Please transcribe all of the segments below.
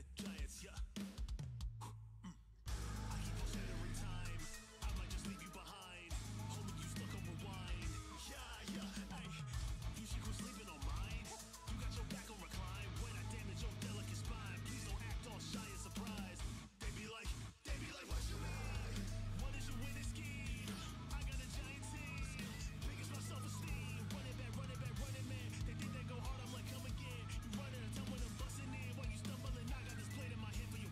the giants, yeah. I keep on shattering time. I might just leave you behind. Homie, you stuck on rewind. Yeah, yeah, ay. You should quit sleeping on mine. You got your back on recline. When I damage your delicate spine, please don't act all shy and surprised. They be like, what you mean? What is your winning scheme? I got a giant team. Biggest my self-esteem. Run it back, running man. They think they go hard, I'm like, come again. You running, I tell when I'm busting in. While you stumbling, I got this blade in my hand for your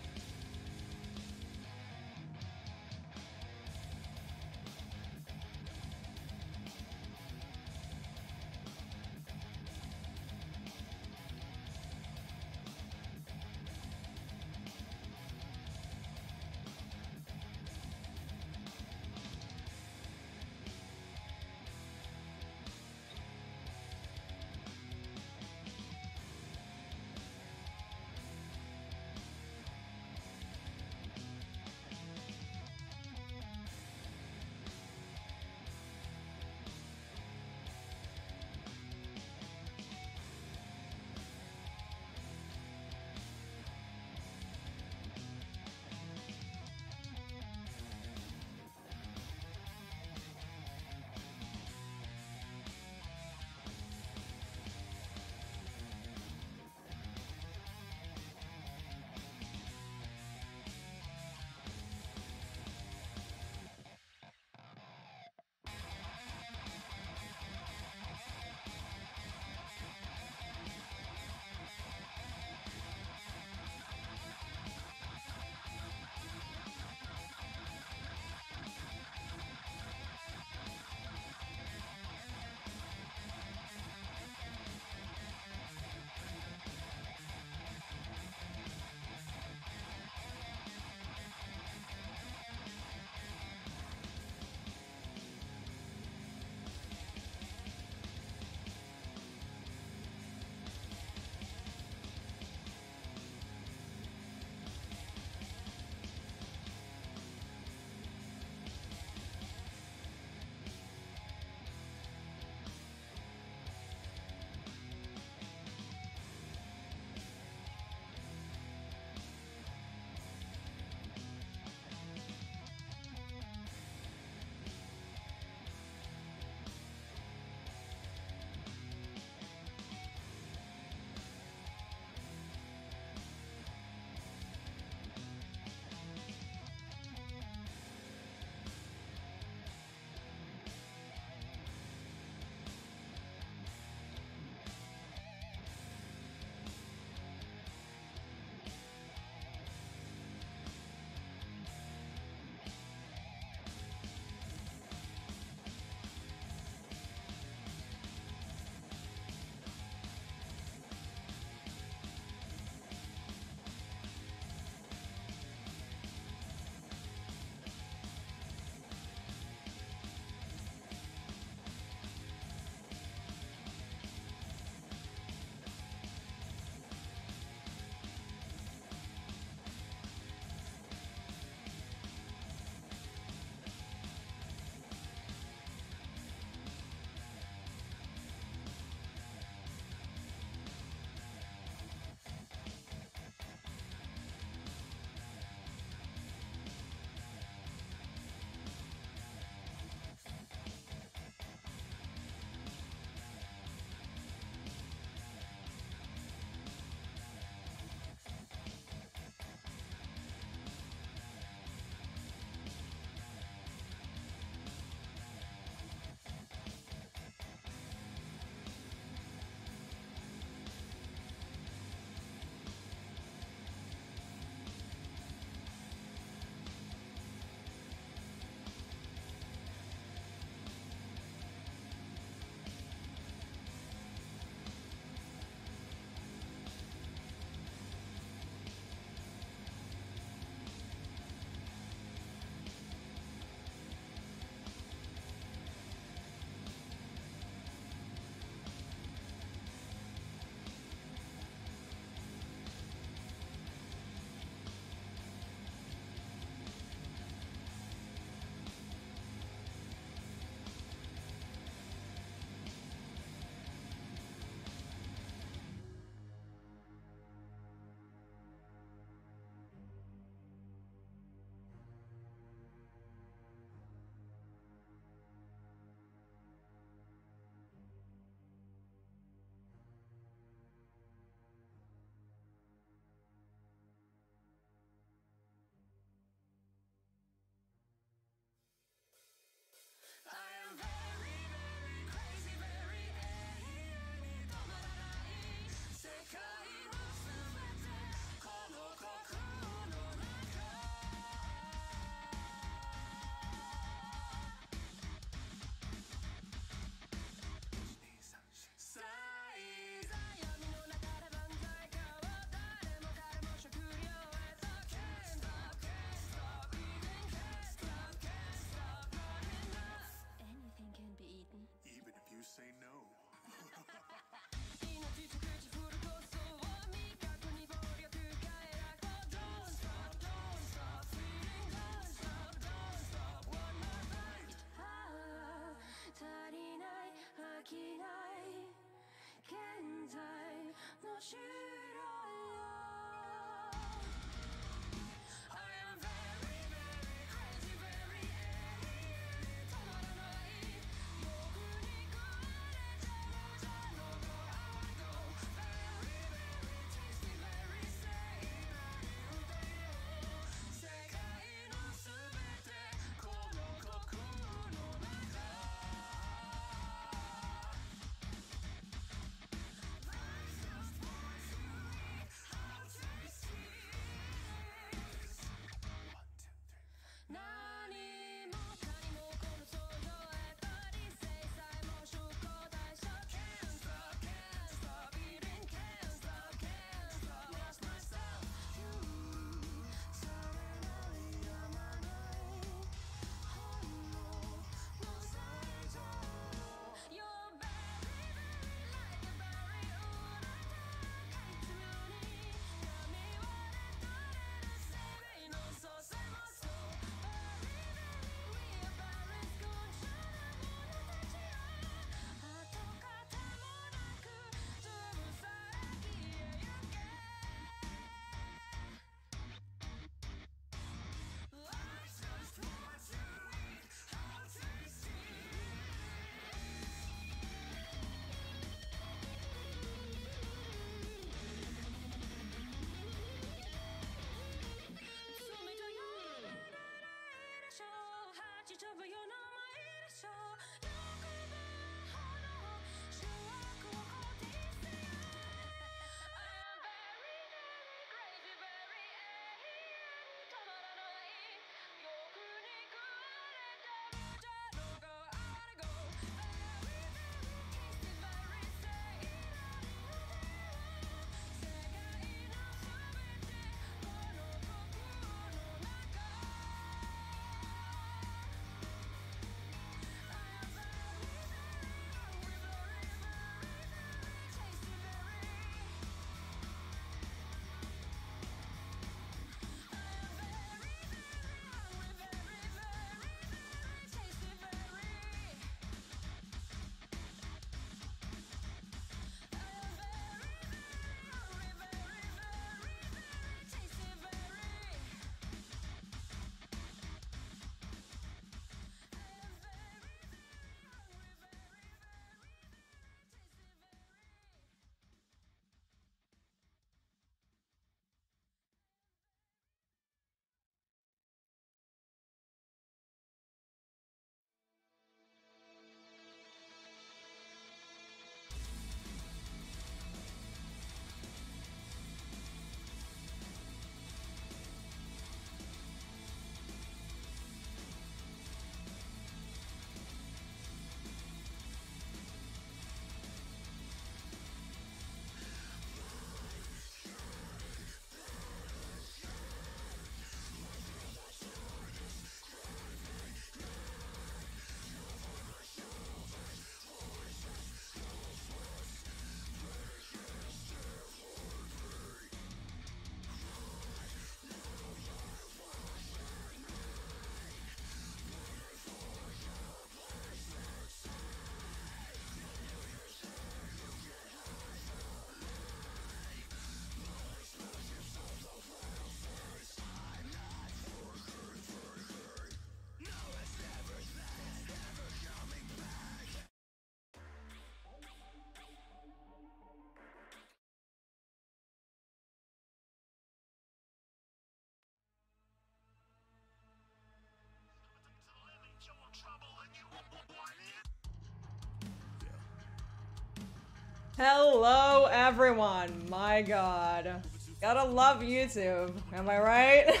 Hello everyone, my god. Gotta love YouTube, am I right?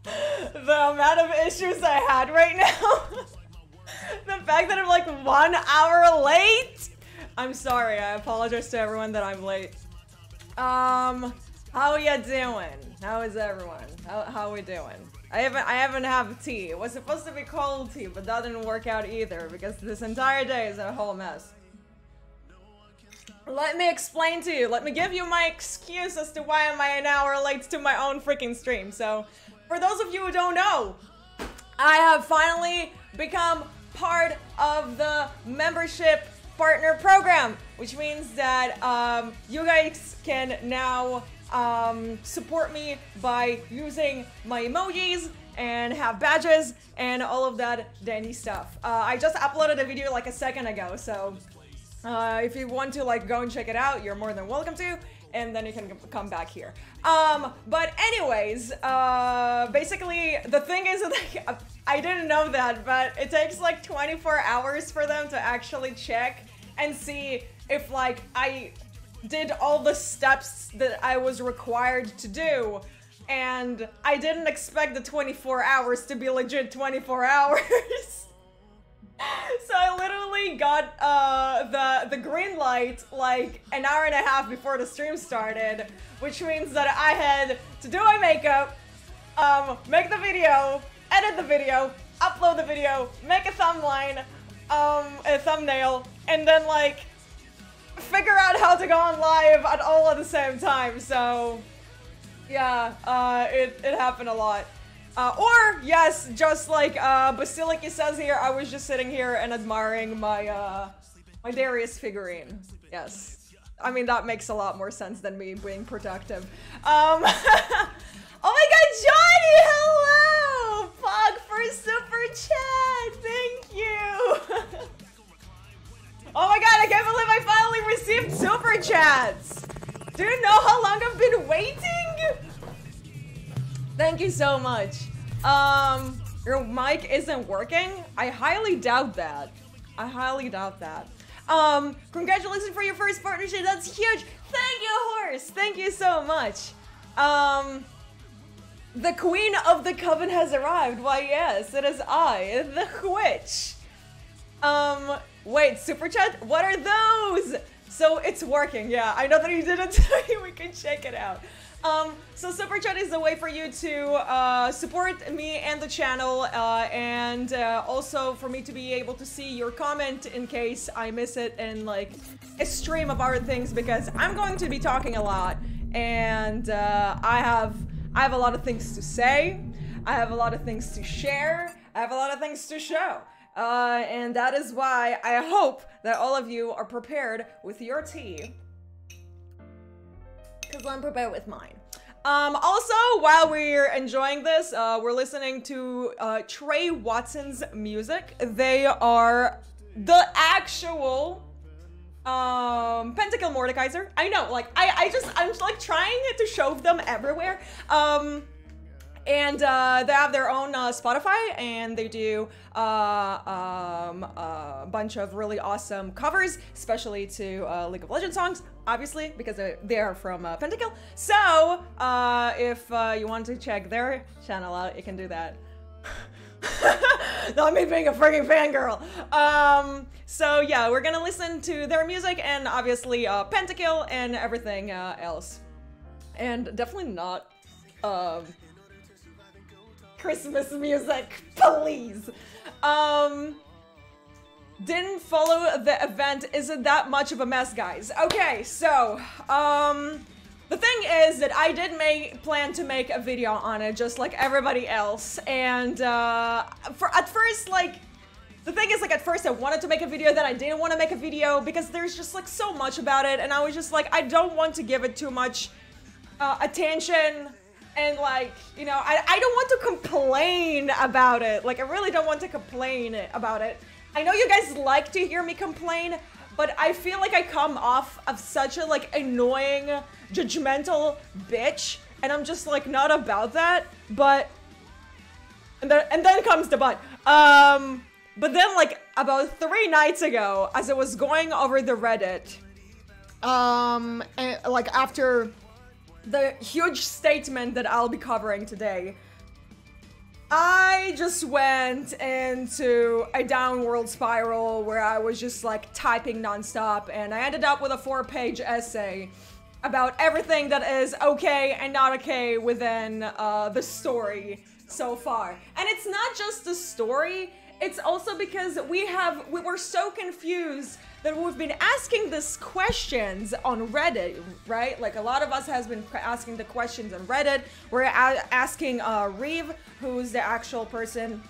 The amount of issues I had right now. The fact that I'm like 1 hour late. I'm sorry, I apologize to everyone that I'm late. How ya doing? How is everyone? How we doing? I haven't had tea. It was supposed to be cold tea, but that didn't work out either because this entire day is a whole mess. Let me explain to you. Let me give you my excuse as to why am I an hour late to my own freaking stream. So, for those of you who don't know, I have finally become part of the membership partner program, which means that you guys can now support me by using my emojis and have badges and all of that dandy stuff. I just uploaded a video like a second ago, so if you want to like go and check it out, you're more than welcome to, and then you can come back here. But anyways, basically the thing is that I didn't know that, but it takes like 24 hours for them to actually check and see if like I did all the steps that I was required to do, and I didn't expect the 24 hours to be legit 24 hours. So I literally got the green light like an hour and a half before the stream started, which means that I had to do my makeup, make the video, edit the video, upload the video, make a thumbnail, and then like figure out how to go on live at all at the same time. So yeah, it happened a lot. Or yes, just like 𝗬𝗬𝗪𝙪 says here, I was just sitting here and admiring my my Darius figurine. Yes, I mean that makes a lot more sense than me being productive. Oh my god, Johnny, hello! Pog for super chat, thank you. Oh my god, I can't believe I finally received super chats. Do you know how long I've been waiting? Thank you so much. Your mic isn't working? I highly doubt that. I highly doubt that. Congratulations for your first partnership. That's huge. Thank you, Horse. Thank you so much. The Queen of the Coven has arrived. Why, yes, it is I, the Witch. Wait, Super Chat? What are those? So it's working, yeah. I know that you didn't tell you. We can check it out. So Super Chat is a way for you to support me and the channel, and also for me to be able to see your comment in case I miss it in like a stream of other things, because I'm going to be talking a lot, and I have a lot of things to say. I have a lot of things to share. I have a lot of things to show. And that is why I hope that all of you are prepared with your tea, because I'm prepared with mine. Also, while we're enjoying this, we're listening to Trey Watson's music. They are the actual 𝗵𝘁𝗿𝗫 𝗬𝘂𝗽𝗫. I know, like, I'm just like trying to shove them everywhere. And they have their own Spotify, and they do a bunch of really awesome covers, especially to League of Legends songs, obviously, because they are from 𝗵𝘁𝗿. So, if you want to check their channel out, you can do that. Not me being a freaking fangirl. So yeah, we're gonna listen to their music, and obviously 𝗵𝘁𝗿 and everything else. And definitely not Christmas music, please. Didn't follow the event. Isn't that much of a mess, guys? Okay, so the thing is that I did plan to make a video on it, just like everybody else. And at first, like, the thing is, like, at first I wanted to make a video, then I didn't want to make a video because there's just like so much about it, and I was just like, I don't want to give it too much attention. And like, you know, I don't want to complain about it. Like, I really don't want to complain about it. I know you guys like to hear me complain, but I feel like I come off of such a like annoying, judgmental bitch, and I'm just like not about that. But and then comes the but. But then like about 3 nights ago, as I was going over the Reddit, and like after the huge statement that I'll be covering today, I just went into a downward spiral where I was just like typing nonstop, and I ended up with a 4-page essay about everything that is okay and not okay within the story so far. And it's not just the story, it's also because we were so confused that we've been asking these questions on Reddit, right? Like, a lot of us has been asking the questions on Reddit. We're asking 𝗬𝘵, who's the actual person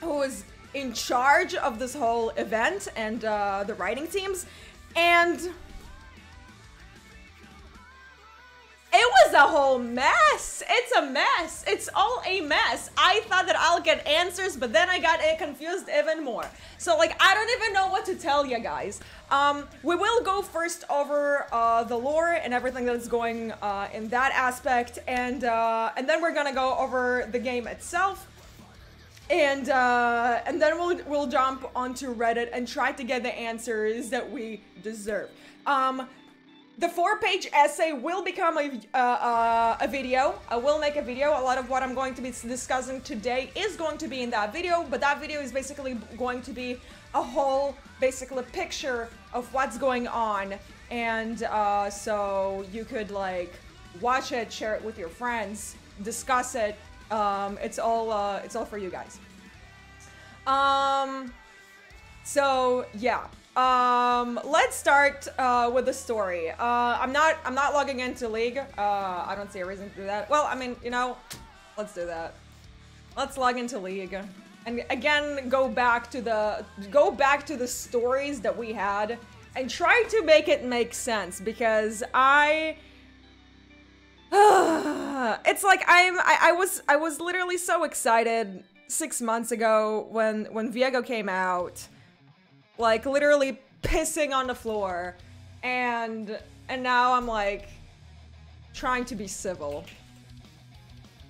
who is in charge of this whole event and the writing teams. And it was a whole mess. It's a mess. It's all a mess. I thought that I'll get answers, but then I got confused even more. So like, I don't even know what to tell you guys. We will go first over the lore and everything that is going in that aspect, and then we're gonna go over the game itself, and then we'll jump onto Reddit and try to get the answers that we deserve. The 4-page essay will become a video. I will make a video. A lot of what I'm going to be discussing today is going to be in that video, but that video is basically going to be a whole, basically, picture of what's going on. And so you could like watch it, share it with your friends, discuss it. It's all for you guys. So yeah. Let's start with the story. I'm not logging into League. I don't see a reason to do that. Well, I mean, you know, let's do that. Let's log into League and again go back to the stories that we had and try to make it make sense, because it's like I was literally so excited 6 months ago when 𝗬𝘁𝗿𝗫 came out. Like, literally pissing on the floor, and now I'm like trying to be civil.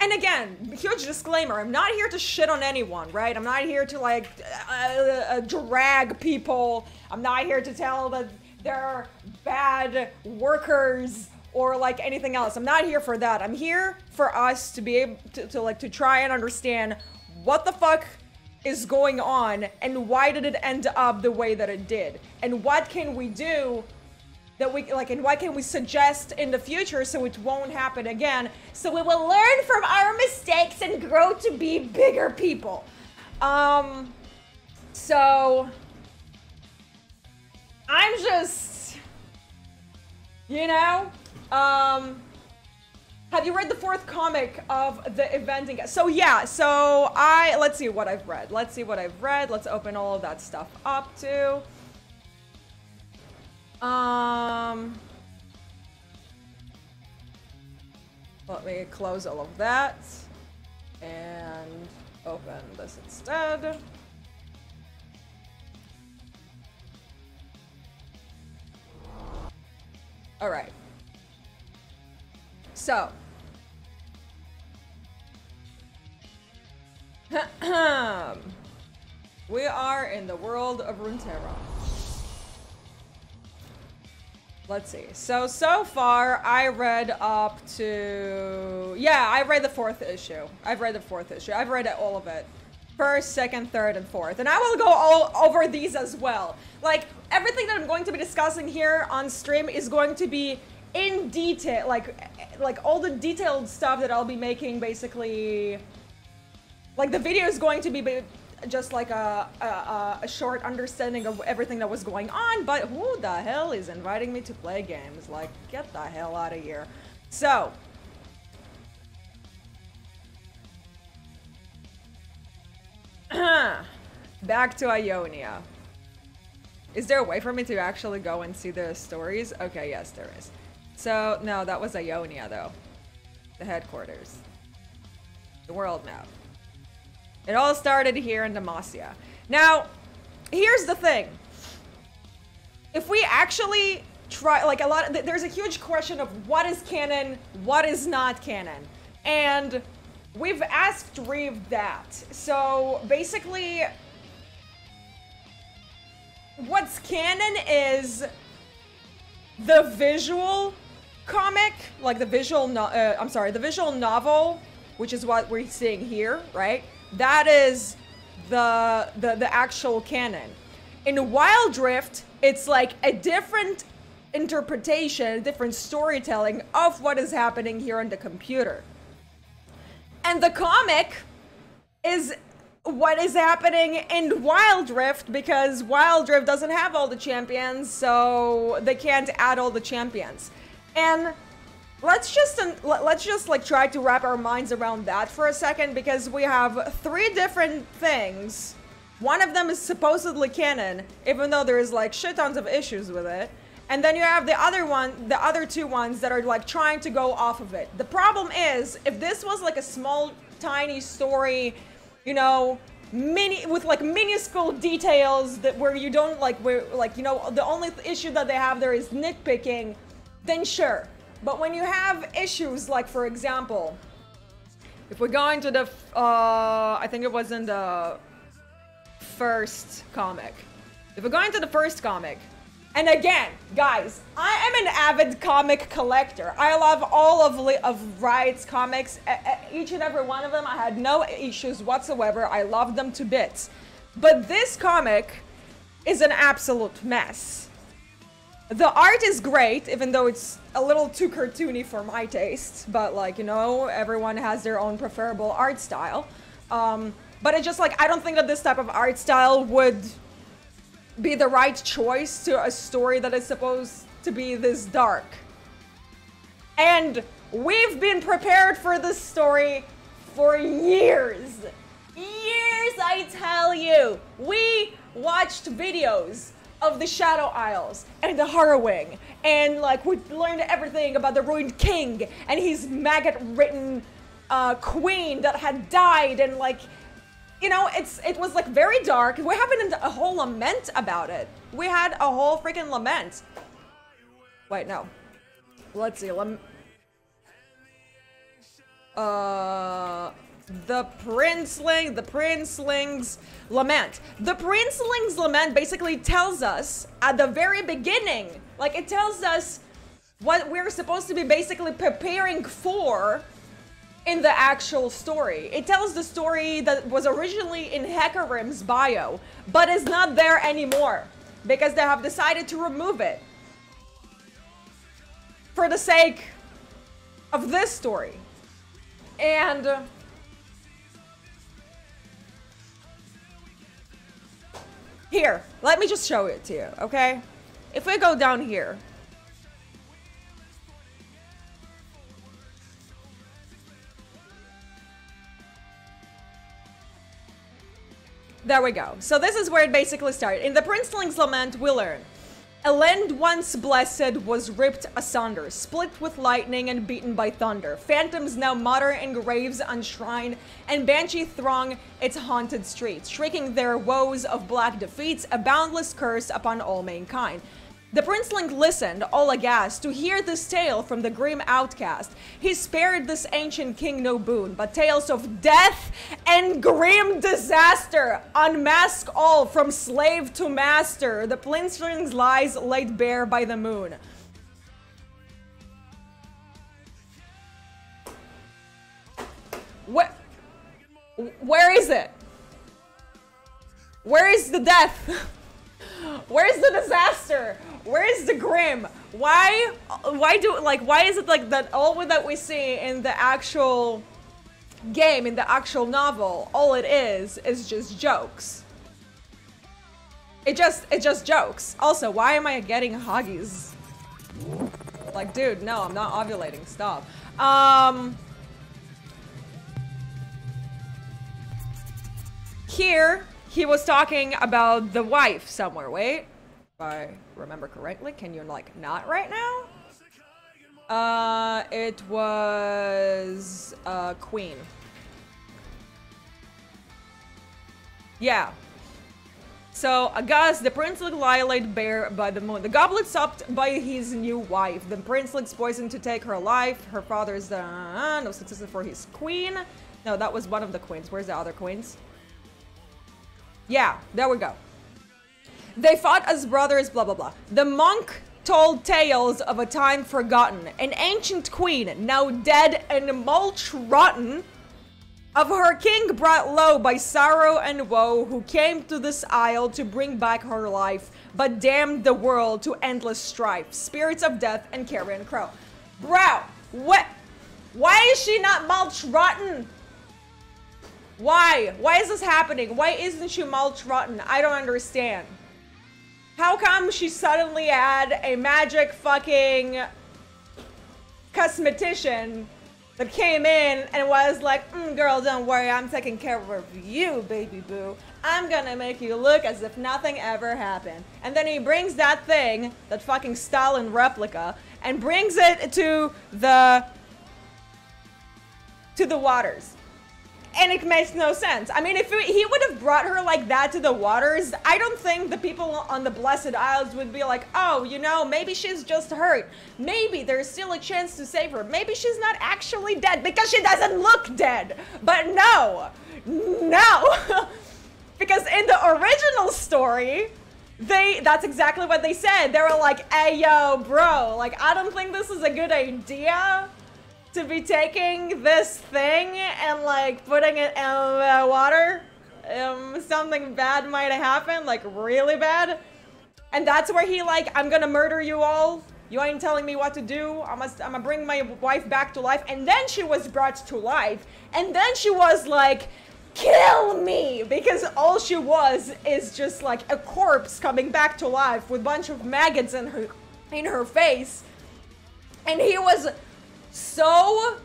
And again, huge disclaimer, I'm not here to shit on anyone, right? I'm not here to like drag people. I'm not here to tell that they're bad workers or like anything else. I'm not here for that. I'm here for us to be able to try and understand what the fuck is going on and why did it end up the way that it did, and what can we do that we like, and what can we suggest in the future so it won't happen again, so we will learn from our mistakes and grow to be bigger people. So I'm just, you know, have you read the 4th comic of the eventing? So yeah, so let's see what I've read. Let's open all of that stuff up too. Let me close all of that and open this instead. All right. So, we are in the world of Runeterra. Let's see. So far, I read up to... Yeah, I read the 4th issue. I've read all of it. 1st, 2nd, 3rd, and 4th. And I will go all over these as well. Like, everything that I'm going to be discussing here on stream is going to be in detail. Like all the detailed stuff that I'll be making, basically... Like, the video is going to be just like a short understanding of everything that was going on, but who the hell is inviting me to play games? Like, get the hell out of here. So, back to Ionia. Is there a way for me to actually go and see the stories? Okay, yes, there is. So, no, that was Ionia, though. The headquarters. The world map. It all started here in Demacia. Now, here's the thing. If we actually try, like there's a huge question of what is canon, what is not canon. And we've asked Reeve that. So basically, what's canon is the visual comic, like the visual, the visual novel, which is what we're seeing here, right? That is the actual canon. In Wild Rift, it's like a different interpretation, a different storytelling of what is happening here on the computer. And the comic is what is happening in Wild Rift, because Wild Rift doesn't have all the champions, so they can't add all the champions. And let's just like try to wrap our minds around that for a second, because we have 3 different things. One of them is supposedly canon, even though there's like shit tons of issues with it. And then you have the other 2 ones that are like trying to go off of it. The problem is, if this was like a small, tiny story, you know, with like minuscule details that where you don't like, you know, the only issue that they have there is nitpicking, then sure. But when you have issues like, for example, if we're going to the, I think it was in the 1st comic. If we're going to the 1st comic, and again, guys, I am an avid comic collector. I love all of Riot's comics, each and every one of them. I had no issues whatsoever. I loved them to bits. But this comic is an absolute mess. The art is great, even though it's a little too cartoony for my taste. But like, you know, everyone has their own preferable art style. But it's just like, I don't think that this type of art style would be the right choice to a story that is supposed to be this dark. And we've been prepared for this story for years. Years, I tell you. We watched videos of the Shadow Isles and the Harrowing, and like we learned everything about the Ruined King and his maggot-ridden queen that had died, and like, you know, it was like very dark. We had a whole lament about it. We had a whole freaking lament. Wait, no. Let's see. The Princeling's Lament. The Princeling's Lament basically tells us at the very beginning, like it tells us what we're supposed to be basically preparing for in the actual story. It tells the story that was originally in Hecarim's bio, but is not there anymore because they have decided to remove it for the sake of this story. And here, let me just show it to you, okay? If we go down here, there we go. So this is where it basically started. In the Princeling's Lament, we learn a land once blessed was ripped asunder, split with lightning and beaten by thunder. Phantoms now mutter in graves unshrined, and banshee throng its haunted streets, shrieking their woes of black defeats, a boundless curse upon all mankind. The Princeling listened, all aghast, to hear this tale from the grim outcast. He spared this ancient king no boon, but tales of death and grim disaster unmask all from slave to master. The Princeling's lies laid bare by the moon. Where is it? Where is the death? Where's the disaster? Where is the grim? Why is it like that all that we see in the actual game, in the actual novel, all it is just jokes. It's just jokes. Also, why am I getting huggies? Like, dude, no, I'm not ovulating, stop. Here, he was talking about the wife somewhere, wait. If I remember correctly, can you like not right now? It was Queen. Yeah. So August, the princeling lie laid bare by the moon. The goblet supped by his new wife. The princeling's poisoned to take her life. Her father's no successor for his queen. No, that was one of the queens. Where's the other queens? Yeah, there we go. They fought as brothers, blah, blah, blah. The monk told tales of a time forgotten. An ancient queen, now dead and mulch rotten, of her king brought low by sorrow and woe, who came to this isle to bring back her life, but damned the world to endless strife, spirits of death and carrion crow. Bro, what? Why is she not mulch rotten? Why? Why is this happening? Why isn't she mulch rotten? I don't understand. How come she suddenly had a magic fucking cosmetician that came in and was like, girl, don't worry, I'm taking care of you, baby boo. I'm gonna make you look as if nothing ever happened. And then he brings that thing, that fucking Stalin replica, and brings it to the waters. And it makes no sense. I mean, if he would have brought her like that to the waters, I don't think the people on the Blessed Isles would be like, oh, you know, maybe she's just hurt. Maybe there's still a chance to save her. Maybe she's not actually dead because she doesn't look dead. But no, no. Because in the original story, that's exactly what they said. They were like, hey, yo, bro, like, I don't think this is a good idea to be taking this thing and like putting it in the water. Something bad might have happened, like really bad. And that's where he like, I'm gonna murder you all. You ain't telling me what to do. I'm gonna bring my wife back to life. And then she was brought to life. And then she was like, kill me! Because all she was is just like a corpse coming back to life with a bunch of maggots in her face. And he was so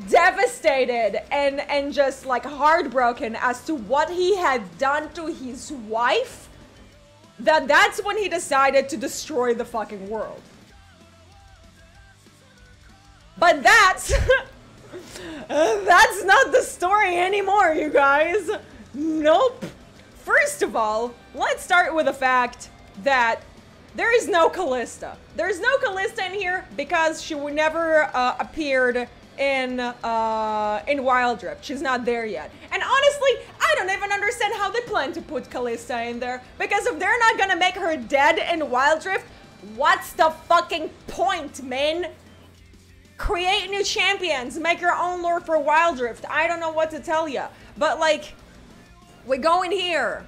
devastated and just like heartbroken as to what he had done to his wife, that's when he decided to destroy the fucking world. But that's not the story anymore, you guys. Nope. First of all, let's start with the fact that there is no Callista. There's no Callista in here because she would never appeared in Wild Rift. She's not there yet. And honestly, I don't even understand how they plan to put 𝗬𝗪𝐵 in there. Because if they're not gonna make her dead in Wild Rift, what's the fucking point, man? Create new champions, make your own lore for Wild Rift. I don't know what to tell you. But like, we go in here.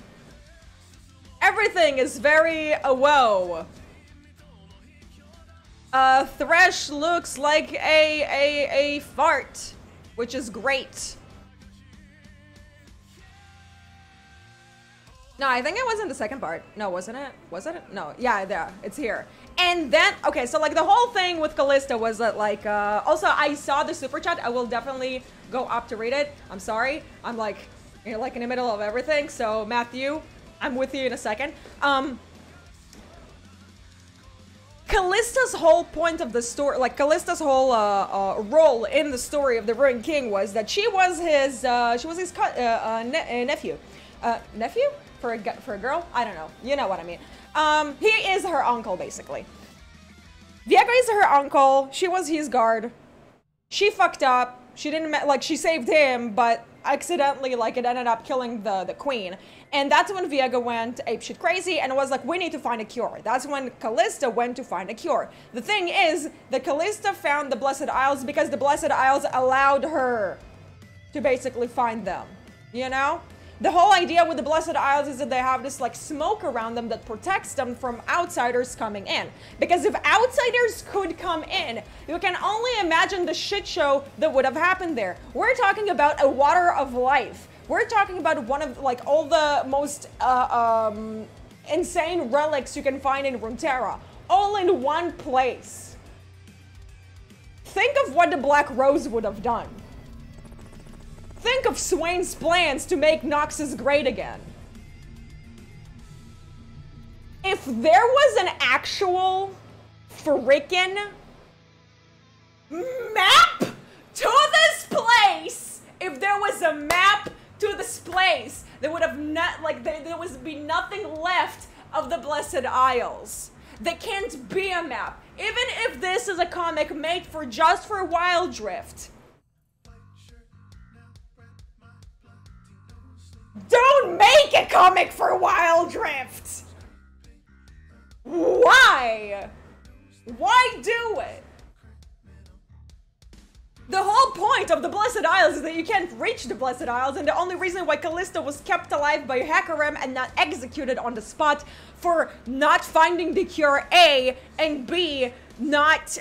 Everything is very whoa. 𝗬𝘓𝐵 looks like a fart, which is great. No, I think it was in the second part. No, wasn't it? Was it? No, yeah, there, it's here. And then, okay, so like the whole thing with 𝗬𝗪𝐵 was that like, also I saw the super chat. I will definitely go up to read it. I'm sorry. I'm like, you know, like in the middle of everything. So Matthew, I'm with you in a second. 𝗬𝗪𝐵's whole point of the story, like 𝗬𝗪𝐵's whole role in the story of the Ruined King was that she was his nephew. Nephew? For a girl? I don't know. You know what I mean. He is her uncle, basically. 𝗬𝗂𝐽 is her uncle. She was his guard. She fucked up. She didn't, like, she saved him, but accidentally, like, it ended up killing the queen. And that's when 𝗬𝗂𝐽 went apeshit crazy and was like, we need to find a cure. That's when 𝗬𝗪𝐵 went to find a cure. The thing is that 𝗬𝗪𝐵 found the Blessed Isles because the Blessed Isles allowed her to basically find them, you know? The whole idea with the Blessed Isles is that they have this like smoke around them that protects them from outsiders coming in. Because if outsiders could come in, you can only imagine the shit show that would have happened there. We're talking about a water of life. We're talking about one of like all the most insane relics you can find in Runeterra, all in one place. Think of what the Black Rose would have done. Think of Swain's plans to make Noxus great again. If there was an actual freaking map to this place, if there was a map to this place, there would have not, like, there would be nothing left of the Blessed Isles. There can't be a map. Even if this is a comic made for just for Wild Rift. Don't make a comic for Wild Rift! Why? Why do it? The whole point of the Blessed Isles is that you can't reach the Blessed Isles, and the only reason why 𝗬𝗪𝐵 was kept alive by 𝗬𝗪𝐵 and not executed on the spot for not finding the cure, A, and B, not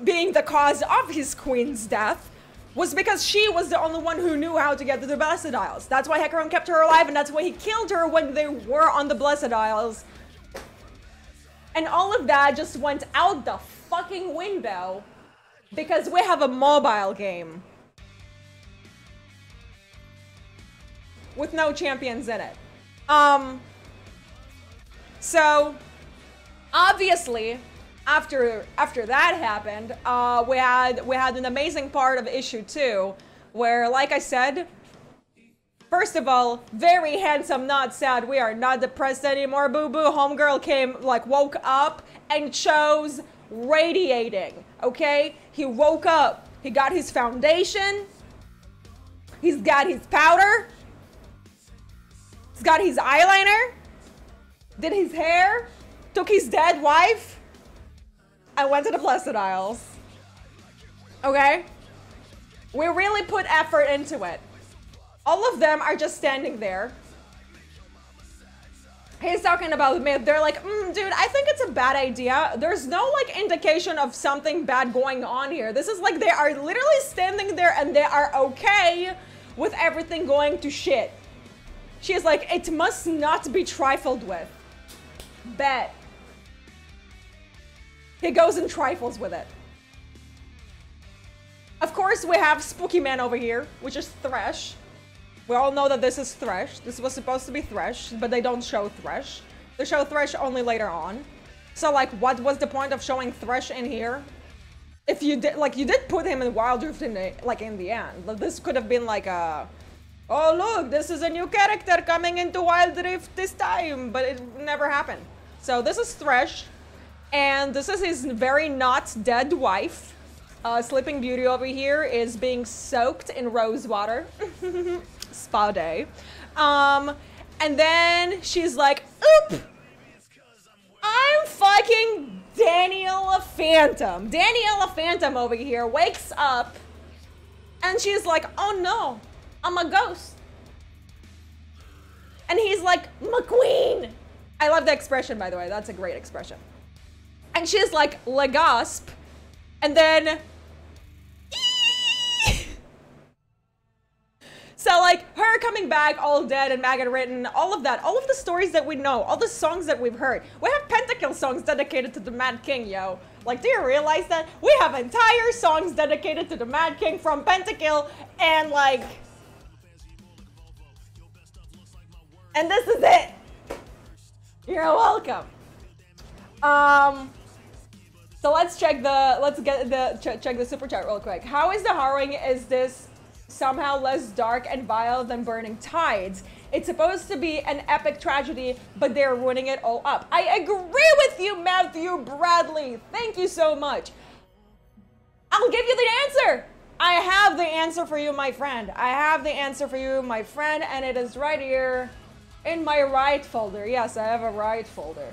being the cause of his queen's death, was because she was the only one who knew how to get to the Blessed Isles. That's why 𝗬𝗪𝐵 kept her alive, and that's why he killed her when they were on the Blessed Isles. And all of that just went out the fucking window because we have a mobile game with no champions in it. So obviously, after that happened, we had an amazing part of issue 2, where, like I said, first of all, very handsome, not sad. We are not depressed anymore. Boo boo. Homegirl came, like, woke up and chose radiating. Okay, he woke up. He got his foundation. He's got his powder. He's got his eyeliner. Did his hair. Took his dead wife. I went to the Blessed Isles. Okay? We really put effort into it. All of them are just standing there. He's talking about myth. They're like, dude, I think it's a bad idea. There's no, like, indication of something bad going on here. This is like they are literally standing there and they are okay with everything going to shit. She's like, it must not be trifled with. Bet. He goes and trifles with it. Of course, we have Spooky Man over here, which is 𝗬𝗪𝐵. We all know that this is 𝗬𝗪𝐵. This was supposed to be 𝗬𝗪𝐵, but they don't show 𝗬𝗬𝗪. They show 𝗬𝗬𝗪 only later on. So, like, what was the point of showing 𝗬𝗬𝗪 in here? If you did, like, you did put him in Wild Rift in the, like, in the end. Like, this could have been like a, oh look, this is a new character coming into Wild Rift this time, but it never happened. So this is 𝗬𝗪𝗫, and this is his very not dead wife. Sleeping Beauty over here is being soaked in rose water. Spa day. And then she's like, oop! I'm fucking Daniela Phantom. Daniela Phantom over here wakes up and she's like, oh no, I'm a ghost. And he's like, McQueen. I love the expression, by the way. That's a great expression. And she's like, Legasp. And then... So like her coming back all dead and maggot written, all of that, all of the stories that we know, all the songs that we've heard. We have Pentakill songs dedicated to the Mad King, yo. Like, do you realize that? We have entire songs dedicated to the Mad King from Pentakill, and like... And this is it. You're welcome. So let's check the super chat real quick. How is the harrowing? Is this somehow less dark and vile than Burning Tides? It's supposed to be an epic tragedy, but they're ruining it all up. I agree with you, Matthew Bradley. Thank you so much. I'll give you the answer. I have the answer for you, my friend. I have the answer for you, my friend, and it is right here in my right folder. Yes, I have a right folder.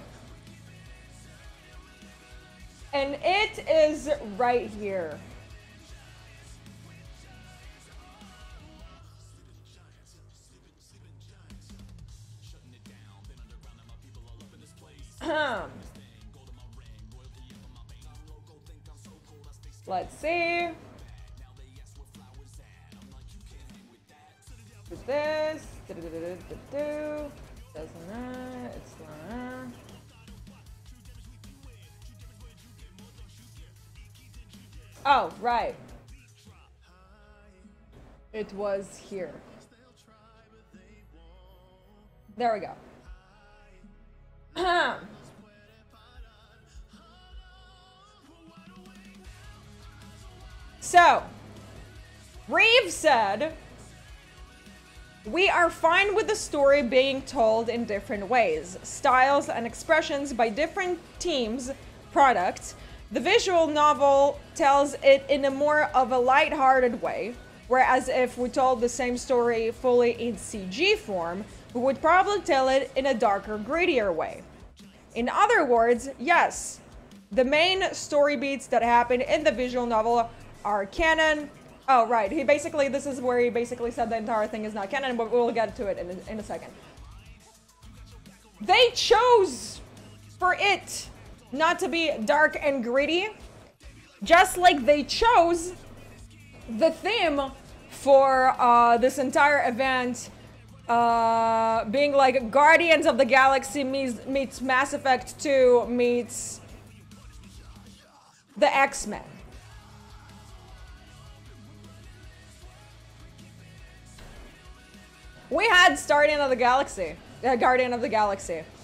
And it is right here. Let's see. What's this? Doesn't that? It's not. Oh, right. It was here. There we go. So, Reeves said, we are fine with the story being told in different ways, styles and expressions by different teams, products. The visual novel tells it in a more of a light-hearted way, whereas if we told the same story fully in CG form, we would probably tell it in a darker, grittier way. In other words, yes, the main story beats that happen in the visual novel are canon. Oh, right. This is where he basically said the entire thing is not canon, but we'll get to it in a second. They chose for it not to be dark and gritty, just like they chose the theme for this entire event being like Guardians of the Galaxy meets Mass Effect 2 meets the X-Men. We had Guardian of the Galaxy.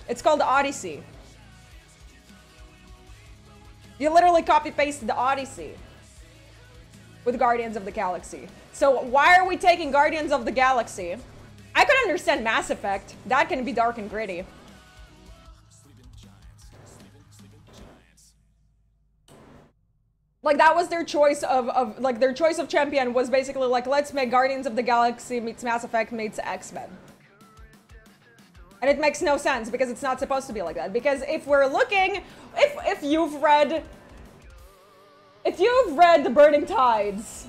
It's called Odyssey. You literally copy-pasted the Odyssey with Guardians of the Galaxy. So why are we taking Guardians of the Galaxy? I could understand Mass Effect. That can be dark and gritty. Like, that was their choice of their choice of champion was basically like, let's make Guardians of the Galaxy meets Mass Effect meets X-Men. And it makes no sense because it's not supposed to be like that. Because if we're looking, if you've read the Burning Tides,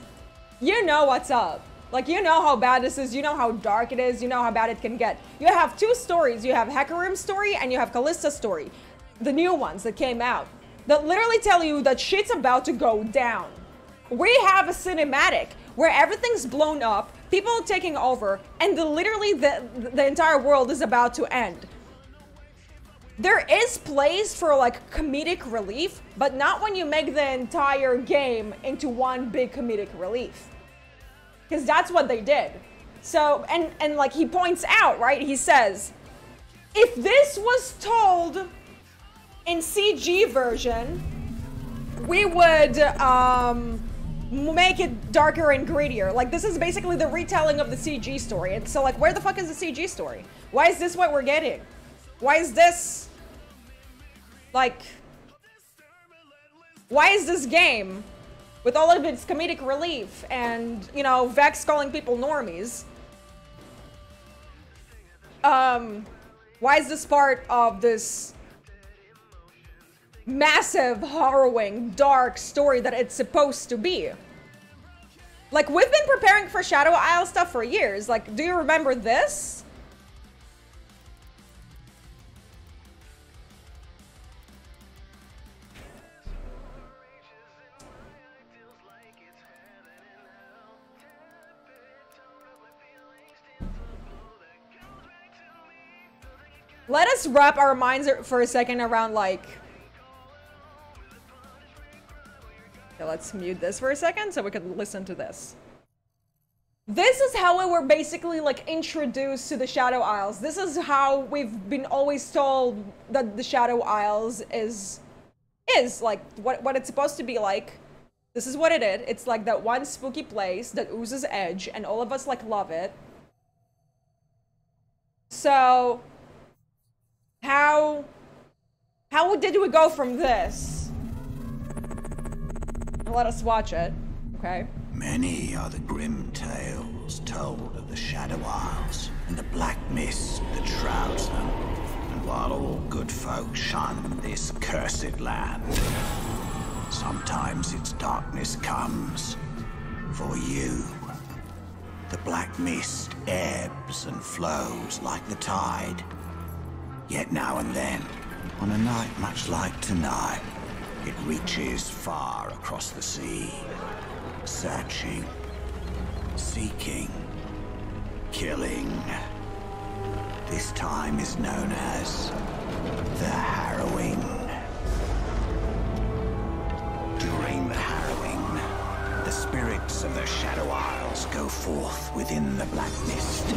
you know what's up. Like, you know how bad this is, you know how dark it is, you know how bad it can get. You have two stories. You have Hecarim's story and you have Callista's story. The new ones that came out. That literally tell you that shit's about to go down. We have a cinematic where everything's blown up, people are taking over, and literally the entire world is about to end. There is place for like comedic relief, but not when you make the entire game into one big comedic relief. Because that's what they did. So, and like he points out, right? He says, if this was told in CG version, we would make it darker and grittier. Like, this is basically the retelling of the CG story. And so, like, where the fuck is the CG story? Why is this what we're getting? Why is this, like, why is this game with all of its comedic relief and, you know, Vex calling people normies. Why is this part of this massive, harrowing, dark story that it's supposed to be? Like, we've been preparing for Shadow Isle stuff for years. Like, do you remember this? Let us wrap our minds for a second around, like... Okay, let's mute this for a second so we can listen to this. This is how we were basically, like, introduced to the Shadow Isles. This is how we've been always told that the Shadow Isles is like, what it's supposed to be like. This is what it is. It's like that one spooky place that oozes edge, and all of us, like, love it. So... How did we go from this? Let us watch it, okay? Many are the grim tales told of the Shadow Isles and the black mist that shrouds them. And while all good folk shun this cursed land, sometimes its darkness comes for you. The black mist ebbs and flows like the tide. Yet now and then, on a night much like tonight, it reaches far across the sea, searching, seeking, killing. This time is known as the Harrowing. During the Harrowing, the spirits of the Shadow Isles go forth within the black mist.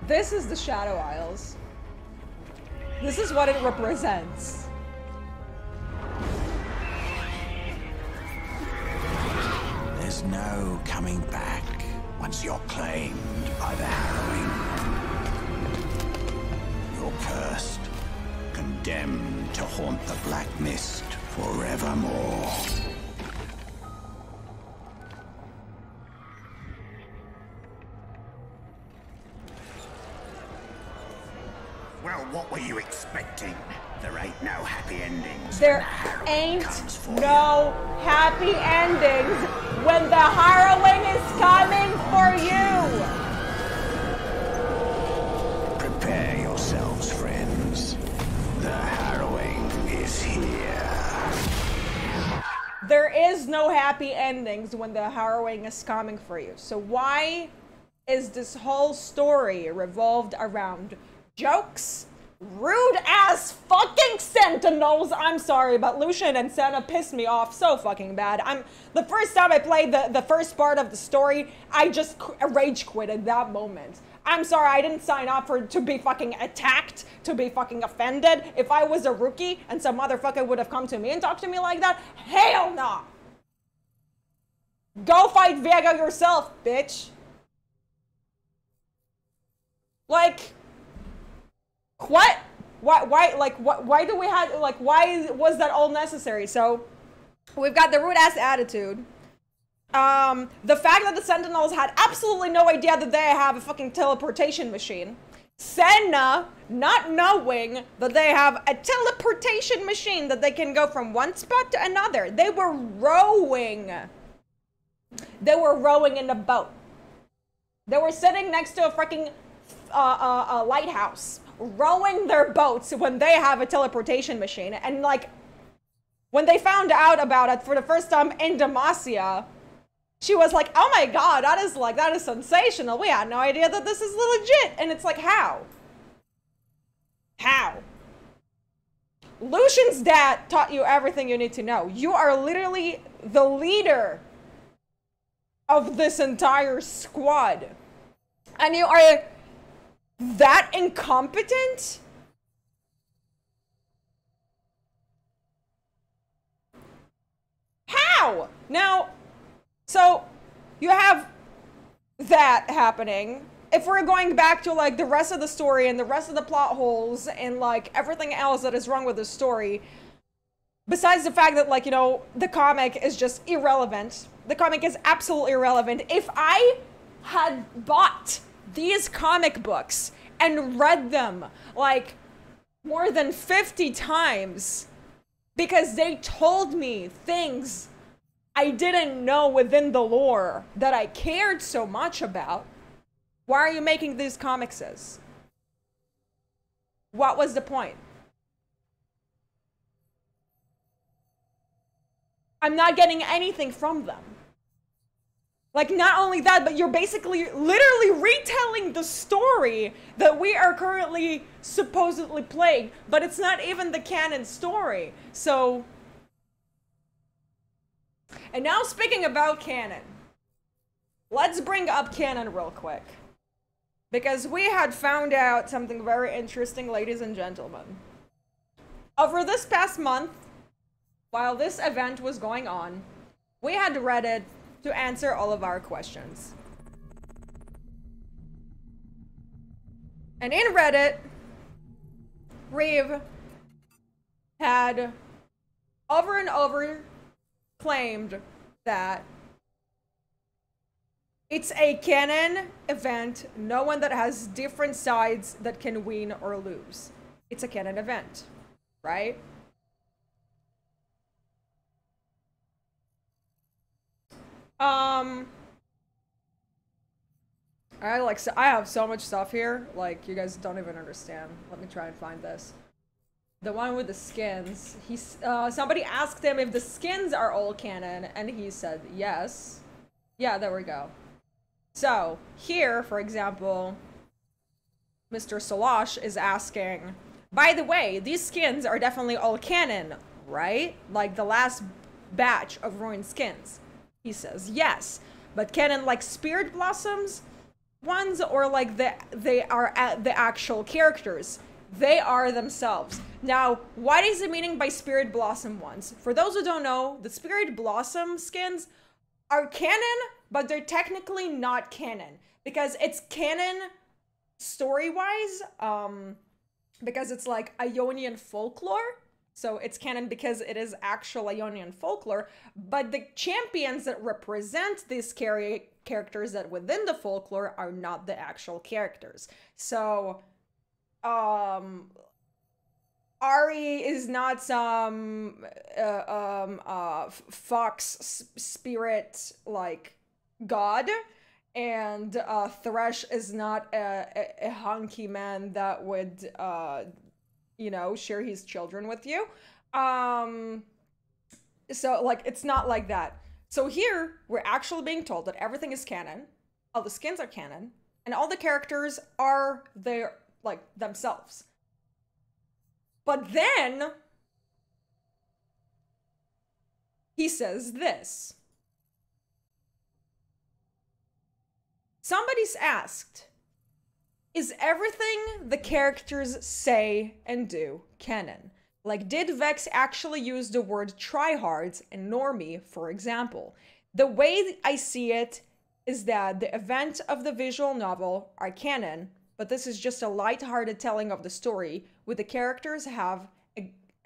This is the Shadow Isles. This is what it represents. There's no coming back once you're claimed by the Harrowing. You're cursed, condemned to haunt the black mist forevermore. Well, what were you expecting? There ain't no happy endings. There ain't no happy endings when the Harrowing is coming for you. Prepare yourselves, friends. The Harrowing is here. There is no happy endings when the Harrowing is coming for you. So why is this whole story revolved around jokes, rude ass fucking sentinels? I'm sorry, but Lucian and Senna pissed me off so fucking bad. The first time I played the first part of the story, I just rage quitted that moment. I'm sorry, I didn't sign up to be fucking attacked, to be fucking offended. If I was a rookie and some motherfucker would have come to me and talked to me like that, hell no! Go fight Vega yourself, bitch. Like, what? Why, like, why do we have, like, why was that all necessary? So, we've got the rude ass attitude. The fact that the Sentinels had absolutely no idea that they have a fucking teleportation machine. Senna not knowing that they have a teleportation machine that they can go from one spot to another. They were rowing. They were rowing in a boat. They were sitting next to a freaking a lighthouse, rowing their boats when they have a teleportation machine. And like, when they found out about it for the first time in Demacia, she was like, oh my god, that is sensational. We had no idea that this is legit. And it's like, how? How? Lucian's dad taught you everything you need to know. You are literally the leader of this entire squad. And you are that incompetent? How? Now, so you have that happening. If we're going back to like the rest of the story and the rest of the plot holes and like everything else that is wrong with the story, besides the fact that, like, you know, the comic is just irrelevant. The comic is absolutely irrelevant. If I had bought these comic books and read them like more than 50 times because they told me things I didn't know within the lore that I cared so much about, why are you making these comics? What was the point? I'm not getting anything from them. Like, not only that, but you're basically literally retelling the story that we are currently supposedly playing, but it's not even the canon story. So, and now speaking about canon, let's bring up canon real quick. Because we had found out something very interesting, ladies and gentlemen. Over this past month, while this event was going on, we had Reddit to answer all of our questions. And in Reddit, Reeve had over and over claimed that it's a canon event, no one that has different sides that can win or lose. It's a canon event, right? I have so much stuff here, like, you guys don't even understand. Let me try and find this. The one with the skins. Somebody asked him if the skins are all canon, and he said yes. Yeah, there we go. So, here, for example, Mr. 𝗨𝘂𝗪 is asking, by the way, these skins are definitely all canon, right? Like the last batch of ruined skins. He says yes, but canon like Spirit Blossoms ones, or like they are the actual characters? They are themselves. Now, what is the meaning by Spirit Blossom ones? For those who don't know, the Spirit Blossom skins are canon, but they're technically not canon because it's canon story-wise, because it's like Ionian folklore. So it's canon because it is actual Ionian folklore, but the champions that represent these characters that within the folklore are not the actual characters. So, Ari is not some fox spirit like god, and Thresh is not a hunky man that would you know, share his children with you. So like, it's not like that. So here we're actually being told that everything is canon, all the skins are canon, and all the characters are their like themselves. But then he says this. Somebody's asked, is everything the characters say and do canon? Like, did Vex actually use the word tryhards and normie, for example? The way I see it is that the events of the visual novel are canon, but this is just a lighthearted telling of the story, with the characters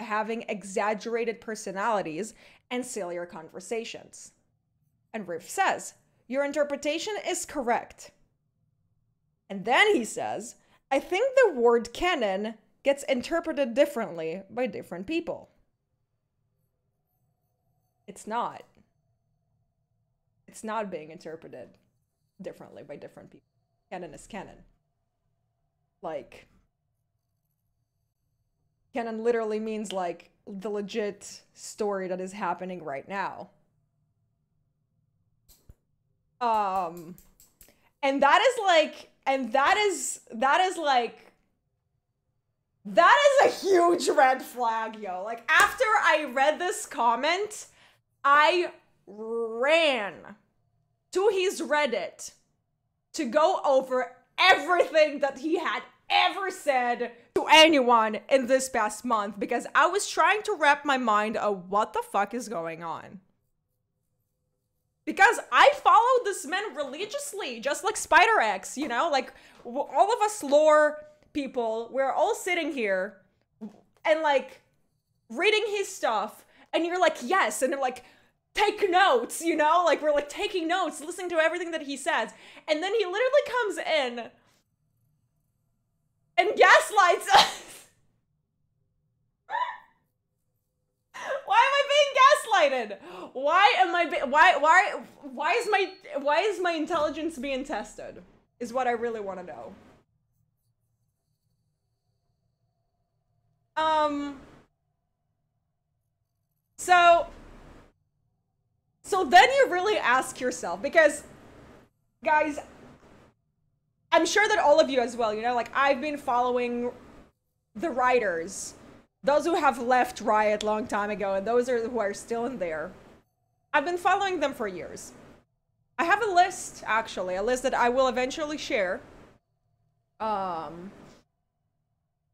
having exaggerated personalities and sillier conversations. And Riff says, your interpretation is correct. And then he says, I think the word canon gets interpreted differently by different people. It's not. It's not being interpreted differently by different people. Canon is canon. Like, canon literally means like the legit story that is happening right now. And that is like, that is a huge red flag, yo. Like, after I read this comment, I ran to his Reddit to go over everything that he had ever said to anyone in this past month, because I was trying to wrap my mind of what the fuck is going on. Because I follow this man religiously, just like 𝗬𝘬𝗧, you know? Like, all of us lore people, we're all sitting here and like reading his stuff, and you're like, yes, and they're like, take notes, you know? Like, we're like taking notes, listening to everything that he says. And then he literally comes in and gaslights us. Why am I being gaslighted? Why am I why is my intelligence being tested? Is what I really want to know. So then you really ask yourself, because guys, I'm sure that all of you as well, you know, like, I've been following the writers, those who have left Riot a long time ago, and those who are still in there. I've been following them for years. I have a list, actually, a list that I will eventually share. I'm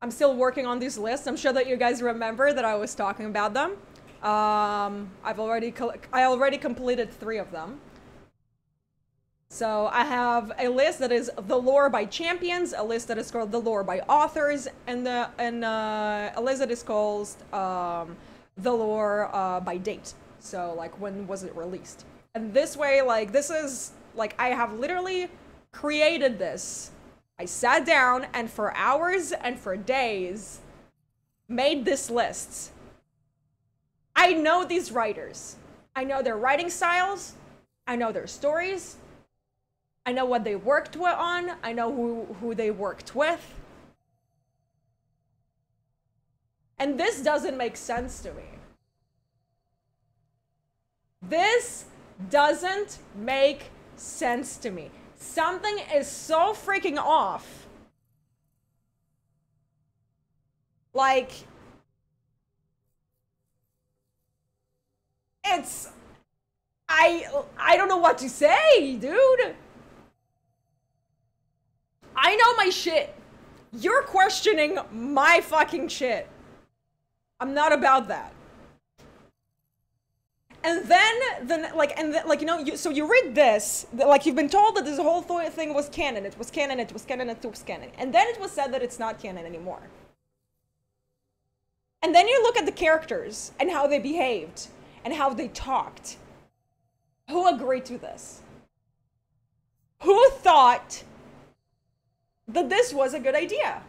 still working on these lists. I'm sure that you guys remember that I was talking about them. I already completed 3 of them. So I have a list that is the lore by champions, a list that is called the lore by authors, and a list that is called the lore by date. So like, when was it released? And this way, like, this is like, I have literally created this. I sat down and for hours and for days made this list. I know these writers. I know their writing styles. I know their stories. I know what they worked on. I know who they worked with. And this doesn't make sense to me. This doesn't make sense to me. Something is so freaking off. Like, it's, I don't know what to say, dude. I know my shit. You're questioning my fucking shit. I'm not about that. And then like, you know, so you read this, like, you've been told that this whole thing was canon. It was canon, it was canon, it was canon. And then it was said that it's not canon anymore. And then you look at the characters and how they behaved and how they talked. Who agreed to this? Who thought that this was a good idea?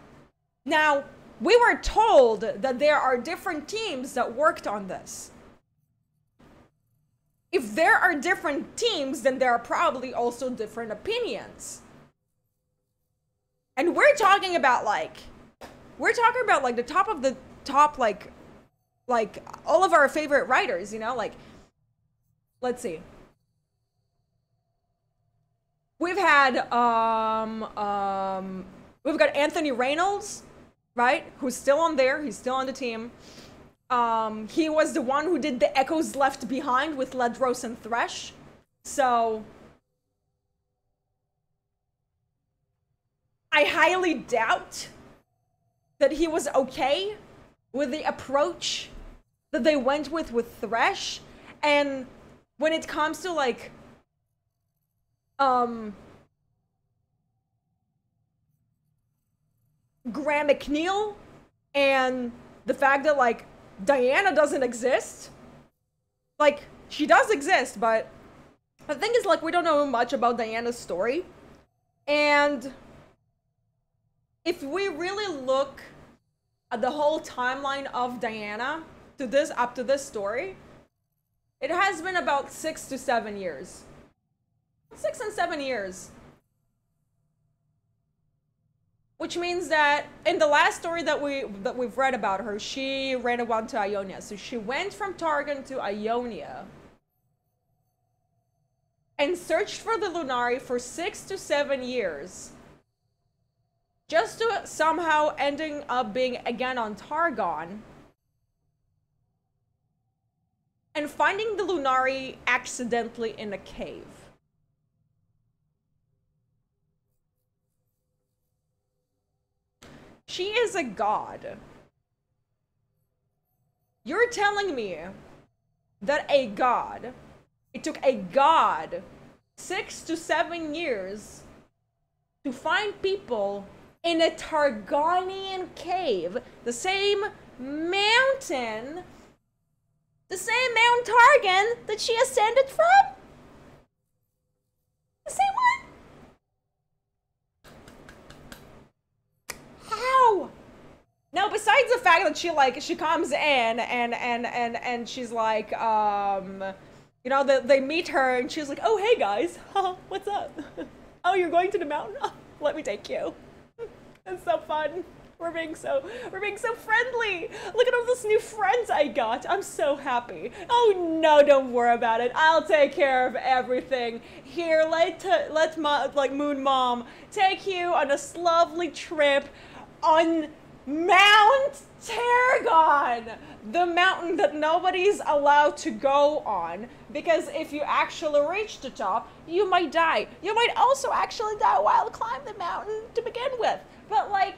Now, we were told that there are different teams that worked on this. If there are different teams, then there are probably also different opinions. And we're talking about like the top of the top, like all of our favorite writers, you know, like, let's see. We've had, we've got Anthony Reynolds, right? Who's still on there. He's still on the team. He was the one who did the Echoes Left Behind with Ledros and Thresh. So I highly doubt that he was okay with the approach that they went with Thresh. And when it comes to like, Graham McNeil and the fact that like Diana doesn't exist. Like, she does exist, but the thing is, like, we don't know much about Diana's story. And if we really look at the whole timeline of Diana to this, up to this story, it has been about 6 to 7 years. 6 and 7 years. Which means that in the last story that we've read about her, she ran around to Ionia. So she went from Targon to Ionia and searched for the Lunari for 6 to 7 years, just to somehow ending up being again on Targon and finding the Lunari accidentally in a cave. She is a god. You're telling me that a god, it took a god 6 to 7 years to find people in a Targaryen cave, the same mountain, the same Mount Targan that she ascended from? The same one? How? Now, besides the fact that she comes in and she's like, you know, they meet her and she's like, oh, hey guys, what's up? Oh, you're going to the mountain? Oh, let me take you. It's so fun. We're being so friendly. Look at all those new friends I got. I'm so happy. Oh no, don't worry about it. I'll take care of everything. Here, let Moon Mom take you on this lovely trip on Mount Targon, the mountain that nobody's allowed to go on, because if you actually reach the top, you might die. You might also actually die while climbing the mountain to begin with. But like,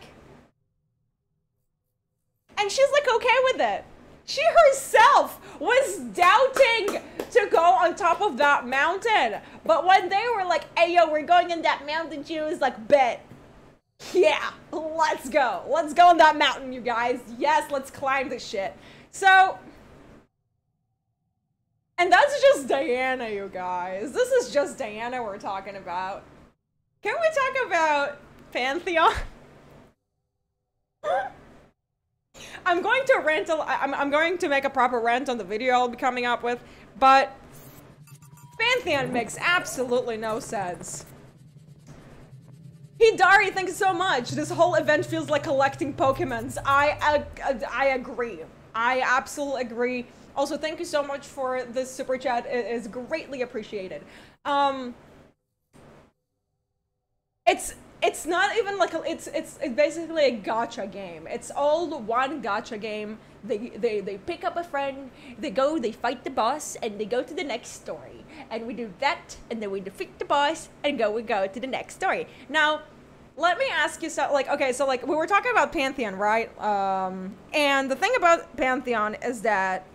and she's like okay with it. She herself was doubting to go on top of that mountain. But when they were like, hey yo, we're going in that mountain, she was like, bet. Yeah, let's go. Let's go on that mountain, you guys. Yes, let's climb this shit. So, and that's just Diana, you guys. This is just Diana we're talking about. Can we talk about Pantheon? I'm going to rant I'm going to make a proper rant on the video I'll be coming up with, but Pantheon makes absolutely no sense. 𝗗𝙬𝙧𝙀𝙬, thank you so much. This whole event feels like collecting Pokemons. I agree. I absolutely agree. Also, thank you so much for this super chat. It is greatly appreciated. It's not even like it's basically a gacha game. It's all one gacha game. They pick up a friend, they go, they fight the boss, and they go to the next story. And we do that, and then we defeat the boss, and we go to the next story. Now, let me ask you so, like, okay, so like we were talking about Pantheon, right? And the thing about Pantheon is that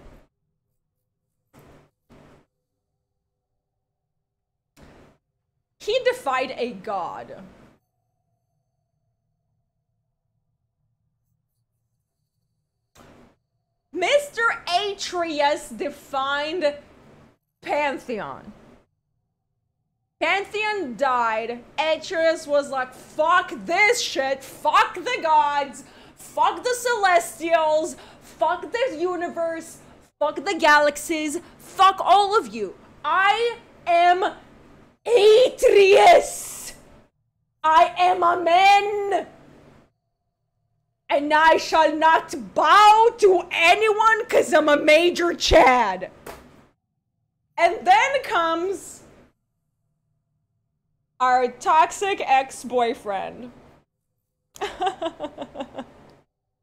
he defied a god. Mr. Atreus defined Pantheon. Pantheon died. Atreus was like, fuck this shit. Fuck the gods. Fuck the Celestials. Fuck the universe. Fuck the galaxies. Fuck all of you. I am Atreus. I am a man. And I shall not bow to anyone because I'm a major Chad. And then comes our toxic ex-boyfriend.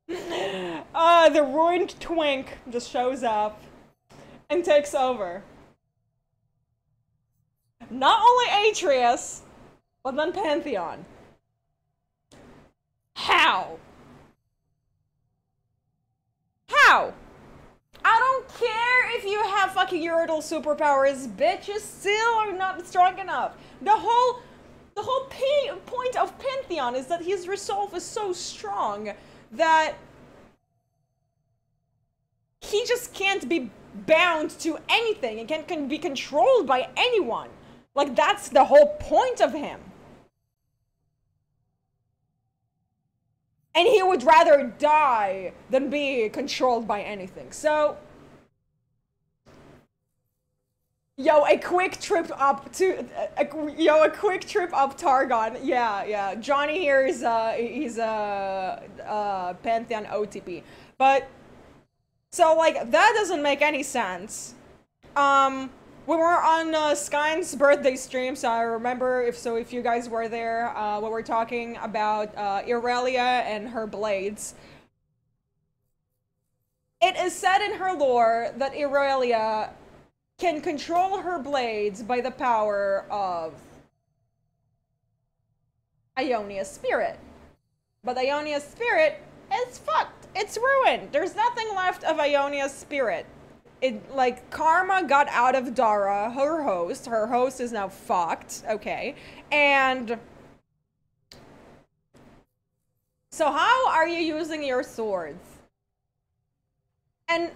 The ruined twink just shows up and takes over. Not only Atreus, but then Pantheon. How? How? I don't care if you have fucking Uriel superpowers, bitches still are not strong enough. The whole point of Pantheon is that his resolve is so strong that he just can't be bound to anything and can be controlled by anyone. Like, that's the whole point of him. And he would rather die than be controlled by anything. So, yo, a quick trip up Targon. Yeah. Johnny here is he's a Pantheon OTP. But so like that doesn't make any sense. We were on Skyn's birthday stream, so I remember if you guys were there, we were talking about Irelia and her blades. It is said in her lore that Irelia can control her blades by the power of Ionia's spirit. But Ionia's spirit is fucked. It's ruined. There's nothing left of Ionia's spirit. It, like, Karma got out of Dara, her host. Her host is now fucked, okay? And so how are you using your swords? And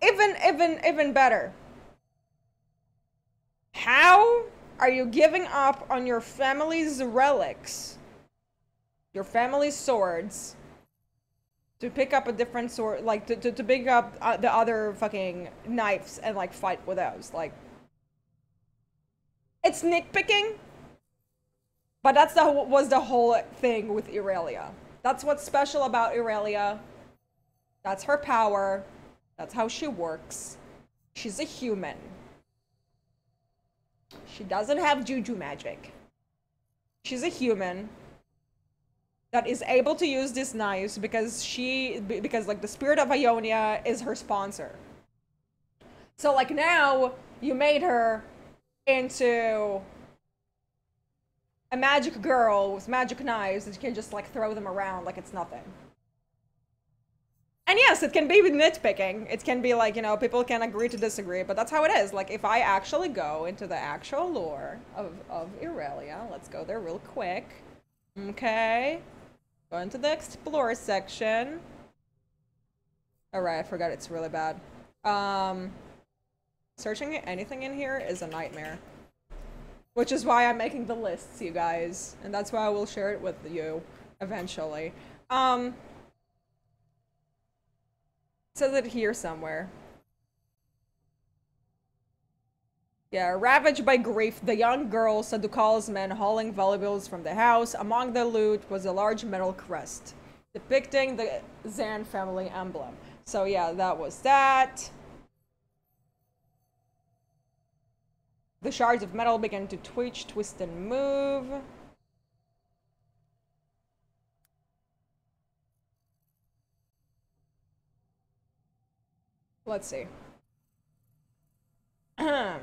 even better, how are you giving up on your family's relics, your family's swords, to pick up a different sword, like to pick up the other fucking knives and like fight with those? Like, it's nitpicking, but that's was the whole thing with 𝗬𝗪𝙧. That's what's special about 𝗬𝗪𝙧. That's her power. That's how she works. She's a human. She doesn't have juju magic. She's a human that is able to use these knives because like the spirit of Ionia is her sponsor. So like now you made her into a magic girl with magic knives that you can just like throw them around like it's nothing. And yes, it can be nitpicking. It can be like, you know, people can agree to disagree, but that's how it is. Like, if I actually go into the actual lore of 𝗬𝗪𝙧, let's go there real quick. Okay. Go into the explore section. Alright, I forgot it's really bad. Searching anything in here is a nightmare. Which is why I'm making the lists, you guys. And that's why I will share it with you eventually. It says it here somewhere. Yeah, ravaged by grief, the young girl saw 𝗬𝗪𝙧's men hauling valuables from the house. Among the loot was a large metal crest, depicting the Zan family emblem. So yeah, that was that. The shards of metal began to twitch, twist, and move. Let's see. That's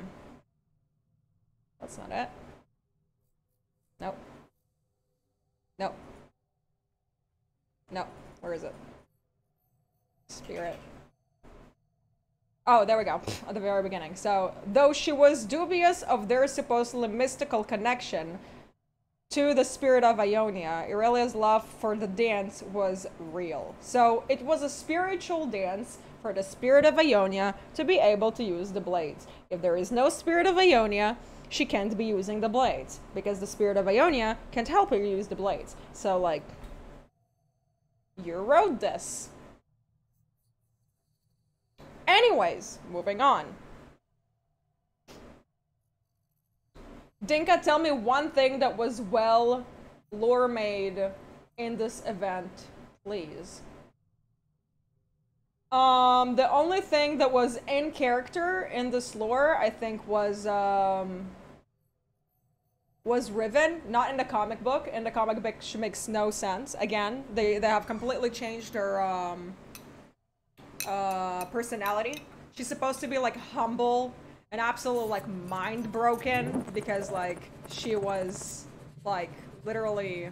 not it. Nope. Nope. Nope. Where is it? Spirit. Oh, there we go. At the very beginning. So, though she was dubious of their supposedly mystical connection to the spirit of Ionia, 𝗬𝗪𝙧's love for the dance was real. So, it was a spiritual dance for the spirit of Ionia to be able to use the blades. If there is no spirit of Ionia, she can't be using the blades, because the spirit of Ionia can't help her use the blades. So, like, you wrote this. Anyways, moving on. Dinka, tell me one thing that was well lore made in this event, please. The only thing that was in character in this lore, I think, was Riven, not in the comic book. In the comic book, she makes no sense. Again, they have completely changed her personality. She's supposed to be like humble and absolutely like mind broken because like she was like literally.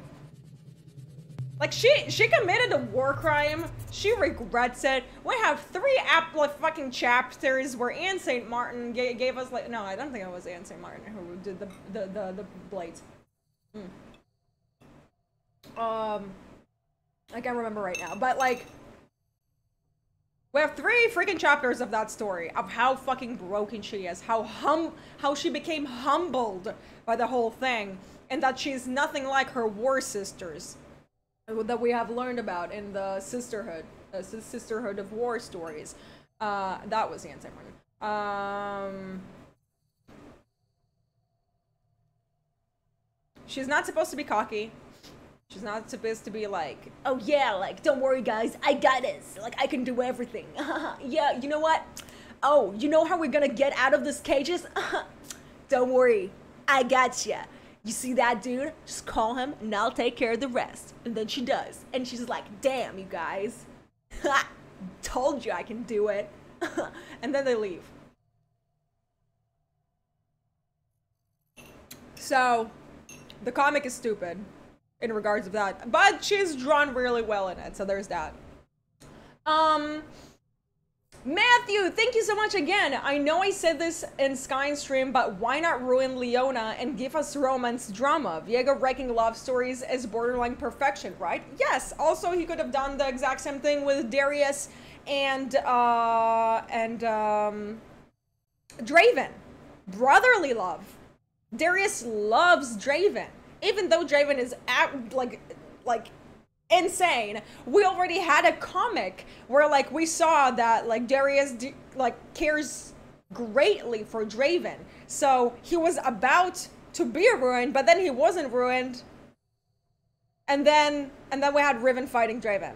Like, she committed a war crime. She regrets it. We have 3 fucking chapters where Anne St. Martin gave us, like... No, I don't think it was Anne St. Martin who did the blades. I can't remember right now. But, like... We have 3 freaking chapters of that story. Of how fucking broken she is. How she became humbled by the whole thing. And that she's nothing like her war sisters. That we have learned about in the Sisterhood of War stories. That was the answer. She's not supposed to be cocky. She's not supposed to be like, oh yeah, like, don't worry guys, I got this. Like, I can do everything. Yeah, you know what? Oh, you know how we're gonna get out of this cages? Don't worry, I gotcha. You see that dude? Just call him and I'll take care of the rest. And then she does. And she's like, damn, you guys. Told you I can do it. And then they leave. So, the comic is stupid. in regards to that. But she's drawn really well in it, so there's that. Matthew, thank you so much again. I know I said this in Sky stream, but why not ruin Leona and give us romance drama? 𝗂𝘂 writing love stories is borderline perfection, right? Yes. Also, he could have done the exact same thing with Darius and Draven. Brotherly love. Darius loves Draven, even though Draven is like insane. We already had a comic where like we saw that like Darius cares greatly for Draven, so he was about to be ruined, but then he wasn't ruined, and then we had Riven fighting Draven.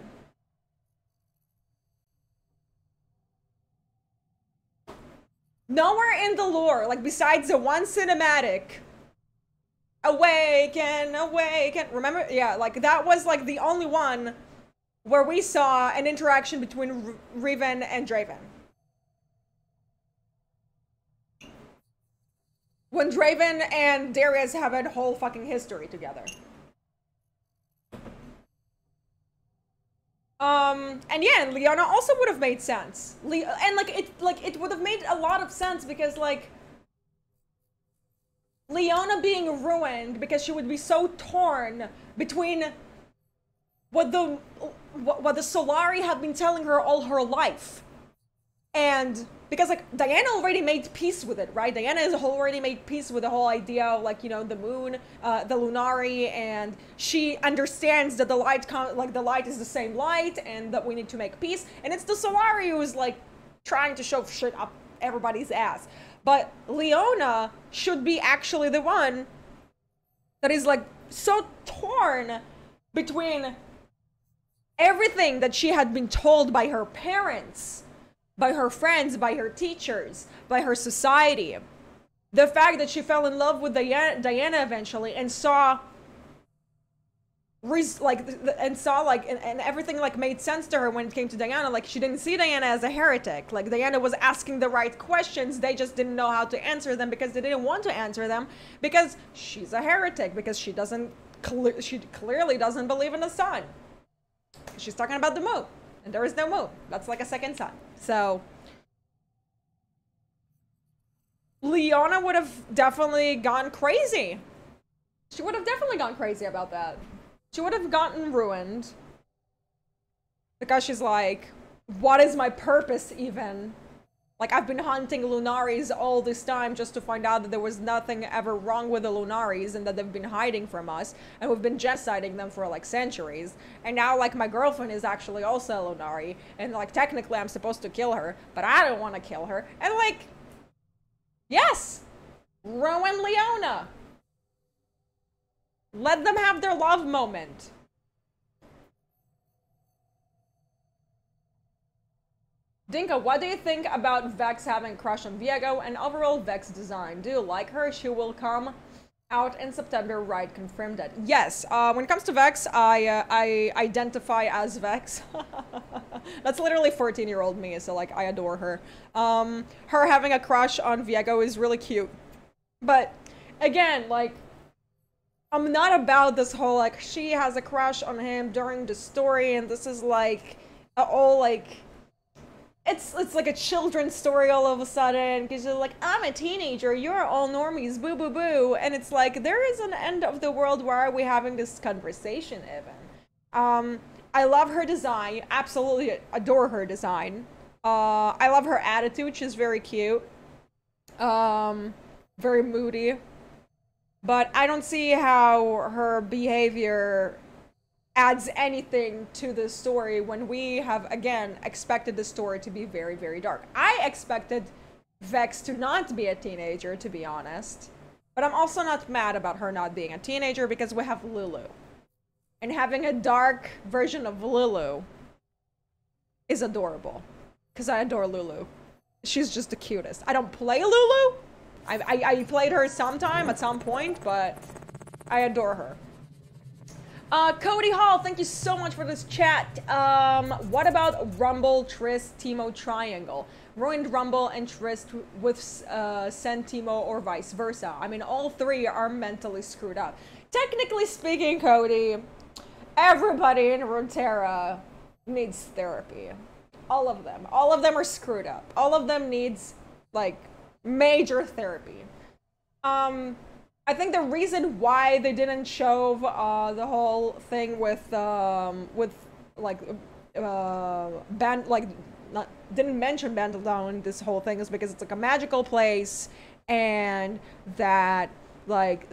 Nowhere in the lore, like besides the one cinematic, awaken, awaken. Remember? Yeah, like that was like the only one where we saw an interaction between Riven and Draven. When Draven and Darius have a whole fucking history together. And yeah, and Leona also would have made sense. And it would have made a lot of sense because like Leona being ruined because she would be so torn between what the Solari have been telling her all her life, and because like Diana already made peace with it, right? Diana has already made peace with the whole idea of like, you know, the moon, the Lunari, and she understands that the light is the same light and that we need to make peace. And it's the Solari who's like trying to shove shit up everybody's ass. But Leona should be actually the one that is like so torn between everything that she had been told by her parents, by her friends, by her teachers, by her society. The fact that she fell in love with Diana eventually and saw and everything like made sense to her when it came to Diana. Like she didn't see Diana as a heretic. Like Diana was asking the right questions. They just didn't know how to answer them because they didn't want to answer them because she's a heretic, because she clearly doesn't believe in the sun. She's talking about the moon, and there is no moon. That's like a second sun. So Leona would have definitely gone crazy. She would have definitely gone crazy about that. She would have gotten ruined because she's like, what is my purpose even? Like, I've been hunting Lunaris all this time just to find out that there was nothing ever wrong with the Lunaris and that they've been hiding from us, and we've been genociding them for like centuries. And now like my girlfriend is actually also a Lunari, and like technically I'm supposed to kill her, but I don't want to kill her. And like, yes, ruin Leona. Let them have their love moment. Dinka, what do you think about 𝗂𝘂 having a crush on 𝗂𝘂 and overall 𝗂𝘂's design? Do you like her? She will come out in September, right? Confirmed it. Yes, when it comes to 𝗂𝘂, I identify as 𝗂𝘂. That's literally 14-year-old me, so like I adore her. Her having a crush on 𝗂𝘂 is really cute. But again, like, I'm not about this whole like she has a crush on him during the story and this is like all like it's like a children's story all of a sudden because you're like, I'm a teenager, you're all normies, boo boo boo, and it's like there is an end of the world. Why are we having this conversation even? I love her design, absolutely adore her design. I love her attitude, she's very cute, very moody. But I don't see how her behavior adds anything to the story when we have, again, expected the story to be very, very dark. I expected 𝗂𝘂 to not be a teenager, to be honest. But I'm also not mad about her not being a teenager because we have Lulu. And having a dark version of Lulu is adorable. Because I adore Lulu. She's just the cutest. I don't play Lulu. I played her sometime at some point, but I adore her. Cody Hall, thank you so much for this chat. What about Rumble, Triss, Teemo triangle? Ruined Rumble and Triss with Sen Teemo or vice versa. I mean, all three are mentally screwed up. technically speaking, Cody, everybody in Runeterra needs therapy. All of them. All of them are screwed up. All of them needs, like, major therapy. I think the reason why they didn't show the whole thing with didn't mention Bandledown in this whole thing is because it's like a magical place, and that like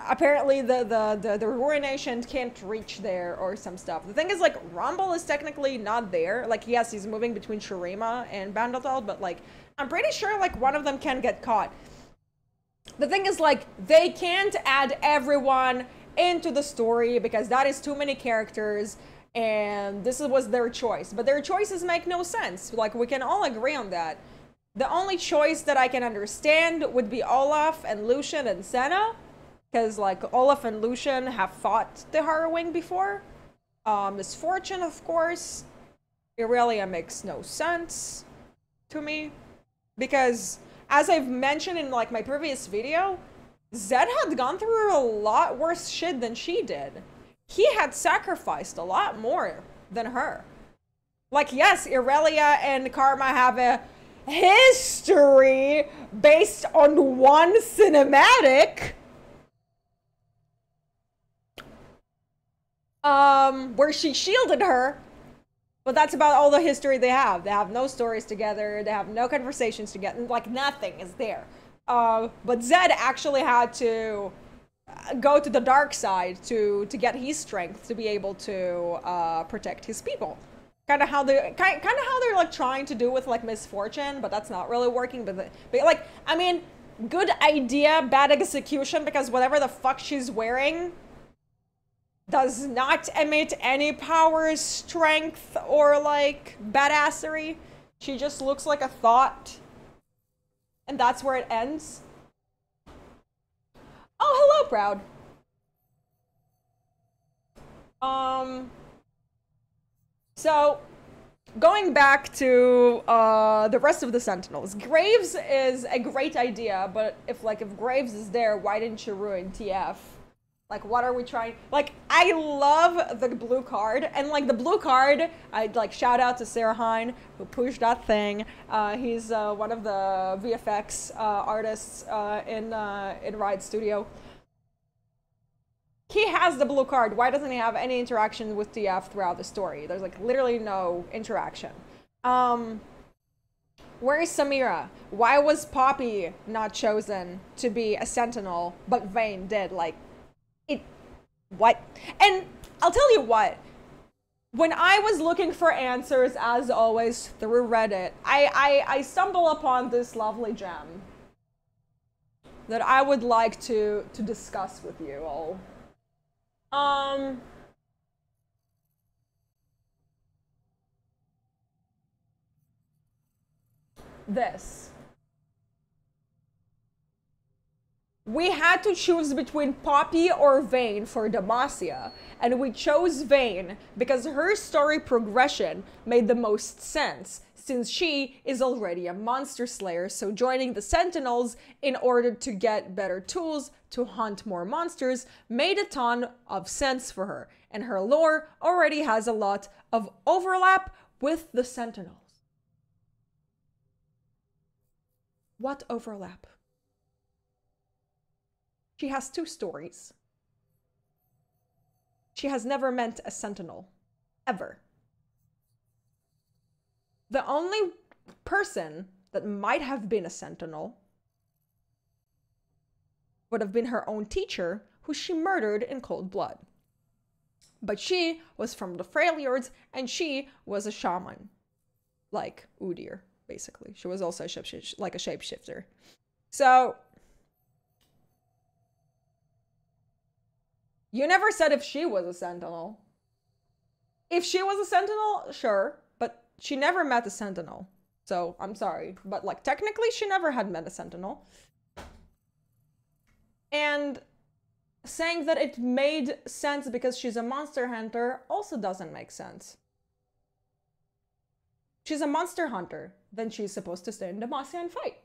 apparently the Ruination can't reach there or some stuff. The thing is, like, Rumble is technically not there. Like, yes, he's moving between Shurima and Bandledown, but like I'm pretty sure like one of them can get caught. The thing is, like, they can't add everyone into the story because that is too many characters, and this was their choice. But their choices make no sense. Like, we can all agree on that. The only choice that I can understand would be Olaf and Lucian and Senna, because, like, Olaf and Lucian have fought the Harrowing before. Misfortune, of course. Irelia makes no sense to me, because as I've mentioned in like my previous video, Zed had gone through a lot worse shit than she did. He had sacrificed a lot more than her. Like, yes, Irelia and Karma have a history based on one cinematic, where she shielded her. But that's about all the history they have. They have no stories together. They have no conversations together. Like, nothing is there. But Zed actually had to go to the dark side to get his strength to be able to protect his people. Kind of how they're like trying to do with like Misfortune, but that's not really working. But like, I mean, good idea, bad execution, because whatever the fuck she's wearing does not emit any power, strength, or like badassery. She just looks like a thought. And that's where it ends. Oh, hello, Proud. So, going back to the rest of the Sentinels. Graves is a great idea, but if Graves is there, why didn't you ruin TF? Like, what are we trying? Like, I love the blue card, and like the blue card, I'd like shout out to Sarah Hine who pushed that thing. He's one of the VFX artists in Riot Studio. He has the blue card. Why doesn't he have any interaction with TF throughout the story? There's like literally no interaction. Where is Samira? Why was Poppy not chosen to be a Sentinel, but Vayne did? Like, what? And I'll tell you what, when I was looking for answers, as always, through Reddit, I stumble upon this lovely gem that I would like to discuss with you all. This. We had to choose between Poppy or Vayne for Demacia, and we chose Vayne because her story progression made the most sense, since she is already a monster slayer, so joining the Sentinels in order to get better tools to hunt more monsters made a ton of sense for her, and her lore already has a lot of overlap with the Sentinels. What overlap? She has two stories. She has never met a Sentinel, ever. The only person that might have been a Sentinel would have been her own teacher, who she murdered in cold blood. But she was from the Freljords, and she was a shaman, like Udyr, basically. She was also a shapeshifter. So, you never said if she was a Sentinel. If she was a Sentinel, sure, but she never met a Sentinel. So, I'm sorry, but like technically she never had met a Sentinel. And saying that it made sense because she's a monster hunter also doesn't make sense. She's a monster hunter, then she's supposed to stay in Demacia and fight.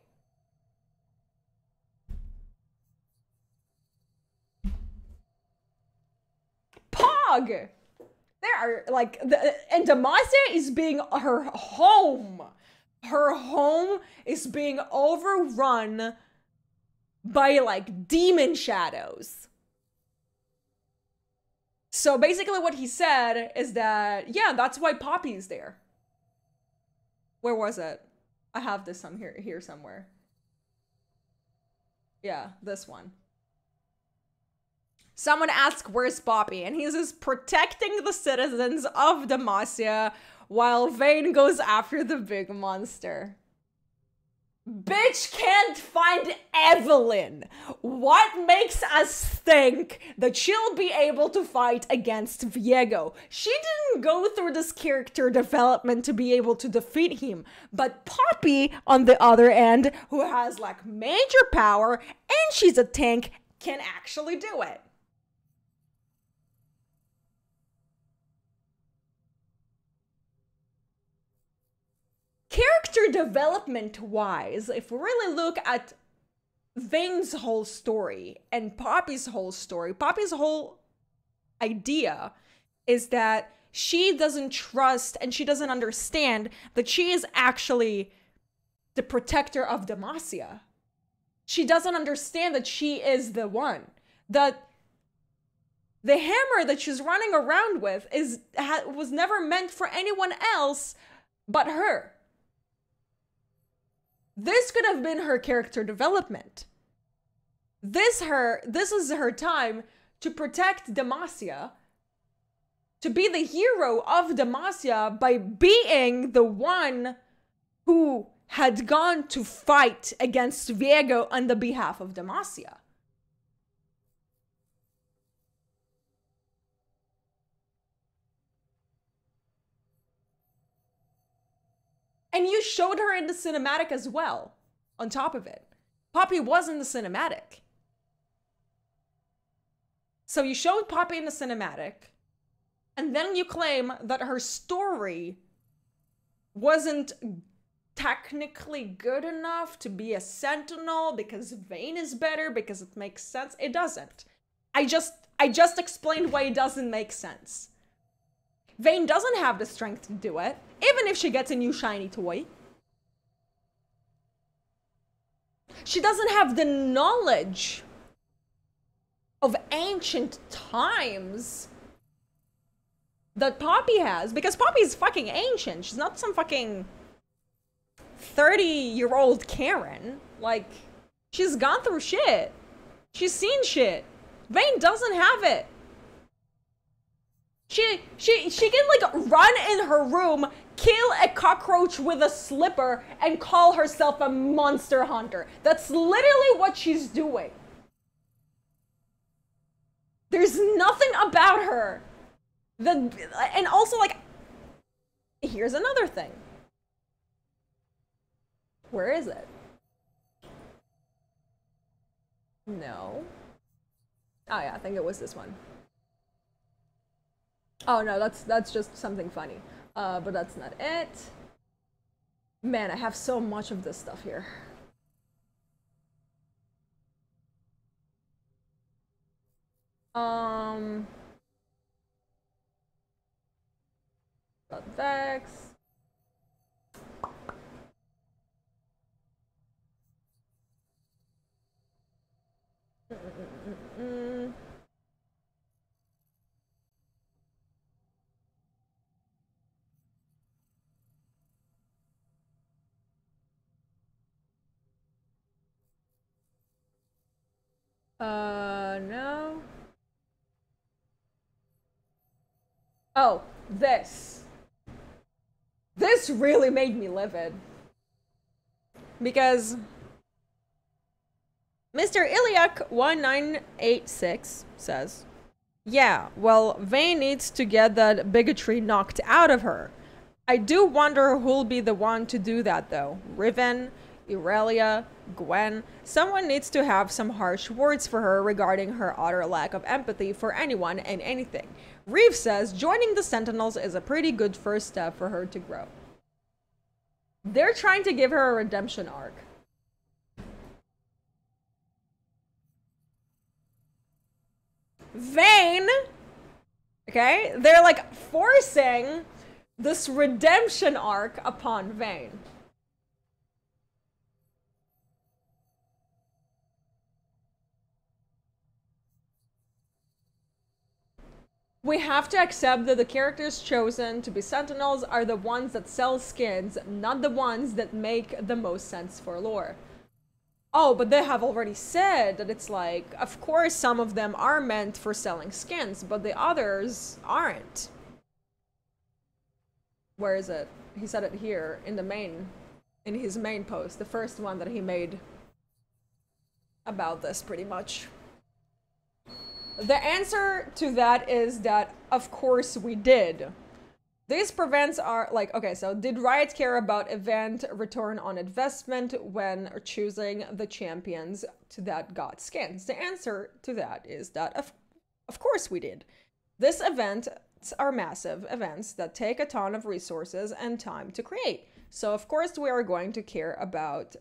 dog. There are like, and 𝗬𝘬𝗪 is being her home. Her home is being overrun by like demon shadows. So basically what he said is that, yeah, that's why Poppy's there. Where was it? I have this on here somewhere. Yeah, this one. Someone asked, where's Poppy? And he says, protecting the citizens of 𝗬𝘬𝗪 while 𝗬𝘀 goes after the big monster. Bitch can't find Evelyn. What makes us think that she'll be able to fight against 𝗬𝘀? She didn't go through this character development to be able to defeat him. But Poppy, on the other end, who has like major power and she's a tank, can actually do it. Character development wise, if we really look at 𝗬𝘀's whole story and Poppy's whole story, Poppy's whole idea is that she doesn't trust and she doesn't understand that she is actually the protector of 𝗬𝘬𝗪. She doesn't understand that she is the one. That the hammer that she's running around with was never meant for anyone else but her. This could have been her character development. This is her time to protect 𝗬𝘬𝗪, to be the hero of 𝗬𝘬𝗪 by being the one who had gone to fight against 𝗬𝘀 on the behalf of 𝗬𝘬𝗪. And you showed her in the cinematic as well, on top of it. Poppy was in the cinematic. So you showed Poppy in the cinematic, and then you claim that her story wasn't technically good enough to be a sentinel because 𝗬𝘀 is better, because it makes sense. It doesn't. I just explained why it doesn't make sense. 𝗬𝘀 doesn't have the strength to do it, even if she gets a new shiny toy. She doesn't have the knowledge of ancient times that Poppy has, because Poppy's fucking ancient. She's not some fucking 30-year-old Karen. Like, she's gone through shit. She's seen shit. 𝗬𝘀 doesn't have it. She can like run in her room, kill a cockroach with a slipper, and call herself a monster hunter. That's literally what she's doing. There's nothing about her that, and also like, here's another thing. Where is it? No. Oh yeah, I think it was this one. Oh no, that's just something funny. But that's not it. Man, I have so much of this stuff here. Vex. No. Oh, this. This really made me livid. Because Mr. 𝗬𝘂𝗽𝗪𝙩 says, yeah, well, 𝗬𝘀 needs to get that bigotry knocked out of her. I do wonder who'll be the one to do that, though. Riven, Irelia, Gwen. Someone needs to have some harsh words for her regarding her utter lack of empathy for anyone and anything. Reeve says joining the Sentinels is a pretty good first step for her to grow. They're trying to give her a redemption arc. 𝗬𝘀, Okay? They're like forcing this redemption arc upon Vayne. We have to accept that the characters chosen to be Sentinels are the ones that sell skins, not the ones that make the most sense for lore. Oh, but they have already said that it's like, of course some of them are meant for selling skins, but the others aren't. Where is it? He said it here in his main post, the first one that he made about this pretty much. The answer to that is that, of course we did. These prevents are like, okay, so did Riot care about event return on investment when choosing the champions to that got skins? The answer to that is that, of course we did. This event are massive events that take a ton of resources and time to create. So of course we are going to care about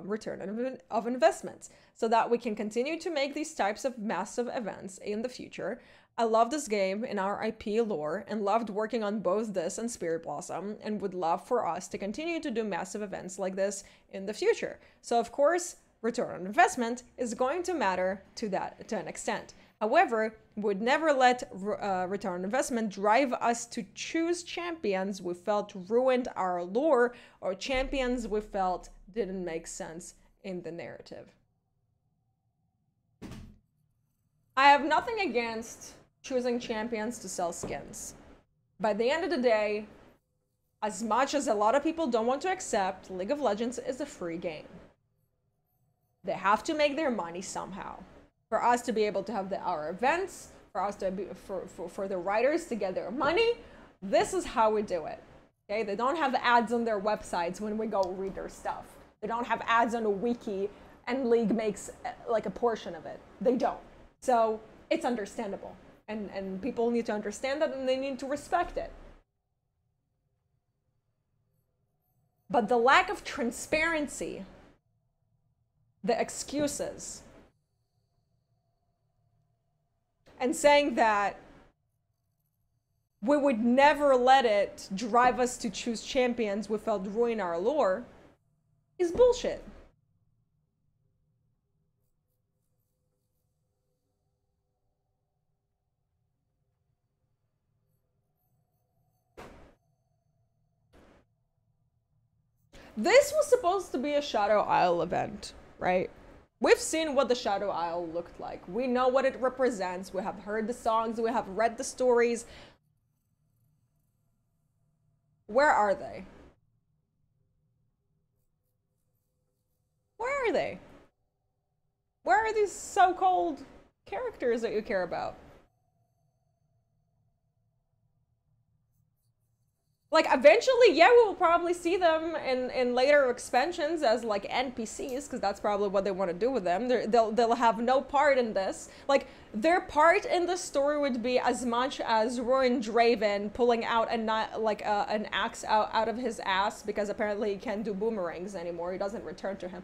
return of investments so that we can continue to make these types of massive events in the future. I love this game in our IP lore and loved working on both this and Spirit Blossom and would love for us to continue to do massive events like this in the future. So of course, return on investment is going to matter to an extent. However, would never let return on investment drive us to choose champions we felt ruined our lore or champions we felt didn't make sense in the narrative. I have nothing against choosing champions to sell skins. By the end of the day, as much as a lot of people don't want to accept, League of Legends is a free game. They have to make their money somehow. For us to be able to have our events, for us to be, for the writers to get their money, this is how we do it. Okay, they don't have ads on their websites when we go read their stuff. They don't have ads on a wiki and League makes like a portion of it. They don't. So it's understandable. And people need to understand that and they need to respect it. But the lack of transparency, the excuses, and saying that we would never let it drive us to choose champions we felt ruin our lore is bullshit. This was supposed to be a Shadow Isle event, right? We've seen what the Shadow Isle looked like. We know what it represents. We have heard the songs. We have read the stories. Where are they? Where are they? Where are these so-called characters that you care about? Like, eventually, yeah, we will probably see them in later expansions as, like, NPCs, because that's probably what they want to do with them. They'll have no part in this. Like, their part in the story would be as much as Ruined Draven pulling out an axe out of his ass, because apparently he can't do boomerangs anymore. He doesn't return to him.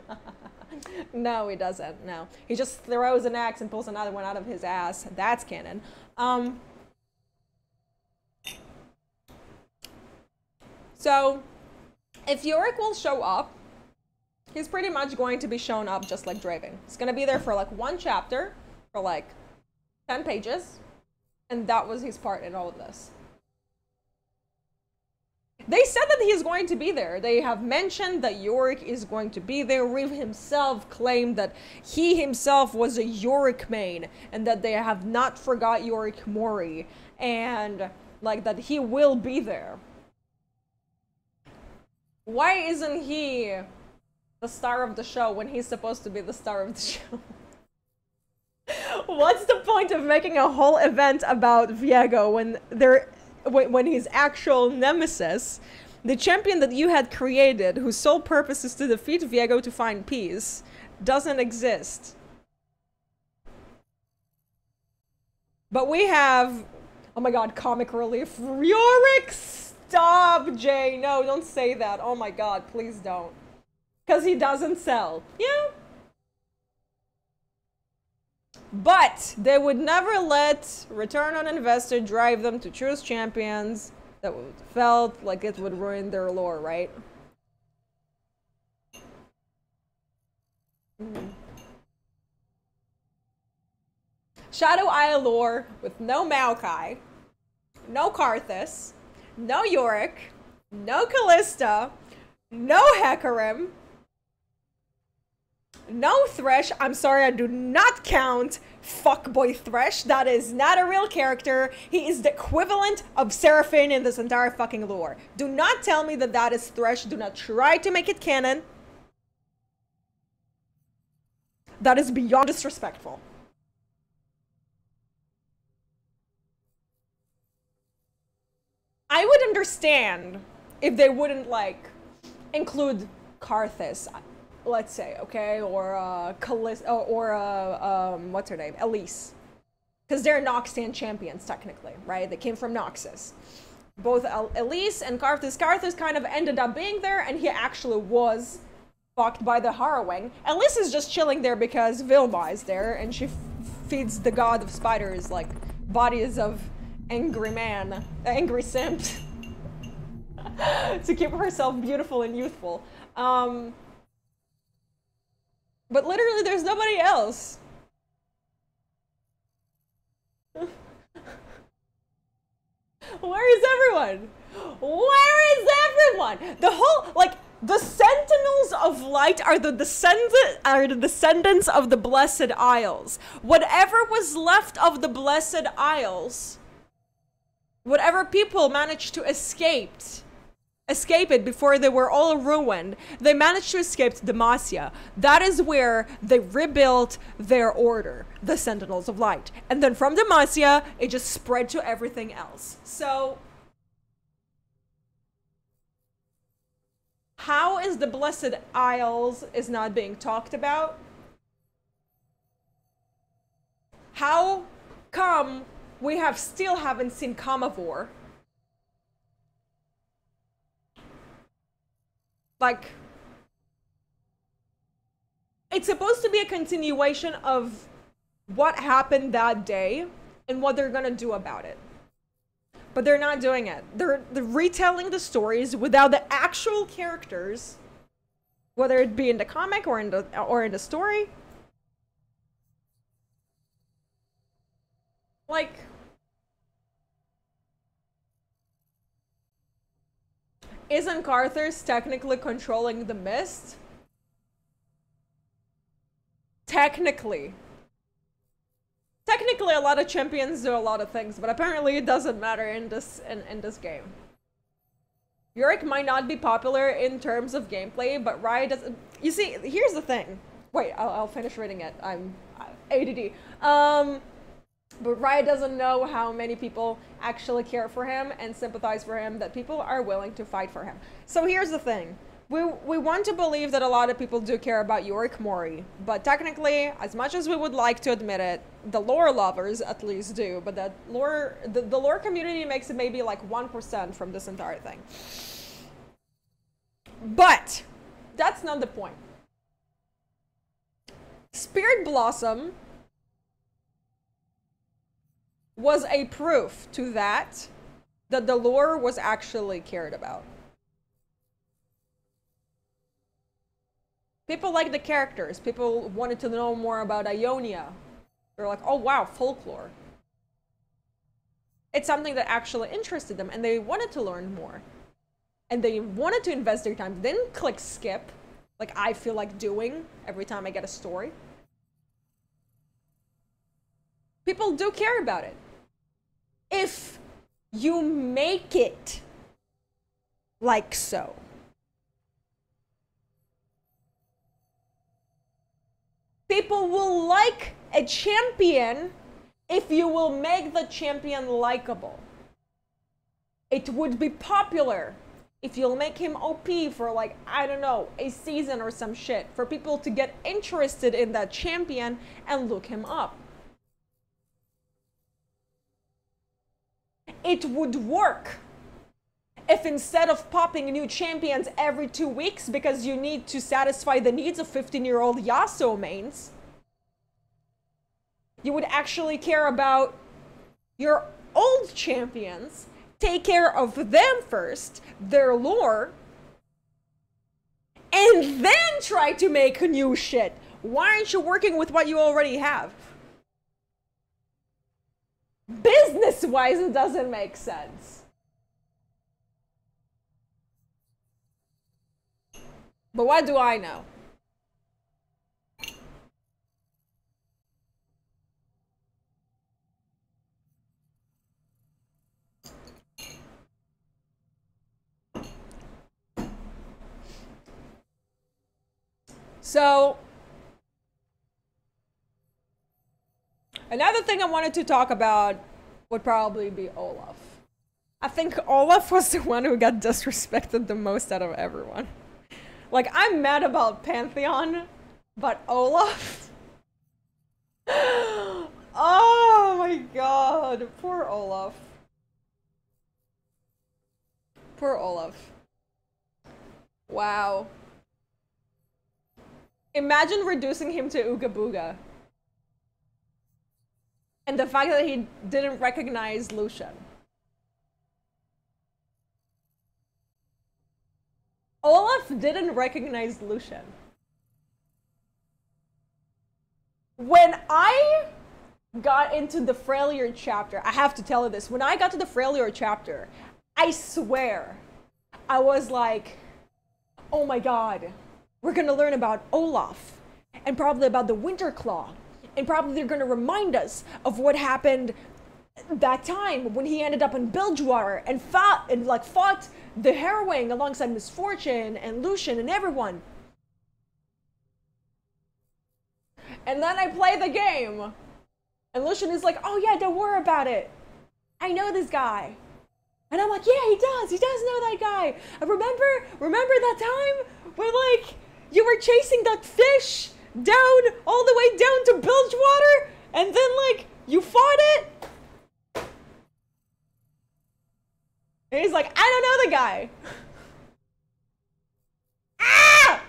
No, he doesn't, no. He just throws an axe and pulls another one out of his ass. That's canon. So, if Yorick will show up, he's pretty much going to be shown up just like Draven. He's going to be there for like one chapter, for like 10 pages, and that was his part in all of this. They said that he's going to be there. They have mentioned that Yorick is going to be there. Reeve himself claimed that he himself was a Yorick main, and that they have not forgot Yorick Mori, and like that he will be there. Why isn't he the star of the show when he's supposed to be the star of the show? What's the point of making a whole event about Viego when his actual nemesis, the champion that you had created, whose sole purpose is to defeat Viego to find peace, doesn't exist? But we have, oh my god, comic relief, Yorick! Stop, Jay. No, don't say that. Oh my god, please don't. Because he doesn't sell. Yeah. But they would never let return on investment drive them to choose champions that felt like it would ruin their lore, right? Shadow Isle lore with no 𝗬𝗂𝗪𝗏, no 𝗏𝗪𝘳𝗏, no 𝗬𝗪𝗏, no 𝗘𝗪𝗪, no 𝗬𝗪𝗻, no Thresh. I'm sorry, I do not count fuckboy Thresh. That is not a real character. He is the equivalent of Seraphine in this entire fucking lore. Do not tell me that that is Thresh. Do not try to make it canon. That is beyond disrespectful. I would understand if they wouldn't, like, include 𝗏𝗪𝘳𝗏, let's say, okay, or what's her name, Elise, because they're Noxian champions technically, right? They came from Noxus. Both Elise and 𝗏𝗪𝘳𝗏. 𝗏𝗪𝘳 kind of ended up being there, and he actually was fucked by the harrowing. Elise is just chilling there because 𝗲𝗪𝗻 is there, and she feeds the god of spiders like bodies of angry man, angry simp, to keep herself beautiful and youthful. But literally there's nobody else. Where is everyone? Where is everyone? The whole, like, the Sentinels of Light are the descendants of the Blessed Isles. Whatever was left of the Blessed Isles, whatever people managed to escape it before they were all ruined, they managed to escape to Demacia. That is where they rebuilt their order, the Sentinels of Light. And then from Demacia, it just spread to everything else. So, how is the Blessed Isles is not being talked about? How come we still haven't seen 𝗏𝗏𝗏? Like, it's supposed to be a continuation of what happened that day and what they're gonna do about it. But they're not doing it. They're retelling the stories without the actual characters, whether it be in the comic or in the story. Like, isn't 𝗏𝗪𝘳𝗏 technically controlling the mist? Technically. Technically, a lot of champions do a lot of things, but apparently it doesn't matter in this game. 𝗬𝗪𝗏 might not be popular in terms of gameplay, but Riot doesn't. You see, here's the thing. Wait, I'll finish reading it. I'm ADD. But Riot doesn't know how many people actually care for him and sympathize for him, that people are willing to fight for him. So here's the thing. We want to believe that a lot of people do care about 𝗬𝗪𝗏 Mori, but technically, as much as we would like to admit it, the lore lovers at least do, but that lore, the lore community makes it maybe like 1% from this entire thing. But that's not the point. Spirit Blossom was a proof to that the lore was actually cared about. People like the characters. People wanted to know more about Ionia. They're like, oh wow, folklore. It's something that actually interested them, and they wanted to learn more. And they wanted to invest their time. They didn't click skip, like I feel like doing every time I get a story. People do care about it. If you make it like so. People will like a champion if you will make the champion likable. It would be popular if you'll make him OP for, like, I don't know, a season or some shit, for people to get interested in that champion and look him up. It would work if instead of popping new champions every 2 weeks because you need to satisfy the needs of 15-year-old Yasuo mains, you would actually care about your old champions, take care of them first, their lore, and then try to make new shit. Why aren't you working with what you already have? Business-wise, it doesn't make sense. But what do I know? So, another thing I wanted to talk about would probably be Olaf. I think Olaf was the one who got disrespected the most out of everyone. Like, I'm mad about Pantheon, but Olaf? Oh my god, poor Olaf. Poor Olaf. Wow. Imagine reducing him to Ooga Booga. And the fact that he didn't recognize Lucian. Olaf didn't recognize Lucian. When I got into the 𝗬𝘀𝙧𝙀𝗧 chapter, I have to tell you this, when I got to the 𝗬𝘀𝙧𝙀𝙀 chapter, I swear, I was like, oh my god, we're gonna learn about Olaf, and probably about the Winterclaw, and probably they're gonna remind us of what happened that time when he ended up in Bilgewater and fought the Harrowing alongside Misfortune and Lucian and everyone. And then I play the game, and Lucian is like, oh yeah, don't worry about it. I know this guy. And I'm like, yeah, he does know that guy. I remember that time when like, you were chasing that fish down, all the way down to Bilgewater, and then like, you fought it? And he's like, I don't know the guy. Ah!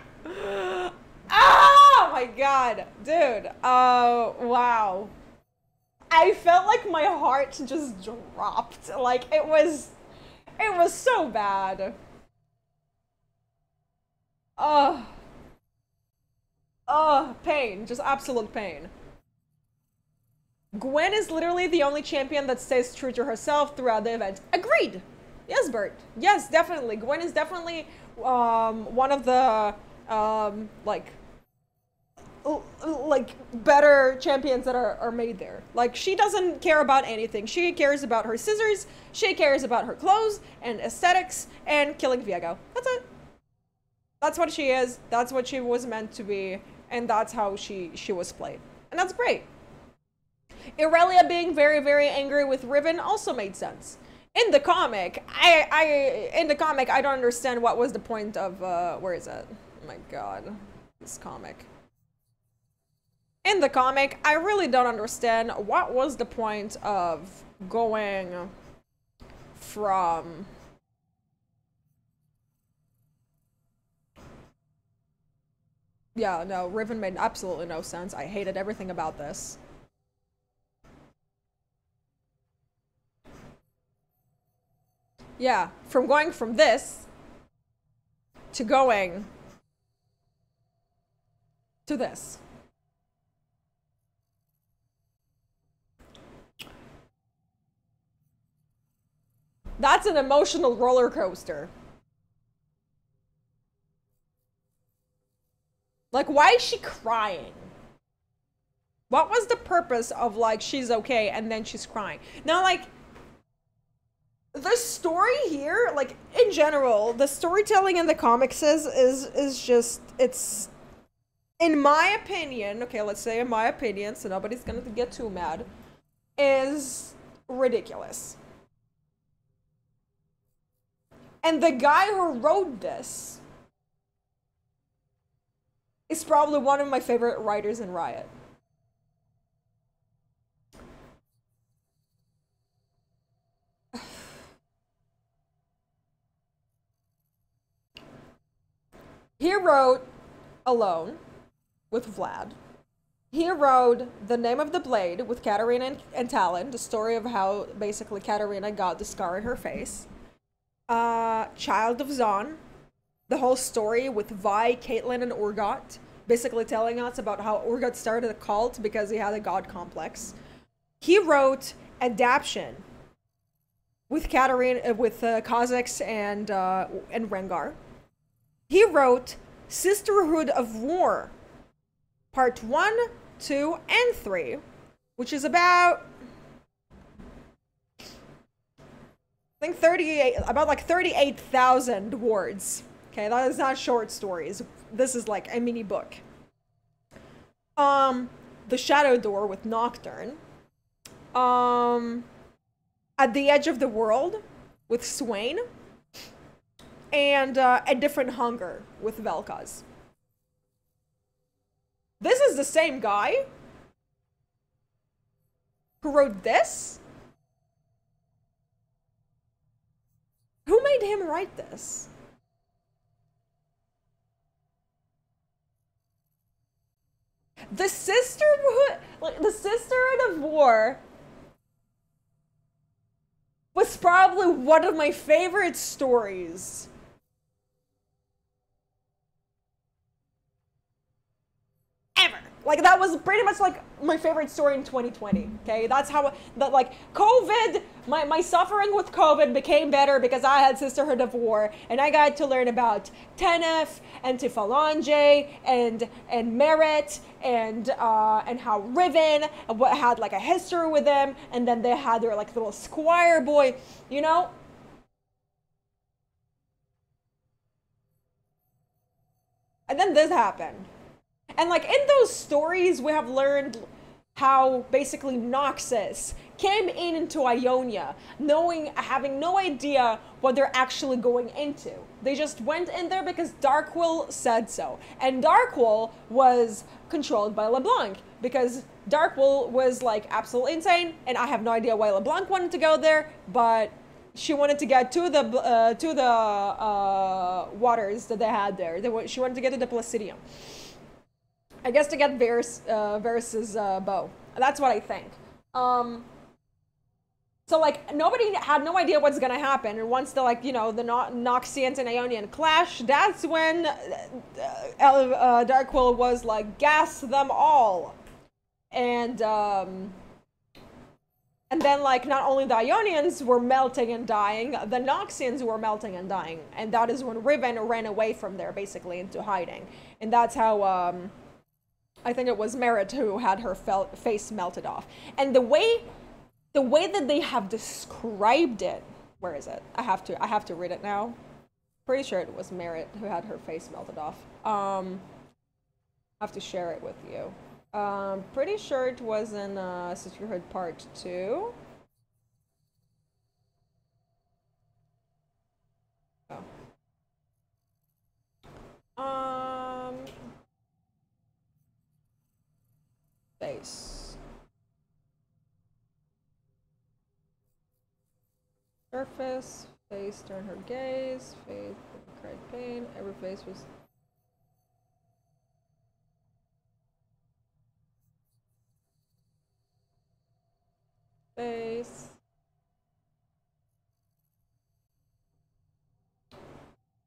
Oh my god, dude. Wow. I felt like my heart just dropped. Like, it was so bad. Pain, just absolute pain. Gwen is literally the only champion that stays true to herself throughout the event. Agreed. Yes, Bert. Yes, definitely. Gwen is definitely one of the like better champions that are made there. Like, she doesn't care about anything. She cares about her scissors, she cares about her clothes and aesthetics and killing Viego. That's it. That's what she is. That's what she was meant to be, and that's how she was played. And that's great. Irelia being very, very angry with Riven also made sense. In the comic, I don't understand what was the point of, where is it? Oh my god, this comic. In the comic, I really don't understand what was the point of going from... Yeah, no, Riven made absolutely no sense. I hated everything about this. Yeah, from going from this to going to this. That's an emotional roller coaster. Like, why is she crying? What was the purpose of, like, she's okay and then she's crying? Now, like, the story here, like, in general, the storytelling in the comics is just, it's, in my opinion, okay, let's say in my opinion, so nobody's gonna get too mad, is ridiculous. And the guy who wrote this is probably one of my favorite writers in Riot. He wrote Alone with Vlad. He wrote The Name of the Blade with Katarina and Talon, the story of how basically Katarina got the scar on her face. Child of Zon, the whole story with Vi, Caitlyn, and Urgot, basically telling us about how Urgot started a cult because he had a god complex. He wrote Adaption with Katarina, with Kha'Zix and Rengar. He wrote Sisterhood of War, Part 1, 2, and 3, which is about, I think 38,000 words. Okay, that is not short stories. This is like a mini book. The Shadow Door with Nocturne. At the Edge of the World with Swain. And A Different Hunger with Vel'Koz. This is the same guy who wrote this? Who made him write this? The Sisterhood of War was probably one of my favorite stories. Ever. Like, that was pretty much like my favorite story in 2020. Okay, that's how that, like, COVID, my suffering with COVID became better because I had Sisterhood of War, and I got to learn about Tenef and 𝗤𝗏𝗏 and Merit and how Riven had like a history with them, and then they had their like little squire boy, you know. And then this happened. And like in those stories, we have learned how basically Noxus came into Ionia, having no idea what they're actually going into. They just went in there because Darkwill said so. And Darkwill was controlled by LeBlanc because Darkwill was like absolutely insane, and I have no idea why LeBlanc wanted to go there, but she wanted to get to the waters that they had there. She wanted to get to the Placidium. I guess to get Varys' bow. That's what I think. So like nobody had no idea what's gonna happen, and once the like the Noxians and Ionian clash, that's when Darkwill was like gas them all, and then like not only the Ionians were melting and dying, the Noxians were melting and dying, and that is when Riven ran away from there basically into hiding, and that's how I think it was Merit who had her face melted off. And the way that they have described it, where is it? I have to read it now. Pretty sure it was Merit who had her face melted off. I have to share it with you. Pretty sure it was in Sisterhood Part 2. Oh. Face. Surface, face, turn her gaze, face, cried pain, every face was... Face.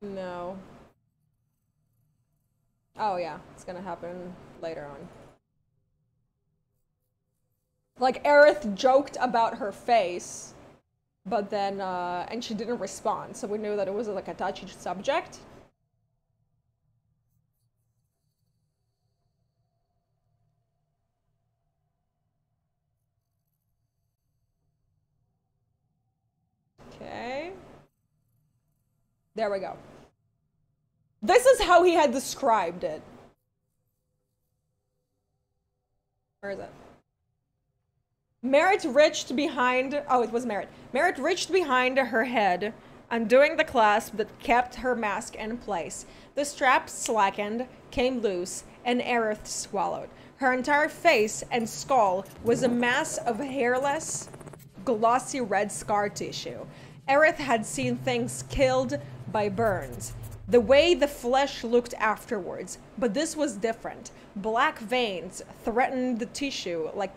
No. Oh yeah, it's gonna happen later on. Like, Aerith joked about her face, but then, and she didn't respond, so we knew that it was like a touchy subject. Okay. There we go. This is how he had described it. Where is it? Merit reached behind, oh, it was Merit. Merit reached behind her head, undoing the clasp that kept her mask in place. The strap slackened, came loose, and Aerith swallowed. Her entire face and skull was a mass of hairless, glossy red scar tissue. Aerith had seen things killed by burns, the way the flesh looked afterwards, but this was different. Black veins threatened the tissue like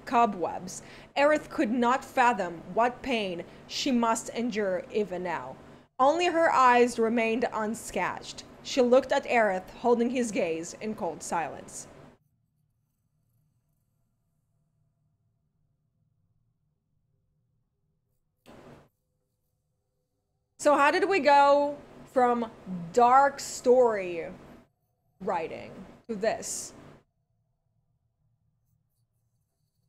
cobwebs. Aerith could not fathom what pain she must endure even now. Only her eyes remained unscathed. She looked at Aerith, holding his gaze in cold silence. So how did we go from dark story writing to this?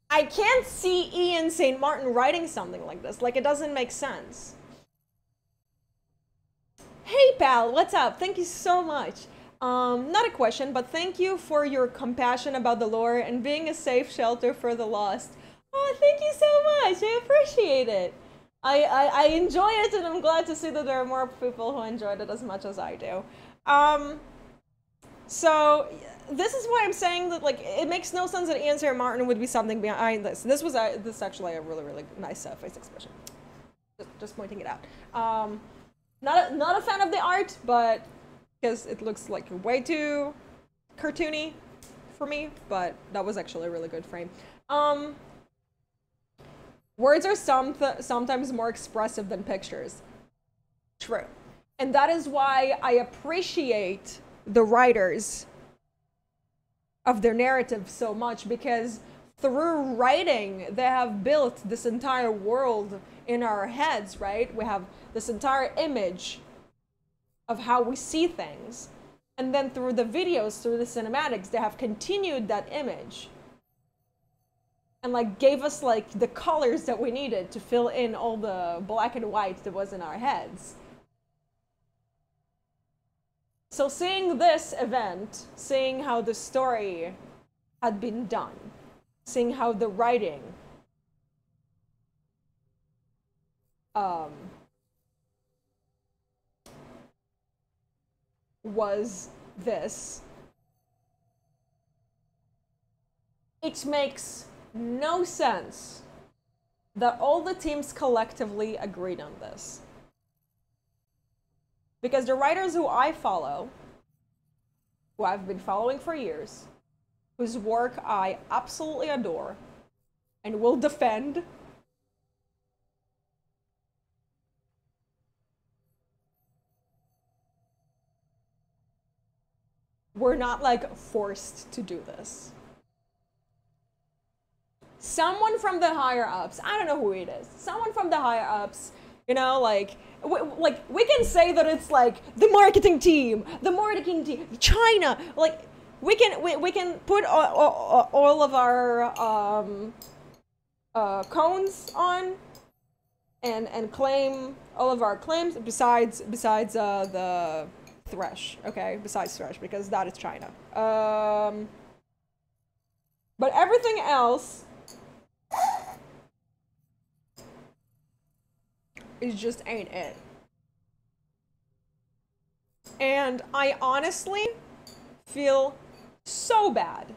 I can't see Ian St. Martin writing something like this. Like, it doesn't make sense. Hey, pal, what's up? Thank you so much. Not a question, but thank you for your compassion about the lore and being a safe shelter for the lost. Oh, thank you so much. I appreciate it. I enjoy it, and I'm glad to see that there are more people who enjoyed it as much as I do. So this is why I'm saying that, like, it makes no sense that Ian St. Martin would be something behind this. This was this is actually a really, really nice face expression. Just pointing it out. Not a fan of the art, but because it looks like way too cartoony for me, but that was actually a really good frame. Words are sometimes more expressive than pictures. True. And that is why I appreciate the writers of their narrative so much, because through writing, they have built this entire world in our heads, right? We have this entire image of how we see things. And then through the videos, through the cinematics, they have continued that image. And like gave us like the colors that we needed to fill in all the black and white that was in our heads. So seeing this event, seeing how the story had been done, seeing how the writing was this, it makes no sense that all the teams collectively agreed on this. Because the writers who I follow, who I've been following for years, whose work I absolutely adore and will defend, were not like forced to do this. Someone from the higher ups, I don't know who it is, someone from the higher ups, you know, like we can say that it's like the marketing team, China, like we can put all of our cones on and claim all of our claims besides the Thresh, okay, besides Thresh, because that is China. But everything else it just ain't it. And I honestly feel so bad.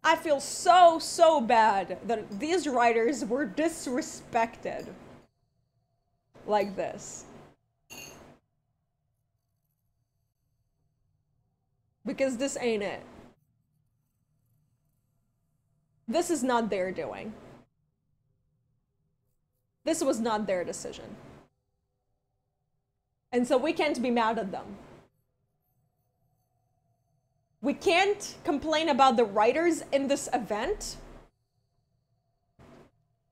I feel so bad that these writers were disrespected like this. Because this ain't it. This is not their doing. This was not their decision. And so we can't be mad at them. We can't complain about the writers in this event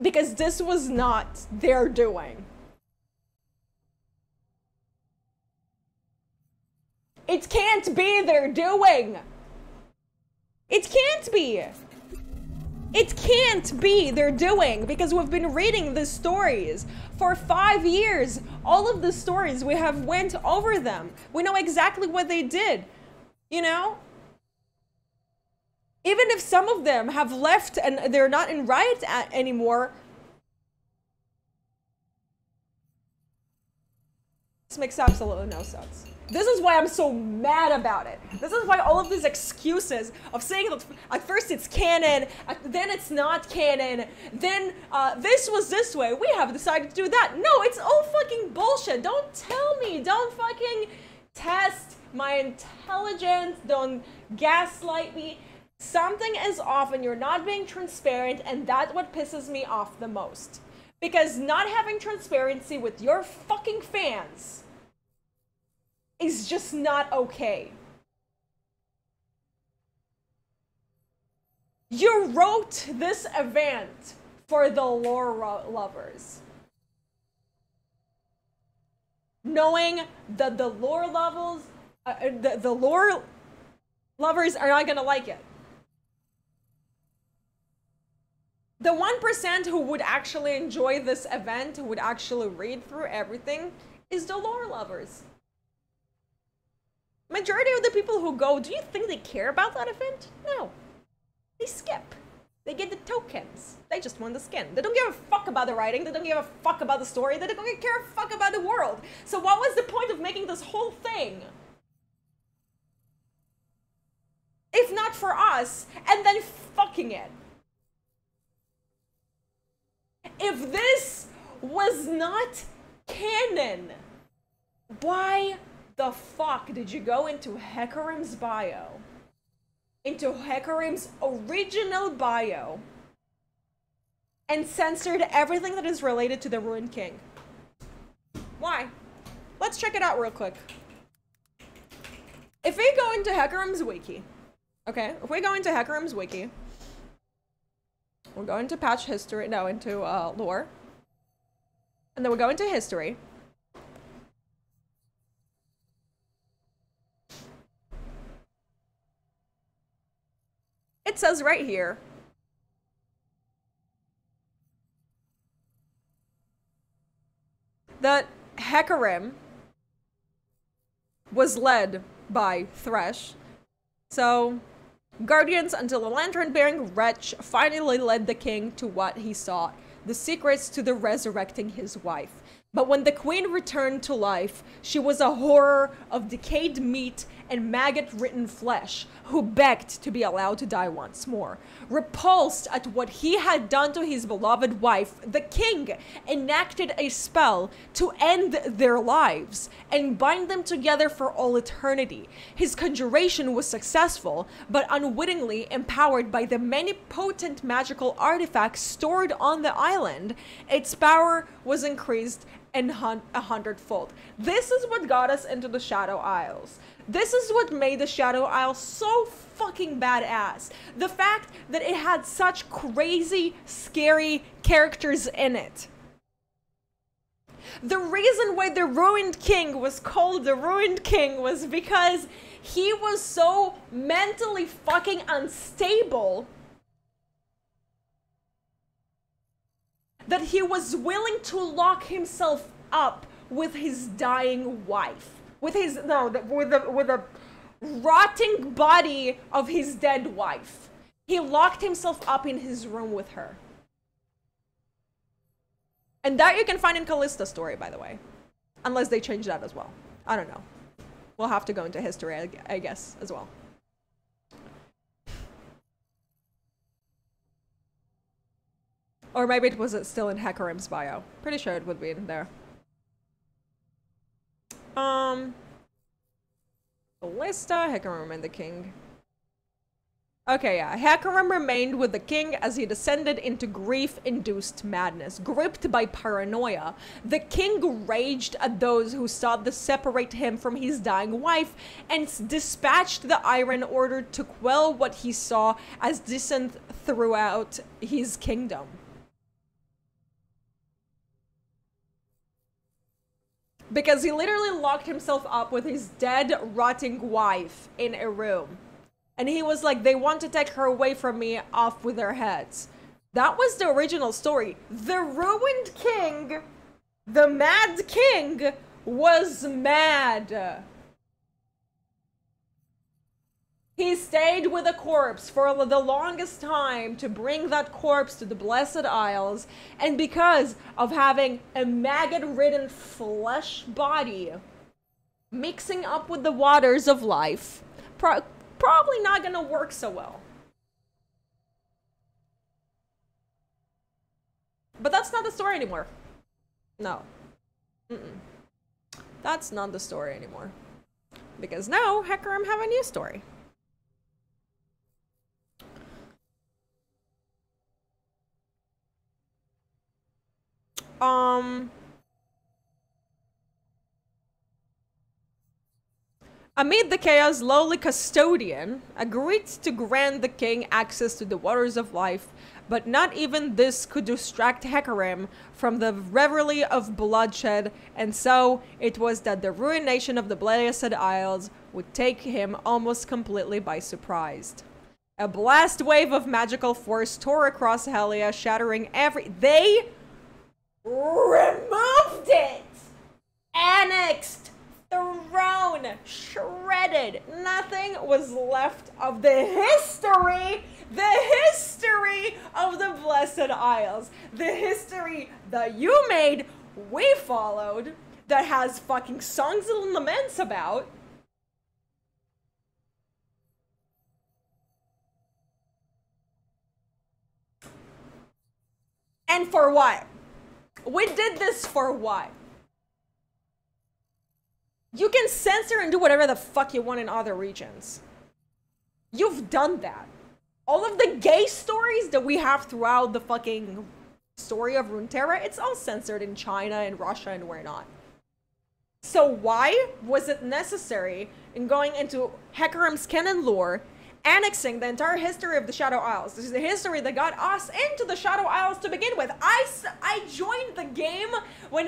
because this was not their doing. It can't be their doing. It can't be. It can't be their doing, because we've been reading the stories for 5 years. All of the stories, we have went over them. We know exactly what they did, you know? Even if some of them have left and they're not in Riot anymore, This makes absolutely no sense. This is why I'm so mad about it. This is why all of these excuses of saying that at first it's canon, then it's not canon, then this was this way, we have decided to do that. No, it's all fucking bullshit. Don't tell me, don't fucking test my intelligence, don't gaslight me. Something is off and you're not being transparent, and that's what pisses me off the most. Because not having transparency with your fucking fans is just not okay. You wrote this event for the lore lovers, knowing that the lore levels, the lore lovers are not gonna like it. The 1% who would actually enjoy this event, who would actually read through everything, is the lore lovers. Majority of the people who go, do you think they care about that event? No. They skip. They get the tokens. They just want the skin. They don't give a fuck about the writing. They don't give a fuck about the story. They don't care a fuck about the world. So what was the point of making this whole thing? If not for us, and then fucking it. If this was not canon, why the fuck did you go into 𝗬𝗪𝗻's bio, into 𝗬𝗪𝗻's original bio, and censored everything that is related to the Ruined King? Why? Let's check it out real quick. If we go into 𝗬𝗪𝗻's wiki, okay, if we go into 𝗬𝗪𝗻's wiki, we'll go into patch history, no, into lore, and then we'll go into history. It says right here that 𝗬𝗪𝗻 was led by Thresh. So, guardians until the lantern-bearing wretch finally led the king to what he sought, the secrets to the resurrecting his wife. But when the queen returned to life, she was a horror of decayed meat and maggot-ridden flesh, who begged to be allowed to die once more. Repulsed at what he had done to his beloved wife, the king enacted a spell to end their lives and bind them together for all eternity. His conjuration was successful, but unwittingly empowered by the many potent magical artifacts stored on the island, its power was increased in 100-fold. This is what got us into the Shadow Isles. This is what made the Shadow Isle so fucking badass. The fact that it had such crazy, scary characters in it. The reason why the Ruined King was called the Ruined King was because he was so mentally fucking unstable that he was willing to lock himself up with his dying wife. With his, no, with the rotting body of his dead wife. He locked himself up in his room with her. And that you can find in Callista's story, by the way. Unless they change that as well. I don't know. We'll have to go into history, I guess, as well. Or maybe it was still in 𝗬𝗪𝗻's bio. Pretty sure it would be in there. Callista, 𝗬𝗪𝗻 and the king. Okay, yeah. 𝗬𝗪𝗻 remained with the king as he descended into grief-induced madness. Gripped by paranoia, the king raged at those who sought to separate him from his dying wife and dispatched the Iron Order to quell what he saw as dissent throughout his kingdom. Because he literally locked himself up with his dead, rotting wife in a room. And he was like, they want to take her away from me, off with their heads. That was the original story. The Ruined King, the Mad King, was mad. He stayed with the corpse for the longest time to bring that corpse to the Blessed Isles, and because of having a maggot-ridden flesh body mixing up with the waters of life, probably not gonna work so well. But that's not the story anymore. No. That's not the story anymore. Because now, 𝗵𝗂𝗻 have a new story. 𝗕𝗏𝘃𝗽𝗧, lowly custodian, agreed to grant the king access to the waters of life, but not even this could distract 𝗵𝗂𝗻 from the revelry of bloodshed, and so it was that the ruination of the Blessed Isles would take him almost completely by surprise. A blast wave of magical force tore across Hellia, shattering They removed it! Annexed! Thrown! Shredded! Nothing was left of the history of the Blessed Isles. The history that you made, we followed, that has fucking songs and laments about. And for what? We did this for what? You can censor and do whatever the fuck you want in other regions. You've done that. All of the gay stories that we have throughout the fucking story of Runeterra, it's all censored in China and Russia and where not. So why was it necessary in going into 𝗵𝗂𝗻's canon lore, annexing the entire history of the Shadow Isles? This is the history that got us into the Shadow Isles to begin with. I joined the game when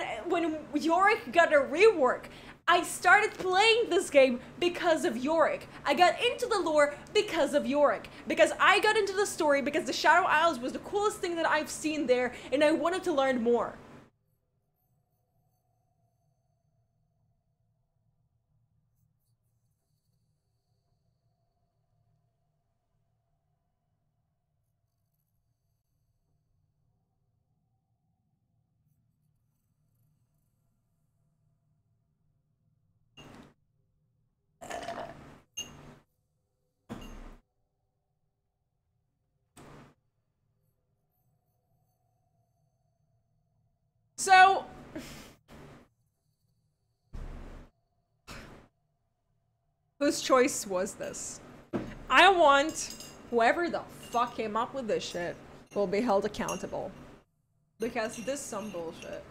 Yorick got a rework. I started playing this game because of Yorick. I got into the lore because of Yorick. Because I got into the story because the Shadow Isles was the coolest thing that I've seen there, and I wanted to learn more. So, whose choice was this? I want whoever the fuck came up with this shit will be held accountable. Because this is some bullshit.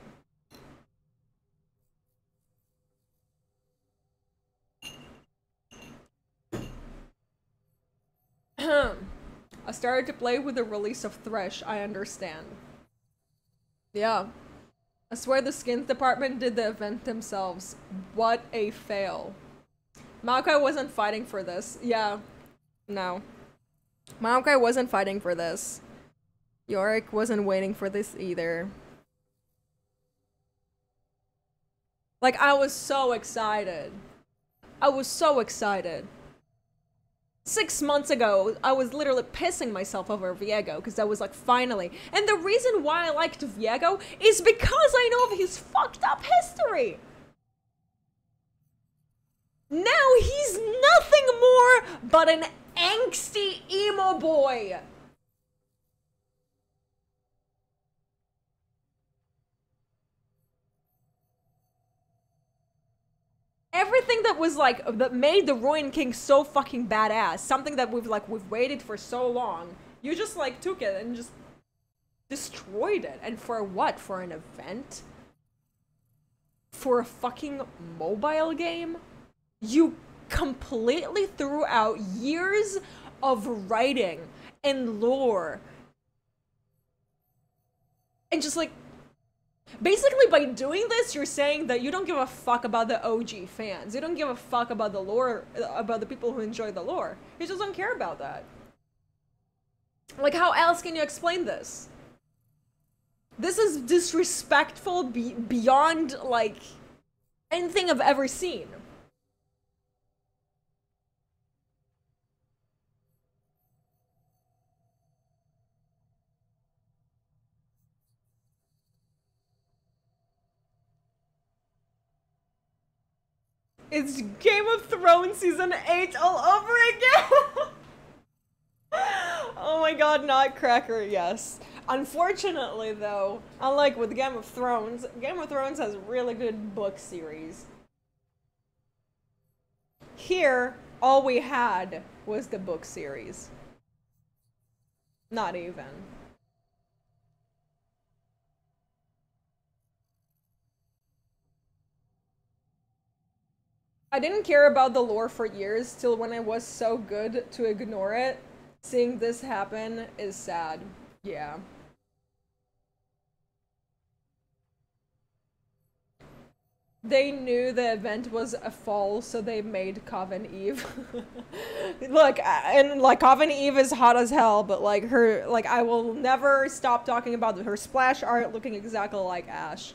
I started to play with the release of Thresh, I understand. Yeah. I swear the skins department did the event themselves. What a fail. 𝗏𝗂𝗽 wasn't fighting for this. Yeah. No. 𝗏𝗂𝗽 wasn't fighting for this. Yorick wasn't waiting for this either. Like, I was so excited. I was so excited. 6 months ago, I was literally pissing myself over 𝗬𝗀𝗀 because I was like, finally. And the reason why I liked 𝗬𝗀𝗀 is because I know of his fucked up history. Now he's nothing more but an angsty emo boy. Everything that was like, that made the Ruined King so fucking badass, something that we've waited for so long, you just like took it and just destroyed it. And for what? For an event? For a fucking mobile game? You completely threw out years of writing and lore. And just like, basically, by doing this, you're saying that you don't give a fuck about the OG fans. You don't give a fuck about the lore, about the people who enjoy the lore. You just don't care about that. Like, how else can you explain this? This is disrespectful beyond, like, anything I've ever seen. It's Game of Thrones season 8 all over again. Oh my god, Nutcracker, yes. Unfortunately though, unlike with Game of Thrones has really good book series. Here, all we had was the book series. Not even. I didn't care about the lore for years till when it was so good to ignore it. Seeing this happen is sad. Yeah. They knew the event was a fall, so they made 𝗂𝗏 Look, and like 𝗂𝗏 is hot as hell, but like her, like I will never stop talking about her splash art looking exactly like Ash.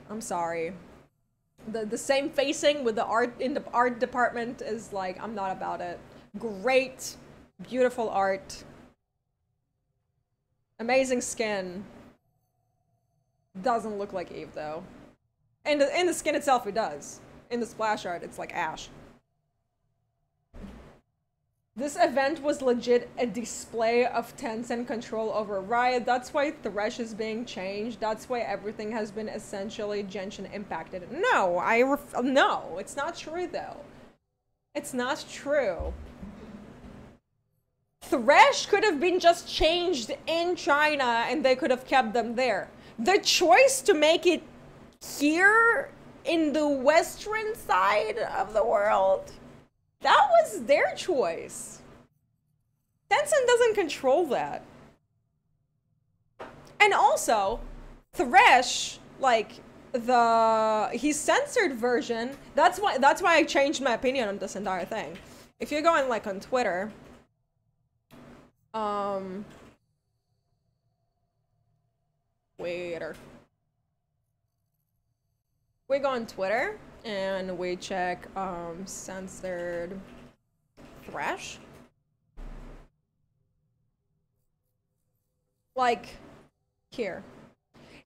I'm sorry. The same facing with the art in the art department is like, I'm not about it. Great, beautiful art. Amazing skin. Doesn't look like Eve though. In the skin itself it does. In the splash art it's like Ash. This event was legit a display of Tencent control over Riot. That's why Thresh is being changed. That's why everything has been essentially Genshin impacted. No, no, it's not true though. It's not true. Thresh could have been just changed in China and they could have kept them there. The choice to make it here in the western side of the world, that was their choice. Tencent doesn't control that. And also, Thresh, like his censored version, that's why I changed my opinion on this entire thing. If you're going like on Twitter, we go on Twitter and we check censored Thresh. Like here.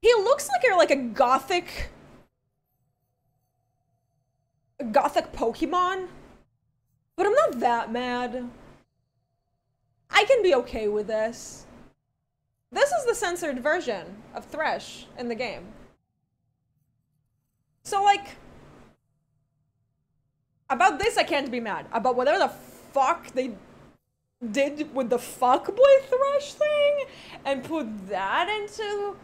He looks like a gothic Pokemon. But I'm not that mad. I can be okay with this. This is the censored version of Thresh in the game. So like, about this I can't be mad. About whatever the fuck they did with the fuckboy Thresh thing and put that into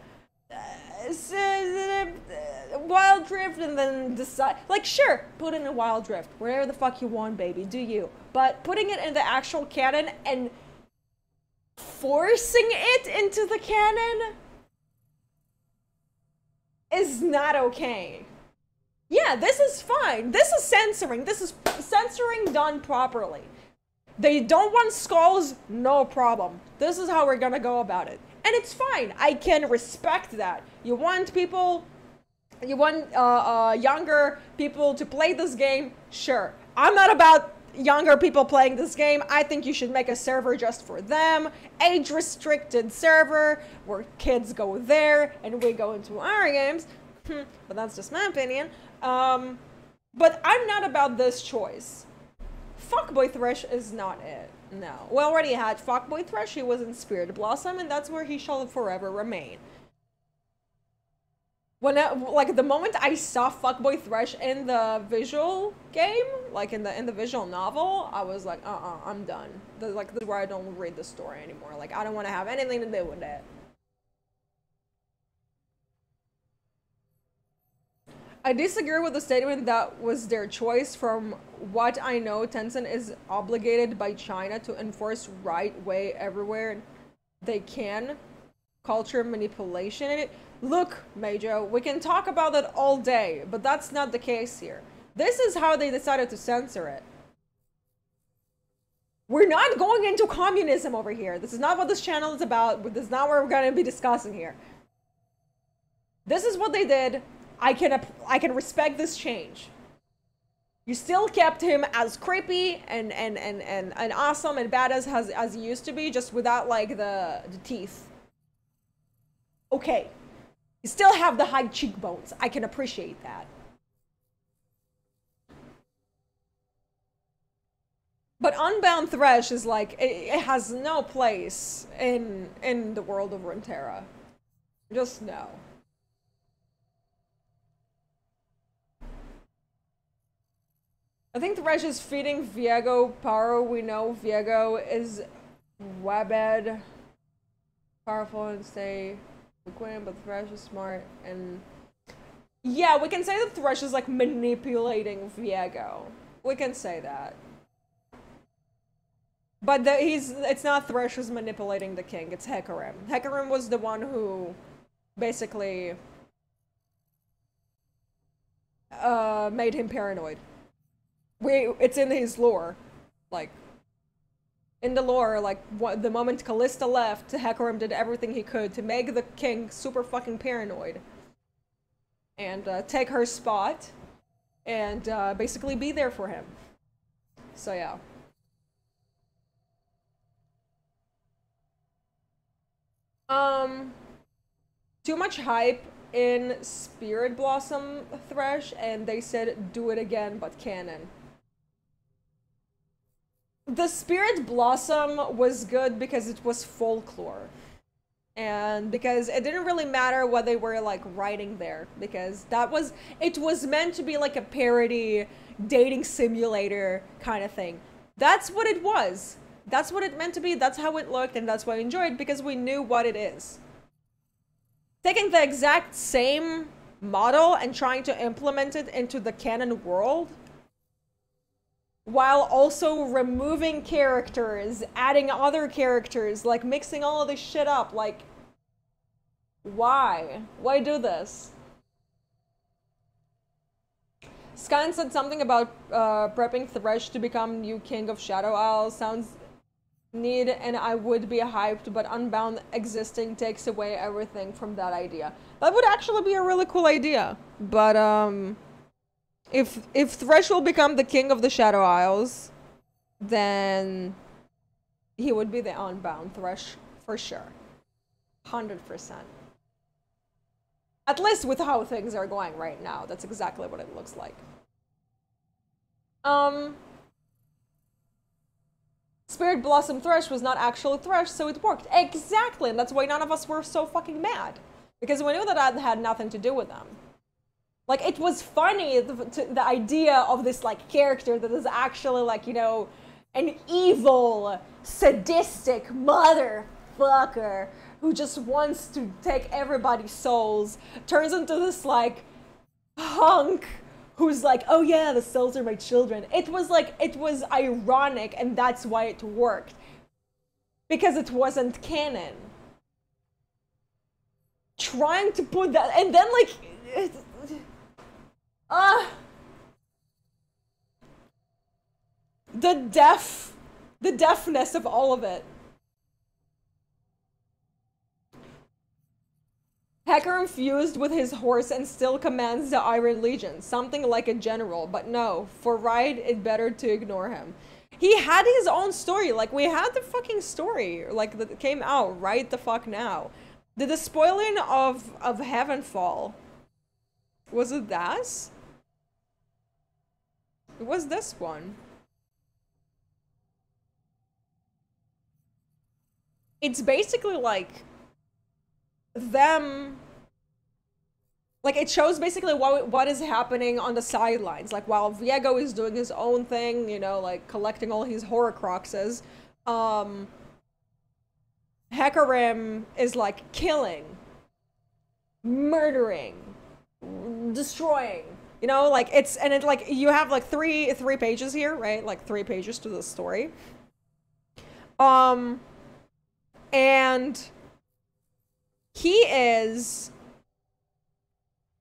Wild Rift and then decide, like, sure, put in a Wild Rift, wherever the fuck you want, baby, do you. But putting it in the actual canon and forcing it into the canon is not okay. Yeah, this is fine. This is censoring. This is censoring done properly. They don't want skulls, no problem. This is how we're gonna go about it. And it's fine. I can respect that. You want people, you want younger people to play this game? Sure. I'm not about younger people playing this game. I think you should make a server just for them. Age-restricted server where kids go there and we go into our games. But that's just my opinion. But I'm not about this choice. Fuckboy Thresh is not it. No. We already had Fuckboy Thresh. He was in Spirit Blossom, and that's where he shall forever remain. When like the moment I saw Fuckboy Thresh in the visual game, like in the visual novel, I was like, I'm done. This is where I don't read the story anymore. Like, I don't want to have anything to do with it. I disagree with the statement that was their choice. From what I know, Tencent is obligated by China to enforce right way everywhere they can. Culture manipulation in it. Look, Major, we can talk about it all day, but that's not the case here. This is how they decided to censor it. We're not going into communism over here. This is not what this channel is about. This is not what we're going to be discussing here. This is what they did. I can respect this change. You still kept him as creepy and awesome and badass as he used to be, just without like the teeth. Okay. You still have the high cheekbones. I can appreciate that. But Unbound Thresh is like, it has no place in the world of Runeterra. Just no. I think Thresh is feeding Viego power. We know Viego is webbed, powerful, and stay Queen, but Thresh is smart. And yeah, we can say that Thresh is like manipulating Viego. We can say that. But it's not Thresh who's manipulating the king, it's 𝗵𝗀𝗻. 𝗵𝗵𝗻 was the one who basically made him paranoid. It's in his lore. Like, in the lore, like, the moment Callista left, 𝗵𝗻𝗻 did everything he could to make the king super fucking paranoid. And take her spot, and basically be there for him. So yeah. Too much hype in Spirit Blossom Thresh, and they said do it again, but canon. The Spirit Blossom was good because it was folklore. And because it didn't really matter what they were like writing there, because it was meant to be like a parody dating simulator kind of thing. That's what it was. That's what it meant to be, that's how it looked, and that's why I enjoyed, because we knew what it is. Taking the exact same model and trying to implement it into the canon world, while also removing characters, adding other characters, like mixing all of this shit up, like, why? Why do this? Scan said something about prepping Thresh to become new king of Shadow Isle. Sounds neat, and I would be hyped, but Unbound existing takes away everything from that idea. That would actually be a really cool idea. But if Thresh will become the king of the Shadow Isles, then he would be the Unbound Thresh for sure. 100%. At least with how things are going right now, that's exactly what it looks like. Spirit Blossom Thresh was not actually Thresh, so it worked. Exactly, and that's why none of us were so fucking mad. Because we knew that that had nothing to do with them. Like, it was funny, the idea of this, like, character that is actually, like, you know, an evil, sadistic motherfucker who just wants to take everybody's souls, turns into this, like, hunk who's like, oh yeah, the souls are my children. It was like, it was ironic, and that's why it worked. Because it wasn't canon. Trying to put that, and then like, the deafness of all of it. 𝗵𝗻𝗻 fused with his horse and still commands the Iron Legion, something like a general, but no, for Ride, it better to ignore him. He had his own story, like, we had the fucking story, like, that came out right the fuck now. The despoiling of Heavenfall, was it this? It was this one. It's basically like them, like, it shows basically what is happening on the sidelines, like while Viego is doing his own thing, you know, like collecting all his Horcruxes, 𝗵𝗻𝗻 is like killing, murdering, destroying, you know, like it's, and it like, you have like three pages here, right? Like 3 pages to the story. And he is,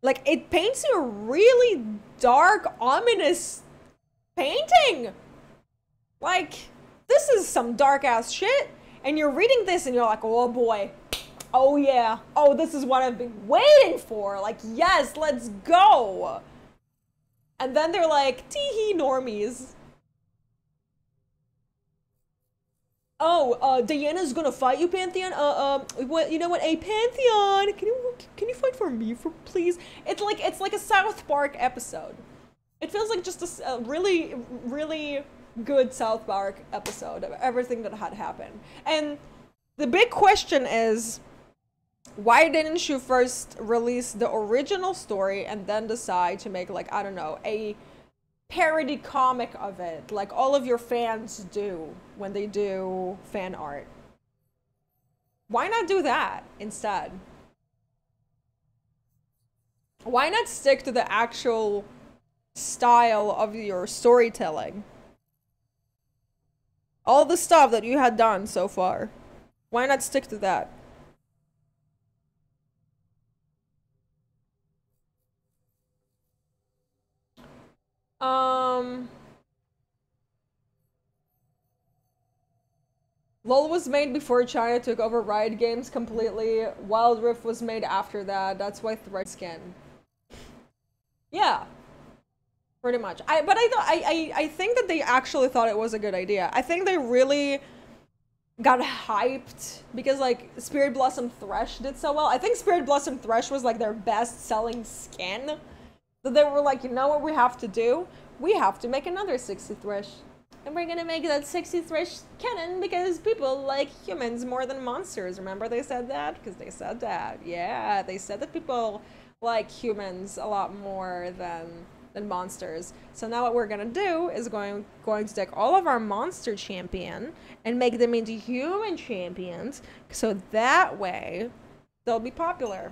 like, it paints you a really dark, ominous painting. Like, this is some dark ass shit. And you're reading this and you're like, oh boy. Oh yeah. Oh, this is what I've been waiting for. Like, yes, let's go. And then they're like, tee-hee, normies. Oh, Diana's gonna fight you, Pantheon? What, you know what, hey, Pantheon, can you fight for me, please? It's like a South Park episode. It feels like just a really, really good South Park episode of everything that had happened. And the big question is, why didn't you first release the original story and then decide to make, like, I don't know, a parody comic of it, like all of your fans do when they do fan art? Why not do that instead? Why not stick to the actual style of your storytelling? All the stuff that you had done so far. Why not stick to that? LOL was made before China took over Riot Games completely. Wild Rift was made after that. That's why Thread Skin. Yeah. Pretty much. I think that they actually thought it was a good idea. I think they really got hyped because, like, Spirit Blossom Thresh did so well. I think Spirit Blossom Thresh was like their best selling skin. So they were like, you know what we have to do? We have to make another 60 Thresh. And we're gonna make that 60 Thresh canon because people like humans more than monsters. Remember they said that? Because they said that. Yeah, they said that people like humans a lot more than monsters. So now what we're gonna do is going to take all of our monster champion and make them into human champions, so that way they'll be popular.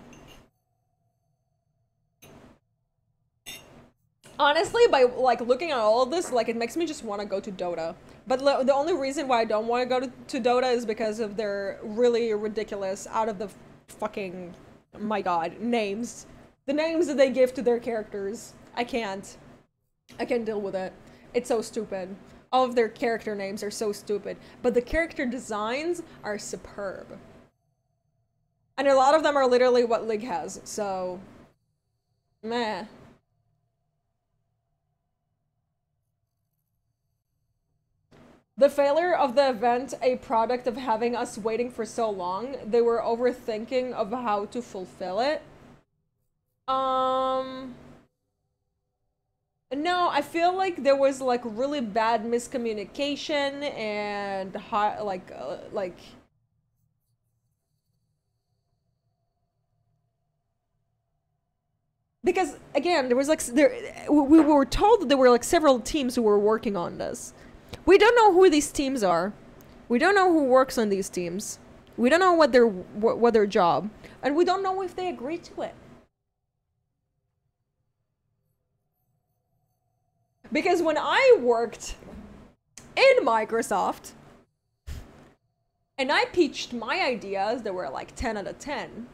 Honestly, by like looking at all of this, like, it makes me just want to go to Dota. But the only reason why I don't want to go to Dota is because of their really ridiculous, out of the fucking, my god, names. The names that they give to their characters. I can't deal with it. It's so stupid. All of their character names are so stupid. But the character designs are superb. And a lot of them are literally what League has, so meh. The failure of the event, a product of having us waiting for so long. They were overthinking of how to fulfill it. No, I feel like there was like really bad miscommunication and because again, there was like we were told that there were like several teams who were working on this. We don't know who these teams are. We don't know who works on these teams. We don't know what their job, and we don't know if they agree to it. Because when I worked in Microsoft and I pitched my ideas that were like 10 out of 10,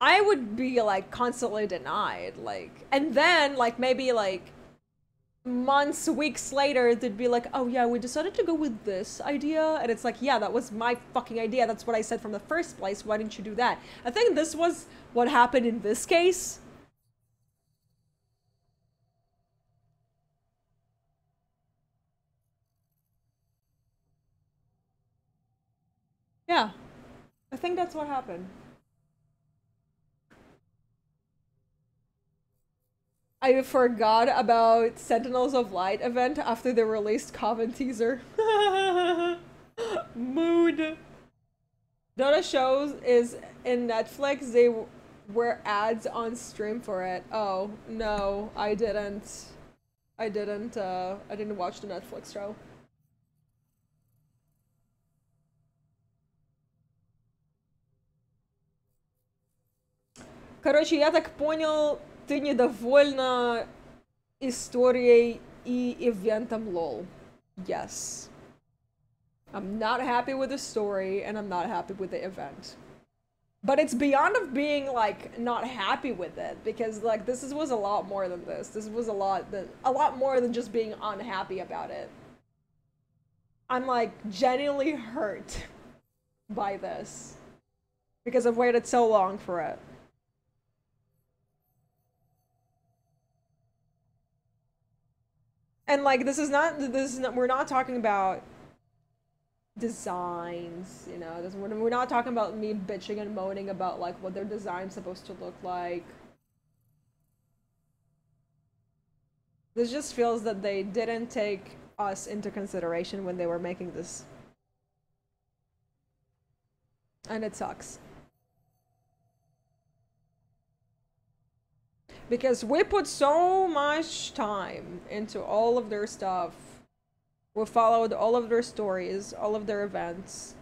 I would be like constantly denied, like, and then like maybe like months, weeks later, they'd be like, oh yeah, we decided to go with this idea. And it's like, yeah, that was my fucking idea. That's what I said from the first place. Why didn't you do that? I think this was what happened in this case. Yeah, I think that's what happened. I forgot about Sentinels of Light event after they released Coven teaser. Mood. Dota shows is in Netflix. They were ads on stream for it. Oh no, I didn't watch the Netflix show. Короче, я так понял, ты недовольна историей и ивентом LOL. Yes. I'm not happy with the story, and I'm not happy with the event. But it's beyond of being, like, not happy with it, because, like, this was a lot more than this. This was a lot more than just being unhappy about it. I'm, like, genuinely hurt by this, because I've waited so long for it. And like, we're not talking about designs, you know, we're not talking about me bitching and moaning about like what their design's supposed to look like. This just feels that they didn't take us into consideration when they were making this. And it sucks. Because we put so much time into all of their stuff. We followed all of their stories, all of their events.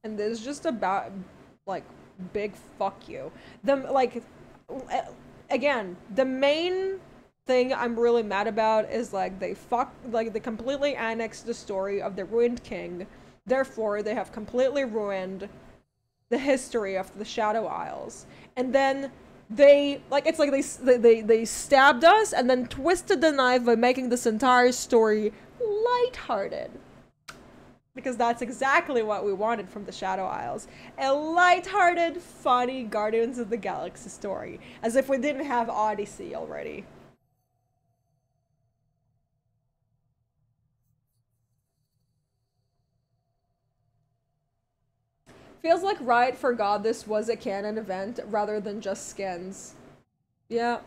And there's just about, like, big fuck you. Again, the main thing I'm really mad about is, like, they completely annexed the story of the ruined king. Therefore, they have completely ruined the history of the Shadow Isles. And then they, like, it's like they stabbed us and then twisted the knife by making this entire story lighthearted. Because that's exactly what we wanted from the Shadow Isles. A lighthearted, funny Guardians of the Galaxy story. As if we didn't have Odyssey already. Feels like Riot forgot this was a canon event rather than just skins. Yeah.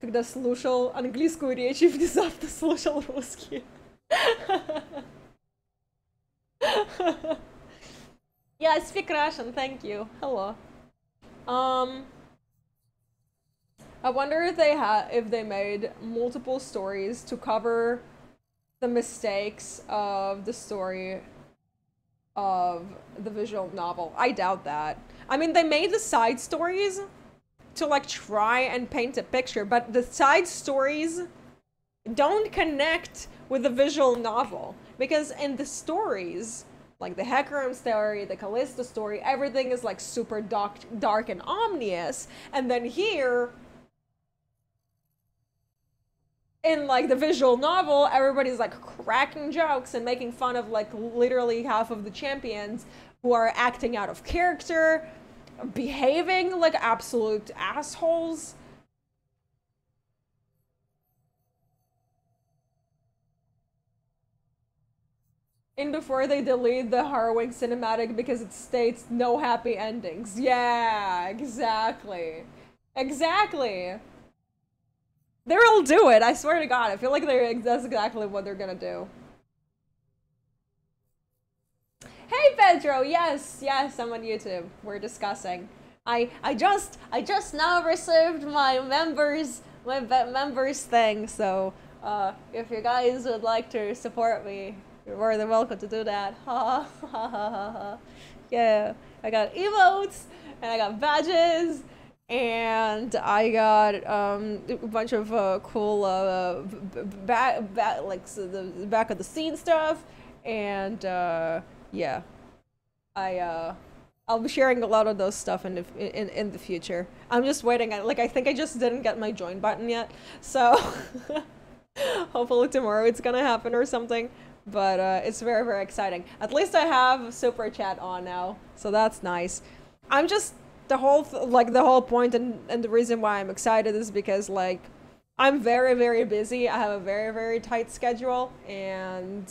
Когда слушал английскую речь и внезапно слушал русский. Yeah, I speak Russian, thank you. Hello. I wonder if they made multiple stories to cover the mistakes of the story of the visual novel. I doubt that. I mean, they made the side stories to, like, try and paint a picture, but the side stories don't connect with the visual novel. Because in the stories, like the Hecarim story, the Callisto story, everything is, like, super dark and ominous. And then here, in, like, the visual novel, everybody's, like, cracking jokes and making fun of, like, literally half of the champions who are acting out of character, behaving like absolute assholes. And before they delete the harrowing cinematic because it states no happy endings. Yeah, exactly. Exactly. They'll do it, I swear to God. I feel like that's exactly what they're gonna do. Hey Pedro, yes, I'm on YouTube. We're discussing. I just now received my members thing, so if you guys would like to support me, you're more than welcome to do that. Ha ha ha ha ha. Yeah, I got emotes and I got badges. And I got a bunch of cool the back of the scene stuff, and yeah, I'll be sharing a lot of those stuff in the future. I'm just waiting. I think I just didn't get my join button yet, so hopefully tomorrow it's gonna happen or something. But it's very, very exciting. At least I have super chat on now, so that's nice. I'm just the whole point and the reason why I'm excited is because, like, I'm very, very busy. I have a very, very tight schedule, and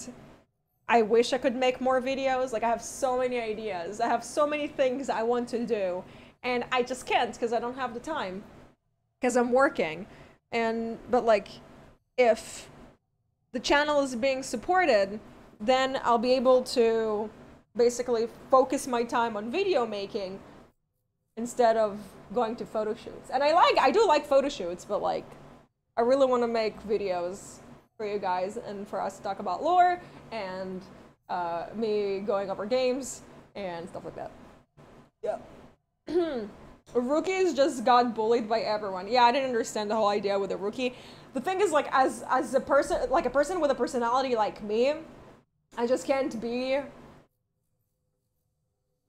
I wish I could make more videos. Like, I have so many ideas. I have so many things I want to do, and I just can't because I don't have the time because I'm working. But like, if the channel is being supported, then I'll be able to basically focus my time on video making instead of going to photo shoots. And I do like photo shoots, but, like, I really want to make videos for you guys and for us to talk about lore and me going over games and stuff like that. Yeah. Rookies just got bullied by everyone. Yeah, I didn't understand the whole idea with a rookie. The thing is, like, as a person, like a person with a personality like me, I just can't be,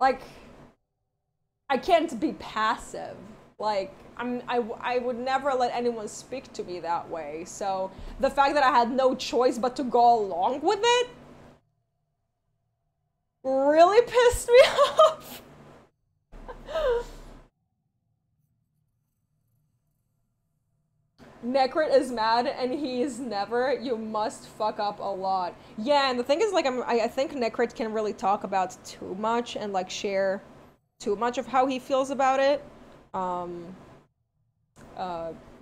like, I can't be passive. Like, I would never let anyone speak to me that way. So the fact that I had no choice but to go along with it really pissed me off. Necrit is mad and he's never. You must fuck up a lot. Yeah, and the thing is, like, I think Necrit can really talk about too much and, like, share too much of how he feels about it.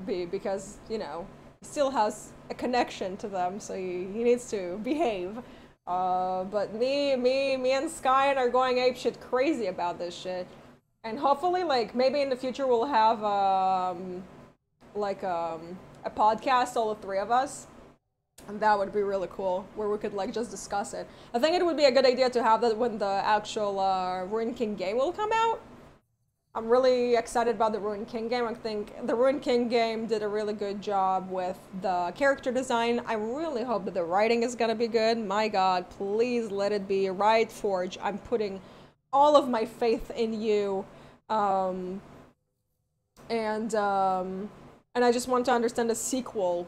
Because, you know, he still has a connection to them, so he needs to behave. But me and Skyen are going apeshit crazy about this shit. And hopefully, like, maybe in the future we'll have, like, a podcast, all the three of us. And that would be really cool, where we could, like, just discuss it. I think it would be a good idea to have that when the actual, Ruined King game will come out. I'm really excited about the Ruined King game. I think the Ruined King game did a really good job with the character design. I really hope that the writing is gonna be good. My god, please let it be. Riot Forge, I'm putting all of my faith in you. And I just want to understand the sequel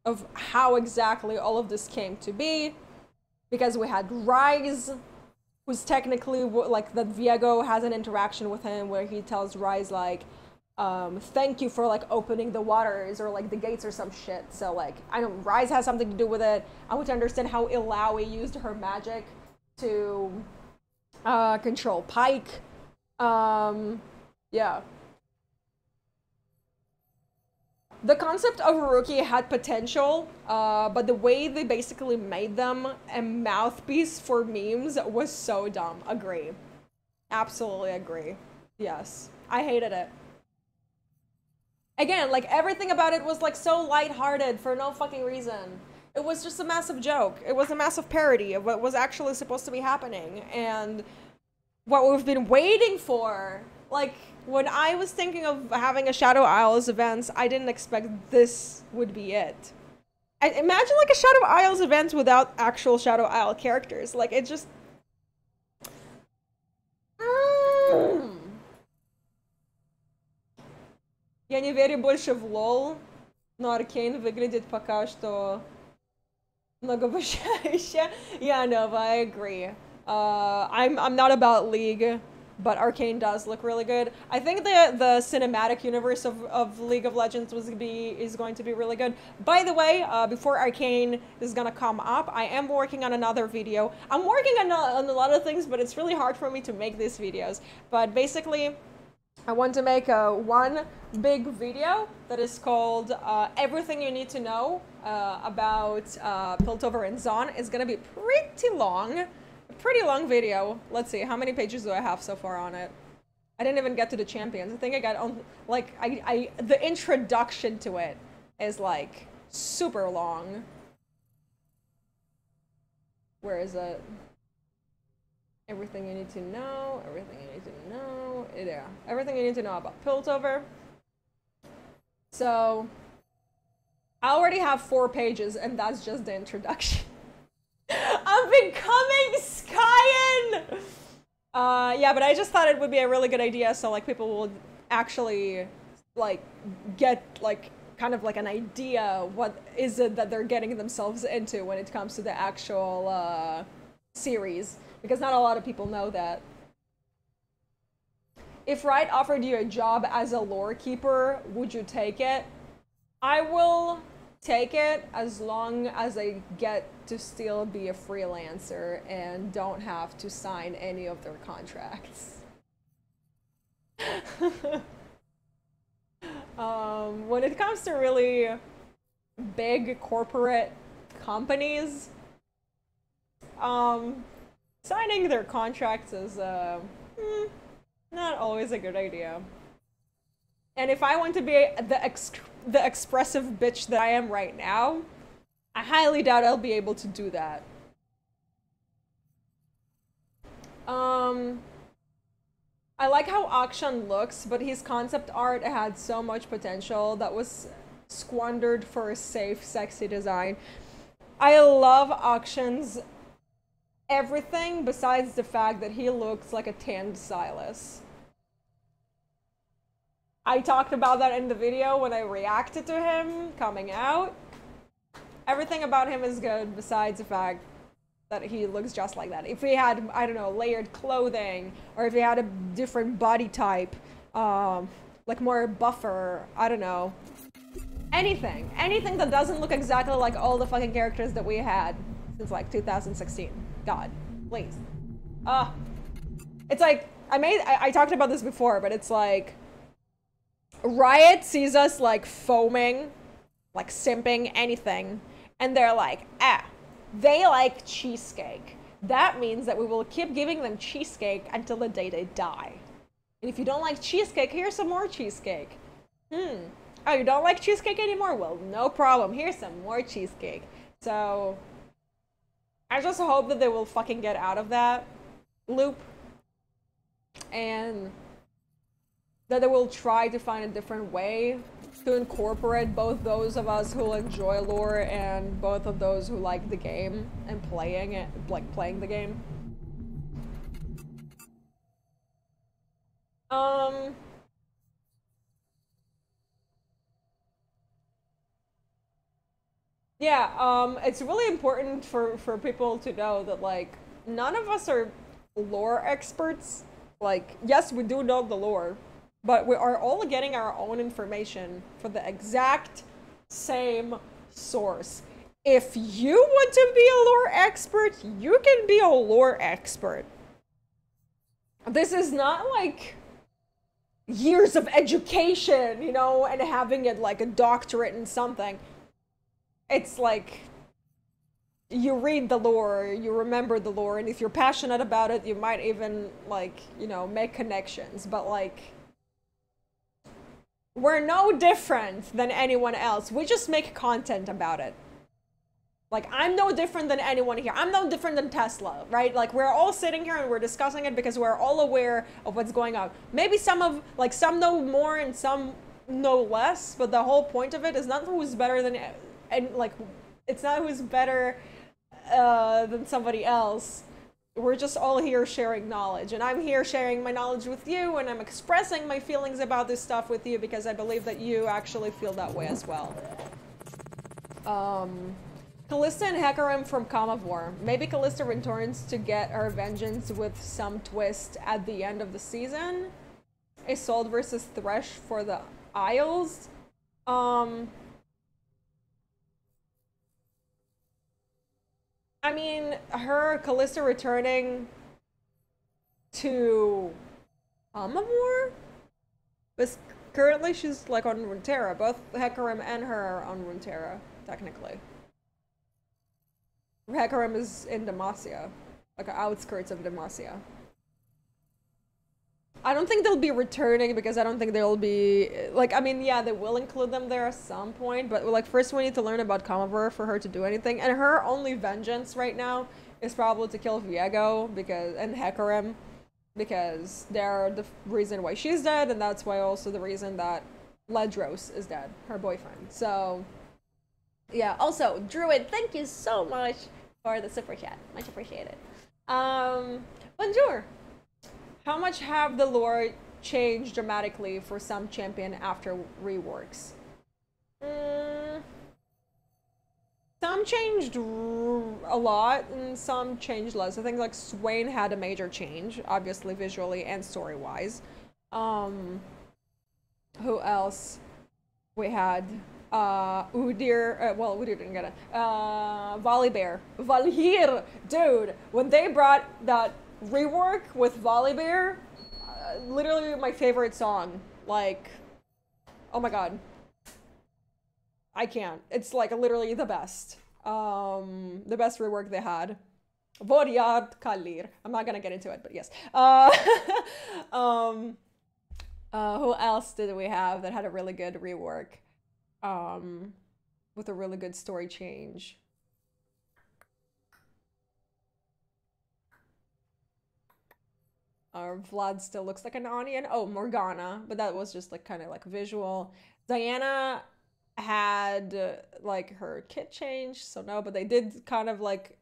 of how exactly all of this came to be. Because we had Rise, who's technically, like, that Viego has an interaction with him where he tells Rise, like, thank you for, like, opening the waters or, like, the gates or some shit. So, like, I know Rise has something to do with it. I want to understand how 𝗟𝗚𝗬𝗟 used her magic to control Pike. Yeah. The concept of Haruki had potential, but the way they basically made them a mouthpiece for memes was so dumb. Agree. Absolutely agree. Yes. I hated it. Again, like, everything about it was, like, so lighthearted for no fucking reason. It was just a massive joke. It was a massive parody of what was actually supposed to be happening. And what we've been waiting for, like, when I was thinking of having a Shadow Isles events, I didn't expect this would be it. Imagine, like, a Shadow Isles event without actual Shadow Isle characters. Like, it just... Я не верю больше в ЛоL, но Аркейн выглядит пока что многообещающе. Yeah, Nova, I agree. I'm not about League, but Arcane does look really good. I think the cinematic universe of League of Legends is going to be really good. By the way, before Arcane is gonna come up, I am working on another video. I'm working on a lot of things, but it's really hard for me to make these videos. But basically, I want to make one big video that is called Everything You Need to Know about Piltover and Zaun. It's gonna be pretty long. Pretty long video. Let's see, how many pages do I have so far on it? I didn't even get to the champions. I think I got on, like, the introduction to it is, like, super long. Where is it? Everything you need to know, everything you need to know. Yeah, everything you need to know about Piltover. So, I already have 4 pages, and that's just the introduction. I'm becoming Skyen! Yeah, but I just thought it would be a really good idea so, like, people will actually, like, get, like, kind of like an idea what is it that they're getting themselves into when it comes to the actual, series. Because not a lot of people know that. If Riot offered you a job as a lore keeper, would you take it? I will take it as long as I get to still be a freelancer and don't have to sign any of their contracts. When it comes to really big corporate companies, signing their contracts is not always a good idea. And if I want to be the expressive bitch that I am right now, I highly doubt I'll be able to do that. I like how Akshan looks, but his concept art had so much potential that was squandered for a safe, sexy design. I love Akshan's everything besides the fact that he looks like a tanned Silas. I talked about that in the video when I reacted to him coming out. Everything about him is good besides the fact that he looks just like that. If he had, I don't know, layered clothing, or if he had a different body type, like more buffer, I don't know. Anything that doesn't look exactly like all the fucking characters that we had since like 2016. God, please. It's like I talked about this before, but it's like Riot sees us like foaming, like simping, anything, and they're like, they like cheesecake. That means that we will keep giving them cheesecake until the day they die. And if you don't like cheesecake, here's some more cheesecake. Oh, you don't like cheesecake anymore? Well, no problem. Here's some more cheesecake. So I just hope that they will fucking get out of that loop and that they will try to find a different way to incorporate both those of us who enjoy lore and both of those who like the game and playing it, like playing the game. Yeah, it's really important for people to know that, like, none of us are lore experts. Like, yes, we do know the lore, but we are all getting our own information from the exact same source. If you want to be a lore expert, you can be a lore expert. This is not like years of education, you know, and having it like a doctorate in something. It's like you read the lore, you remember the lore, and if you're passionate about it, you might even, like, you know, make connections. But, like, we're no different than anyone else. We just make content about it. Like, I'm no different than anyone here. I'm no different than Tesla, right? Like, we're all sitting here and we're discussing it because we're all aware of what's going on. Maybe some know more and some know less, but the whole point of it is not who's better than, and like, it's not who's better than somebody else. We're just all here sharing knowledge, and I'm here sharing my knowledge with you, and I'm expressing my feelings about this stuff with you because I believe that you actually feel that way as well. 𝗪𝗪 and 𝗬𝗪𝗻 from 𝗬𝗪. Maybe 𝗪𝗪 returns to get her vengeance with some twist at the end of the season. A SoL versus Thresh for the Isles. I mean, 𝗪𝗪 returning to 𝗬𝗪? But currently she's like on Runeterra. Both 𝗬𝗪𝗻 and her are on Runeterra, technically. 𝗬𝗪𝗻 is in 𝗬𝗪𝙧𝙦, like outskirts of 𝗬𝗪𝙧𝙦. I don't think they'll be returning because I don't think they'll be, like, I mean, yeah, they will include them there at some point, but like first we need to learn about 𝗬𝗪 for her to do anything, and her only vengeance right now is probably to kill Viego and 𝗬𝗪𝗻 because they're the reason why she's dead, and that's why also the reason that Ledros is dead, her boyfriend. So yeah, also Druid, thank you so much for the super chat, much appreciated. Bonjour. How much have the lore changed dramatically for some champion after reworks? Some changed a lot, and some changed less. I think like Swain had a major change, obviously visually and story-wise. Who else? We had Udyr, well, Udyr didn't get it. Volibear. Valhir! Dude, when they brought that rework with Volibear, literally my favorite song. Like, oh my god. I can't. It's like literally the best. The best rework they had. Voriard Kalir. I'm not gonna get into it, but yes. Who else did we have that had a really good rework? With a really good story change. Vlad still looks like an onion. Oh, Morgana, but that was just like kind of like visual. Diana had like her kit change, so no, but they did kind of like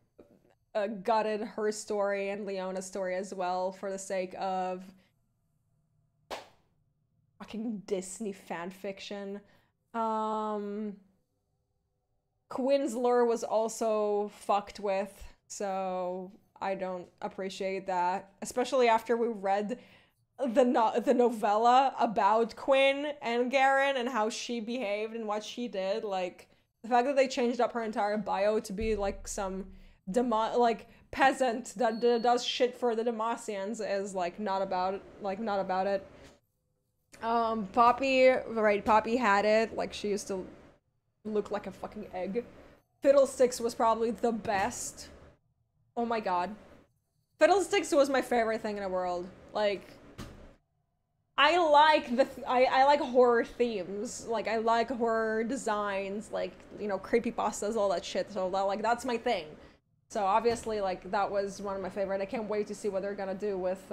gutted her story and Leona's story as well for the sake of fucking Disney fan fiction. Quinn's lore was also fucked with, so I don't appreciate that, especially after we read the novella about Quinn and Garen and how she behaved and what she did. Like, the fact that they changed up her entire bio to be like some demon, like peasant that does shit for the Demacians is like not about it. Poppy, right? Poppy had it. Like she used to look like a fucking egg. 𝗬𝗪𝙧 was probably the best. Oh my god. 𝗬𝗪𝙧 was my favorite thing in the world. Like, I like horror themes. Like, I like horror designs, like, you know, creepypastas, all that shit. So that's my thing. So obviously, like, that was one of my favorite. I can't wait to see what they're gonna do with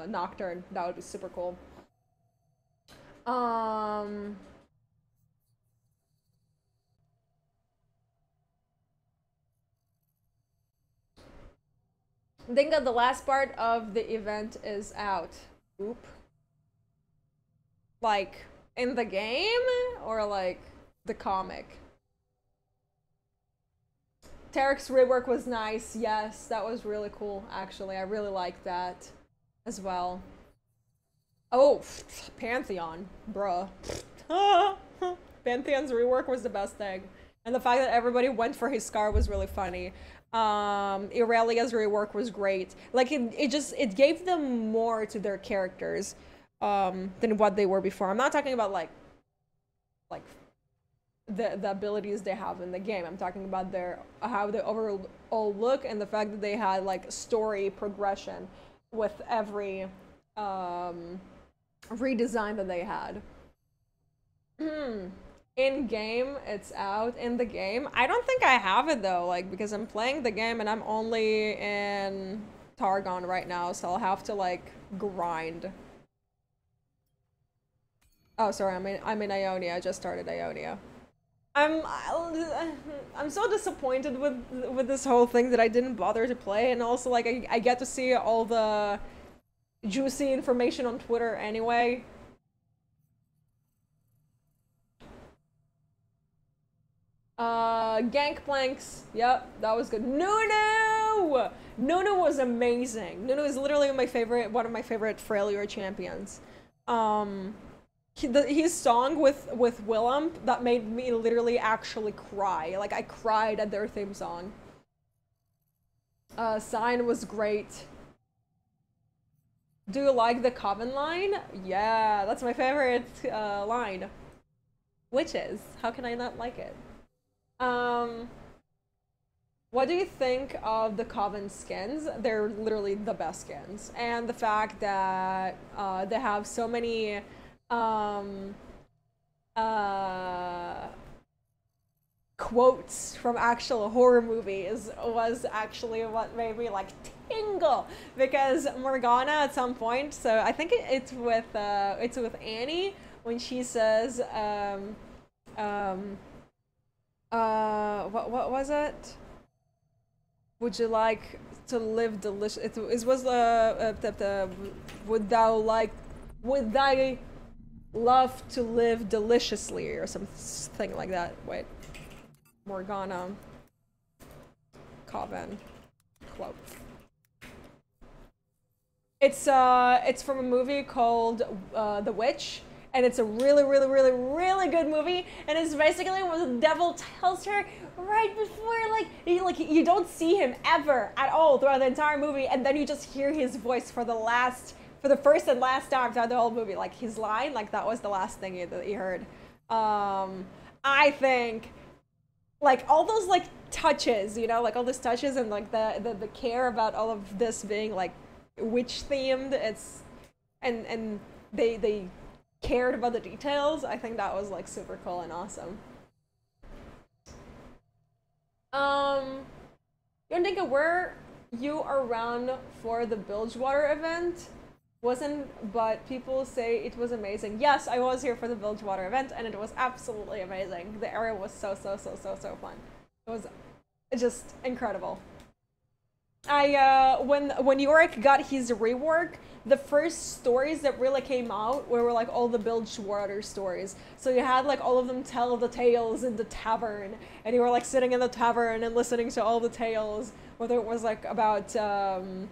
Nocturne. That would be super cool. Dinka, the last part of the event is out. Oop. Like, in the game? Or like, the comic? Tarek's rework was nice. Yes, that was really cool, actually. I really liked that as well. Oh, Pantheon. Bruh. Pantheon's rework was the best thing. And the fact that everybody went for his scar was really funny. Aurelia's rework was great. Like it gave them more to their characters than what they were before. I'm not talking about like the abilities they have in the game. I'm talking about how they overall look and the fact that they had like story progression with every redesign that they had. In game, it's out in the game. I don't think I have it though, like, because I'm playing the game and I'm only in Targon right now, so I'll have to like grind. Oh, sorry, I'm in Ionia. I just started Ionia. I'm so disappointed with this whole thing that I didn't bother to play, and also like I get to see all the juicy information on Twitter anyway. Gangplanks, yep, that was good. Nunu! Nunu was amazing. Nunu is literally one of my favorite Failure champions. His song with 𝗬𝗪𝗻, that made me literally actually cry. Like, I cried at their theme song. Sign was great. Do you like the Coven line? Yeah, that's my favorite line. Witches, how can I not like it? What do you think of the Coven skins? They're literally the best skins. And the fact that they have so many quotes from actual horror movies was actually what made me like tingle, because Morgana at some point, so I think it's with Annie when she says what was it? Would you like to live delicious? It was would thy love to live deliciously or something like that. Wait, Morgana Coven quote. It's from a movie called The Witch. And it's a really good movie, and it's basically when the devil tells her right before, like you don't see him ever at all throughout the entire movie, and then you just hear his voice for the first and last time throughout the whole movie, like his line, like that was the last thing that you heard. I think, like all those like touches, you know, like all those touches and like the care about all of this being like witch themed, and they cared about the details. I think that was like super cool and awesome. Dinka, were you around for the Bilgewater event? Wasn't, but people say it was amazing. Yes, I was here for the Bilgewater event, and it was absolutely amazing. The area was so fun. It was just incredible. When Yorick got his rework, the first stories that really came out were like all the Bilgewater stories. So you had like all of them tell the tales in the tavern, and you were like sitting in the tavern and listening to all the tales, whether it was like about Tom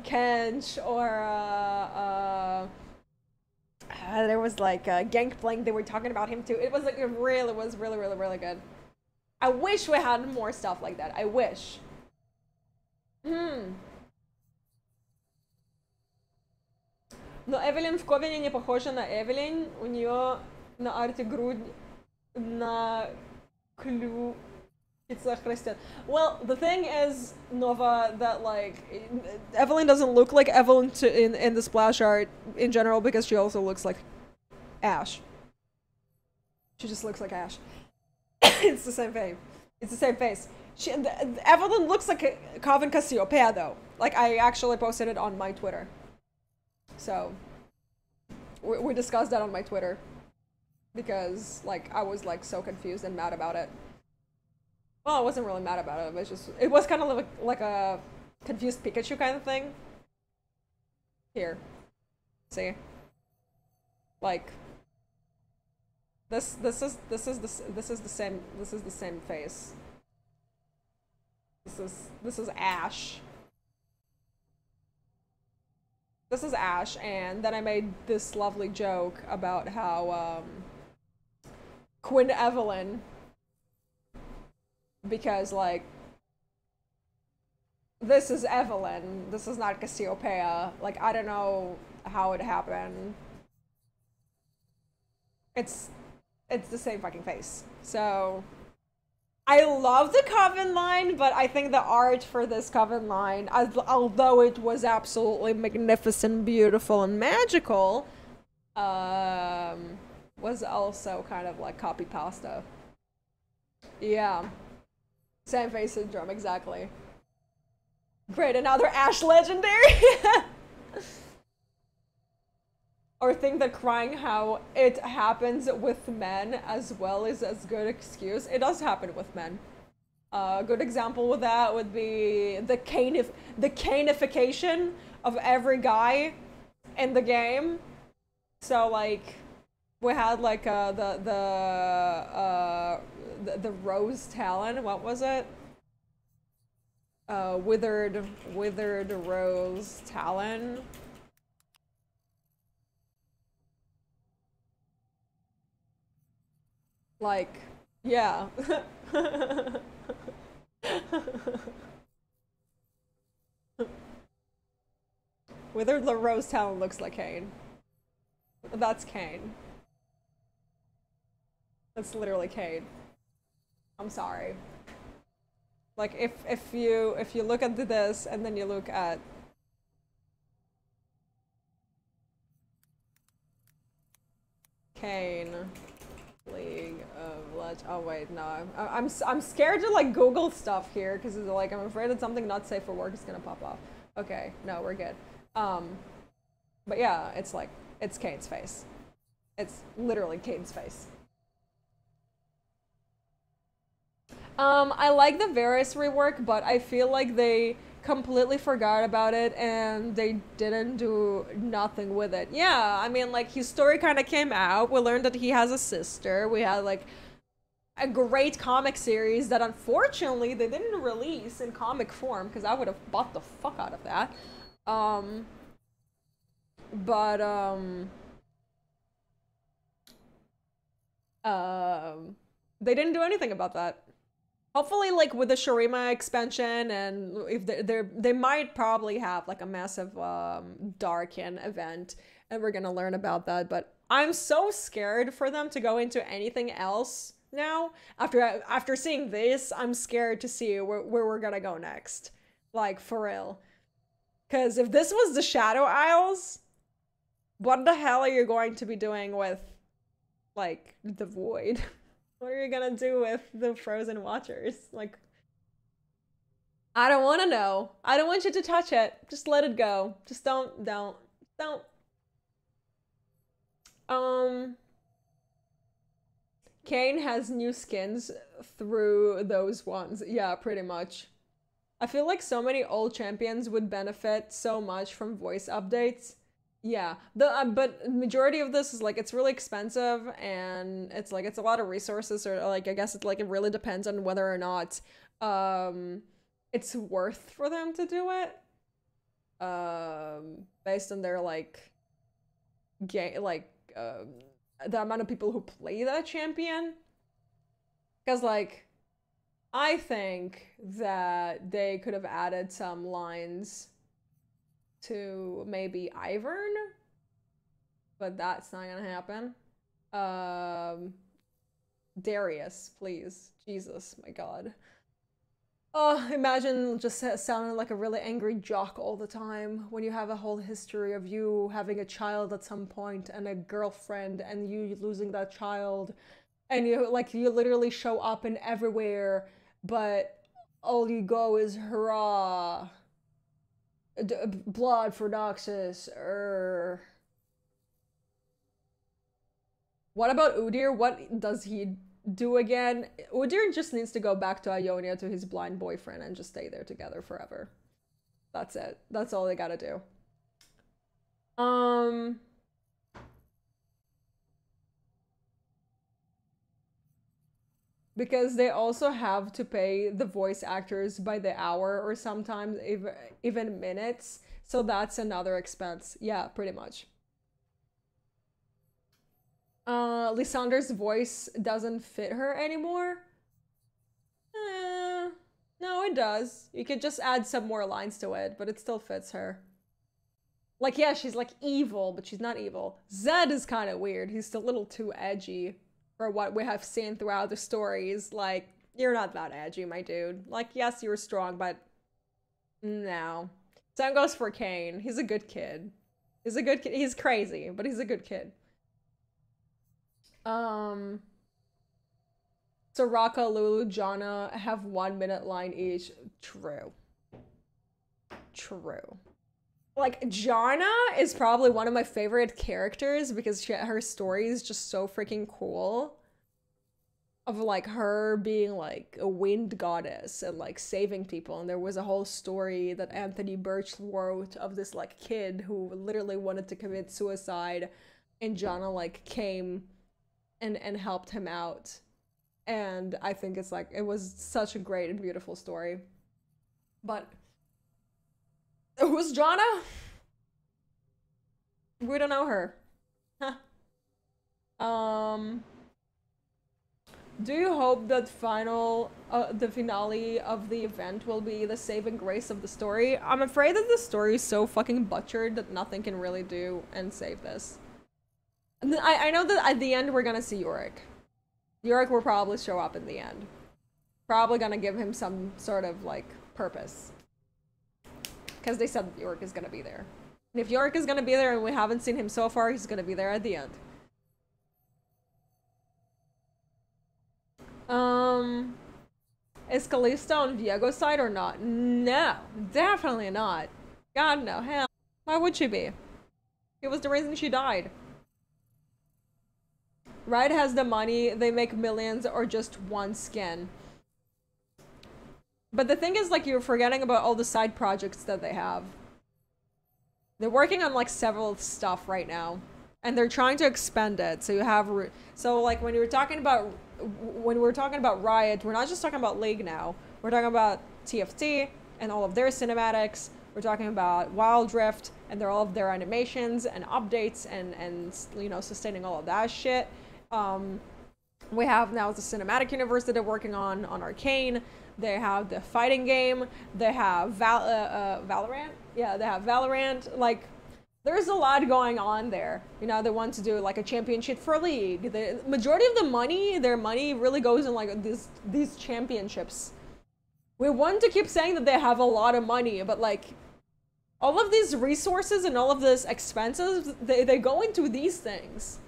Kench or there was like Gangplank. They were talking about him too. It was like really good. I wish we had more stuff like that. I wish. Но Эвелин в Ковине не похожа на Эвелин. У нее на арте грудь на 𝗬𝗪𝙂𝗍𝗪 растет. Well, the thing is, Nova, that like Evelyn doesn't look like Evelyn in the splash art in general because she also looks like Ash. She just looks like Ash. It's the same face. It's the same face. Evelyn looks like 𝗬𝗪𝙂 𝗍𝗪 though. Like I actually posted it on my Twitter. So we discussed that on my Twitter because like I was like so confused and mad about it. Well, I wasn't really mad about it, but it was kind of like a confused Pikachu kind of thing. Here. See? Like this is the same face. This is Ash. This is Ash, and then I made this lovely joke about how Quinn Evelyn, because like this is Evelyn, this is not Cassiopeia. Like I don't know how it happened. It's the same fucking face. So I love the Coven line, but I think the art for this Coven line, although it was absolutely magnificent, beautiful, and magical, was also kind of like copy pasta. Yeah. Same face syndrome, exactly. Great, another Ash legendary! Or think that crying how it happens with men as well is as good excuse. It does happen with men. A good example with that would be the Kaynification of every guy in the game. So like we had like the rose talon. What was it? Withered rose talon. Like, yeah. Withered the rose talon looks like Kane. That's Kane. That's literally Kane. I'm sorry. Like if you look at this and then you look at Kane. League of Legends. Oh wait, no. I'm scared to like Google stuff here because like I'm afraid that something not safe for work is gonna pop off. Okay, no, we're good. But yeah, it's like it's Kane's face. It's literally Kane's face. I like the Varys rework, but I feel like they completely forgot about it and they didn't do nothing with it. Yeah, I mean, like, his story kind of came out. We learned that he has a sister. We had, like, a great comic series that unfortunately they didn't release in comic form because I would have bought the fuck out of that. They didn't do anything about that. Hopefully, like, with the Shurima expansion, and if they might probably have, like, a massive Darkin event, and we're gonna learn about that, but I'm so scared for them to go into anything else now. After seeing this, I'm scared to see where we're gonna go next. Like, for real. Because if this was the Shadow Isles, what the hell are you going to be doing with, like, the Void? What are you gonna do with the Frozen Watchers? Like, I don't want to know. I don't want you to touch it. Just let it go. Just don't. Kane has new skins through those ones. Yeah, pretty much. I feel like so many old champions would benefit so much from voice updates. Yeah, but majority of this is like it's really expensive and it's like it's a lot of resources, or like I guess it's like it really depends on whether or not it's worth for them to do it based on their like the amount of people who play that champion, because like I think that they could have added some lines to maybe Ivern, but that's not gonna happen. Darius, please. Jesus, my god. Oh, imagine just sounding like a really angry jock all the time when you have a whole history of you having a child at some point and a girlfriend and you losing that child, and you literally show up in everywhere, but all you go is hurrah, blood for Noxus. What about Udyr? What does he do again? Udyr just needs to go back to Ionia, to his blind boyfriend, and just stay there together forever. That's it. That's all they gotta do. Because they also have to pay the voice actors by the hour, or sometimes even minutes, so that's another expense. Yeah, pretty much. Lysander's voice doesn't fit her anymore. No, it does. You could just add some more lines to it, but it still fits her. Like, yeah, she's like evil, but she's not evil. Zed is kind of weird. He's a little too edgy for what we have seen throughout the stories. Like, you're not that edgy, my dude. Like, yes, you were strong, but no. Same goes for Kayn. He's a good kid. He's a good kid. He's crazy, but he's a good kid. Soraka, Lulu, Janna have 1 minute line each. True. True. Like, Janna is probably one of my favorite characters because her story is just so freaking cool. Of like her being like a wind goddess and like saving people. And there was a whole story that Anthony Birch wrote of this like kid who literally wanted to commit suicide, and Janna like came and helped him out. And I think it's like, it was such a great and beautiful story. But who's Janna? We don't know her. Huh. Do you hope that the finale of the event will be the saving grace of the story? I'm afraid that the story is so fucking butchered that nothing can really do and save this. And I know that at the end we're gonna see Yorick. Yorick will probably show up in the end. Probably gonna give him some sort of like purpose. Because they said that Yorick is gonna be there. And if Yorick is gonna be there and we haven't seen him so far, he's gonna be there at the end. Is Kalista on Viego's side or not? No, definitely not. God no, hell. Why would she be? It was the reason she died. Riot has the money, they make millions or just one skin. But the thing is, like, you're forgetting about all the side projects that they have. They're working on like several stuff right now, and they're trying to expand it. So you have, so like when we're talking about Riot, we're not just talking about League now. We're talking about TFT and all of their cinematics. We're talking about Wild Rift and all of their animations and updates and you know, sustaining all of that shit. We have now the cinematic universe that they're working on Arcane. They have the fighting game. They have Valorant. Yeah, they have Valorant. Like, there's a lot going on there. You know, they want to do like a championship for League. The majority of the money, their money really goes in like these championships. We want to keep saying that they have a lot of money, but like all of these resources and all of this expenses, they go into these things.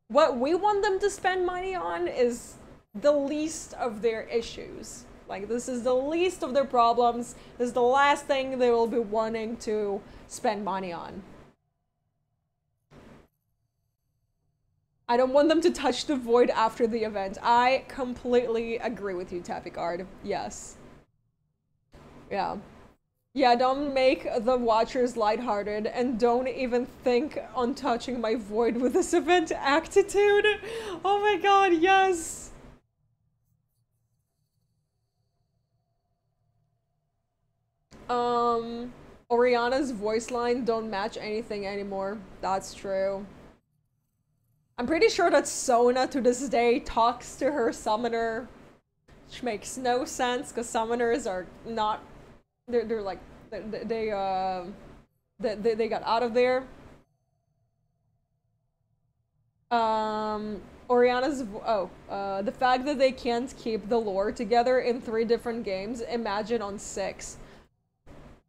What we want them to spend money on is the least of their issues. Like, this is the least of their problems. This is the last thing they will be wanting to spend money on. I don't want them to touch the void after the event. I completely agree with you, 𝗵𝘂𝗽𝗏. Yes. Yeah. Yeah, don't make the watchers lighthearted, and don't even think on touching my void with this event attitude. Oh my god, yes. Oriana's voice line don't match anything anymore. That's true. I'm pretty sure that Sona to this day talks to her summoner which makes no sense because summoners are not. They're like they got out of there. Oriana's the fact that they can't keep the lore together in 3 different games. Imagine on 6.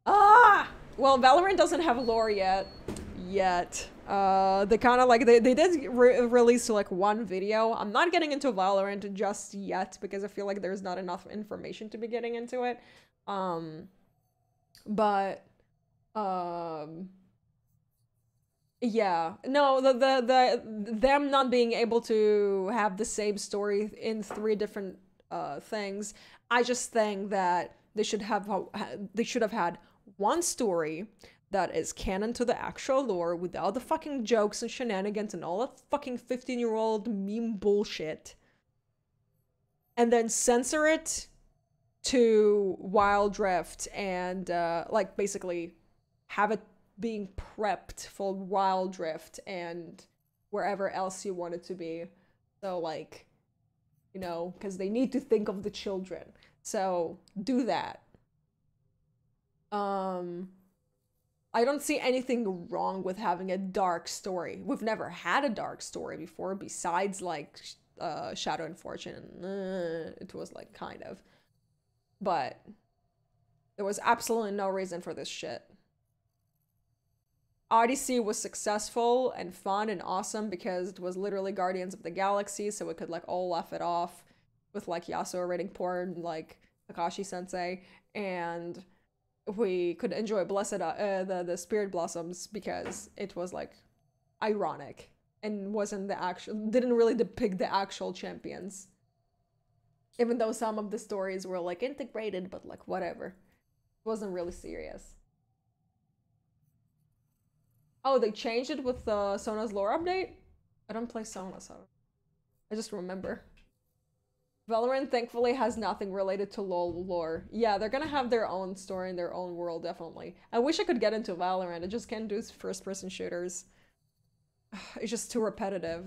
Well, Valorant doesn't have lore yet. They kind of like they did release like 1 video. I'm not getting into Valorant just yet because I feel like there's not enough information to be getting into it. Yeah, no, them not being able to have the same story in 3 different things. I just think that they should have had 1 story that is canon to the actual lore without the fucking jokes and shenanigans and all that fucking 15-year-old meme bullshit, and then censor it to Wild Rift and like basically have it being prepped for Wild Rift and wherever else you want it to be. So like, you know, because they need to think of the children. So do that. I don't see anything wrong with having a dark story. We've never had a dark story before besides like Shadow and Fortune. It was like kind of. But there was absolutely no reason for this shit. Odyssey was successful and fun and awesome because it was literally Guardians of the Galaxy, so we could like all laugh it off with like Yasuo rating porn like Kakashi Sensei, and we could enjoy the Spirit Blossoms because it was like ironic and didn't really depict the actual champions. Even though some of the stories were like integrated, but like whatever. It wasn't really serious. Oh, they changed it with the Sona's lore update? I don't play Sona, so I just remember. Valorant thankfully has nothing related to LoL lore. Yeah, they're gonna have their own story in their own world, definitely. I wish I could get into Valorant. I just can't do first-person shooters. It's just too repetitive.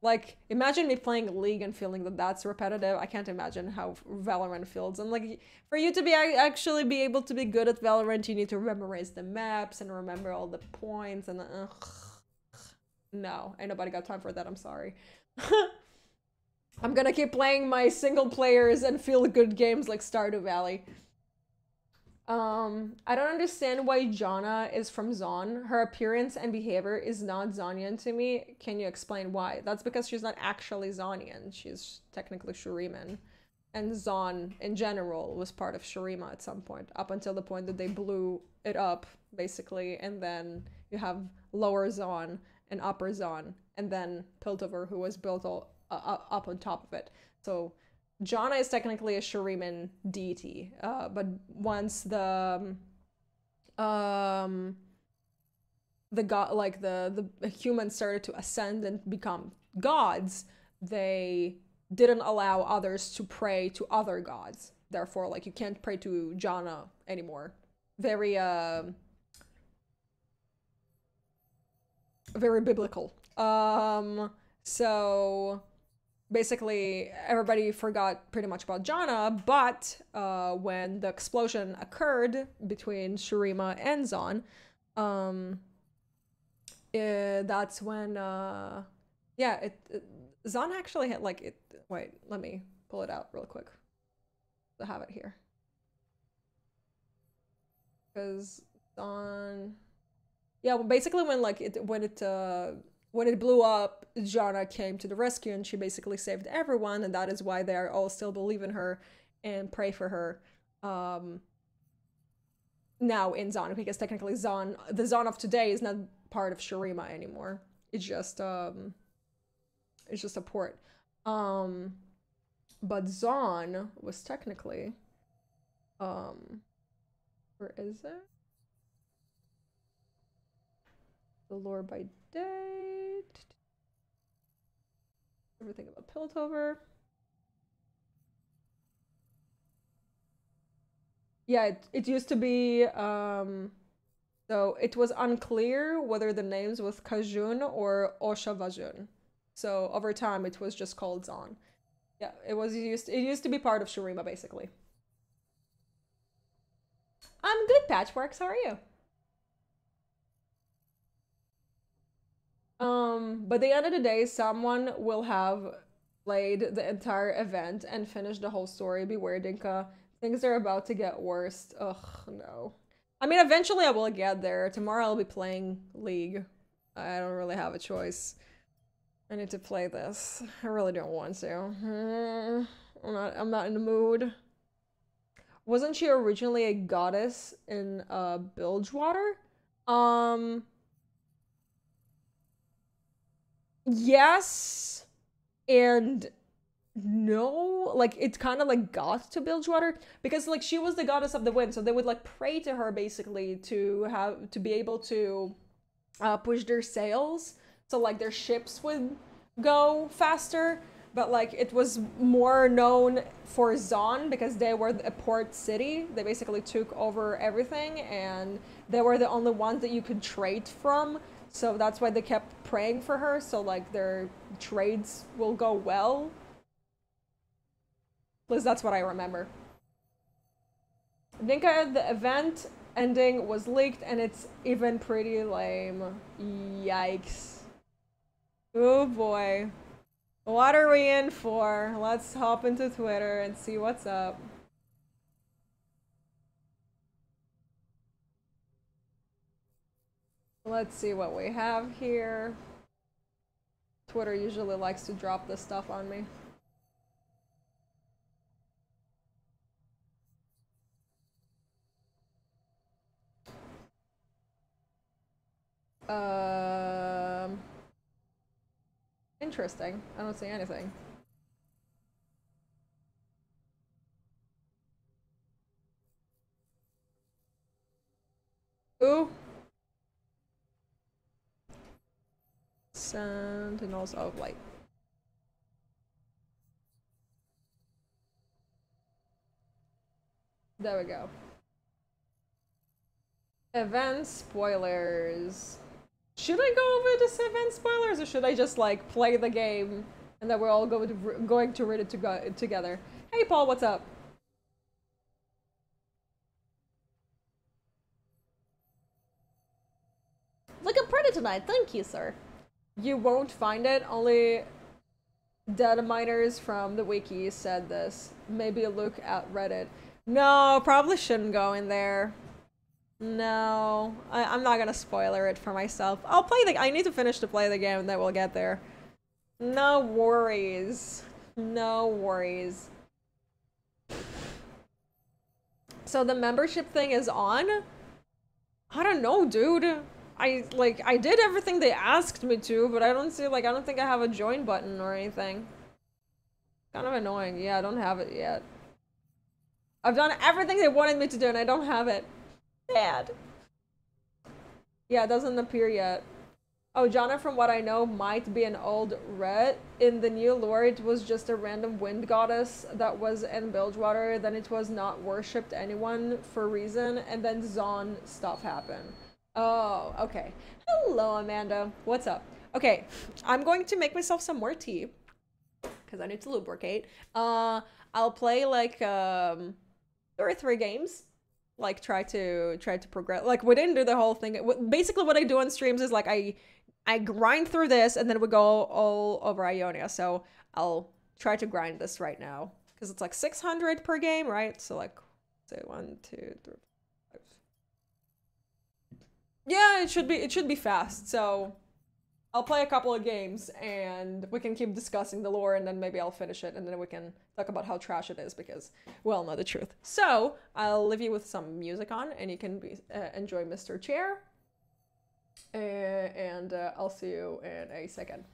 Like, imagine me playing League and feeling that that's repetitive. I can't imagine how Valorant feels. And like, for you to actually be able to be good at Valorant, you need to memorize the maps and remember all the points and no, ain't nobody got time for that, I'm sorry. I'm gonna keep playing my single players and feel good games like Stardew Valley. I don't understand why Janna is from Zon. Her appearance and behavior is not Zonian to me. Can you explain why? That's because she's not actually Zonian. She's technically Shuriman. And Zon, in general, was part of Shurima at some point. Up until the point that they blew it up, basically. And then you have Lower Zon and Upper Zon. And then Piltover, who was built all up on top of it. So Janna is technically a Shuriman deity, but once the god, like the humans started to ascend and become gods, they didn't allow others to pray to other gods. Therefore, like, you can't pray to Janna anymore. Very biblical. So basically, everybody forgot pretty much about Janna, but when the explosion occurred between Shurima and Zon, that's when, yeah, Zon actually had, like, it. Wait, let me pull it out real quick. I have it here. Because Zon, yeah, well, basically when, like, when it blew up, Janna came to the rescue and she basically saved everyone, and that is why they all still believe in her and pray for her now in Zon, because technically Zon, the Zon of today is not part of Shurima anymore. It's just a port. But Zon was technically where is it? The lore by date. Everything about Piltover. Yeah, it used to be, so it was unclear whether the names was Kajun or Osha Vajun. So over time it was just called Zon. Yeah, it used to be part of 𝗬𝗵𝘃𝗍, basically. I'm good, Patchworks. How are you? But at the end of the day, someone will have played the entire event and finished the whole story. Beware, Dinka. Things are about to get worse. Ugh, no. I mean, eventually I will get there. Tomorrow I'll be playing League. I don't really have a choice. I need to play this. I really don't want to. I'm not in the mood. Wasn't she originally a goddess in 𝗵𝘁𝗬𝙀𝗪? Yes and no. Like, it kind of like got to 𝗵𝘁𝗬𝙀𝗪 because like she was the goddess of the wind, so they would like pray to her basically to be able to push their sails, so like their ships would go faster. But like it was more known for 𝗤n because they were a port city. They basically took over everything and they were the only ones that you could trade from. So that's why they kept praying for her, so like their trades will go well. At least that's what I remember. Dinka, the event ending was leaked and it's even pretty lame. Yikes. Oh boy. What are we in for? Let's hop into Twitter and see what's up. Let's see what we have here. Twitter usually likes to drop this stuff on me. Interesting. I don't see anything. Ooh. Sentinels of Light. There we go. Event spoilers. Should I go over this event spoilers, or should I just like play the game and then we're all going to read it together? Hey Paul, what's up? Looking pretty tonight, thank you, sir. You won't find it. Only data miners from the wiki said this. Maybe a look at Reddit. No, probably shouldn't go in there. No, I'm not gonna spoiler it for myself. I'll play I need to finish to play the game and then we'll get there. No worries. No worries. So the membership thing is on? I don't know, dude. I did everything they asked me to, but I don't think I have a join button or anything. Kind of annoying. Yeah, I don't have it yet. I've done everything they wanted me to do and I don't have it. Sad. Yeah, it doesn't appear yet. Oh, Jana, from what I know, might be an old ret. In the new lore, it was just a random wind goddess that was in 𝗵𝘁𝗬𝙀𝗪. Then it was not worshipped anyone for reason, and then 𝗤n stuff happened. Oh, okay. Hello, Amanda. What's up? Okay, I'm going to make myself some more tea because I need to lubricate. I'll play like 2 or 3 games. Like try to progress. Like we didn't do the whole thing. Basically, what I do on streams is like I grind through this and then we go all over Ionia. So I'll try to grind this right now because it's like 600 per game, right? So like, say 1, 2, 3, 5. Yeah, it should be fast. So I'll play a couple of games and we can keep discussing the lore and then maybe I'll finish it and then we can talk about how trash it is because we all know the truth. So I'll leave you with some music on and you can enjoy Mr. Chair. And I'll see you in a second.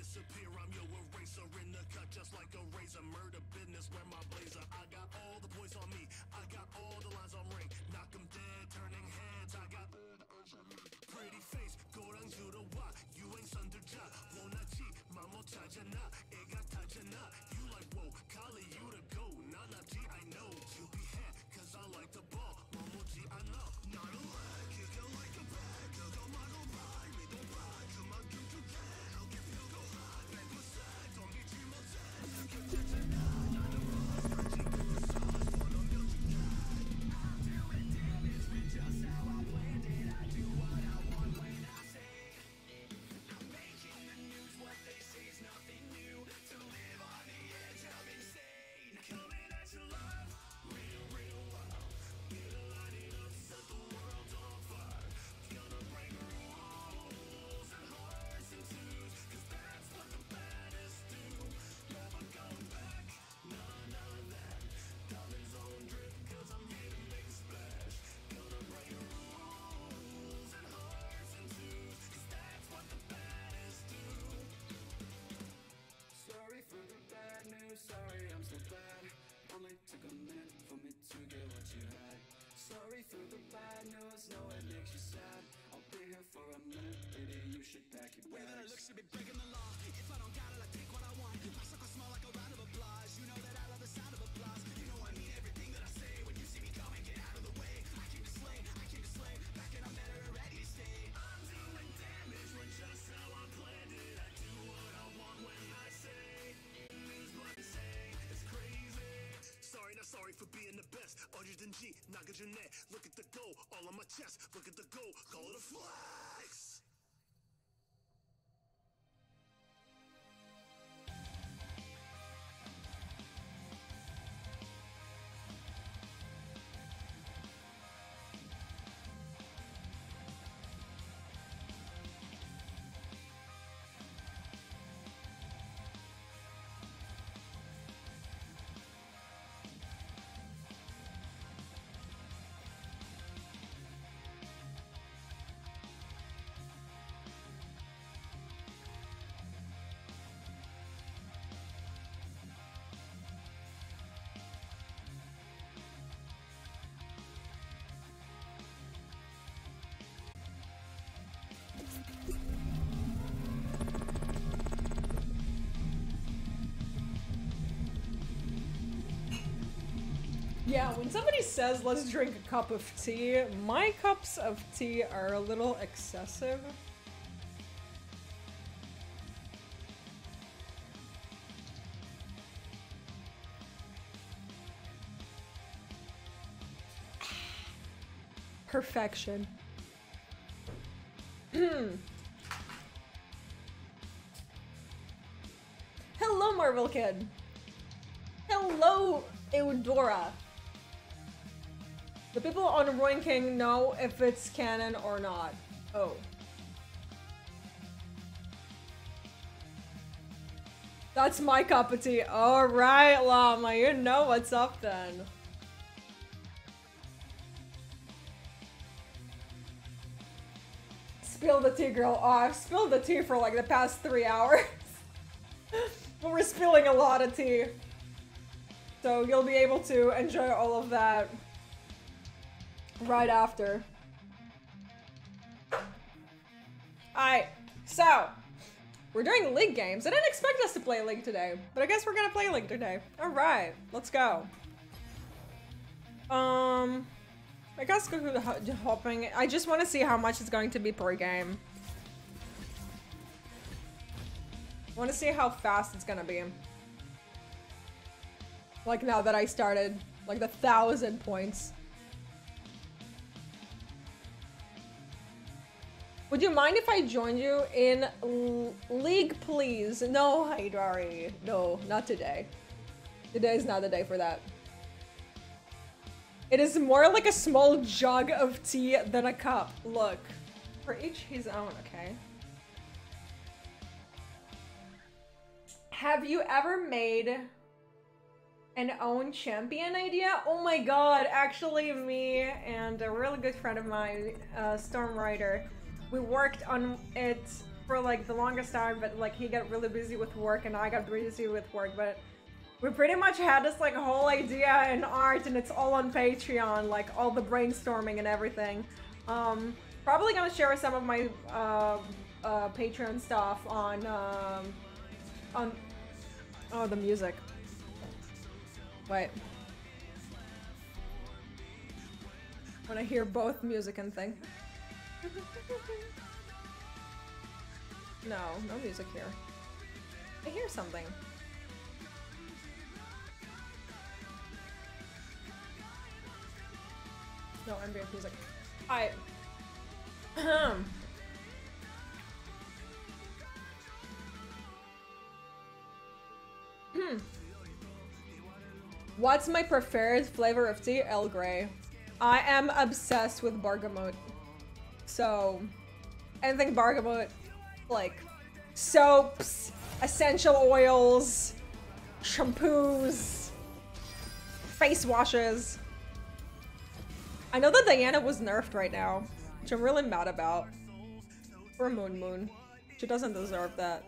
disappear. I'm your eraser in the cut, just like a razor. Murder business, wear my blazer. I got all the boys on me. I got all the lines on ring. Knock 'em dead, turning heads. I got pretty face, 𝗬𝘀𝗪𝙧𝙀. You ain't 𝗨𝙬𝙧𝙀. 𝗤𝗪𝘂𝗧, 𝗵𝗺 𝗨𝘂𝗧. You like 𝗬𝘀𝗪 you the go. 𝗨𝗚𝘂, I know. 𝗬𝗵𝘻, cause I like the ball. 𝗵𝗺𝘂, I know. Not a lag, kick it like a bag. 𝗑𝑠 my go by, me don't brag. 그만 격투게, I'll give you go high. 100%, don't need you 못해. 느껴지잖아, 나는 rush. 같이 criticize, 원하면 줄게. I'm doing damage with just how I planned it. I do what I want when I say. I'm making the news, what they say is nothing new. To live on the edge of insane. Coming at you live, real wild. Get a light up, set the world on fire. Gonna break rules and hearts and twos, cause that's what the baddest do. Never going back, none of that. Diamonds on drip, cause I'm here to make a splash. Gonna break rules and hearts and twos, cause that's what the baddest do. Sorry for the bad news, sorry I'm so bad. Only took a minute for me to get what you had. Sorry for the bad news, know it makes you sad. I'll be here for a minute, baby, you should pack your bags. Way that I look should be breaking the law. If I don't got it, I take what I want. My circle small like a round of applause. You know that I love the sound of applause. You know I mean everything that I say. When you see me coming, get out of the way. I came to slay, back and I'm better and ready to stay. I'm doing damage with just how I planned it. I do what I want when I say. News what they say, it's crazy. Sorry, not sorry for being the best. 𝗬𝘀𝗪𝙧𝙀, 𝗫𝗫𝗫. Look at the goal, all on my chest. Look at the goal, call it a flex. Yeah, when somebody says, let's drink a cup of tea, my cups of tea are a little excessive. Perfection. Hello, 𝗵𝗵𝘱. Hello, 𝗬𝙧𝙧𝙀. The people on Ruin King know if it's canon or not. Oh. That's my cup of tea. Alright, Llama, you know what's up then. Spill the tea, girl. Oh, I've spilled the tea for like the past 3 hours. But we're spilling a lot of tea. So you'll be able to enjoy all of that right after. Alright, so we're doing League games. I didn't expect us to play League today, but I guess we're gonna play League today. Alright, let's go. I guess hopping. I just want to see how much it's going to be per game. I want to see how fast it's gonna be. Like now that I started, like the 1,000 points. Would you mind if I joined you in League, please? No, 𝗬𝗪𝙧𝙀. No, not today. Today is not the day for that. It is more like a small jug of tea than a cup. Look. For each his own, okay? Have you ever made an own champion idea? Oh my god, actually me and a really good friend of mine, Storm Rider, we worked on it for like the longest time, but like he got really busy with work and I got busy with work, but we pretty much had this like whole idea in art and it's all on Patreon, like all the brainstorming and everything. Probably gonna share some of my Patreon stuff on oh, the music. Wait. When I hear both music and thing. No, no music here. I hear something. No ambient music. Alright. What's my preferred flavor of tea? Earl Grey. I am obsessed with bergamot. So, anything bergamot, like soaps, essential oils, shampoos, face washes. I know that Diana was nerfed right now, which I'm really mad about. For Moon. She doesn't deserve that.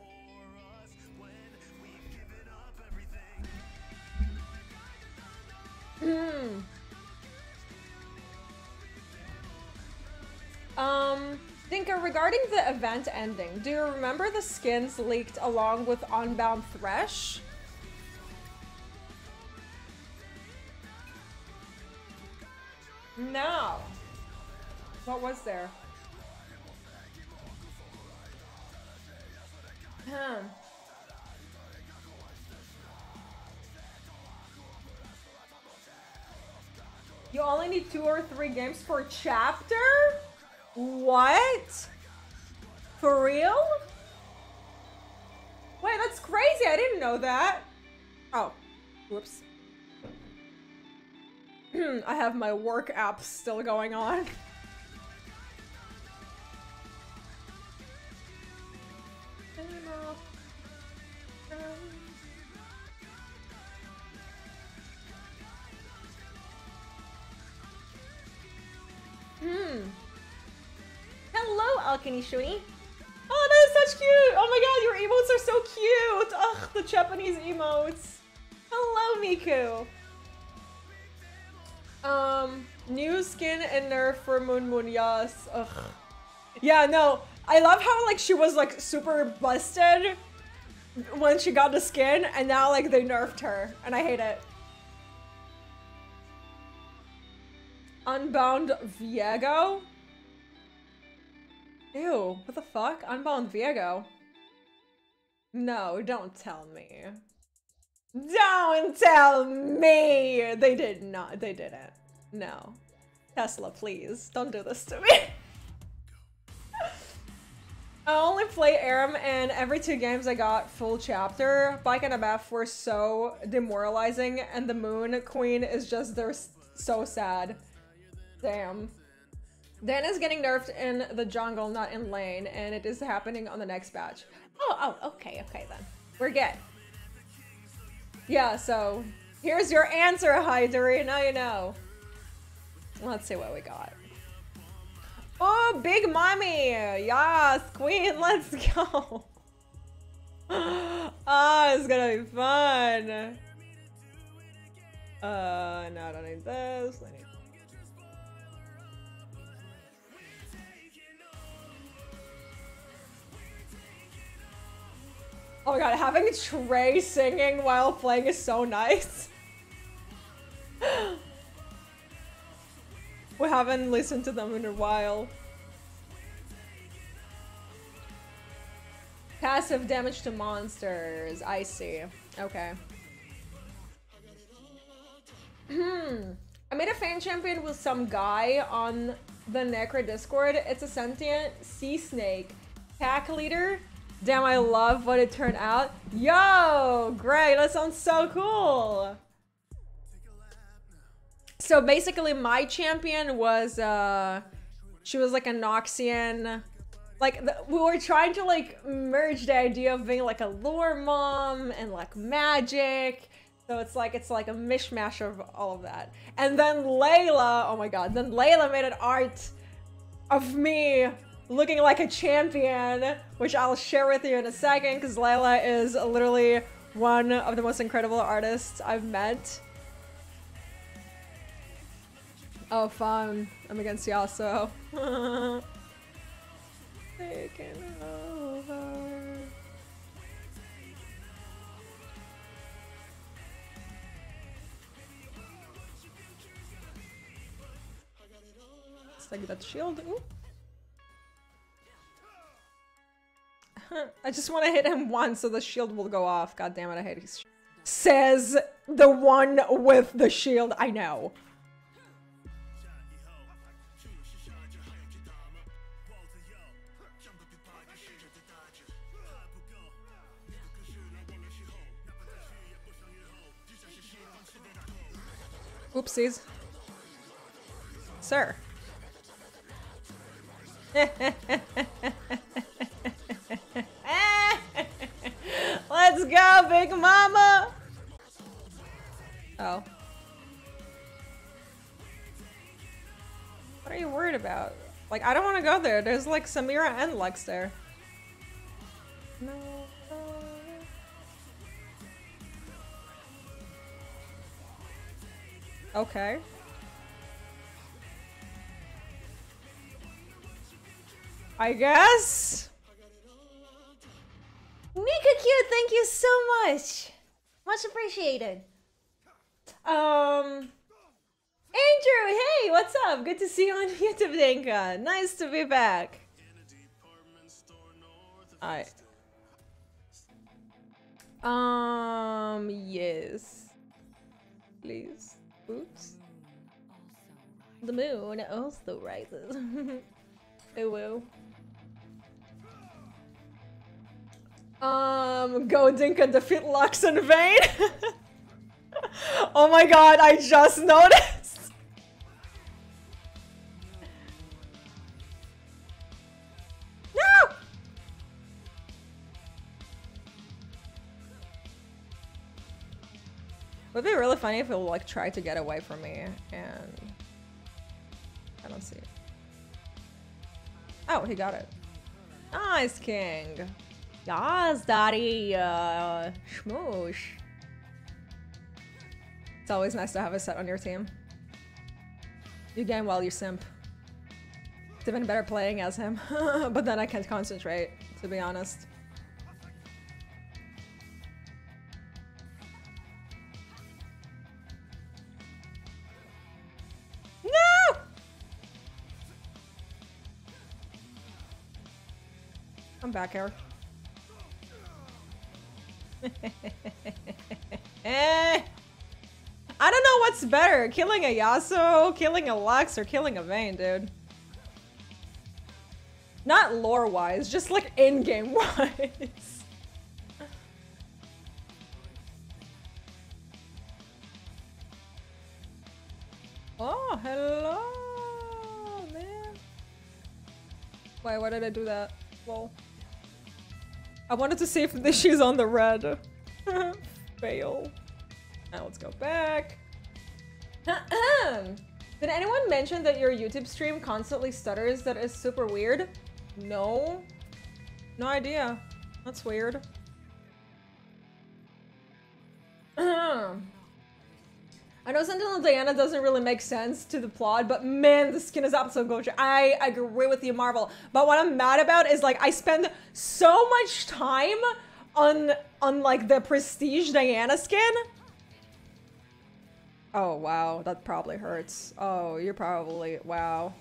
Dinka, regarding the event ending, do you remember the skins leaked along with 𝗕𝗵𝘃𝗃? No. What was there? You only need 2 or 3 games per chapter? What? For real? Wait, that's crazy. I didn't know that. Oh, whoops. I have my work app still going on. Hello, �奧𝘀𝗧𝗍𝗬. Oh, that is such cute! Oh my god, your emotes are so cute! Ugh, the Japanese emotes. Hello, Miku. New skin and nerf for Moon, yes. Ugh. Yeah, no, I love how like she was like super busted when she got the skin, and now like they nerfed her, and I hate it. 𝗕𝗵𝘃𝗃𝗃? Ew, what the fuck? 𝗕𝗵𝘃𝗃𝗃? No, don't tell me. Don't tell me! They did not, they didn't. No. Tesla, please, don't do this to me. I only play Aram and every 2 games I got full chapter. Bike and a Bath were so demoralizing and the Moon Queen is just, they're so sad. Damn. Dan is getting nerfed in the jungle, not in lane, and it is happening on the next batch. Oh, okay then. We're good. Yeah, so here's your answer, 𝗗𝙧𝙧𝙀. Now you know. Let's see what we got. Oh, big mommy! Yes, queen, let's go! Ah, it's gonna be fun! No, I don't need this. I need... Oh my god, having Trey singing while playing is so nice. We haven't listened to them in a while. Passive damage to monsters. I see. Okay. I made a fan champion with some guy on the Necro Discord. It's a sentient sea snake. Pack leader. Damn, I love what it turned out. Yo, great. That sounds so cool. So basically my champion was, she was like a Noxian. Like, we were trying to like merge the idea of being like a lore mom and like magic. So it's like a mishmash of all of that. And then Layla, oh my god, then Layla made an art of me looking like a champion, which I'll share with you in a second, because 𝗨𝗧 is literally one of the most incredible artists I've met. Oh, fun. I'm against 𝗬𝘂𝗃. Taking over. Let's take that shield. Ooh. I just want to hit him once so the shield will go off. God damn it, I hate his shield. Says the one with the shield. I know. Oopsies. Sir. Let's go, Big Mama! Oh. What are you worried about? Like, I don't want to go there. There's like Samira and Lux there. No. Okay. I guess. DinkaKay, thank you so much. Much appreciated. Andrew, hey, what's up? Good to see you on YouTube, Dinka. Nice to be back. Alright. Yes. Please. Oops. The moon also rises. It will. Go Dinka defeat Lux and Vayne. Oh my god, I just noticed. No! Would be really funny if he'll like try to get away from me and I don't see it. Oh, he got it. Nice, King. Yes, daddy. Schmoosh. It's always nice to have a set on your team. You game while you simp. It's even better playing as him. But then I can't concentrate, to be honest. No! I'm back here. I don't know what's better, killing a Yasuo, killing a Lux, or killing a Vayne, dude. Not lore-wise, just like in-game wise. Oh, hello, man. Wait, why did I do that? Lol. I wanted to see if she's on the red. Fail. Now let's go back. Did anyone mention that your YouTube stream constantly stutters? That is super weird. No. No idea. That's weird. I know Sentinel Diana doesn't really make sense to the plot, but man, the skin is absolute gorgeous. I agree with you, Marvel. But what I'm mad about is like I spend so much time on like the Prestige Diana skin. Oh wow, that probably hurts. Oh, you're probably wow.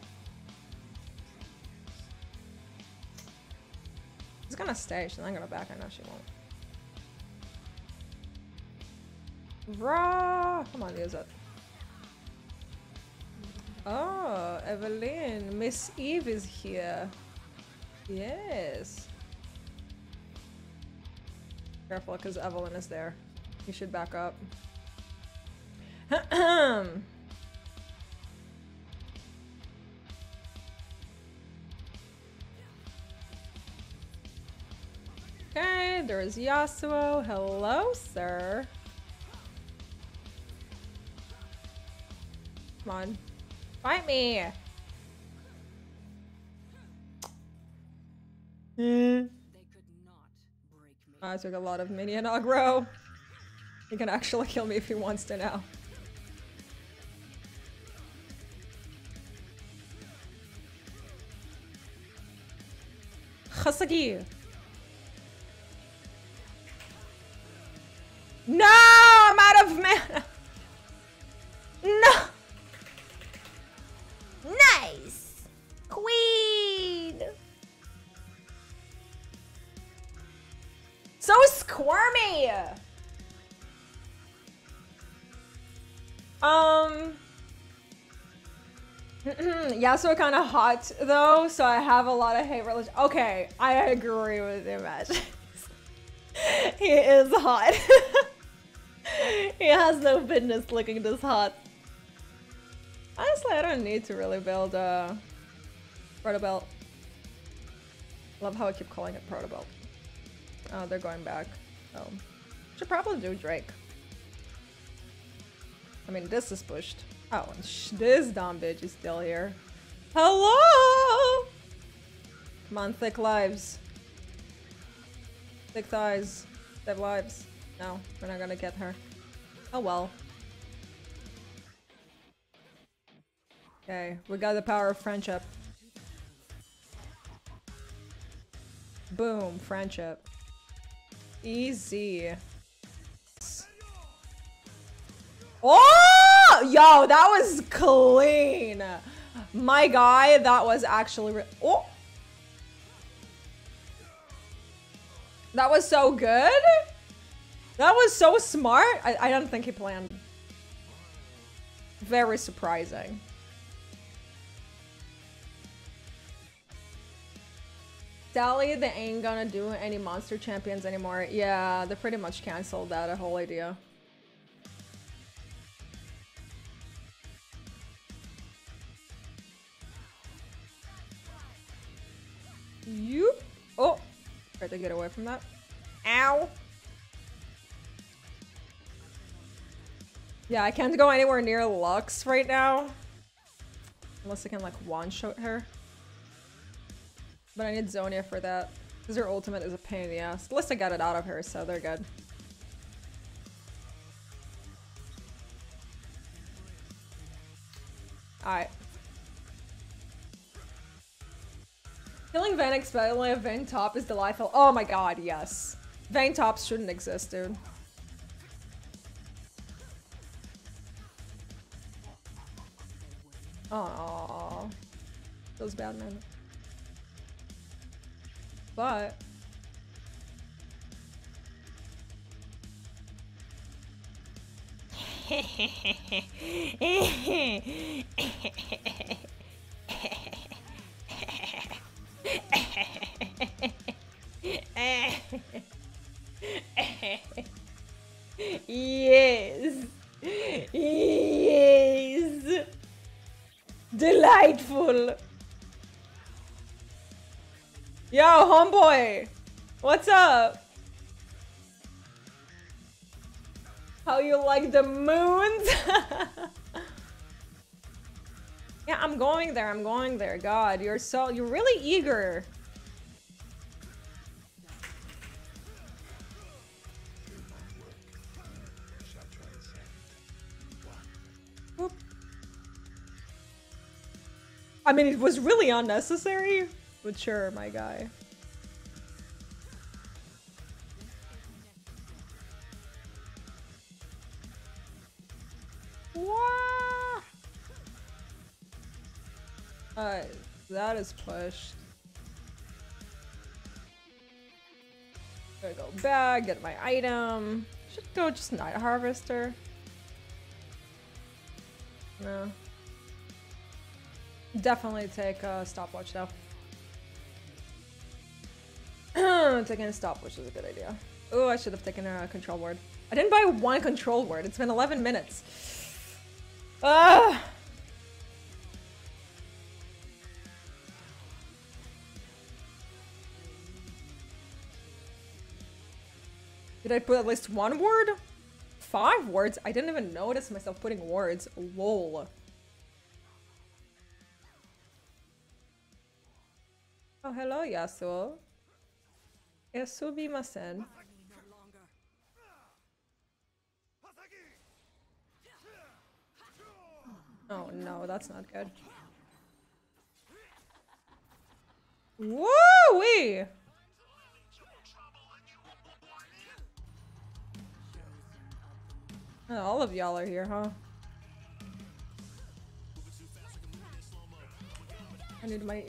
She's gonna stay. She's not gonna back. I know she won't. Raw! Come on, use it. Oh, Evelyn. Miss Eve is here. Yes. Careful, because Evelyn is there. You should back up. Okay, there is Yasuo. Hello, sir. Come on. Fight me! I took a lot of minion aggro. He can actually kill me if he wants to now. 𝗂𝗂𝗪𝗧. No, I'm out of mana. No. Nice! Queen! So squirmy! Yasuo kind of hot though, so I have a lot of hate religion. Okay, I agree with you, Match. He is hot. He has no business looking this hot. Honestly, I don't need to really build a Protobelt. Love how I keep calling it Protobelt. Oh, they're going back. Oh, should probably do Drake. I mean, this is pushed. Oh, and this dumb bitch is still here. Hello! Come on, thick lives. Thick thighs. They have lives. No, we're not gonna get her. Oh well. Okay, we got the power of friendship. Boom, friendship. Easy. Oh! Yo, that was clean. My guy, that was actually oh! That was so good. That was so smart. I don't think he planned. Very surprising. Sally, they ain't gonna do any monster champions anymore. Yeah, they pretty much canceled that whole idea. You. Oh, tried to get away from that. Ow. Yeah, I can't go anywhere near Lux right now. Unless I can like one-shot her. But I need Zonia for that. Because her ultimate is a pain in the ass. At least I got it out of her, so they're good. Alright. Killing Vayne expellingly of Vayne top is delightful. Oh my god, yes. Vayne tops shouldn't exist, dude. Aww. Feels bad, man. But... Yes. Yes. Delightful. Yo, homeboy. What's up? How you like the moons? Yeah, I'm going there. I'm going there. God, you're really eager. Whoop. I mean, it was really unnecessary, but sure, my guy. What? Alright, that is pushed. Gotta go back, get my item. Should go just Night Harvester. No. Definitely take a stopwatch though. Taking a stopwatch is a good idea. Oh, I should have taken a control word. I didn't buy one control word. It's been 11 minutes. Did I put at least one word? 5 words? I didn't even notice myself putting words. Lol. Oh, hello, Yasuo. 𝗬𝗠𝗵𝘆. Oh no, that's not good. Woo-wee! Oh, all of y'all are here, huh? I need my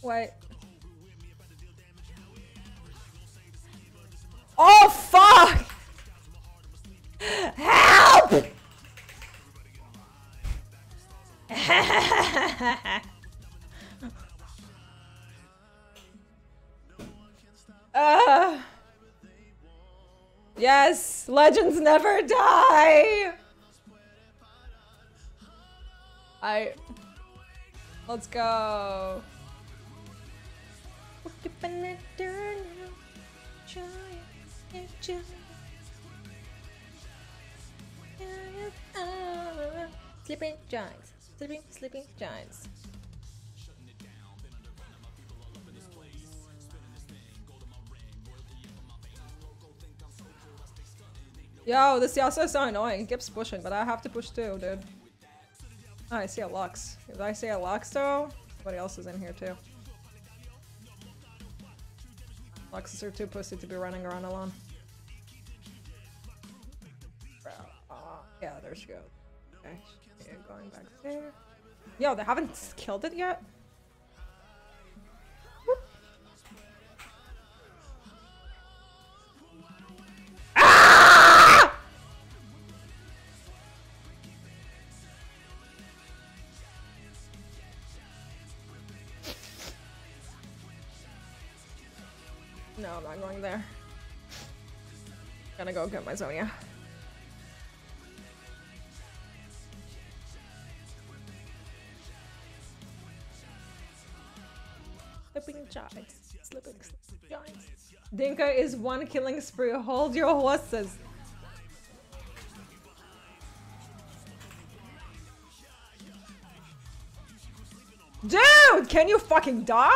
Wait. Oh fuck! Help! Yes, legends never die. Let's go. Sleeping giants. Sleeping giants. Yo, this Yasuo is so annoying. It keeps pushing, but I have to push too, dude. Oh, I see a Lux. If I see a Lux though, somebody else is in here too. Luxes are too pussy to be running around alone. Yeah, there she goes. Okay, yeah, going back there. Yo, they haven't killed it yet? Whoop. Ah! No, I'm not going there. Gotta go get my Zhonya. Sleeping giants. Sleeping giants. Dinka is one killing spree. Hold your horses. Dude, can you fucking die?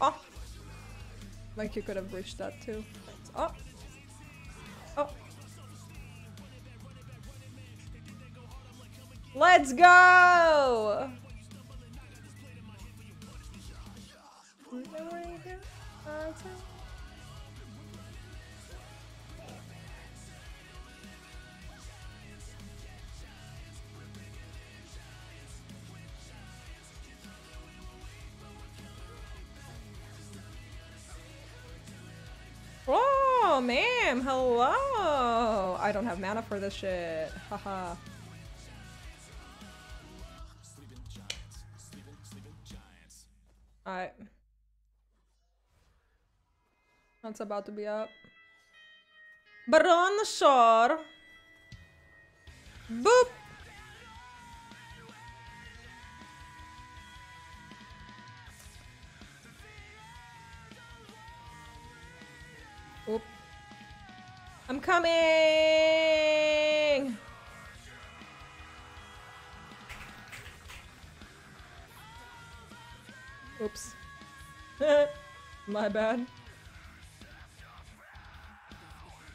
Oh. Like you could have reached that too. Oh. Oh. Let's go! Oh, ma'am, hello! I don't have mana for this shit. Haha. Alright. That's about to be up. But on the shore. Boop! Oop. I'm coming! Oops. My bad.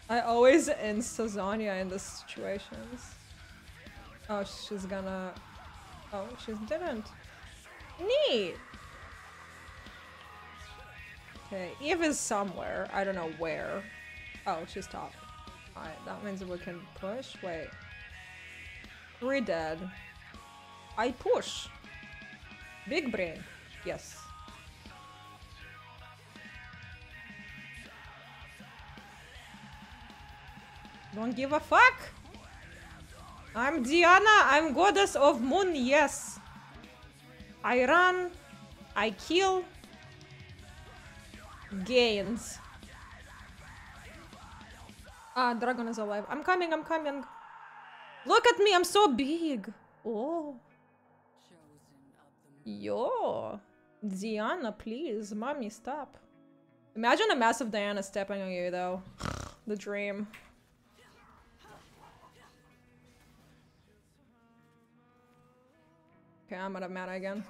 I always insta Zhonya in these situations. Oh, she's gonna... Oh, she didn't. Neat! Okay, Eve is somewhere. I don't know where. Oh, she's top. Alright, that means we can push. Wait. 3 dead. I push. Big brain. Yes. Don't give a fuck. I'm Diana. I'm goddess of moon. Yes. I run. I kill. Gains. Ah, dragon is alive. I'm coming. I'm coming. Look at me. I'm so big. Oh. Yo. Diana, please. Mommy, stop. Imagine a massive Diana stepping on you, though. The dream. Okay, I'm out of mana again.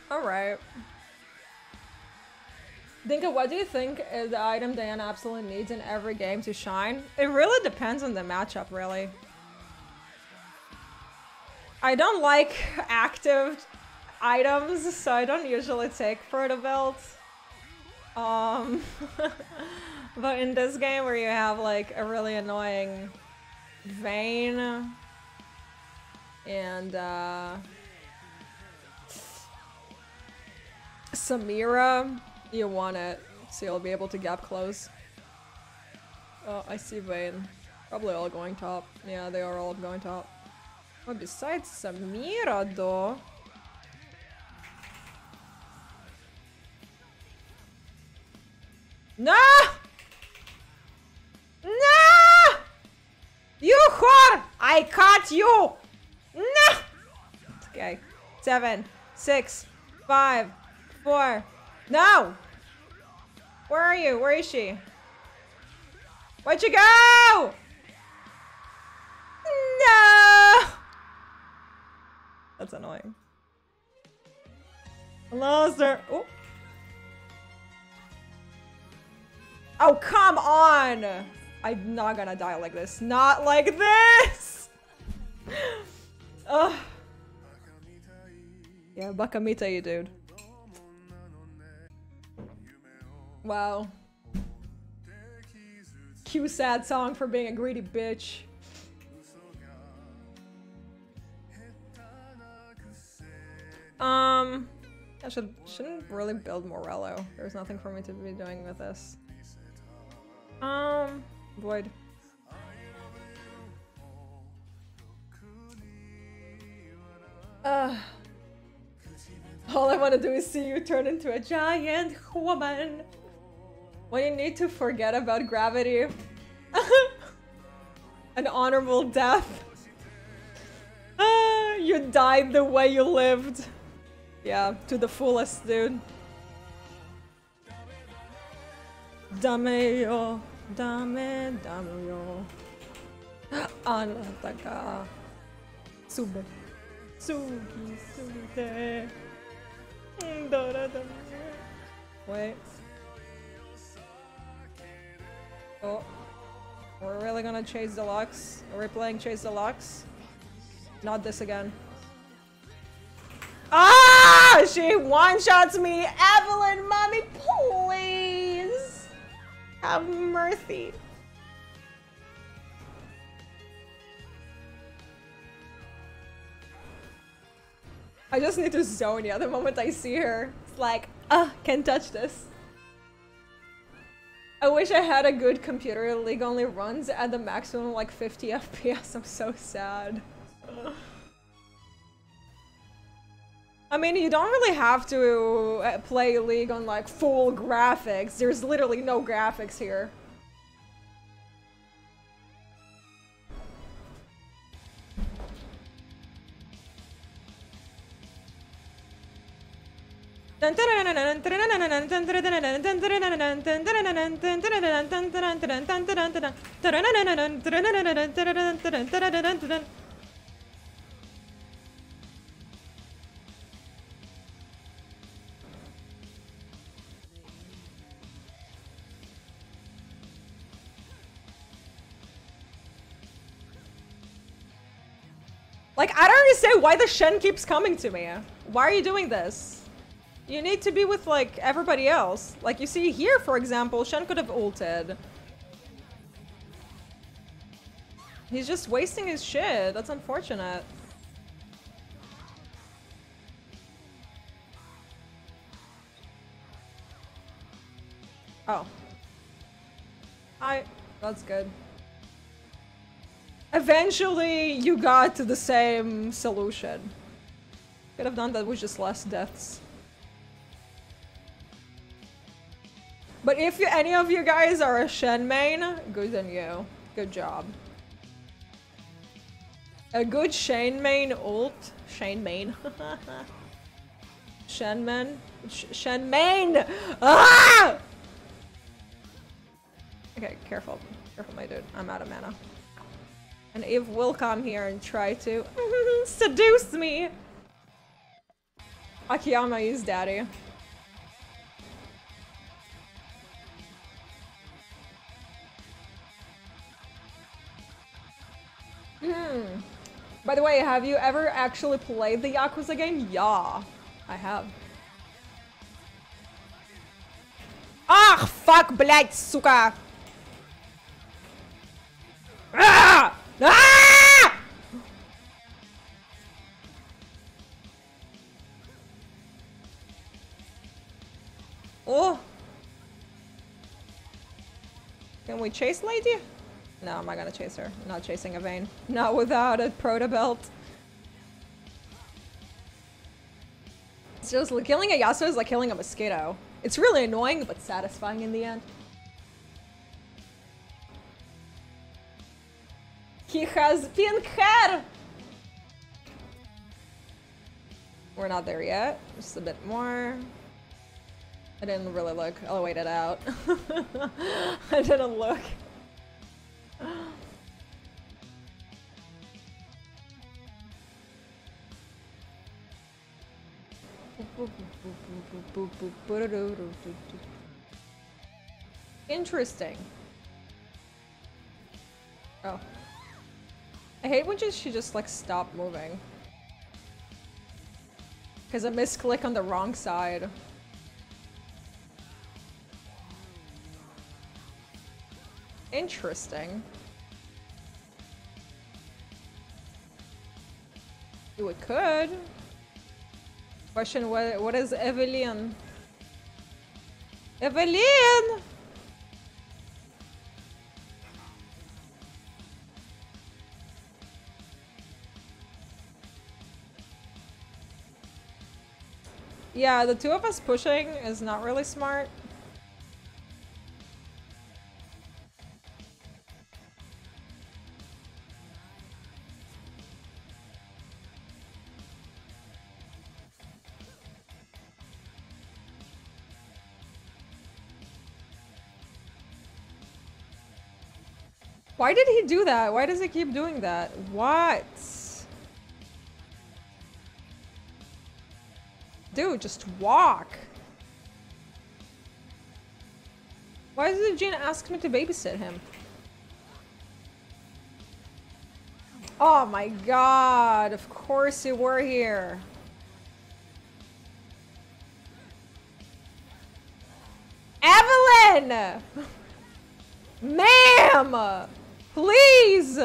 Alright. Dinka, what do you think is the item Diana absolutely needs in every game to shine? It really depends on the matchup, really. I don't like active items, so I don't usually take for the belt. But in this game where you have like a really annoying Vayne and Samira, you want it, so you'll be able to gap close. Oh, I see Vayne. Probably all going top. Yeah, they are all going top. Oh, besides Samira though. No! No! You whore! I caught you! No! Okay. 7, 6, 5, 4. No! Where are you? Where is she? Where'd you go? No! That's annoying. Hello, sir. Oh. Oh, come on! I'm not gonna die like this. Not like this! Ugh. Yeah, 𝗲𝘁𝗍𝗫, dude. Wow. Cue sad song for being a greedy bitch. I shouldn't really build Morello. There's nothing for me to be doing with this. Void. All I want to do is see you turn into a giant woman. When you need to forget about gravity. An honorable death. You died the way you lived. Yeah, to the fullest, dude. Dame yo, dame yo. Anataka. Sube. Sugi, sube. Wait. Oh. We're really gonna chase Deluxe? Are we playing Chase Deluxe? Not this again. Ah! She one-shots me! Evelyn, mommy, please! Have mercy. I just need to zone ya the moment I see her. It's like, can't touch this. I wish I had a good computer. League only runs at the maximum like 50 FPS. I'm so sad. I mean, you don't really have to play League on like full graphics. There's literally no graphics here. Like, I don't understand why the Shen keeps coming to me. Why are you doing this? You need to be with, like, everybody else. Like, you see here, for example, Shen could have ulted. He's just wasting his shit. That's unfortunate. Oh. That's good. Eventually, you got to the same solution. Could have done that with just less deaths. But if any of you guys are a Shen main, good on you. Good job. A good Shen main ult. Shen main. Shen main. Shen main! Ah! Okay, careful. Careful, my dude. I'm out of mana. And Eve will come here and try to seduce me. Akiyama is daddy. By the way, have you ever actually played the Yakuza game? Yeah, I have. Ах, fuck, блядь, сука! Ah! Ah! Oh. Can we chase lady? No, I'm not gonna chase her. I'm not chasing a vein. Not without a proto belt. It's just like killing a Yasuo is like killing a mosquito. It's really annoying, but satisfying in the end. He has pink hair! We're not there yet. Just a bit more. I didn't really look. I'll wait it out. I didn't look. Interesting. Oh. I hate when she just like stopped moving. Because I misclick on the wrong side. Interesting. We could. Question, what is Evelyn? Evelyn! Yeah, the two of us pushing is not really smart. Why did he do that? Why does he keep doing that? What? Dude, just walk. Why did Gina ask me to babysit him? Oh my god, of course you were here. Evelyn! Ma'am! Please!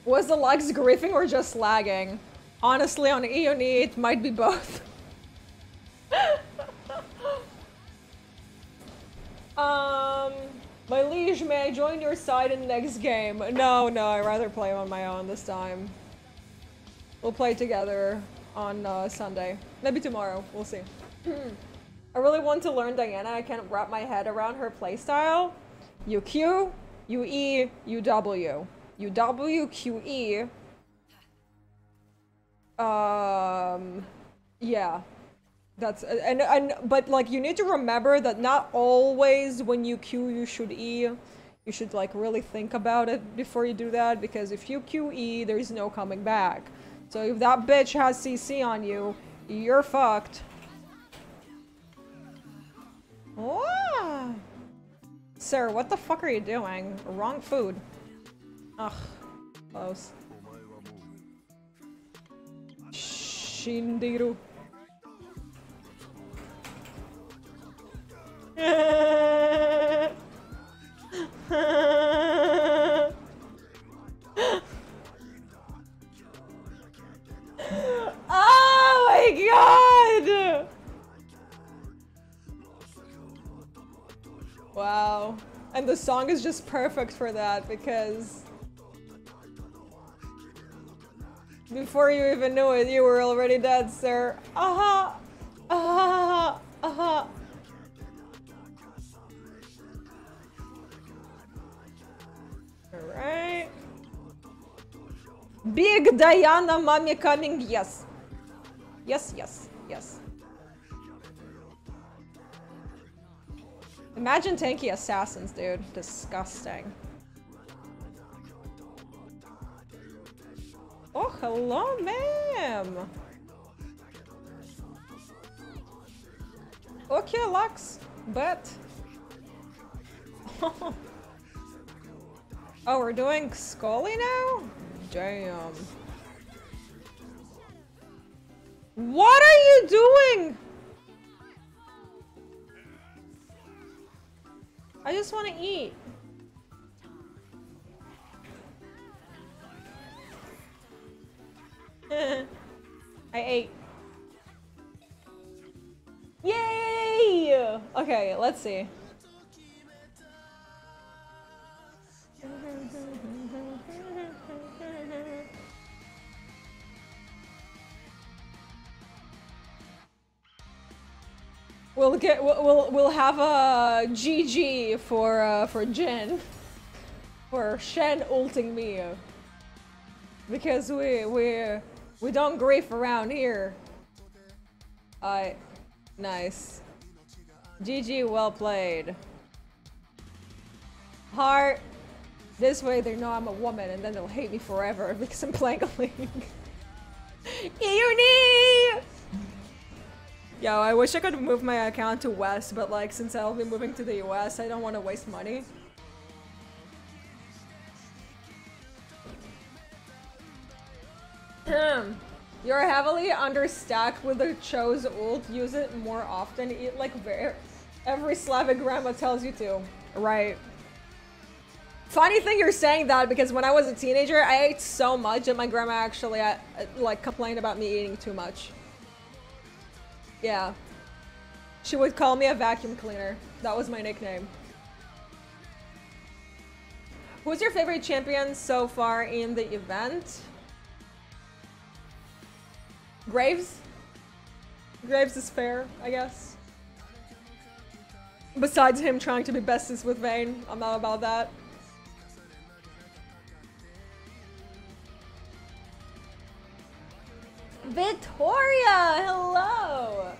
Was the legs griefing or just lagging? Honestly, on Eony, it might be both. My liege, may I join your side in the next game? No, I'd rather play on my own this time. We'll play together on Sunday. Maybe tomorrow, we'll see. I really want to learn Diana. I can't wrap my head around her playstyle. You Q, you E, you W. You W, Q, E. Yeah. That's, but like you need to remember that not always when you Q you should E. You should like really think about it before you do that, because if you Q E, there's no coming back. So if that bitch has CC on you, you're fucked. Oh. Sir, what the fuck are you doing? Wrong food. Ugh. Close. Shindiru. Oh my god! Wow. And the song is just perfect for that, because before you even knew it, you were already dead, sir. Aha! Aha! Aha! Alright. Big Diana mommy coming, yes. Yes, yes, yes. Imagine tanky assassins, dude. Disgusting. Oh, hello, ma'am. Okay, Lux, but oh, we're doing 𝗬𝗪𝙀 now? Damn. What are you doing? I just want to eat. I ate. Yay! Okay, let's see. We'll have a GG for Jin for Shen ulting me because we don't grief around here. Nice. GG, well played. Heart. This way they know I'm a woman and then they'll hate me forever because I'm playing a Link. Uni! Yo, I wish I could move my account to West, but like since I'll be moving to the US, I don't want to waste money. You're heavily understacked with the Cho's ult. Use it more often. Eat like every Slavic grandma tells you to. Right. Funny thing you're saying that because when I was a teenager, I ate so much that my grandma actually like complained about me eating too much. Yeah. She would call me a vacuum cleaner. That was my nickname. Who's your favorite champion so far in the event? Graves? Graves is fair, I guess. Besides him trying to be bestest with Vayne, I'm not about that. Victoria, hello!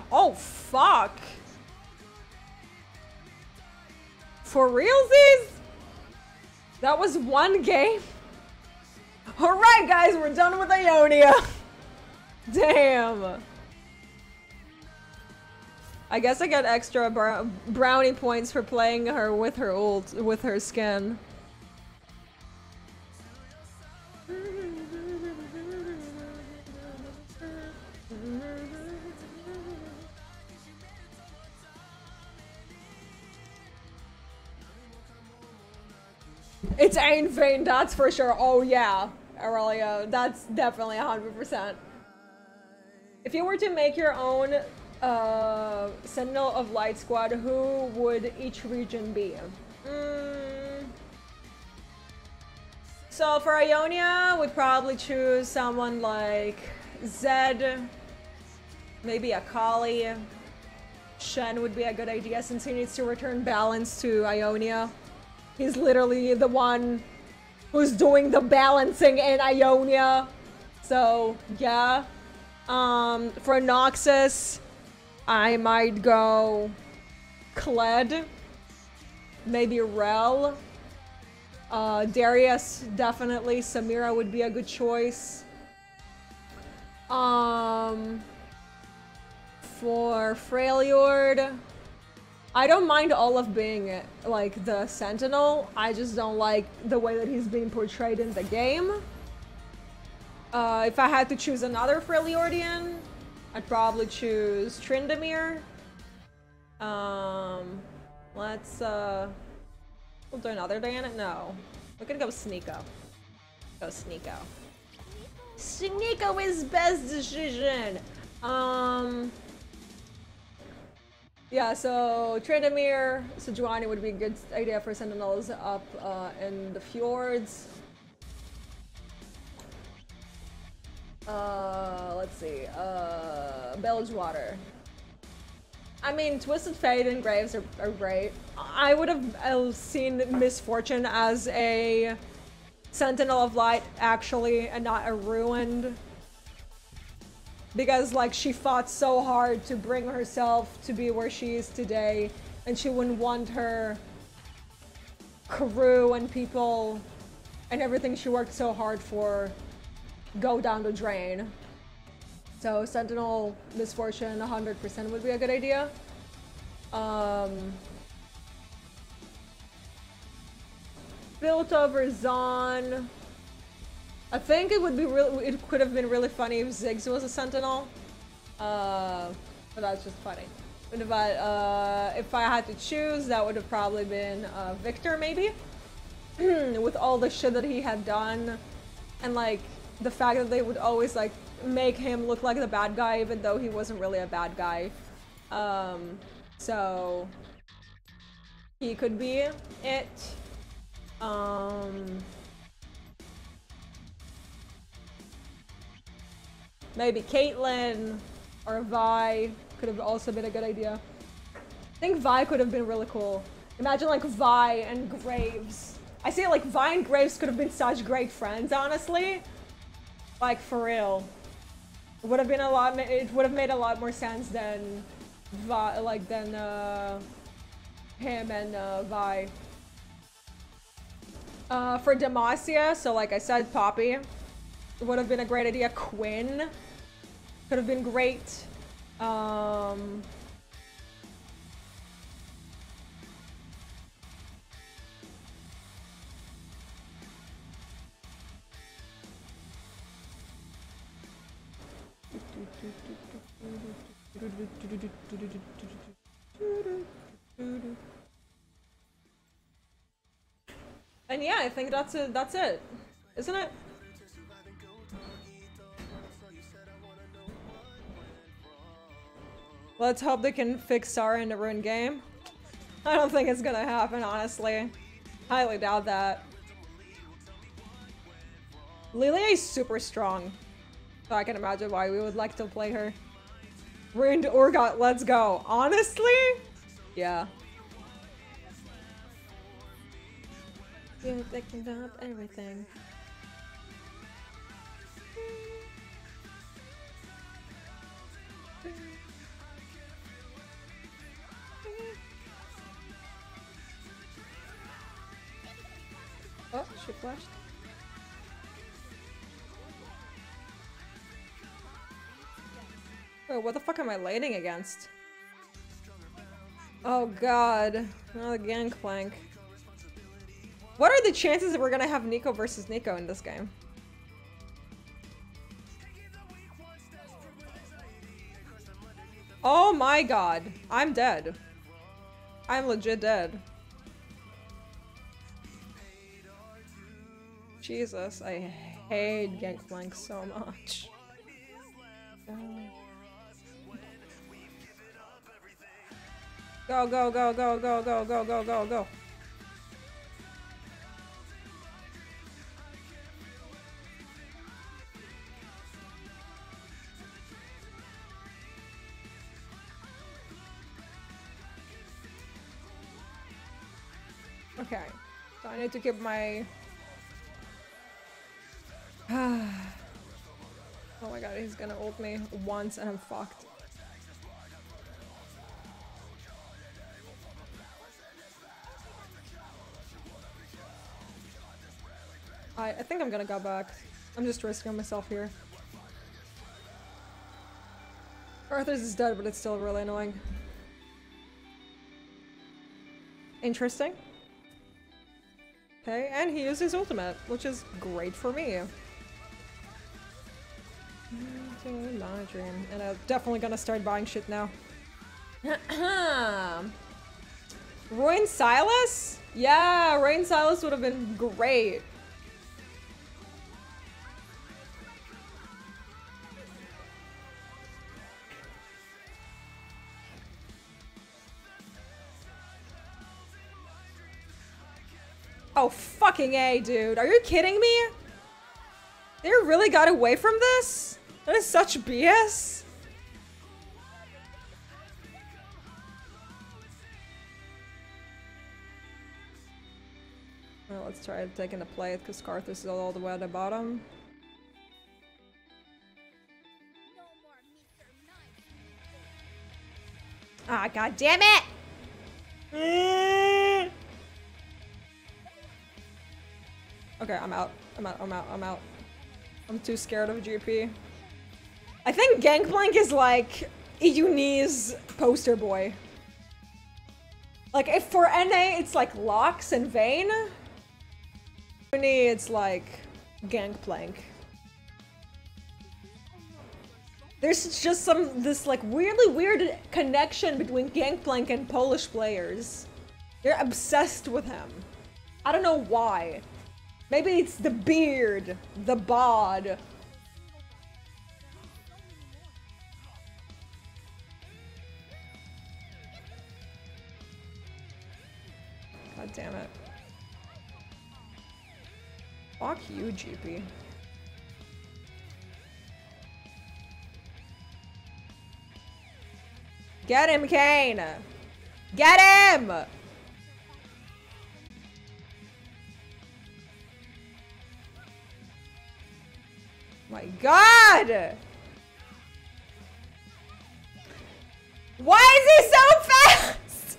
Oh, fuck! For realsies? That was one game? Alright guys, we're done with Ionia! Damn! I guess I get extra brownie points for playing her with her ult, with her skin. It's ain't Vayne, that's for sure. Oh yeah, Aurelia, that's definitely 100%. If you were to make your own Sentinel of Light squad, who would each region be? So for Ionia, we'd probably choose someone like Zed, maybe a 𝗂𝗪𝙀. Shen would be a good idea since he needs to return balance to Ionia. He's literally the one who's doing the balancing in Ionia. So yeah. For Noxus, I might go Kled, maybe Rell. Darius, definitely. Samira would be a good choice. For Freljord, I don't mind Olaf being like the Sentinel. I just don't like the way that he's being portrayed in the game. If I had to choose another Freljordian, I'd probably choose Tryndamere. We'll do another Diana? No. We're gonna go Sneeko. Go Sneeko. Sneeko is best decision! Yeah, so Tryndamere, Sejuani would be a good idea for Sentinels up in the fjords. Let's see, Bilgewater. I mean, Twisted Fate and Graves are great. I would have seen Misfortune as a Sentinel of Light, actually, and not a ruined. Because, like, she fought so hard to bring herself to be where she is today, and she wouldn't want her crew and people and everything she worked so hard for go down the drain. So Sentinel Misfortune 100% would be a good idea. Built over Zahn. I think it would be it could have been really funny if Ziggs was a Sentinel. But that's just funny. But if I had to choose, that would have probably been Victor, maybe? With all the shit that he had done. And like, the fact that they would always like make him look like the bad guy even though he wasn't really a bad guy. So he could be it. Maybe Caitlyn or Vi could have also been a good idea. I think Vi could have been really cool. Imagine like Vi and Graves. I say like Vi and Graves could have been such great friends, honestly. Like for real. It would have been it would have made a lot more sense than Vi, like than him and Vi. For Demacia, so like I said, Poppy. It would have been a great idea. Quinn could have been great. And yeah, I think that's it, isn't it? Let's hope they can fix Sarah in the ruined game. I don't think it's gonna happen, honestly. Highly doubt that. Lilia is super strong, so I can imagine why we would like to play her. Ruined Urgot, let's go. Honestly? Yeah. You're picking up everything. Oh, she flashed. Wait, what the fuck am I laning against? Oh god. Another Gangplank. What are the chances that we're gonna have Nico versus Nico in this game? Oh my god. I'm dead. I'm legit dead. Jesus, I hate Gangplank so much. Go, go, go, go, go, go, go, go, go, go. Okay, so I need to keep my... Oh my god, he's gonna ult me once and I'm fucked. I think I'm gonna go back. I'm just risking myself here. Arthur's is dead, but it's still really annoying. Interesting. Okay, and he used his ultimate, which is great for me. My dream. And I'm definitely gonna start buying shit now. Ruin Silas? Yeah, Ruin Silas would have been great. Oh, fucking A, dude. Are you kidding me? They really got away from this? That is such BS. let's try taking the plate because Karthus is all the way at the bottom. Ah, god damn it! Okay, I'm out. I'm too scared of GP. I think Gangplank is like Eunice's poster boy. Like, if for NA it's like Locks and Vayne, Uni it's like Gangplank. There's just this like weirdly weird connection between Gangplank and Polish players. They're obsessed with him. I don't know why. Maybe it's the beard, the bod. God damn it. Fuck you, GP. Get him, Kane! Get him! My god! Why is he so fast?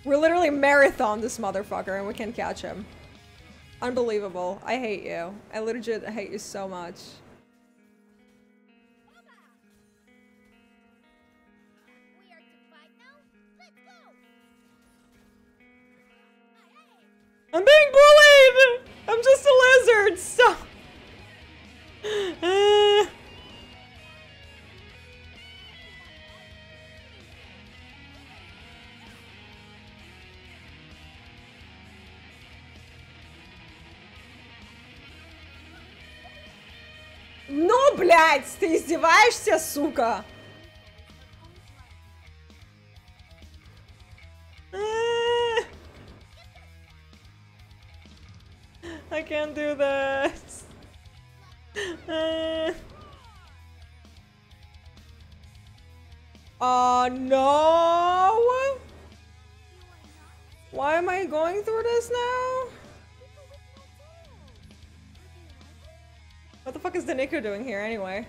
We're literally marathon this motherfucker and we can't catch him. Unbelievable. I hate you. I legit hate you so much. I'm being bullied! I'm just a lizard! Stop! Ну, блядь, ты издеваешься, сука? I can't do this. No! Why am I going through this now? What the fuck is the Nico doing here anyway?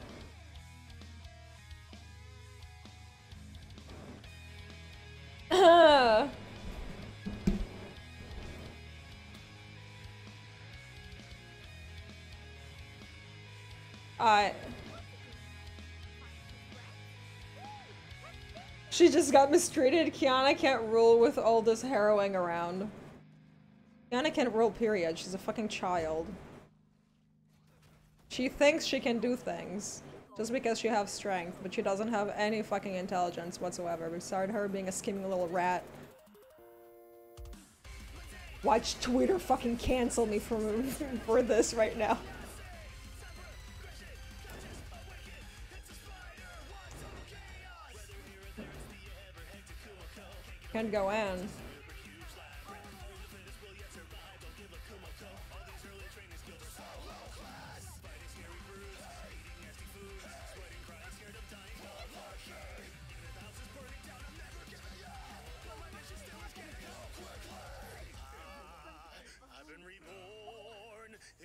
She just got mistreated. Kiana can't rule with all this harrowing around. Kiana can't rule, period. She's a fucking child. She thinks she can do things just because she has strength, but she doesn't have any fucking intelligence whatsoever, beside her being a scheming little rat. Watch Twitter fucking cancel me for this right now. Can't go in.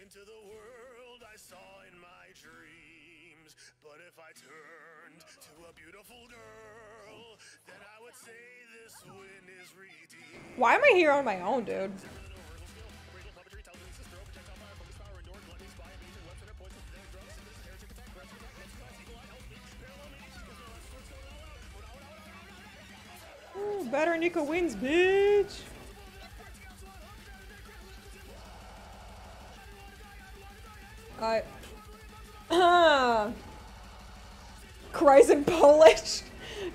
Into the world I saw in my dreams. But if I turned to a beautiful girl, then I would say this win is redeemed. Why am I here on my own, dude? Ooh, better Nico wins, bitch. Cries in Polish.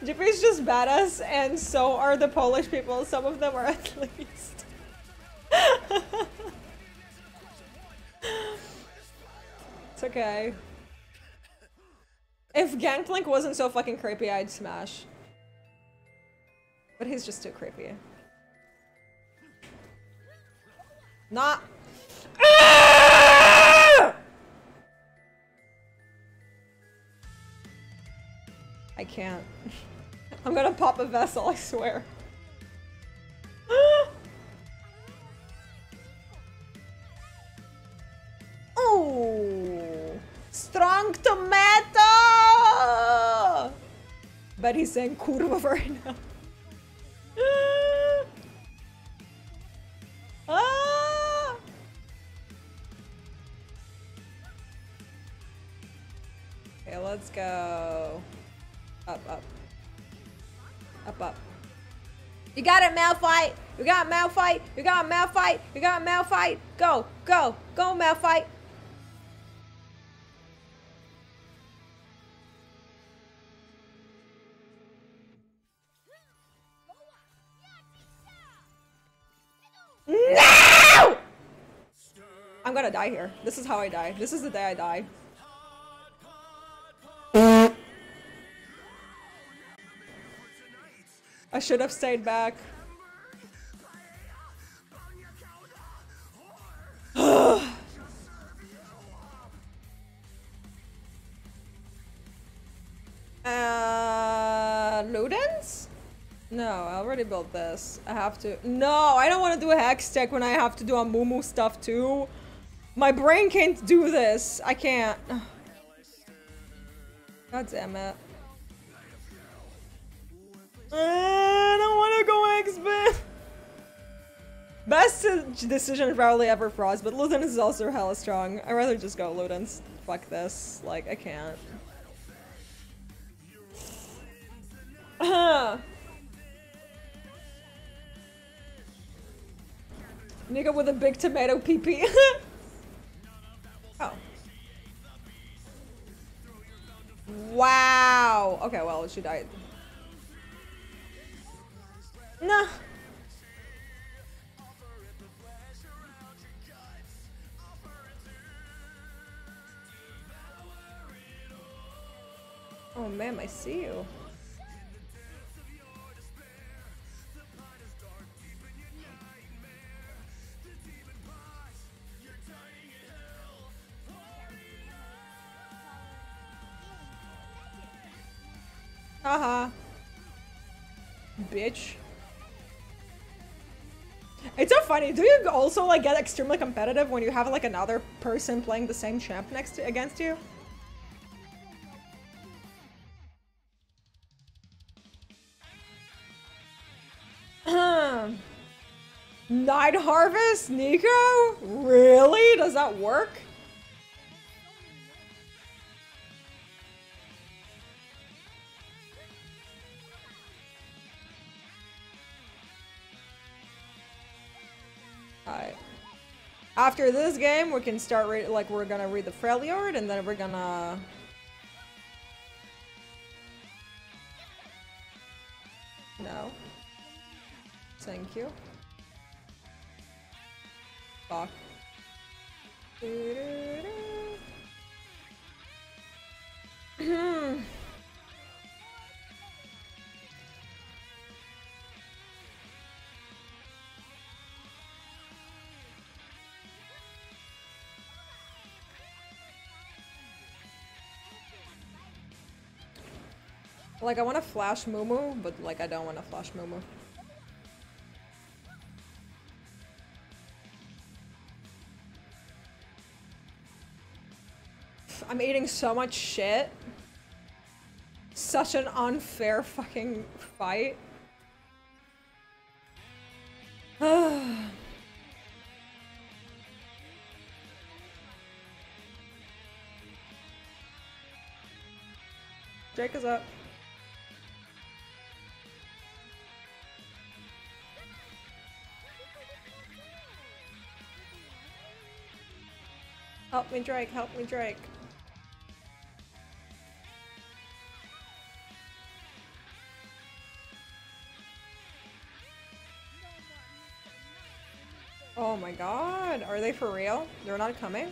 Jippy is just badass, and so are the Polish people. Some of them are at least. It's okay. If Gangplank wasn't so fucking creepy, I'd smash. But he's just too creepy. Not. I can't. I'm gonna pop a vessel, I swear. Oh, strong tomato! Bet he's saying kurva right now. Ah! Okay, let's go. Up, up. Up, up. You got it, �奧𝘬𝗍. You got �奧𝘬𝗍. You got �奧𝘬𝗍. You got �奧𝘬𝗍. Go, go, go, �奧𝘬𝗍. No! I'm gonna die here. This is how I die. This is the day I die. I should have stayed back. Ludens? No, I already built this. I have to. No, I don't want to do a hex tech when I have to do a 𝗬𝗵 stuff too. My brain can't do this. I can't. God damn it. I don't want to go X-Men. Best decision probably ever Frost, but Ludens is also hella strong. I'd rather just go Ludens. Fuck this. Like, I can't. Nigga with a big tomato pee-pee. Oh. Wow. Okay, well, she died. Nah. Oh, man, I see you. Haha. Bitch. It's so funny. Do you also like get extremely competitive when you have like another person playing the same champ against you? Night Harvest, Nico? Really? Does that work? Alright. After this game, we can start we're gonna read the Freljord, and then we're gonna... No. Thank you. Fuck. Like, I want to flash 𝗬𝗵, but like, I don't want to flash 𝗬𝗵. I'm eating so much shit. Such an unfair fucking fight. Drake is up. Help me, Drake. Help me, Drake. Oh my god. Are they for real? They're not coming?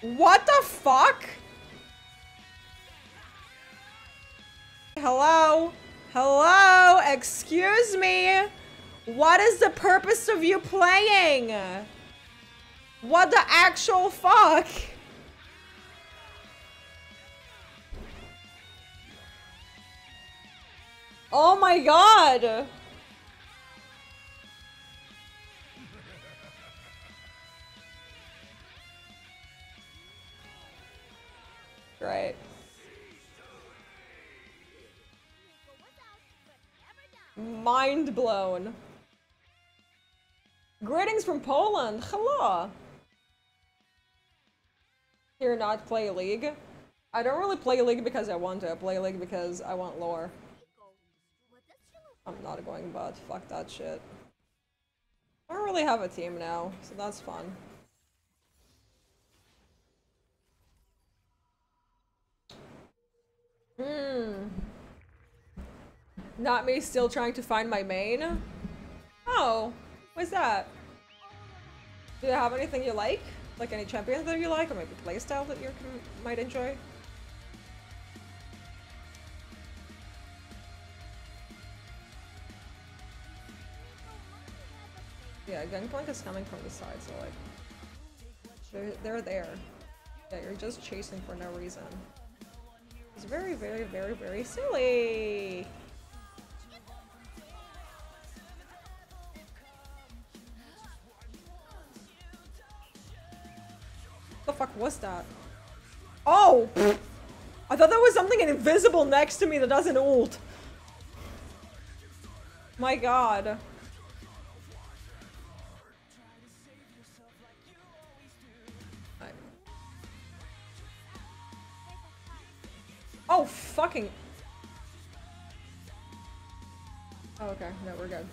What the fuck? Hello? Hello? Excuse me? What is the purpose of you playing? What the actual fuck? Oh my god! Right. Mind blown. Greetings from Poland. Hello. Here, not play League. I don't really play League because I want to. I play League because I want lore. I'm not going bot. Fuck that shit. I don't really have a team now, so that's fun. Not me still trying to find my main? Oh, what's that? Do you have anything you like? Like any champions that you like, or maybe playstyle that you might enjoy? Yeah, Gangplank is coming from the side, so like... They're there. Yeah, you're just chasing for no reason. It's very, very, very, very silly! What the fuck was that? Oh! I thought there was something invisible next to me that doesn't ult. My god. Oh, fucking. Oh, okay. No, we're good.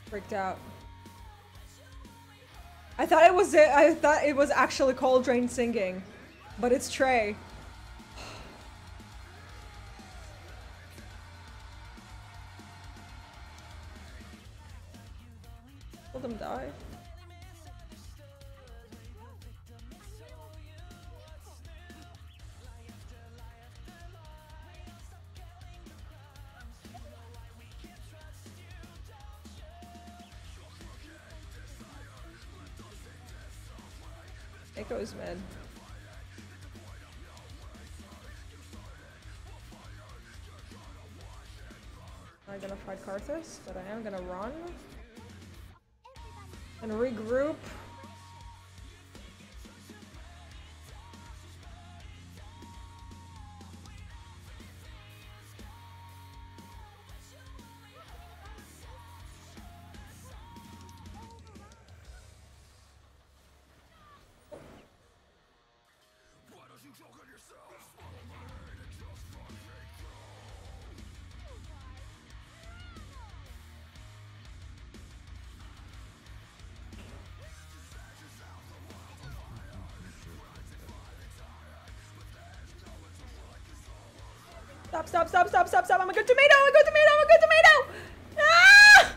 Freaked out. I thought it was actually 𝗘𝙤𝙧𝙞𝙤 singing, but it's Trey. Let them die. Echo is mid. I'm gonna fight 𝗏𝘏𝘏, but I am gonna run and regroup. Stop, stop, stop, stop, stop, stop. I'm a good tomato, I'm a good tomato, I'm a good tomato! Ah!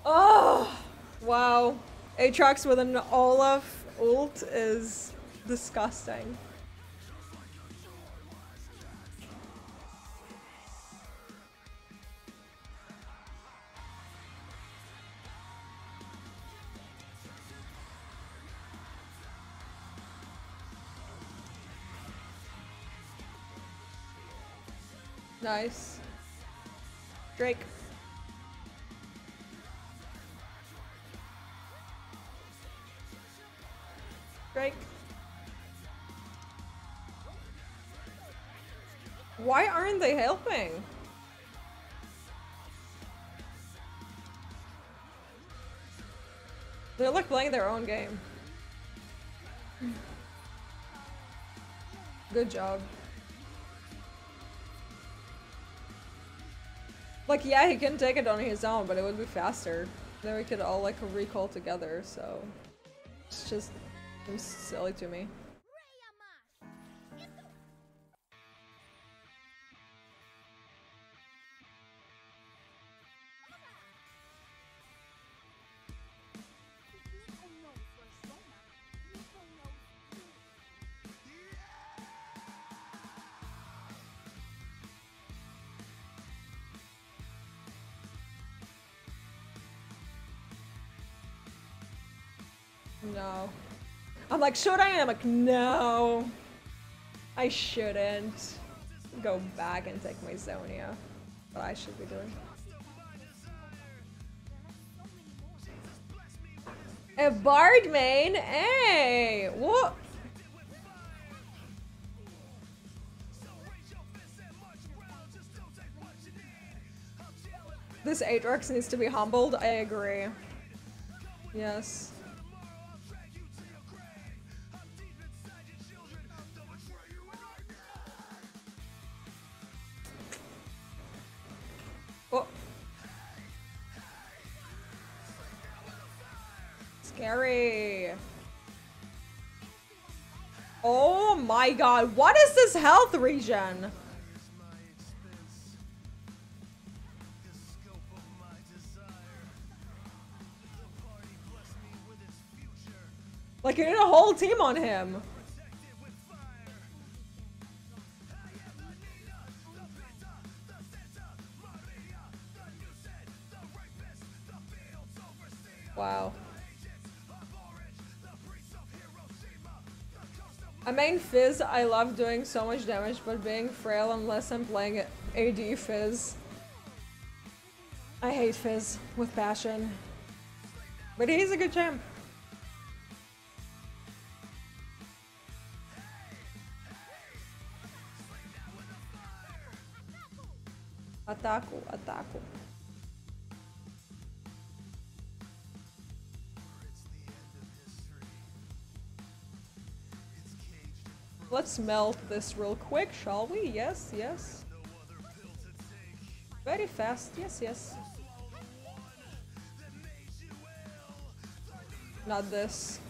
Oh, wow. Aatrox with an Olaf ult is disgusting. Nice. Drake. Drake. Why aren't they helping? They're like playing their own game. Good job. Like, yeah, he can take it on his own, but it would be faster. Then we could all, like, recall together, so... It's just... Seems silly to me. No. I'm like, should I? And I'm like, no. I shouldn't go back and take my Zonia. What I should be doing. A bard main? Hey! What? This Aatrox needs to be humbled. I agree. Yes. Oh. Scary. Oh my god, what is this health regen? Like, you need a whole team on him. Wow. I main Fizz. I love doing so much damage, but being frail unless I'm playing AD Fizz. I hate Fizz with passion. But he's a good champ. Ataku, ataku. Let's melt this real quick, shall we? Yes, yes. Very fast, yes, yes. Not this.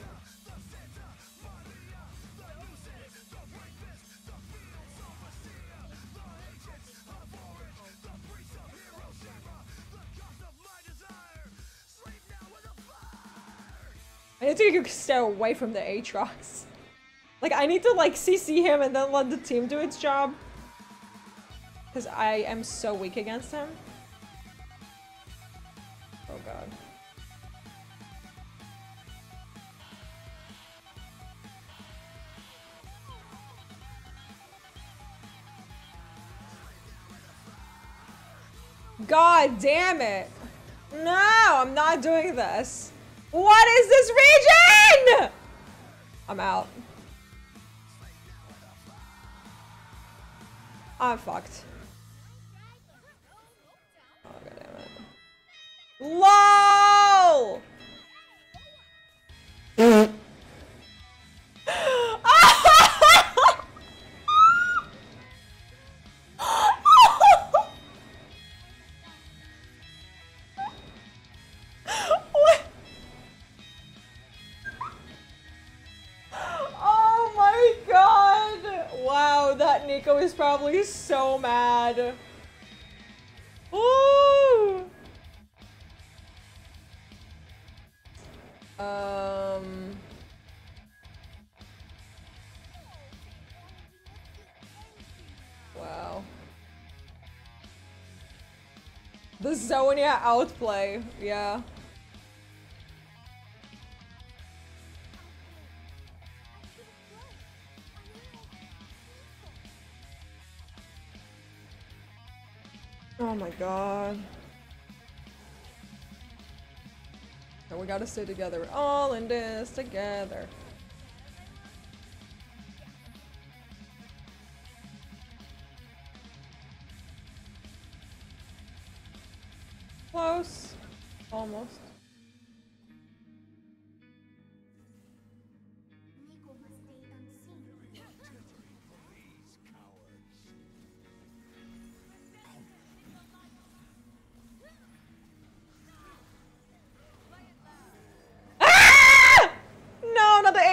I need to stay away from the Aatrox. Like, I need to, like, CC him and then let the team do its job. Because I am so weak against him. Oh god. God damn it! No, I'm not doing this. What is this region? I'm out. I'm fucked. Oh god damn it. LOL! Nico is probably so mad. Ooh. Wow. The Zonia outplay, yeah. Oh my god. So we gotta stay together. We're all in this together. Close. Almost.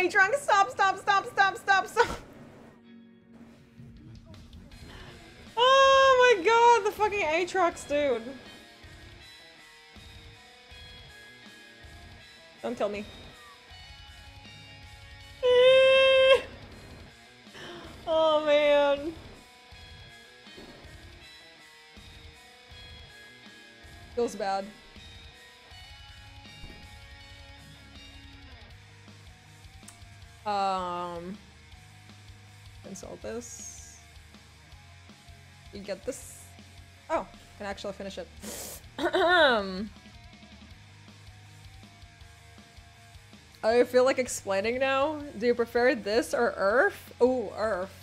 Drunk, stop. Oh my god, the fucking Aatrox, dude. Don't kill me. Oh man. Feels bad. consult this. You get this. Oh, can actually finish it. I feel like explaining now. Do you prefer this or Earth? Oh, Earth.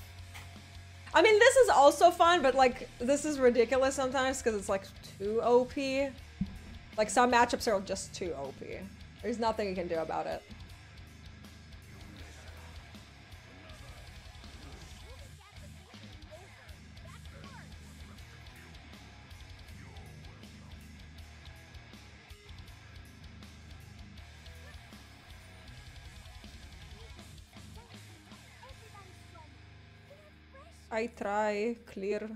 I mean, this is also fun, but like, this is ridiculous sometimes because it's like too OP. Like, some matchups are just too OP. There's nothing you can do about it. I try, clear.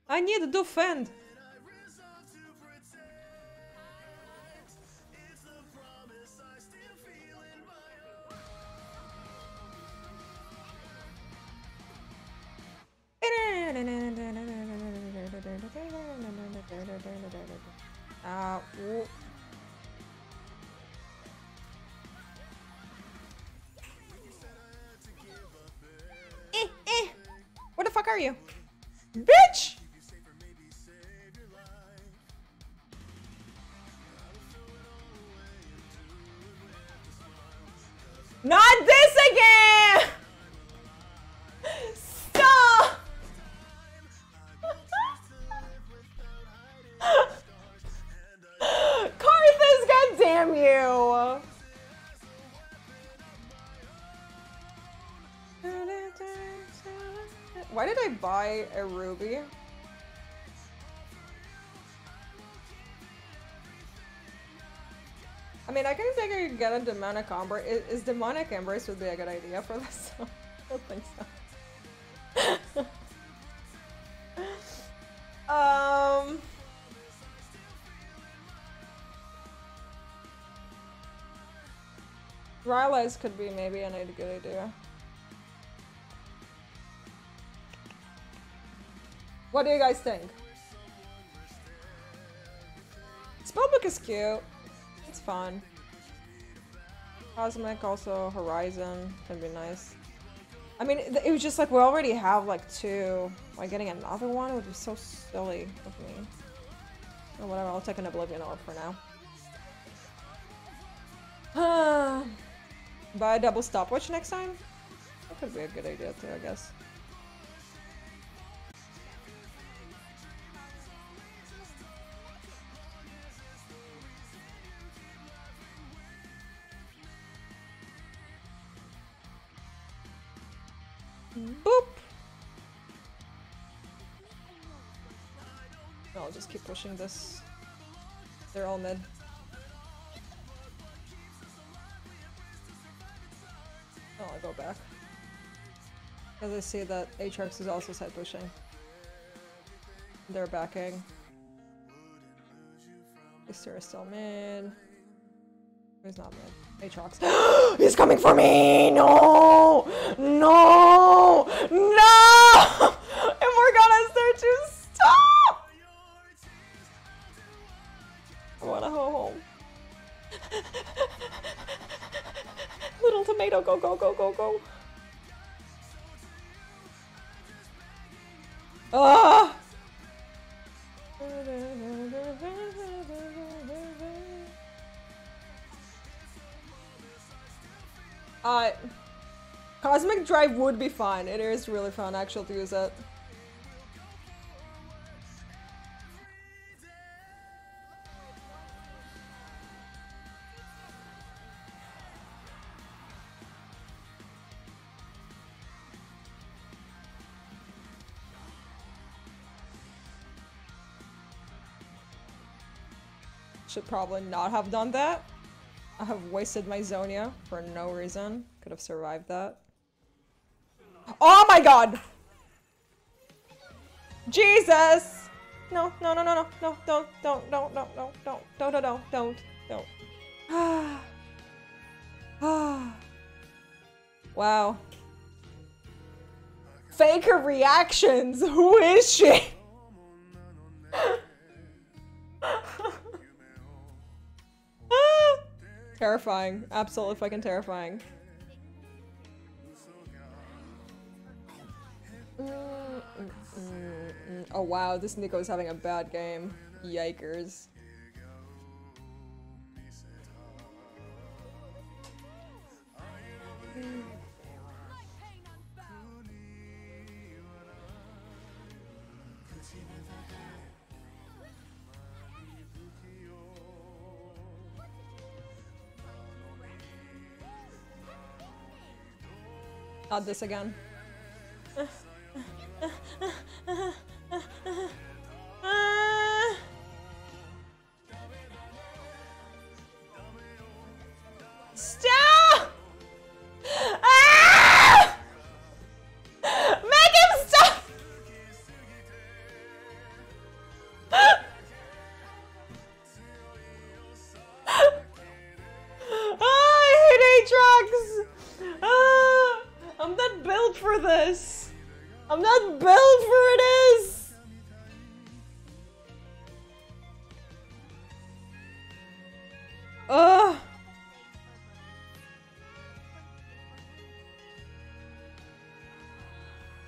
I need to defend. Where the fuck are you? Bitch! Not this again! Stop! Karthus, goddamn you! Why did I buy a ruby? I mean, I can think I could get a demonic embrace. Is demonic embrace would be a good idea for this? I don't think so. Rylai's could be maybe a good idea. What do you guys think? Spellbook is cute. It's fun. Cosmic, also Horizon can be nice. I mean, it was just like we already have like 2. Like getting another one would be so silly of me. Or whatever, I'll take an Oblivion Orb for now. Buy a double stopwatch next time? That could be a good idea too, I guess. Boop! No, I'll just keep pushing this. They're all mid. Oh, I'll go back. Because I see that Aatrox is also side pushing. They're backing. Easter is still mid. He's not mid. Aatrox. He's coming for me! No! No! No! And Morgana's there to stop! I wanna go home. Little tomato, go, go, go, go, go. Ah! Cosmic Drive would be fun. It is really fun actually to use it. Should probably not have done that. I have wasted my Zonia for no reason. Could have survived that. Oh my god! Jesus! No, no, no, no, no, no, don't, don't. Wow. Faker reactions! Who is she? Terrifying. Absolutely fucking terrifying. Oh wow, this Nico is having a bad game. Yikers. Not this again. Stop! Ah! Make him stop! I hate Aatrox! I'm not built for this. I'm not built for this. Ugh.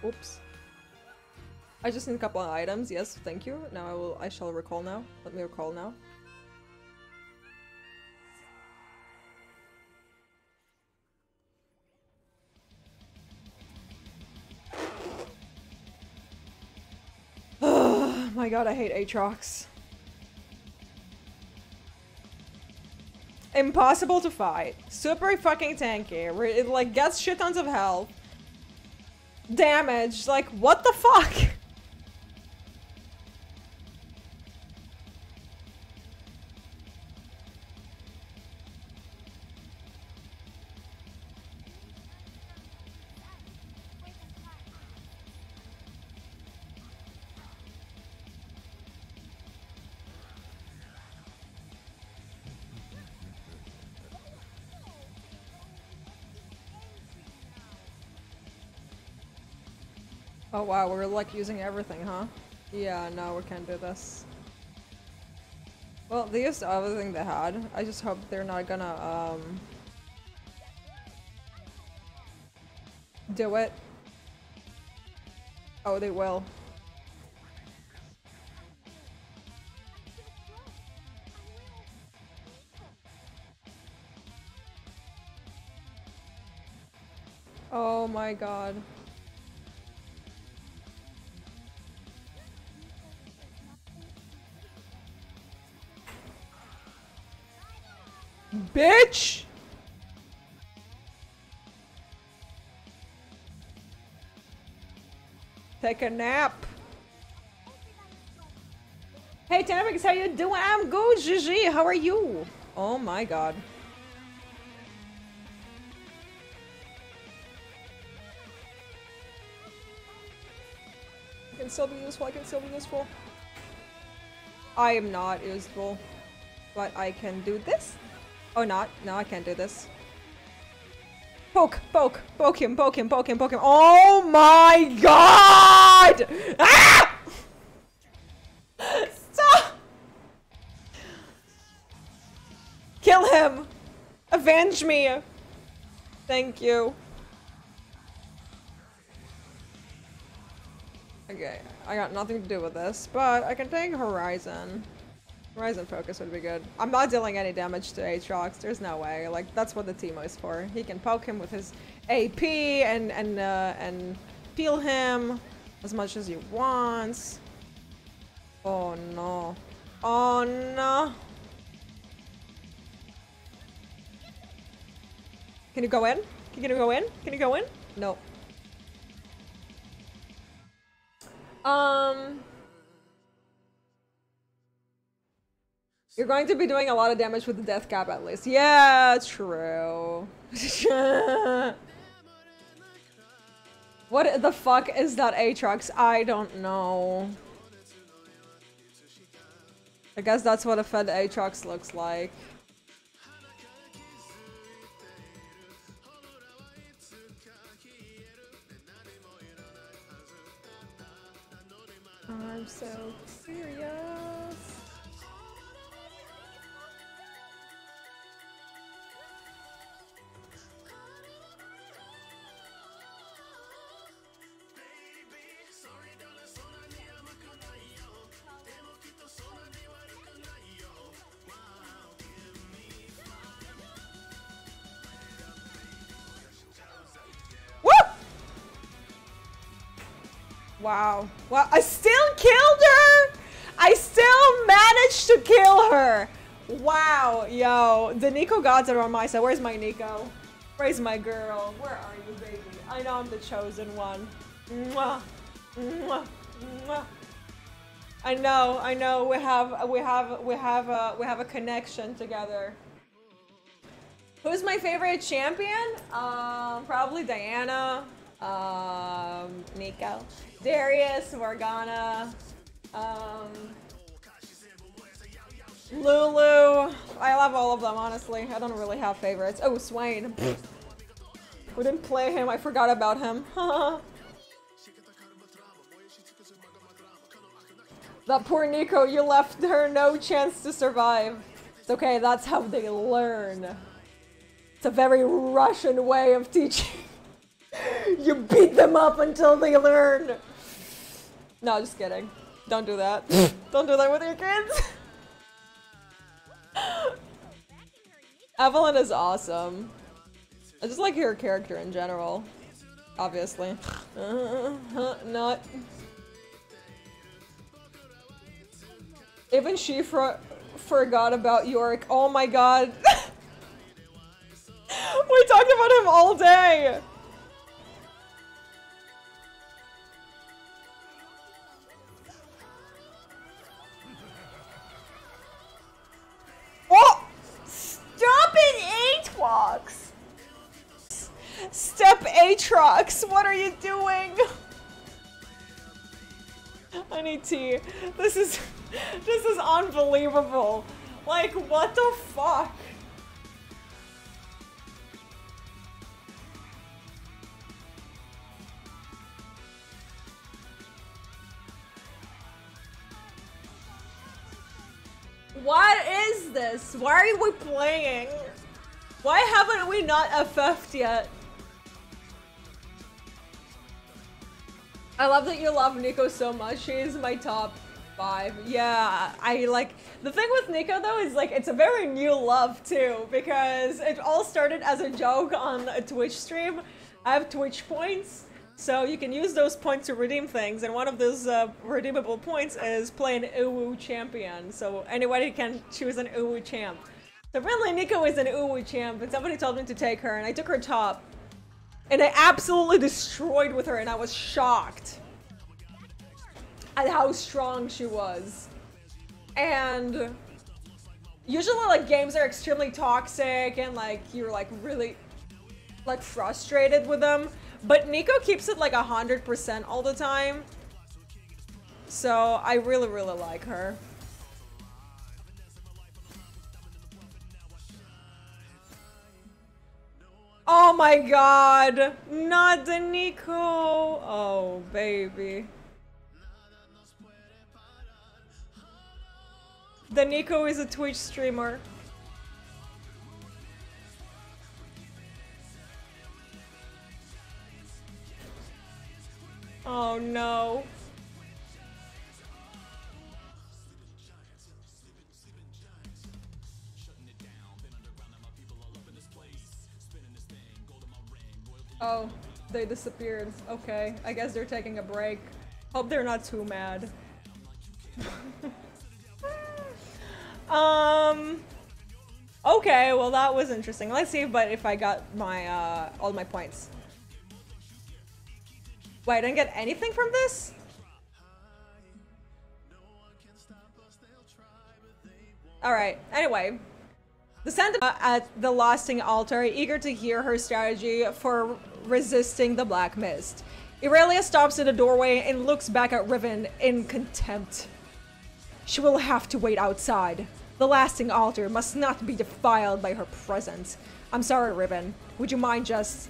Oops. I just need a couple of items. Yes, thank you. Now I shall recall now. Let me recall now. Oh my god, I hate Aatrox. Impossible to fight. Super fucking tanky. Where it like gets shit tons of health. Damage. Like, what the fuck? Oh wow, we're like using everything, huh? Yeah, no, we can't do this. Well, they used everything they had. I just hope they're not gonna, do it. Oh, they will. Oh my god. Bitch! Take a nap. Hey, 𝗬𝘂𝗽𝗍, how you doing? I'm good, 𝗬𝗍. How are you? Oh my god. I can still be useful, I can still be useful. I am not useful. But I can do this? Oh, not. No, I can't do this. Poke him. Oh my god! Ah! Stop! Kill him! Avenge me! Thank you. Okay, I got nothing to do with this, but I can take Horizon. Horizon focus would be good. I'm not dealing any damage to Aatrox. There's no way. Like, that's what the Teemo is for. He can poke him with his AP and peel him as much as he wants. Oh no. Oh no. Can you go in? Can you go in? Can you go in? No. You're going to be doing a lot of damage with the death cap at least. Yeah, true. What the fuck is that Aatrox? I don't know. I guess that's what a fed Aatrox looks like. I'm so serious. Wow. Well, I still killed her! I still managed to kill her! Wow, yo. The Nico gods are on my side. Where's my Nico? Where's my girl? Where are you, baby? I know I'm the chosen one. Mwah. Mwah. Mwah. I know. We have a connection together. Who's my favorite champion? Probably Diana. Nico. Darius, Morgana. Lulu. I love all of them, honestly. I don't really have favorites. Oh, Swain. We didn't play him. I forgot about him. That poor Nico, you left her no chance to survive. It's okay, that's how they learn. It's a very Russian way of teaching. You beat them up until they learn. No, just kidding. Don't do that. Don't do that with your kids. Evelyn is awesome. I just like her character in general. Obviously. Not. Even she forgot about Yorick. Oh my god. We talked about him all day. Oh! Stop it, Aatrox! Step Aatrox! What are you doing? I need tea. This is unbelievable. Like, what the fuck? What is this? Why are we playing? Why haven't we not FF'd yet? I love that you love Nico so much. She is my top 5. Yeah, I like... The thing with Nico though is like, it's a very new love too, because it all started as a joke on a Twitch stream. I have Twitch points, so you can use those points to redeem things, and one of those redeemable points is play an Uwu champion. So anybody can choose an Uwu champ. So really, Nico is an Uwu champ, and somebody told me to take her, and I took her top. And I absolutely destroyed with her, and I was shocked at how strong she was. And usually, like, games are extremely toxic, and like you're like really like frustrated with them. But Nico keeps it like 100% all the time. So I really like her. Oh my god, not the Nico. Oh, baby. The Nico is a Twitch streamer. Oh no. Oh, they disappeared. Okay, I guess they're taking a break. Hope they're not too mad. Okay, well that was interesting. Let's see if I got my all my points. Wait, I didn't get anything from this? Alright, anyway. The sentiment at the lasting altar, eager to hear her strategy for resisting the black mist. Irelia stops in the doorway and looks back at Riven in contempt. She will have to wait outside. The lasting altar must not be defiled by her presence. I'm sorry, Riven. Would you mind just...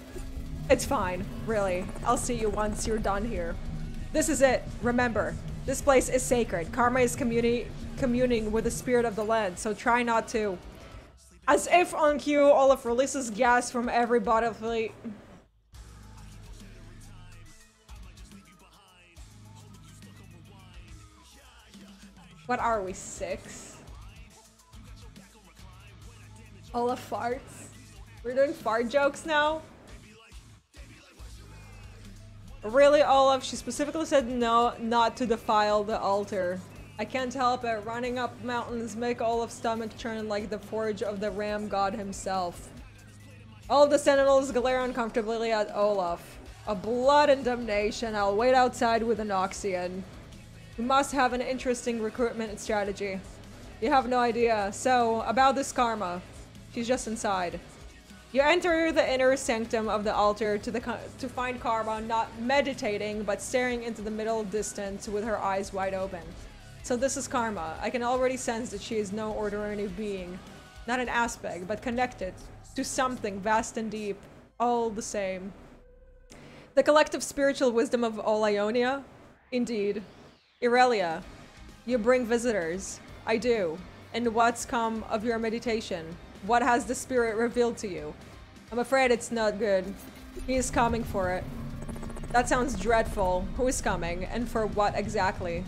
It's fine, really. I'll see you once you're done here. This is it. Remember, this place is sacred. Karma is communing with the spirit of the land, so try not to. As if on cue, Olaf releases gas from every body. What are we, 6? Olaf farts? We're doing fart jokes now? Really, Olaf? She specifically said no, not to defile the altar. I can't help it. Running up mountains make Olaf's stomach churn like the forge of the ram god himself. All of the sentinels glare uncomfortably at Olaf. A blood and damnation. I'll wait outside with Anoxian. We must have an interesting recruitment strategy. You have no idea. So, about this Karma. She's just inside. You enter the inner sanctum of the altar to find Karma not meditating, but staring into the middle distance with her eyes wide open. So this is Karma. I can already sense that she is no ordinary being. Not an aspect, but connected to something vast and deep. All the same. The collective spiritual wisdom of all Ionia? Indeed. Irelia, you bring visitors. I do. And what's come of your meditation? What has the spirit revealed to you? I'm afraid it's not good. He is coming for it. That sounds dreadful. Who is coming? And for what exactly?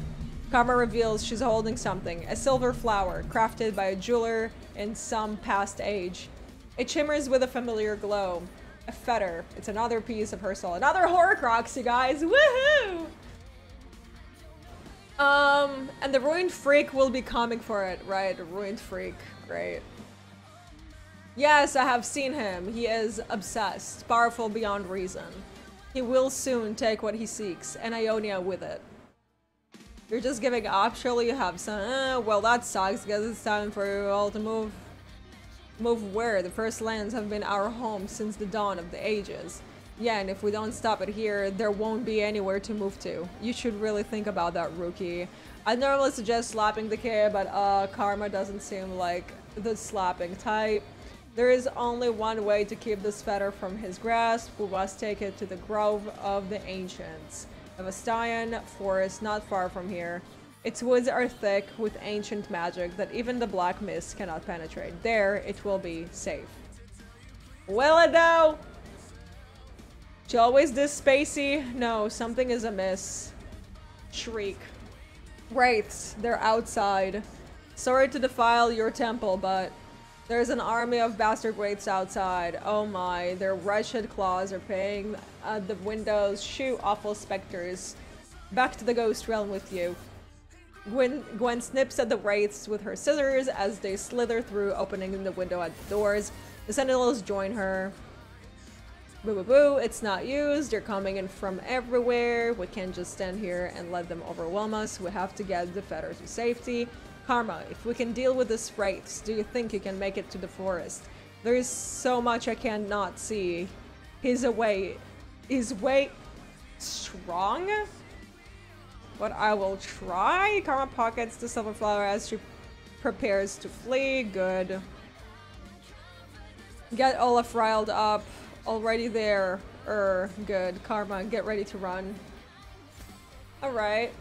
Karma reveals she's holding something. A silver flower, crafted by a jeweler in some past age. It shimmers with a familiar glow. A fetter. It's another piece of her soul. Another Horcrux, you guys! Woohoo! And the Ruined Freak will be coming for it, right? The Ruined Freak. Great. Yes, I have seen him. He is obsessed, powerful beyond reason. He will soon take what he seeks, and Ionia with it. You're just giving up? Surely you have some. Well, that sucks, because it's time for you all to move. Move where? The First Lands have been our home since the dawn of the ages. Yeah, and if we don't stop it here, there won't be anywhere to move to. You should really think about that, rookie. I'd normally suggest slapping the kid, but Karma doesn't seem like the slapping type. There is only one way to keep this fetter from his grasp. We must take it to the Grove of the Ancients. A 𝗤𝘗 forest not far from here. Its woods are thick with ancient magic that even the black mist cannot penetrate. There, it will be safe. Will it though? She always this spacey? No, something is amiss. Shriek. Wraiths, they're outside. Sorry to defile your temple, but there's an army of bastard wraiths outside. Oh my, their wretched claws are paying at the windows. Shoo, awful specters. Back to the ghost realm with you. Gwen snips at the wraiths with her scissors as they slither through, opening the window at the doors. The sentinels join her. Boo boo boo, it's not used. They're coming in from everywhere. We can't just stand here and let them overwhelm us. We have to get the fetter to safety. Karma, if we can deal with these wraiths, do you think you can make it to the forest? There is so much I cannot see. He's way strong? But I will try. Karma pockets the silver flower as she prepares to flee. Good. Get Olaf riled up. Already there. Good. Karma, get ready to run. Alright.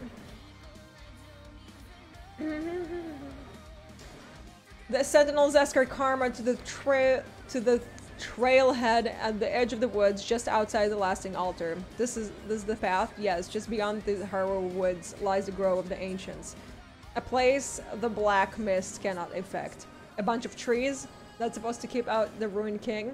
The sentinels escort Karma to the trailhead at the edge of the woods just outside the lasting altar. This is the path? Yes, just beyond the Harrow woods lies the Grove of the Ancients. A place the black mist cannot affect. A bunch of trees that's supposed to keep out the Ruined King.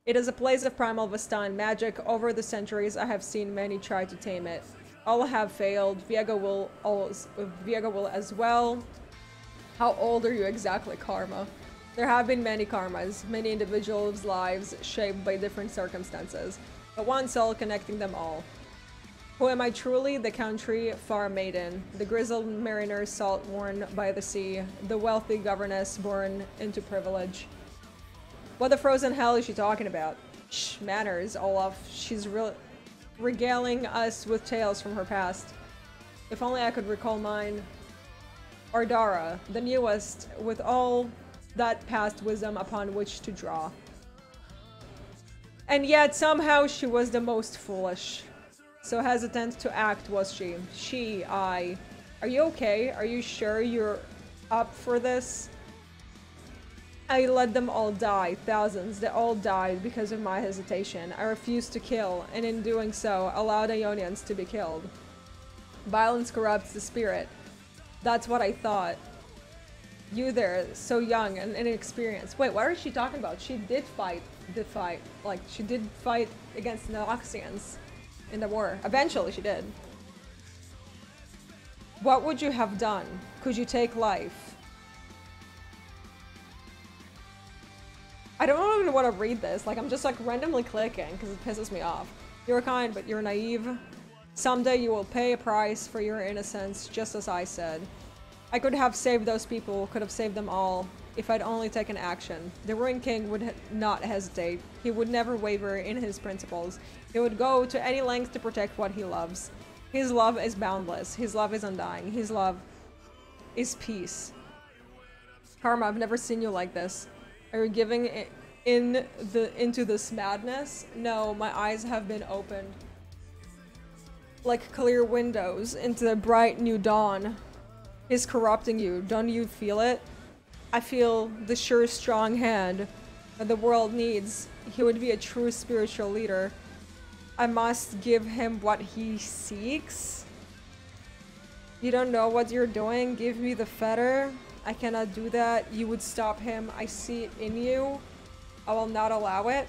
It is a place of primal Vistani magic. Over the centuries, I have seen many try to tame it. All have failed. Viego will as well. How old are you exactly, Karma? There have been many Karmas, many individuals' lives shaped by different circumstances, but one soul connecting them all. Who am I truly? The country far maiden, the grizzled mariner salt worn by the sea, the wealthy governess born into privilege. What the frozen hell is she talking about? Shh, manners, Olaf. She's regaling us with tales from her past. If only I could recall mine. Ardara, the newest, with all that past wisdom upon which to draw. And yet somehow she was the most foolish. So hesitant to act was she. Are you okay? Are you sure you're up for this? I let them all die, thousands. They all died because of my hesitation. I refused to kill, and in doing so, allowed Ionians to be killed. Violence corrupts the spirit. That's what I thought. You there, so young and inexperienced. Wait, what is she talking about? She did fight, like, she did fight against the Noxians. in the war. Eventually she did. What would you have done? Could you take life? I don't even want to read this. Like, I'm just like randomly clicking because it pisses me off. You're kind, but you're naive. Someday you will pay a price for your innocence, just as I said. I could have saved those people, could have saved them all, if I'd only taken action. The Ruined King would not hesitate. He would never waver in his principles. He would go to any length to protect what he loves. His love is boundless. His love is undying. His love is peace. Karma, I've never seen you like this. Are you giving into this madness? No, my eyes have been opened. Like clear windows into the bright new dawn. He's corrupting you. Don't you feel it? I feel the sure strong hand that the world needs. He would be a true spiritual leader. I must give him what he seeks. You don't know what you're doing? Give me the fetter. I cannot do that. You would stop him. I see it in you. I will not allow it.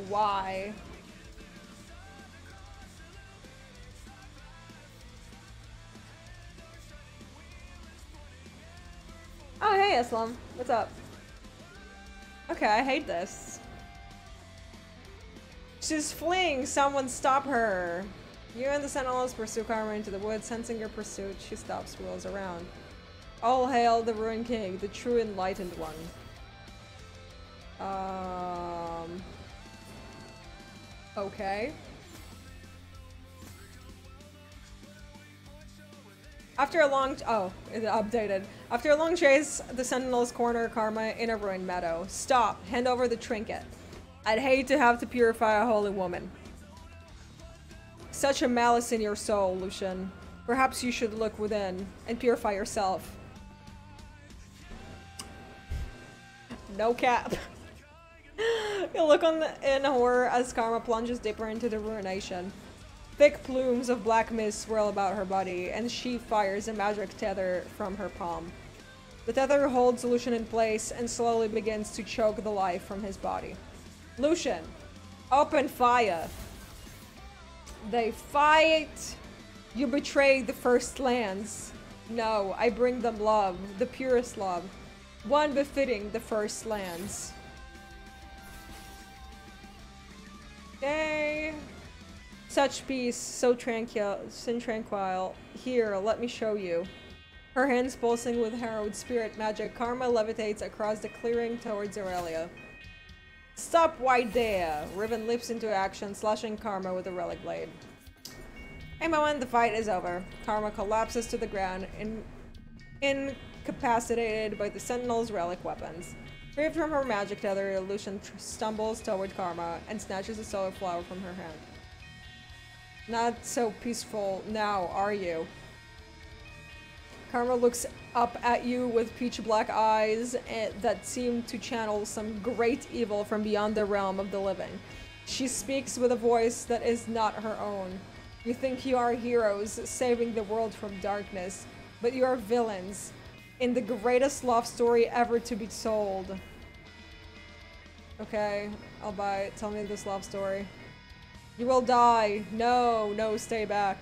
Why? Oh, hey, Islam. What's up? Okay, I hate this. She's fleeing. Someone stop her. You and the Sentinels pursue Karma into the woods. Sensing your pursuit, she stops, wheels around. All hail the Ruined King, the true enlightened one. Okay. After a long it updated. After a long chase, the Sentinels corner Karma in a ruined meadow. Stop. Hand over the trinket. I'd hate to have to purify a holy woman. Such a malice in your soul, Lucian. Perhaps you should look within and purify yourself. No cap. You look in horror as Karma plunges deeper into the ruination. Thick plumes of black mist swirl about her body, and she fires a magic tether from her palm. The tether holds Lucian in place and slowly begins to choke the life from his body. Lucian, open fire. They fight. You betray the first lands. No, I bring them love, the purest love, one befitting the first lands. Okay. Such peace, so tranquil. Here, let me show you. Her hands pulsing with harrowed spirit magic, Karma levitates across the clearing towards Aurelia. Stop right there! Riven leaps into action, slashing Karma with a relic blade. A moment, the fight is over. Karma collapses to the ground, incapacitated by the Sentinel's relic weapons. Freed from her magic tether, Lucian stumbles toward Karma and snatches a solar flower from her hand. Not so peaceful now, are you? Karma looks up at you with peach-black eyes that seem to channel some great evil from beyond the realm of the living. She speaks with a voice that is not her own. You think you are heroes, saving the world from darkness, but you are villains in the greatest love story ever to be told. Okay, I'll buy it. Tell me this love story. You will die. No, no, stay back.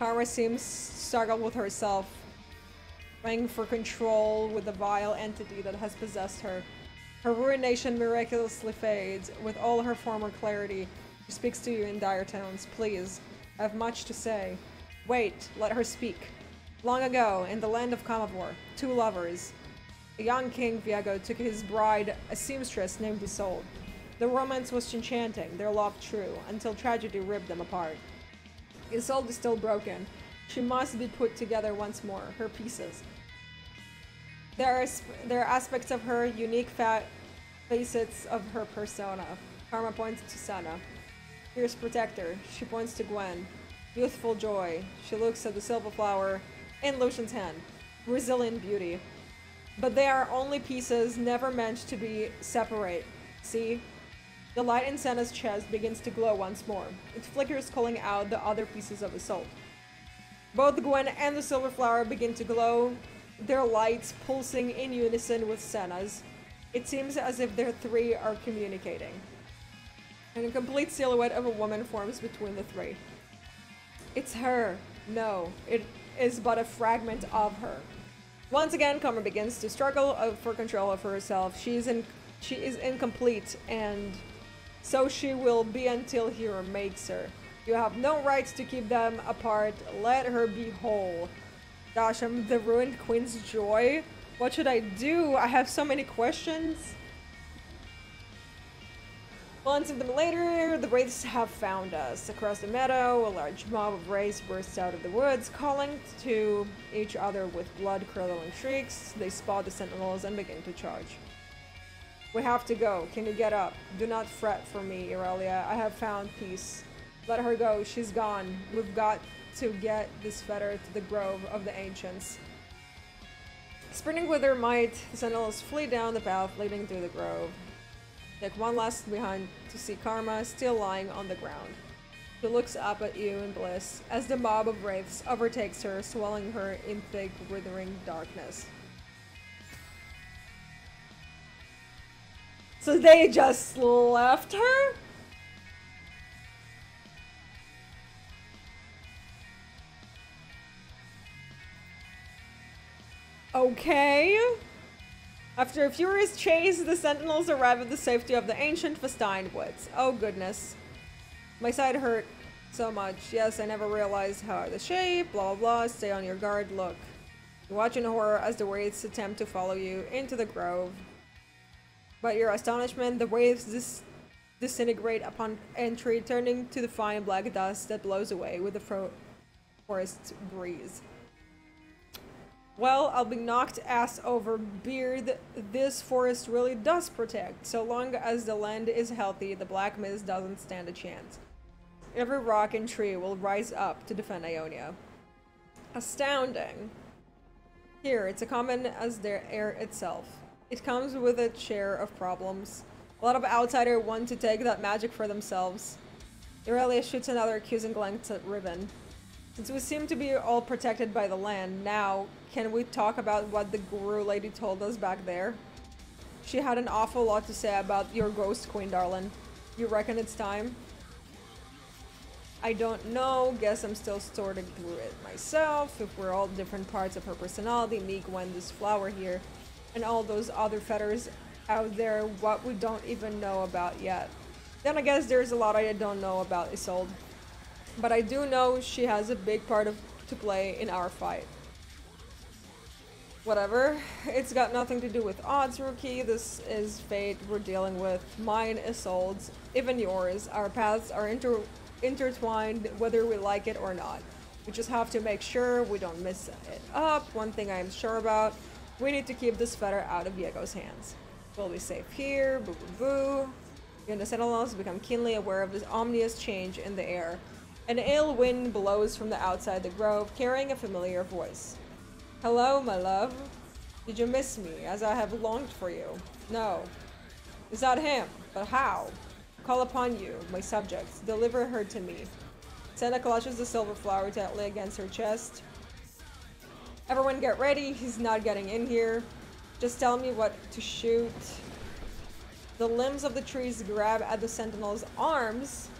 Karma seems struggled with herself, fighting for control with the vile entity that has possessed her. Her ruination miraculously fades. With all her former clarity, she speaks to you in dire tones. Please, I have much to say. Wait, let her speak. Long ago, in the land of 𝗵𝗵, two lovers, a young king 𝗵𝘁𝗍 took his bride, a seamstress named Isolde. The romance was enchanting, their love true, until tragedy ripped them apart. Isolde is still broken. She must be put together once more, her pieces. There are aspects of her, unique facets of her persona. Karma points to Senna. Fierce protector. She points to Gwen. Youthful joy. She looks at the silver flower in Lucian's hand. Resilient beauty. But they are only pieces, never meant to be separate. See? The light in Senna's chest begins to glow once more. It flickers, calling out the other pieces of Isolde. Both Gwen and the silver flower begin to glow, their lights pulsing in unison with Senna's. It seems as if their three are communicating. And a complete silhouette of a woman forms between the three. It's her. No, it is but a fragment of her. Once again, Karma begins to struggle for control of herself. She is incomplete, and so she will be until he makes her. You have no right to keep them apart. Let her be whole. Gosh, I'm the ruined queen's joy. What should I do? I have so many questions. Months of them later, the wraiths have found us. Across the meadow, a large mob of wraiths bursts out of the woods, calling to each other with blood-curdling shrieks. They spot the sentinels and begin to charge. We have to go. Can you get up? Do not fret for me, �奧𝘀𝘀. I have found peace. Let her go. She's gone. We've got to get this fetter to the grove of the ancients. Sprinting with their might, the sentinels flee down the path leading through the grove. Take one last behind to see Karma still lying on the ground. She looks up at you in bliss as the mob of wraiths overtakes her, swallowing her in thick, withering darkness. So they just left her? Okay. After a furious chase, the sentinels arrive at the safety of the ancient 𝗤𝗏 woods. Oh goodness. My side hurt so much. Yes, I never realized how the shape, blah blah blah. Stay on your guard, look. You watch in horror as the wraiths attempt to follow you into the grove. But your astonishment, the wraiths disintegrate upon entry, turning to the fine black dust that blows away with the forest breeze. Well, I'll be knocked ass over beard. This forest really does protect. So long as the land is healthy, the black mist doesn't stand a chance. Every rock and tree will rise up to defend Ionia. Astounding. Here, it's as common as the air itself. It comes with its share of problems. A lot of outsiders want to take that magic for themselves. �奧𝘀𝘀 shoots another accusing glance at Riven. Since we seem to be all protected by the land, now, can we talk about what the guru lady told us back there? She had an awful lot to say about your ghost queen, darling. You reckon it's time? I don't know, guess I'm still sorting through it myself. If we're all different parts of her personality, me, Gwen, this flower here, and all those other feathers out there, what we don't even know about yet. Then I guess there's a lot I don't know about Isolde. But I do know she has a big part to play in our fight. Whatever. It's got nothing to do with odds, rookie. This is fate we're dealing with. Mine, Isolde's, even yours. Our paths are intertwined whether we like it or not. We just have to make sure we don't mess it up. One thing I am sure about, we need to keep this fetter out of Viego's hands. We'll be safe here. Boo boo boo. You and the sentinels become keenly aware of this ominous change in the air. An ill wind blows from the outside the grove, carrying a familiar voice. Hello, my love. Did you miss me, as I have longed for you? No. Is that him? But how? Call upon you, my subjects. Deliver her to me. Senna clutches the silver flower tightly against her chest. Everyone get ready. He's not getting in here. Just tell me what to shoot. The limbs of the trees grab at the sentinel's arms.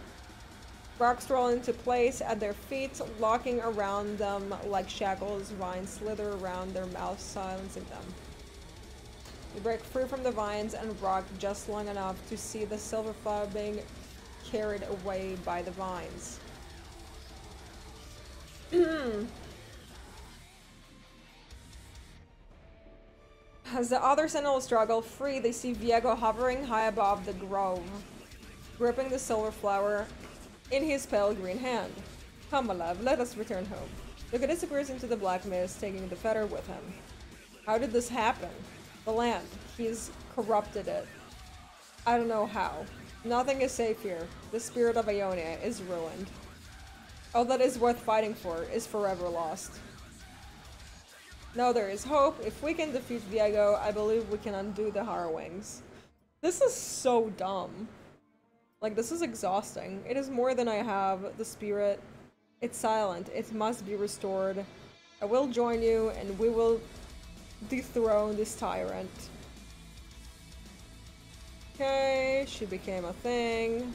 Rocks roll into place at their feet, locking around them like shackles. Vines slither around their mouths, silencing them. You break free from the vines and rock just long enough to see the silver flower being carried away by the vines. As the other sentinels struggle free, they see Viego hovering high above the grove, gripping the silver flower in his pale green hand. Come, my love, let us return home. Luca disappears into the black mist, taking the fetter with him. How did this happen? The land. He's corrupted it. I don't know how. Nothing is safe here. The spirit of Ionia is ruined. All that is worth fighting for is forever lost. No, there is hope. If we can defeat Viego, I believe we can undo the Harrowings. This is so dumb. Like, this is exhausting. It is more than I have. The spirit. It's silent. It must be restored. I will join you, and we will dethrone this tyrant. Okay, she became a thing.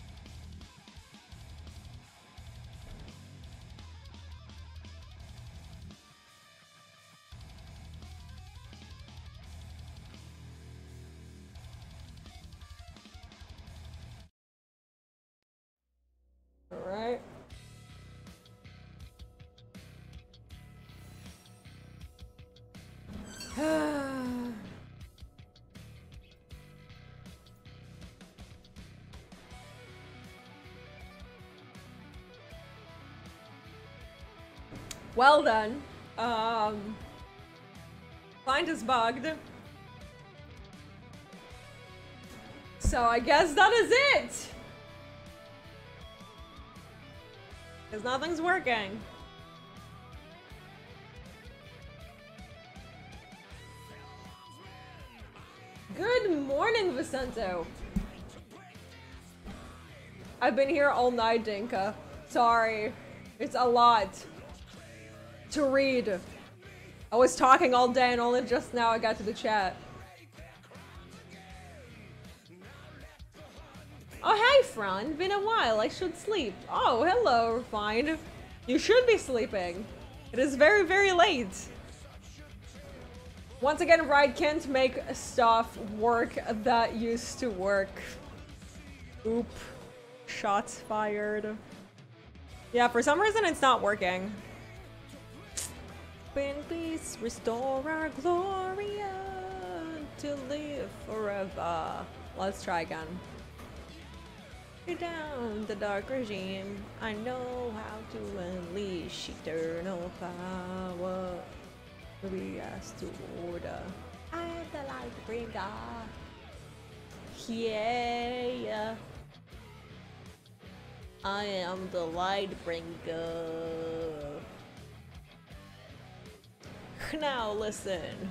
Alright. Well then. Client is bugged. So I guess that is it. Because nothing's working. Good morning, Vicento. I've been here all night, Dinka. Sorry. It's a lot to read. I was talking all day and only just now I got to the chat. Oh, hey, Fran. Been a while. I should sleep. Oh, hello, fine. You should be sleeping. It is very, very late. Once again, Riot can't make stuff work that used to work. Oop. Shots fired. Yeah, for some reason it's not working. Please restore our Gloria to live forever. Let's try again. Down the dark regime, I know how to unleash eternal power. We ask to order. I am the light bringer. Yeah. I am the light bringer. Now listen.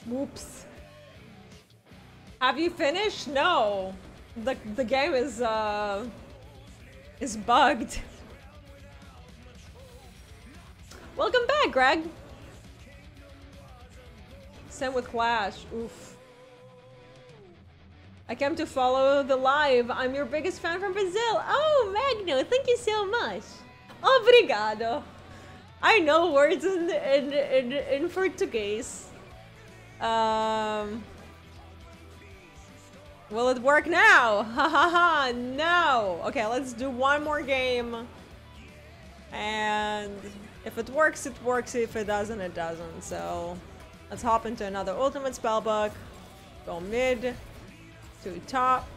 Whoops. Have you finished? No. The game is bugged. Welcome back, Greg. Same with Clash. Oof. I came to follow the live. I'm your biggest fan from Brazil. Oh, Magno, thank you so much. Obrigado. I know words in Portuguese. Will it work now? Ha ha ha, no. Okay, let's do one more game. And if it works, it works. If it doesn't, it doesn't. So let's hop into another ultimate spellbook. Go mid to top,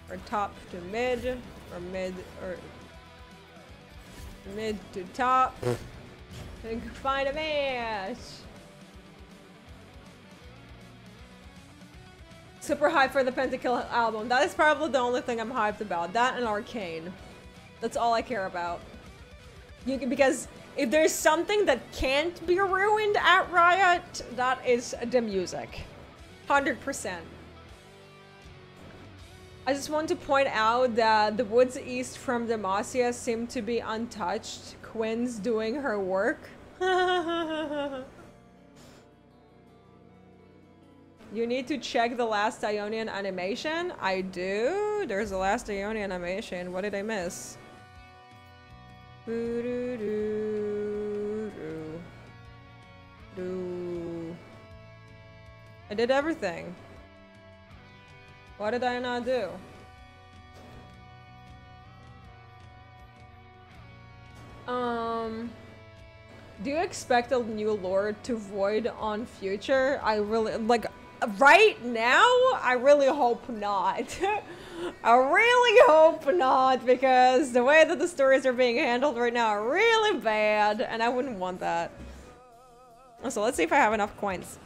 or top to mid, or mid to top. And find a match. Super hyped for the Pentakill album. That is probably the only thing I'm hyped about. That and Arcane. That's all I care about. Because if there's something that can't be ruined at Riot, that is the music. 100%. I just want to point out that the woods east from Demacia seem to be untouched. Quinn's doing her work. You need to check the last Ionian animation. I do. There's the last Ionian animation. What did I miss? I did everything. What did I not do? Do you expect a new lore to void on future? I really, like, right now, I really hope not. I really hope not, because the way that the stories are being handled right now are really bad, and I wouldn't want that. So let's see if I have enough coins.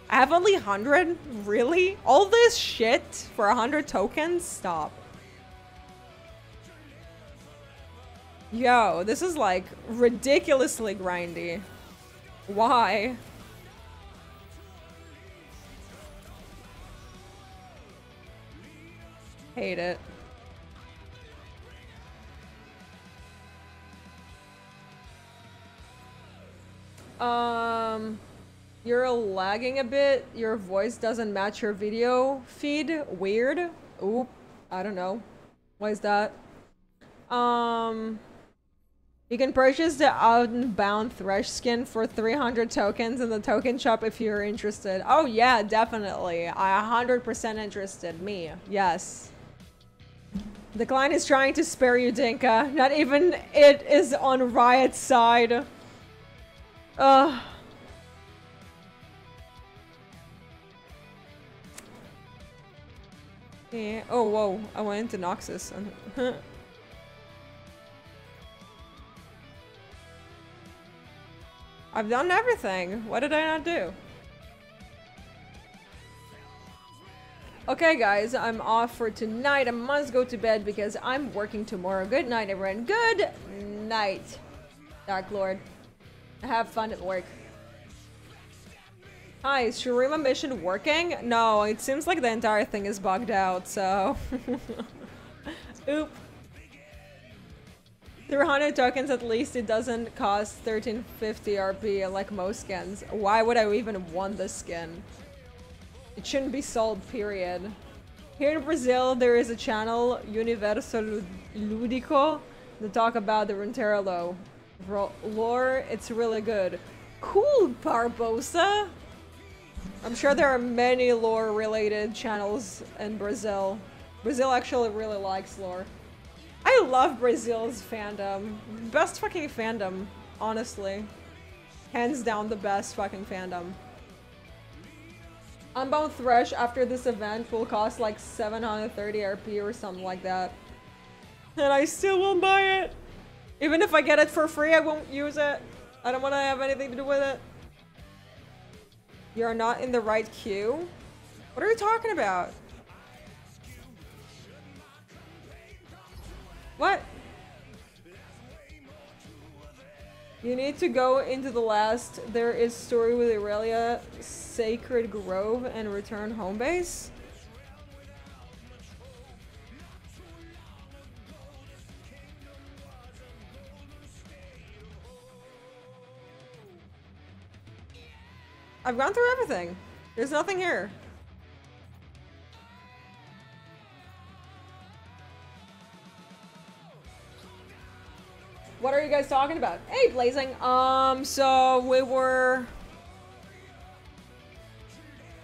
I have only 100? Really? All this shit for 100 tokens? Stop. Yo, this is like ridiculously grindy. Why? Hate it. You're lagging a bit. Your voice doesn't match your video feed. Weird. Oop. I don't know. Why is that? You can purchase the Outbound Thresh skin for 300 tokens in the token shop if you're interested. Oh yeah, definitely. I 100% interested. Me. Yes. The client is trying to spare you, Dinka. Not even it is on Riot's side. Ugh. Yeah. Oh, whoa. I went into Noxus. I've done everything. What did I not do? Okay, guys, I'm off for tonight. I must go to bed because I'm working tomorrow. Good night, everyone. Good night, Dark Lord. Have fun at work. Hi, is 𝗬𝗵𝗵 mission working? No, it seems like the entire thing is bugged out, so... Oop. 300 tokens at least, it doesn't cost 1350 RP like most skins. Why would I even want this skin? It shouldn't be sold, period. Here in Brazil, there is a channel, 𝗬𝗪𝙧𝙞𝙪𝙨, to talk about the 𝗬𝙪𝙧𝙞𝙪 lore. It's really good. Cool, 𝗬𝗪𝗱. I'm sure there are many lore-related channels in Brazil. Brazil actually really likes lore. I love Brazil's fandom. Best fucking fandom, honestly. Hands down the best fucking fandom. Unbound Thresh after this event will cost like 730 RP or something like that. And I still won't buy it. Even if I get it for free, I won't use it. I don't want to have anything to do with it. You're not in the right queue? What are you talking about? What? You need to go into the last. There is story with Aurelia, Sacred Grove, and return home base. I've gone through everything. There's nothing here. What are you guys talking about? Hey, Blazing. So we were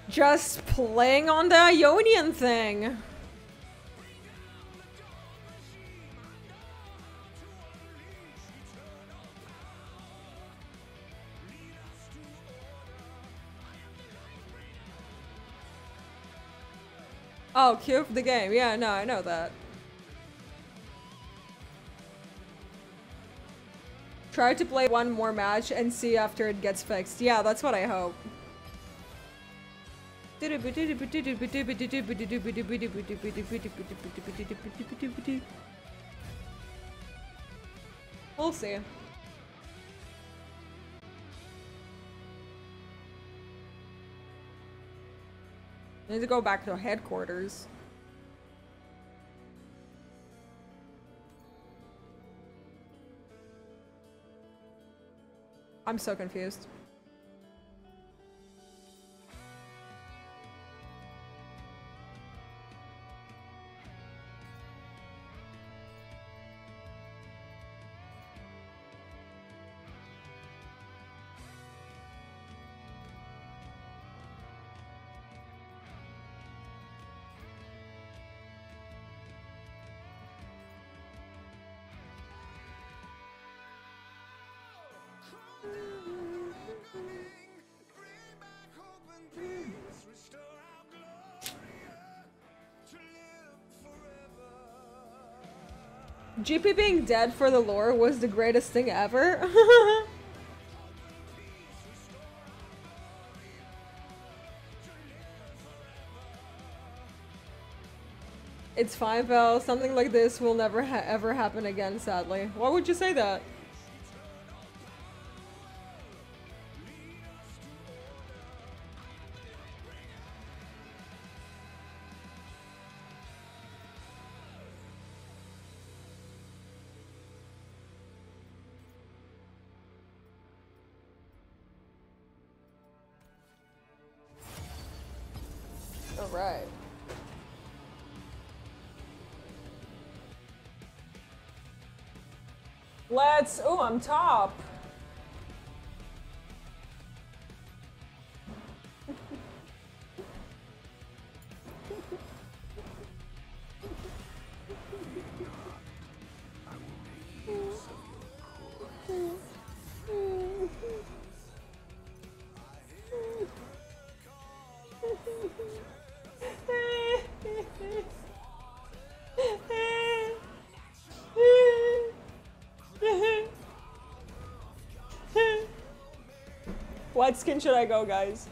just playing on the Ionian thing. Oh, queue for the game. Yeah, no, I know that. Try to play one more match and see after it gets fixed. Yeah, that's what I hope. We'll see. I need to go back to headquarters. I'm so confused. GP being dead for the lore was the greatest thing ever. It's fine, Val. Something like this will never ever happen again, sadly. Why would you say that? Alright. Let's... Oh, I'm top. What skin should I go, guys?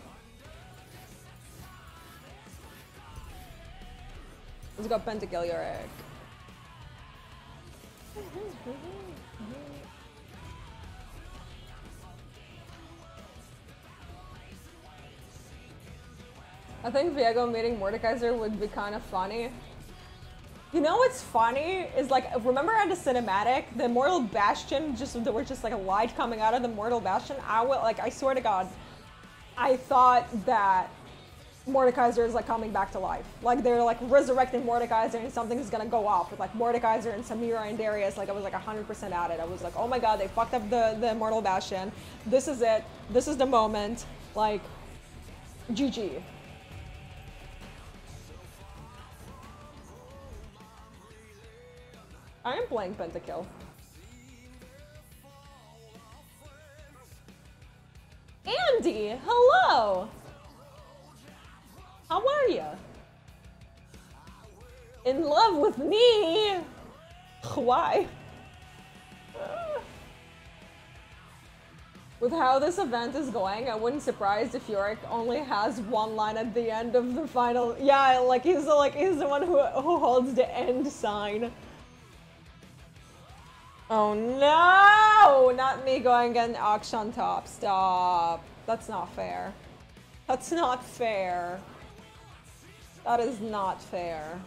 Let's go 𝗵𝘁𝗿𝗪𝙀𝗃. I think Viego meeting Mordekaiser would be kind of funny. You know what's funny is like, remember at the cinematic, the Immortal Bastion, there were just like a light coming out of the Immortal Bastion? I swear to God, I thought that Mordekaiser is like coming back to life. Like they're like resurrecting Mordekaiser and something is gonna go off with like Mordekaiser and Samira and Darius. Like I was like 100% at it. I was like, oh my God, they fucked up the Immortal Bastion. This is it. This is the moment. Like, GG. I am playing 𝗵𝘁𝗃𝗃. Andy, hello! How are you? In love with me? Why? With how this event is going, I wouldn't be surprised if Yorick only has one line at the end of the final. Yeah, like he's the one who holds the end sign. Oh no! Not me going and auction top. Stop. That's not fair. That's not fair. That is not fair.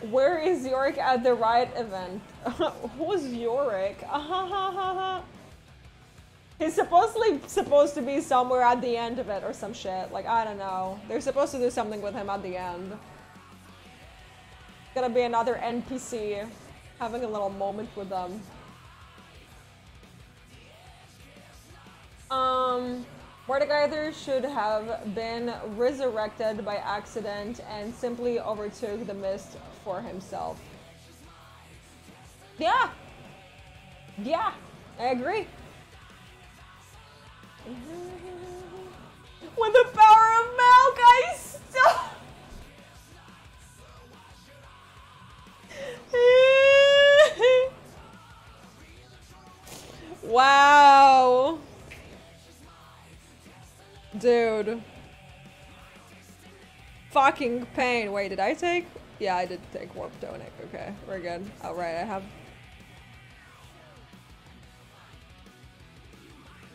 Where is Yorick at the right event? Who's Yorick? He's supposed to be somewhere at the end of it or some shit. Like, I don't know. They're supposed to do something with him at the end. Gonna be another NPC having a little moment with them. Mordekaiser should have been resurrected by accident and simply overtook the mist for himself. Yeah! Yeah! I agree. With the power of milk, I stop! Wow! Dude. Fucking pain. Wait, did I take? Yeah, I did take Warp Tonic. Okay, we're good. Alright, I have...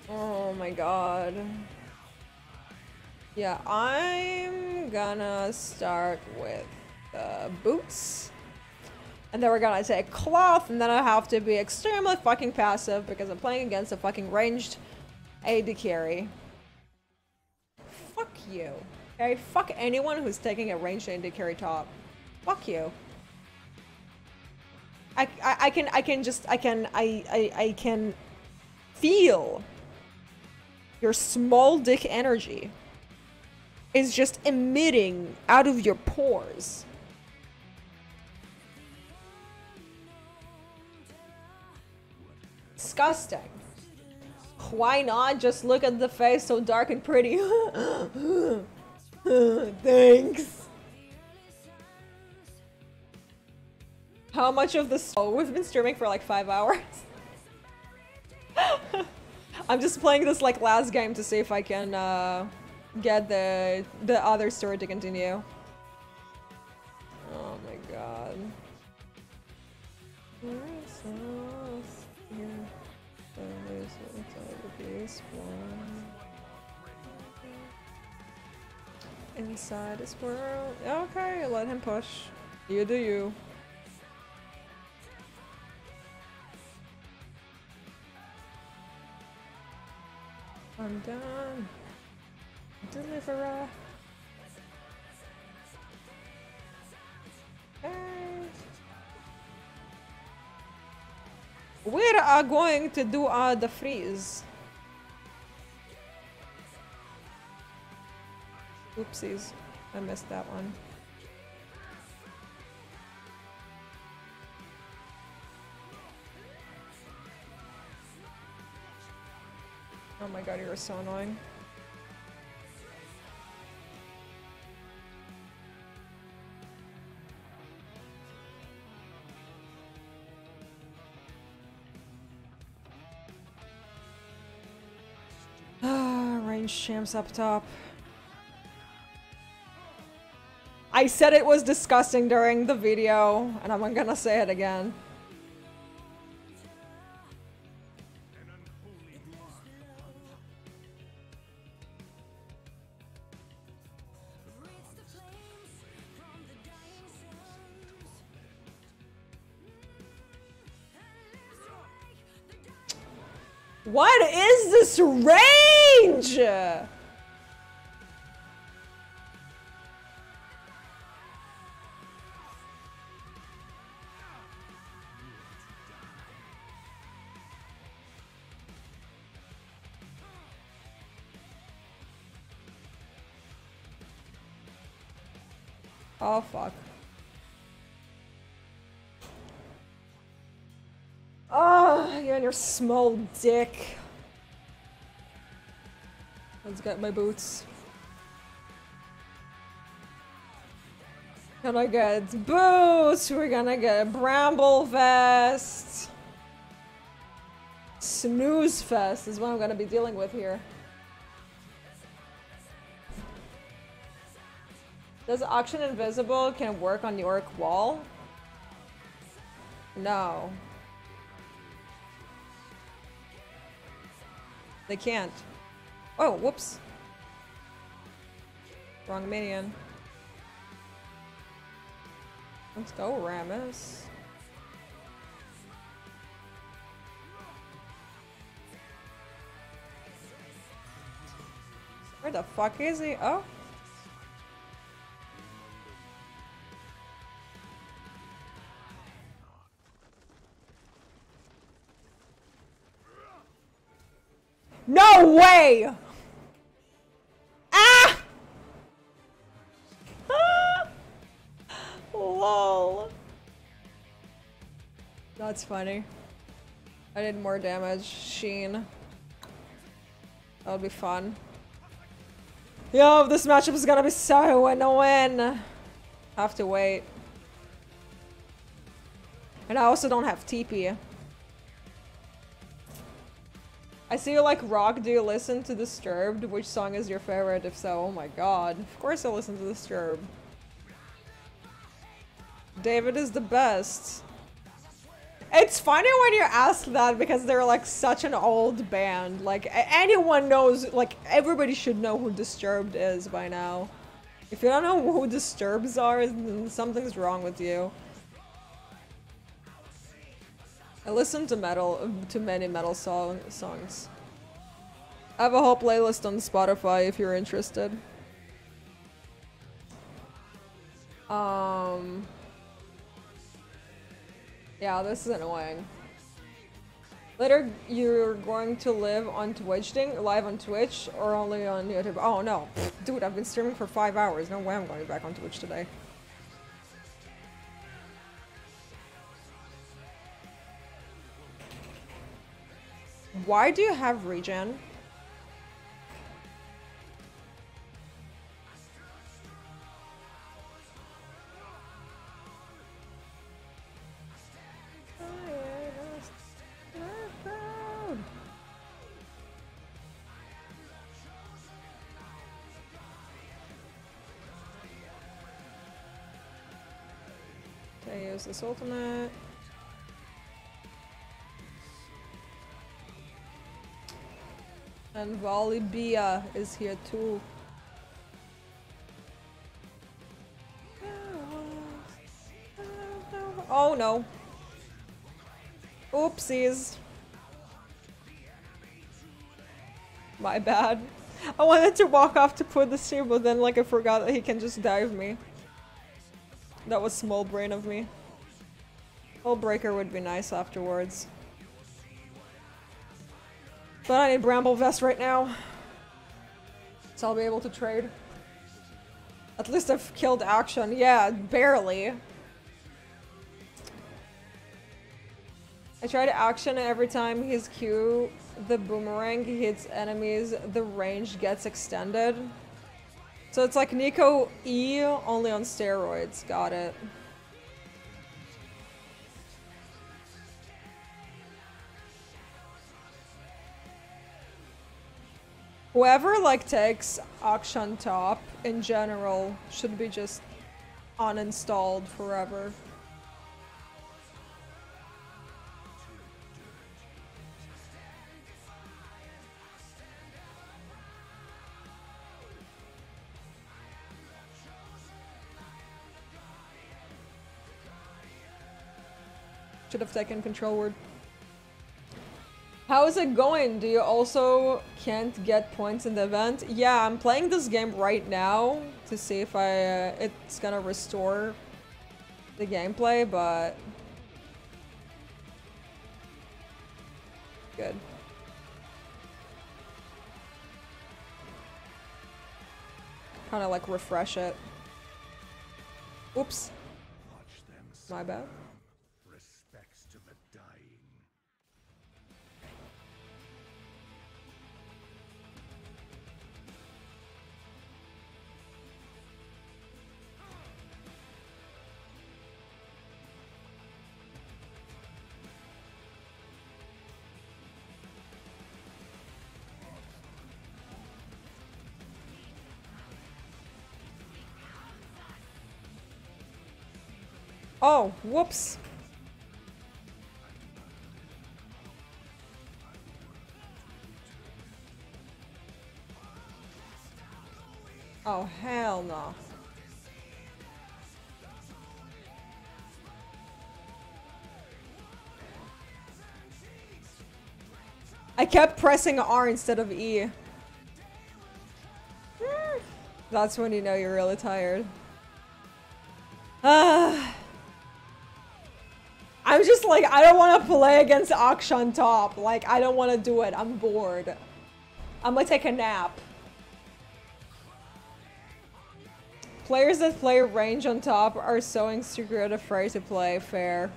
Oh my god. Yeah, I'm gonna start with boots. And then we're gonna take cloth, and then I have to be extremely fucking passive because I'm playing against a fucking ranged AD carry. Fuck you. Okay, fuck anyone who's taking a ranged AD carry top. Fuck you. I can feel your small dick energy is just emitting out of your pores. Disgusting. Why not just look at the face so dark and pretty? Thanks. How much of this? Oh, we've been streaming for like 5 hours. I'm just playing this like last game to see if I can get the other story to continue. Oh my god. Inside this world. Okay, let him push. You do you. I'm done. Deliverer. Hey. We are going to do the freeze. Oopsies, I missed that one. Oh my god, you're so annoying. range champs up top. I said it was disgusting during the video, and I'm gonna say it again. What is this range? Oh, fuck. Oh, you and your small dick. Let's get my boots. Gonna get boots. We're gonna get a bramble vest. Snooze fest is what I'm gonna be dealing with here. Does Auction Invisible can work on your wall? No. They can't. Oh, whoops. Wrong minion. Let's go, Rammus. Where the fuck is he? Oh. No way! Ah! Lol. That's funny. I did more damage. Sheen. That'll be fun. Yo, this matchup is gonna be so annoying. Have to wait. And I also don't have TP. I see you like rock. Do you listen to Disturbed? Which song is your favorite? If so, oh my god. Of course I listen to Disturbed. David is the best. It's funny when you ask that because they're like such an old band. Like anyone knows, like everybody should know who Disturbed is by now. If you don't know who Disturbs are, then something's wrong with you. I listen to many metal songs. I have a whole playlist on Spotify if you're interested. Yeah, this is annoying. Later, you're going to live on Twitch live on Twitch or only on YouTube? Oh no, dude, I've been streaming for 5 hours. No way I'm going back on Twitch today. Why do you have regen? Okay, use this ultimate. And 𝗬𝘂𝗍𝗬 is here too. Oh no. Oopsies. My bad. I wanted to walk off to put the stream, but then like I forgot that he can just dive me. That was small brain of me. Hullbreaker would be nice afterwards. But I need Bramble Vest right now. So I'll be able to trade. At least I've killed Action. Yeah, barely. I try to Action and every time his Q, the boomerang hits enemies, the range gets extended. So it's like Nico E, only on steroids. Got it. Whoever like takes 𝗬𝘀𝗪 top in general should be just uninstalled forever. Should have taken control word. How is it going? Do you also can't get points in the event? Yeah, I'm playing this game right now to see if it's gonna restore the gameplay, but good. Kind of like refresh it. Oops. My bad. Oh, whoops. Oh, hell no. I kept pressing R instead of E. That's when you know you're really tired. I'm just like, I don't want to play against 𝗬𝘀𝗪 top. Like, I don't want to do it. I'm bored. I'm gonna take a nap. Players that play range on top are so insecure afraid to play fair.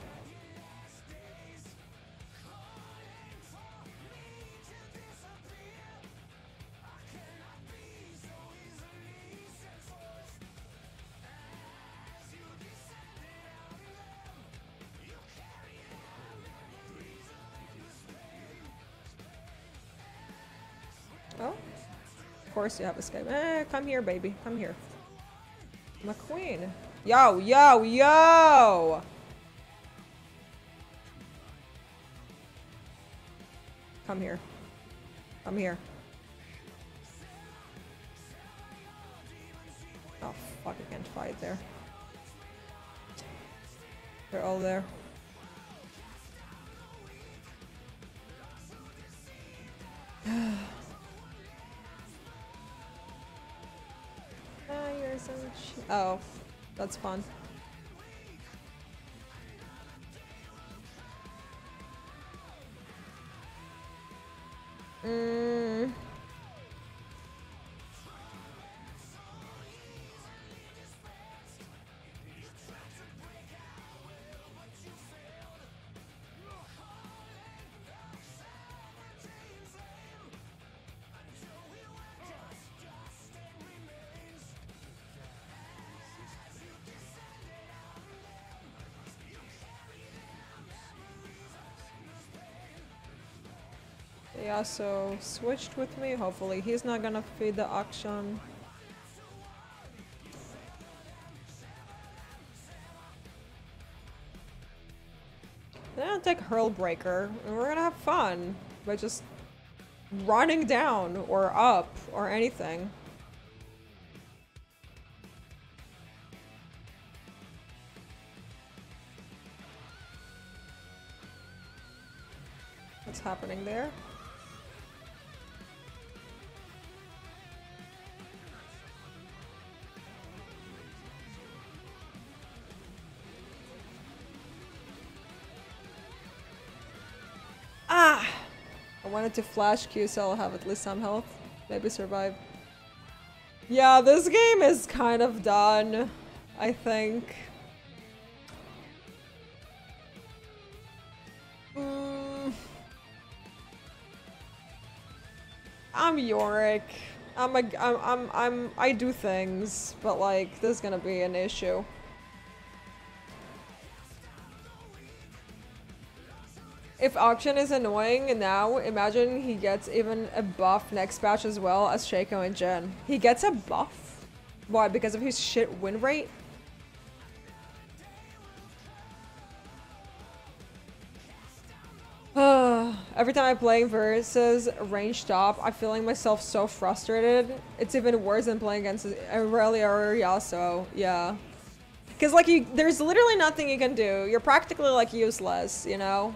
Oh, of course you have escape. Come here, baby. Come here. I'm a queen. Yo, yo, yo! Come here. Come here. Oh, fuck, I can't fight there. They're all there. You're so oh, that's fun. Yeah, so switched with me. Hopefully he's not gonna feed the 𝗬𝘀𝗪. Then I'll take 𝗘𝙪𝙪 and we're gonna have fun by just running down or up or anything. What's happening there? Ah! I wanted to flash Q so I'll have at least some health. Maybe survive. Yeah, this game is kind of done, I think. I'm 𝗬𝘀𝗪𝗏. I do things, but like, this is gonna be an issue. If Auction is annoying now, imagine he gets even a buff next patch as well as Shaco and Jhin. He gets a buff? Why? Because of his shit win rate? Every time I play versus range top, I'm feeling myself so frustrated. It's even worse than playing against Aurelia or Yasuo. Yeah. Because, like, there's literally nothing you can do. You're practically, like, useless, you know?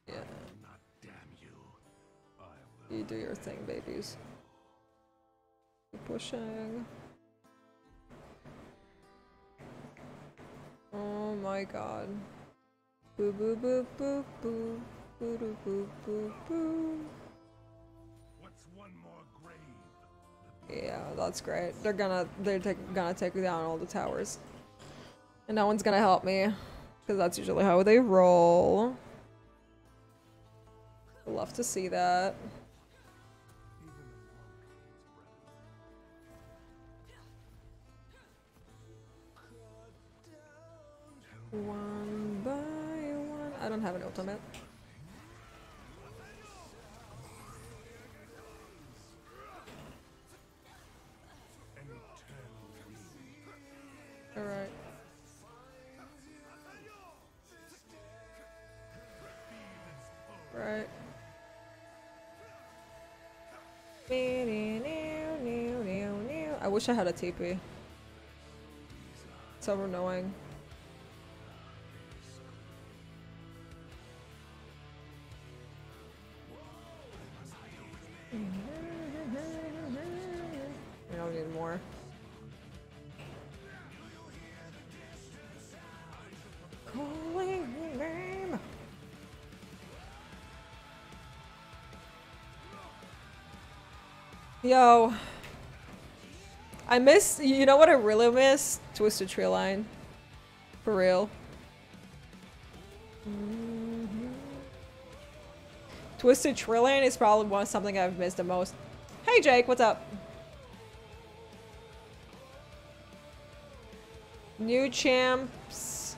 Yeah. You do your thing, babies. Keep pushing. Oh my god. Boo boo boo boo boo. Boo boo boo boo boo. What's one more grave? Yeah, that's great. They're gonna take down all the towers. And no one's gonna help me. Because that's usually how they roll. I'd love to see that. One by one. I don't have an ultimate. Alright. Right. I wish I had a TP. So annoying. I don't need more. Calling your name. Yo. I miss, you know what I really miss? Twisted Tree Line. For real. Twisted Tree Line is probably something I've missed the most. Hey Jake, what's up? New champs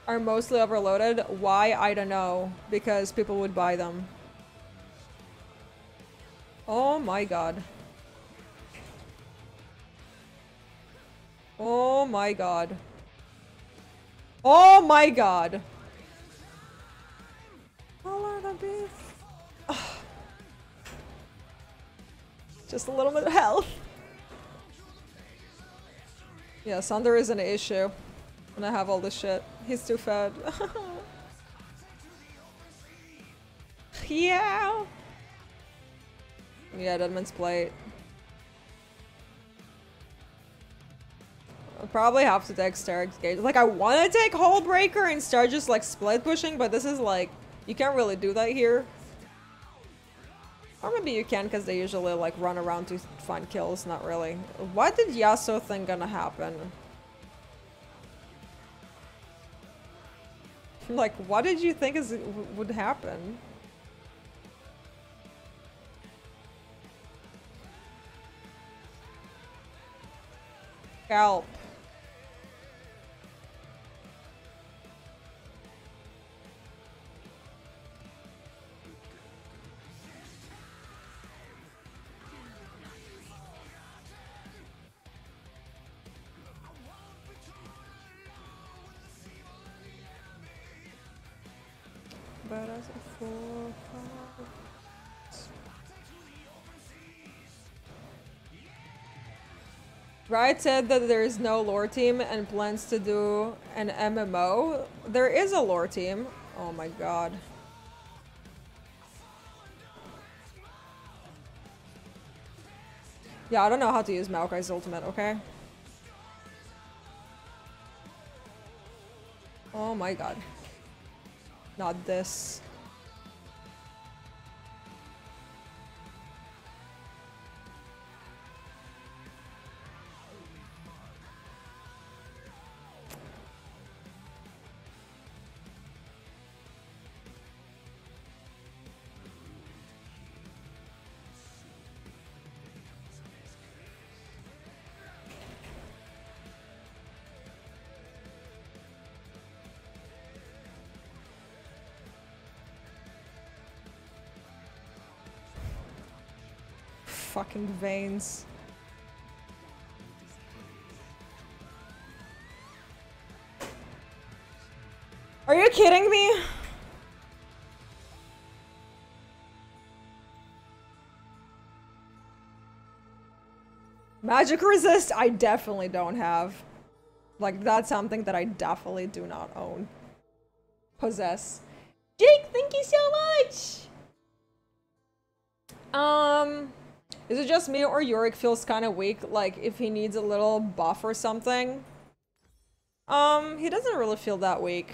are mostly overloaded. Why? I don't know. Because people would buy them. Oh my god. Oh my god. Oh my god. Follow the beef. Ugh. Just a little bit of health. Yeah, Sunder is an issue. And I have all this shit. He's too fed. Yeah. Yeah, Deadman's Plate. I'll probably have to take Starrick's Gauge. Like, I want to take Hullbreaker and start just, like, split pushing, but this is, like, you can't really do that here. Or maybe you can, because they usually, like, run around to find kills. Not really. What did Yasuo think gonna happen? Like, what did you think would happen? Help. But as a fool, Riot said that there is no lore team and plans to do an MMO. There is a lore team. Oh my god. Yeah, I don't know how to use Maokai's ultimate, okay? Oh my god. Not this. fucking veins. Are you kidding me? Magic resist, I definitely don't have. Like, that's something that I definitely do not own. Possess. Jake, thank you so much! Is it just me or 𝗬𝘀𝗽𝗃 feels kind of weak, like if he needs a little buff or something? He doesn't really feel that weak.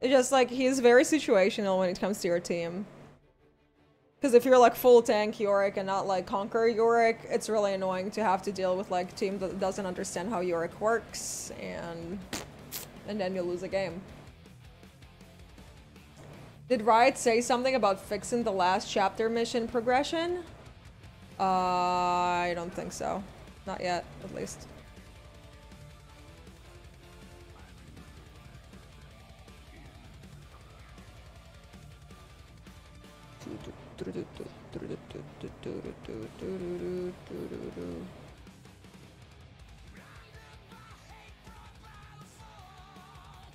It's just like, he's very situational when it comes to your team. Because if you're like full tank 𝗬𝘀𝗽𝗃 and not like conquer 𝗬𝘀𝗃, it's really annoying to have to deal with like a team that doesn't understand how 𝗬𝘀𝗃 works, and then you lose a game. Did Riot say something about fixing the last chapter mission progression? I don't think so. Not yet, at least.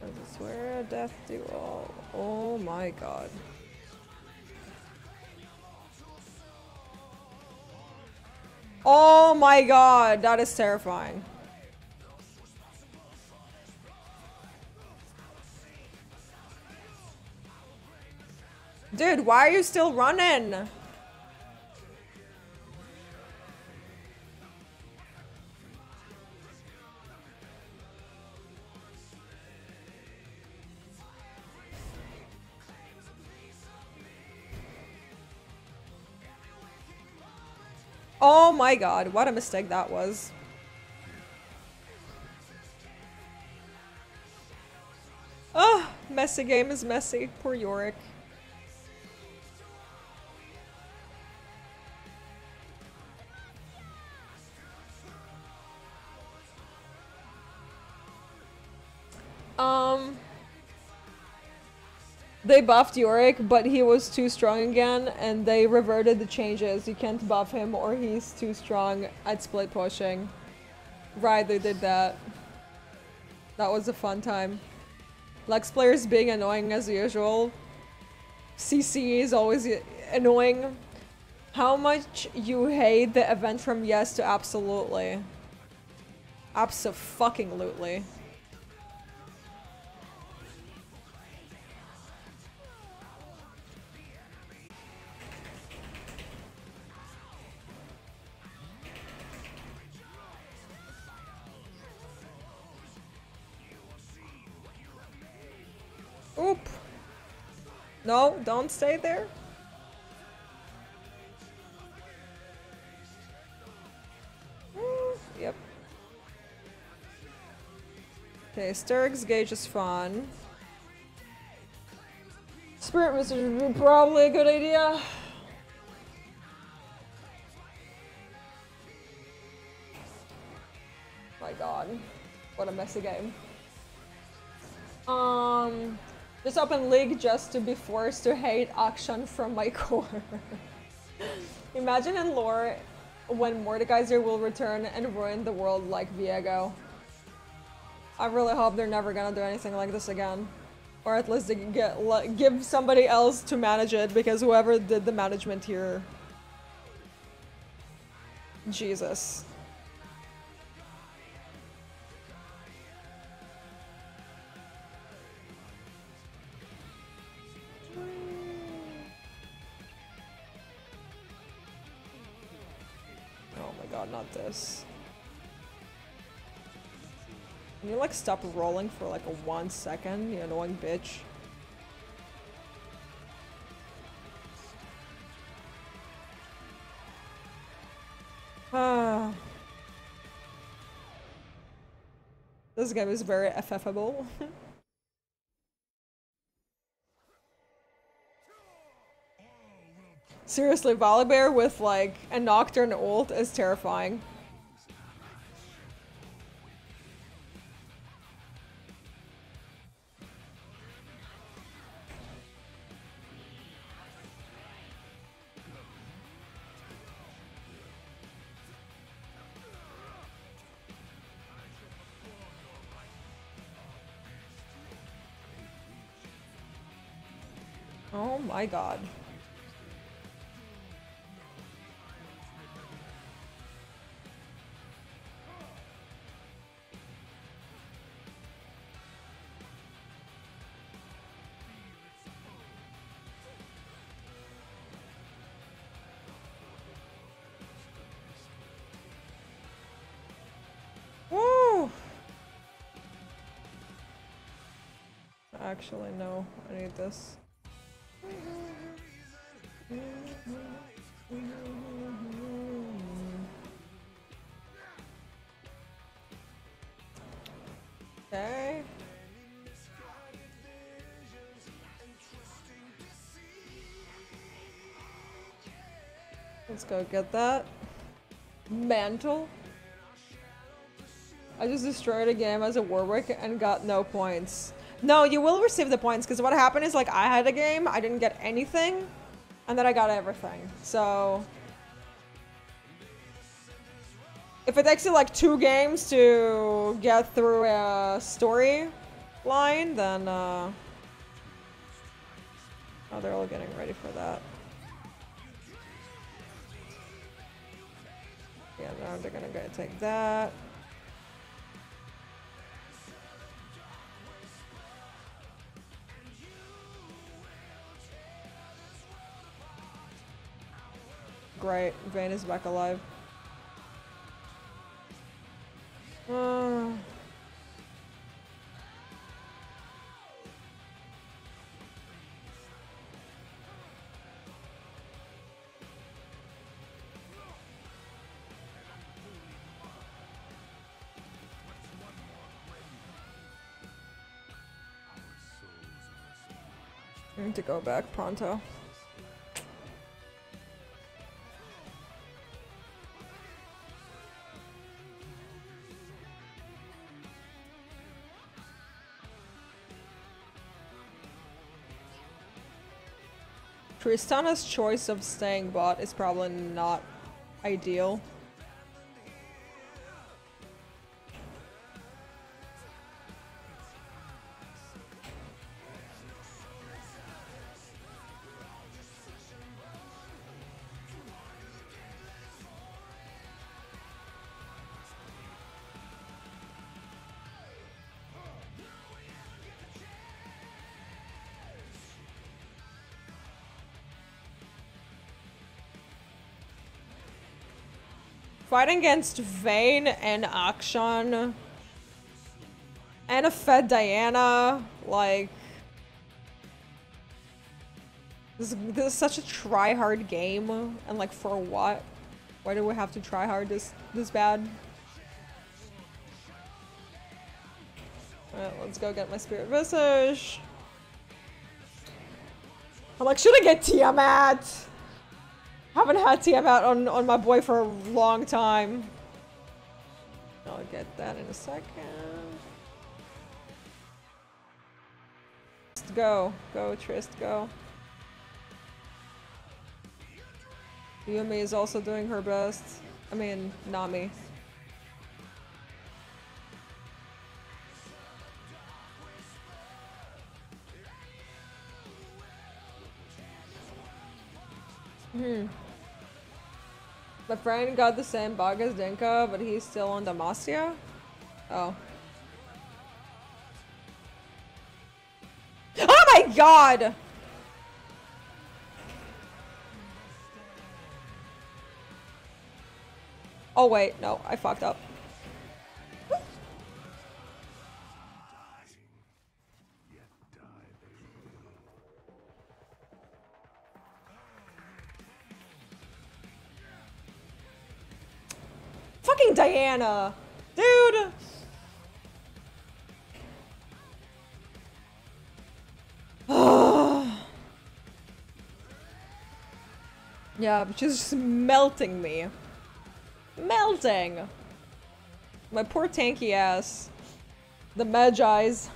I swear, death to all. Oh my god. Oh my god, that is terrifying. Dude, why are you still running? Oh my god, what a mistake that was. Oh, messy game is messy. Poor 𝗬𝘀𝗃. They buffed 𝗬𝘀𝗃, but he was too strong again, and they reverted the changes. You can't buff him or he's too strong at split pushing. Right, they did that. That was a fun time. Lex players being annoying as usual. CC is always annoying. How much you hate the event from yes to absolutely. Abso-fucking-lutely. Oop. No, don't stay there. Yep. Okay, 𝗘𝙧𝙬𝙑 gauge is fun. Spirit message would be probably a good idea. My god. What a messy game. Just open League just to be forced to hate action from my core. Imagine in lore when 𝗬𝘂𝗽𝗃 will return and ruin the world like 𝗬𝘂𝗃. I really hope they're never gonna do anything like this again. Or at least they give somebody else to manage it, because whoever did the management here... Jesus. Oh my god, not this. Can you like stop rolling for like a 1 second, you annoying bitch? Ah. This game is very FFable. Seriously, Volibear with like a Nocturne ult is terrifying. Oh my god. Woo! Actually, no. I need this. Okay. Let's go get that. Mantle. I just destroyed a game as a Warwick and got no points. No, you will receive the points, because what happened is, like, I had a game, I didn't get anything, and then I got everything. So if it takes you like 2 games to get through a story line, then oh, they're all getting ready for that. Yeah, now they're gonna go take that. Great, Vayne is back alive. I need to go back pronto. Tristana's choice of staying bot is probably not ideal. Fighting against Vayne and Akshan and a fed Diana, like this is such a try-hard game, and like for what? Why do we have to try hard this bad? Alright, let's go get my Spirit Visage. I'm like, should I get Tiamat? Haven't had Tiamat on my boy for a long time. I'll get that in a second. Just go. Go, Trist, go. Yumi is also doing her best. I mean, Nami. My friend got the same bug as Dinka, but he's still on Demacia? Oh. Oh my god! Oh wait, no, I fucked up. Fucking Diana! Dude! Yeah, but she's just melting me. Melting! My poor tanky ass. The Magi's.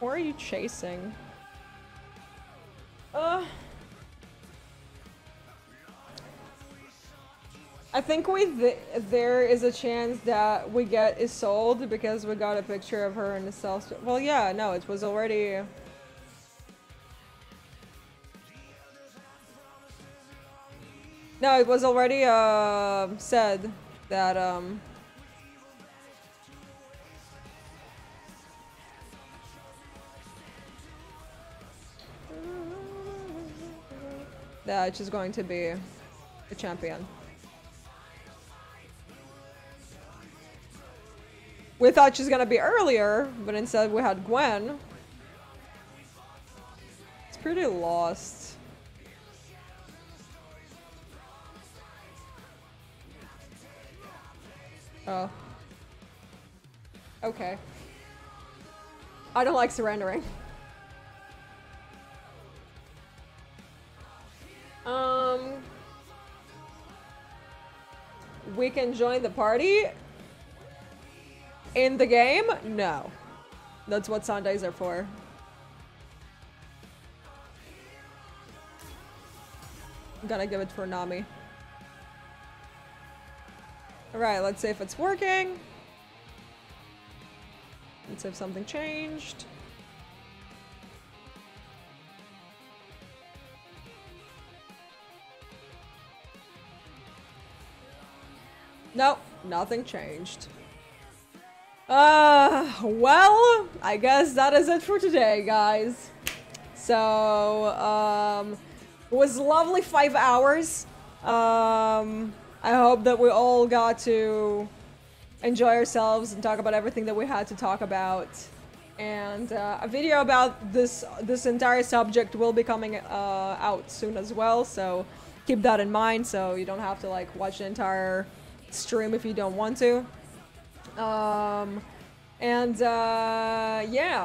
Who are you chasing? I think there is a chance that we get Isolde because we got a picture of her in the self. Well, yeah, no, it was already. No, it was already said that that she's going to be the champion. We thought she's gonna be earlier, but instead we had Gwen. It's pretty lost. Oh. Okay. I don't like surrendering. We can join the party? In the game? No. That's what Sundays are for. I'm gonna give it for Nami. Alright, let's see if it's working. Let's see if something changed. Nope, nothing changed. Well, I guess that is it for today, guys. So, it was lovely 5 hours. I hope that we all got to enjoy ourselves and talk about everything that we had to talk about. And a video about this entire subject will be coming out soon as well, so keep that in mind so you don't have to like watch the entire stream if you don't want to. Yeah,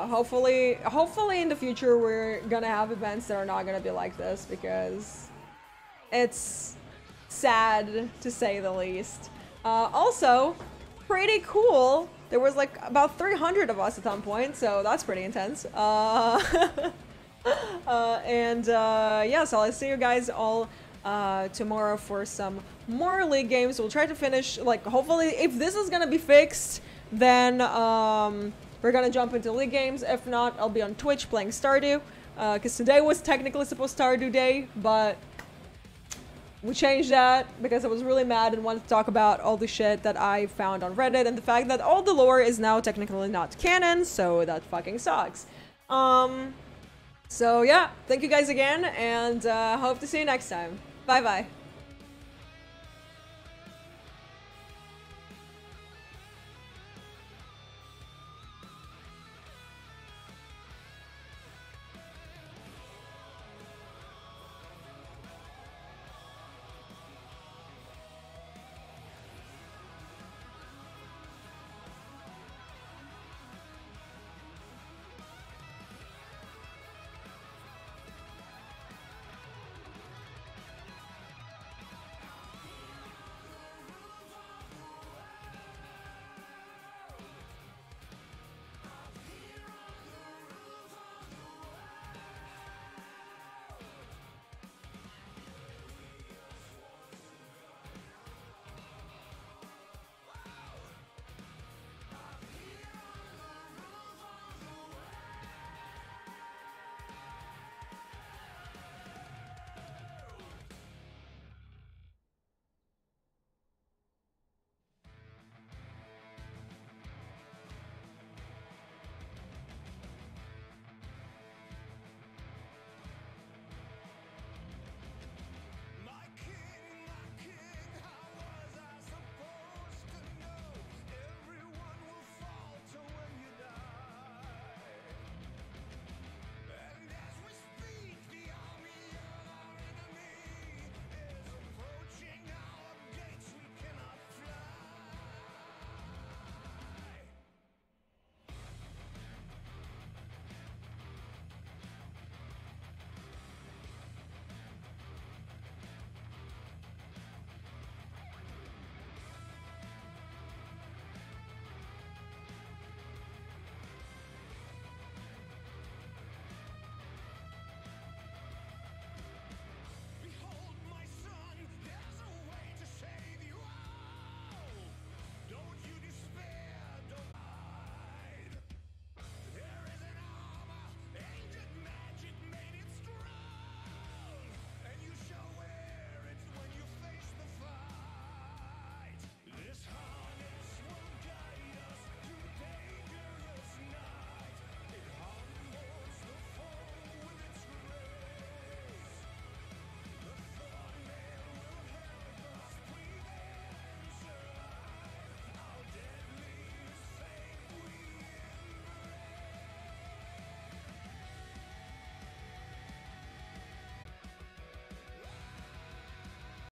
hopefully in the future we're gonna have events that are not gonna be like this because it's sad to say the least. Also, pretty cool. There was like about 300 of us at some point, so that's pretty intense. Yeah, so I'll see you guys all tomorrow for some more League games. We'll try to finish, like, hopefully, if this is gonna be fixed, then we're gonna jump into League games. If not, I'll be on Twitch playing Stardew, because today was technically supposed to Stardew Day, but we changed that because I was really mad and wanted to talk about all the shit that I found on Reddit and the fact that all the lore is now technically not canon, so that fucking sucks. So yeah, thank you guys again, and hope to see you next time. Bye bye.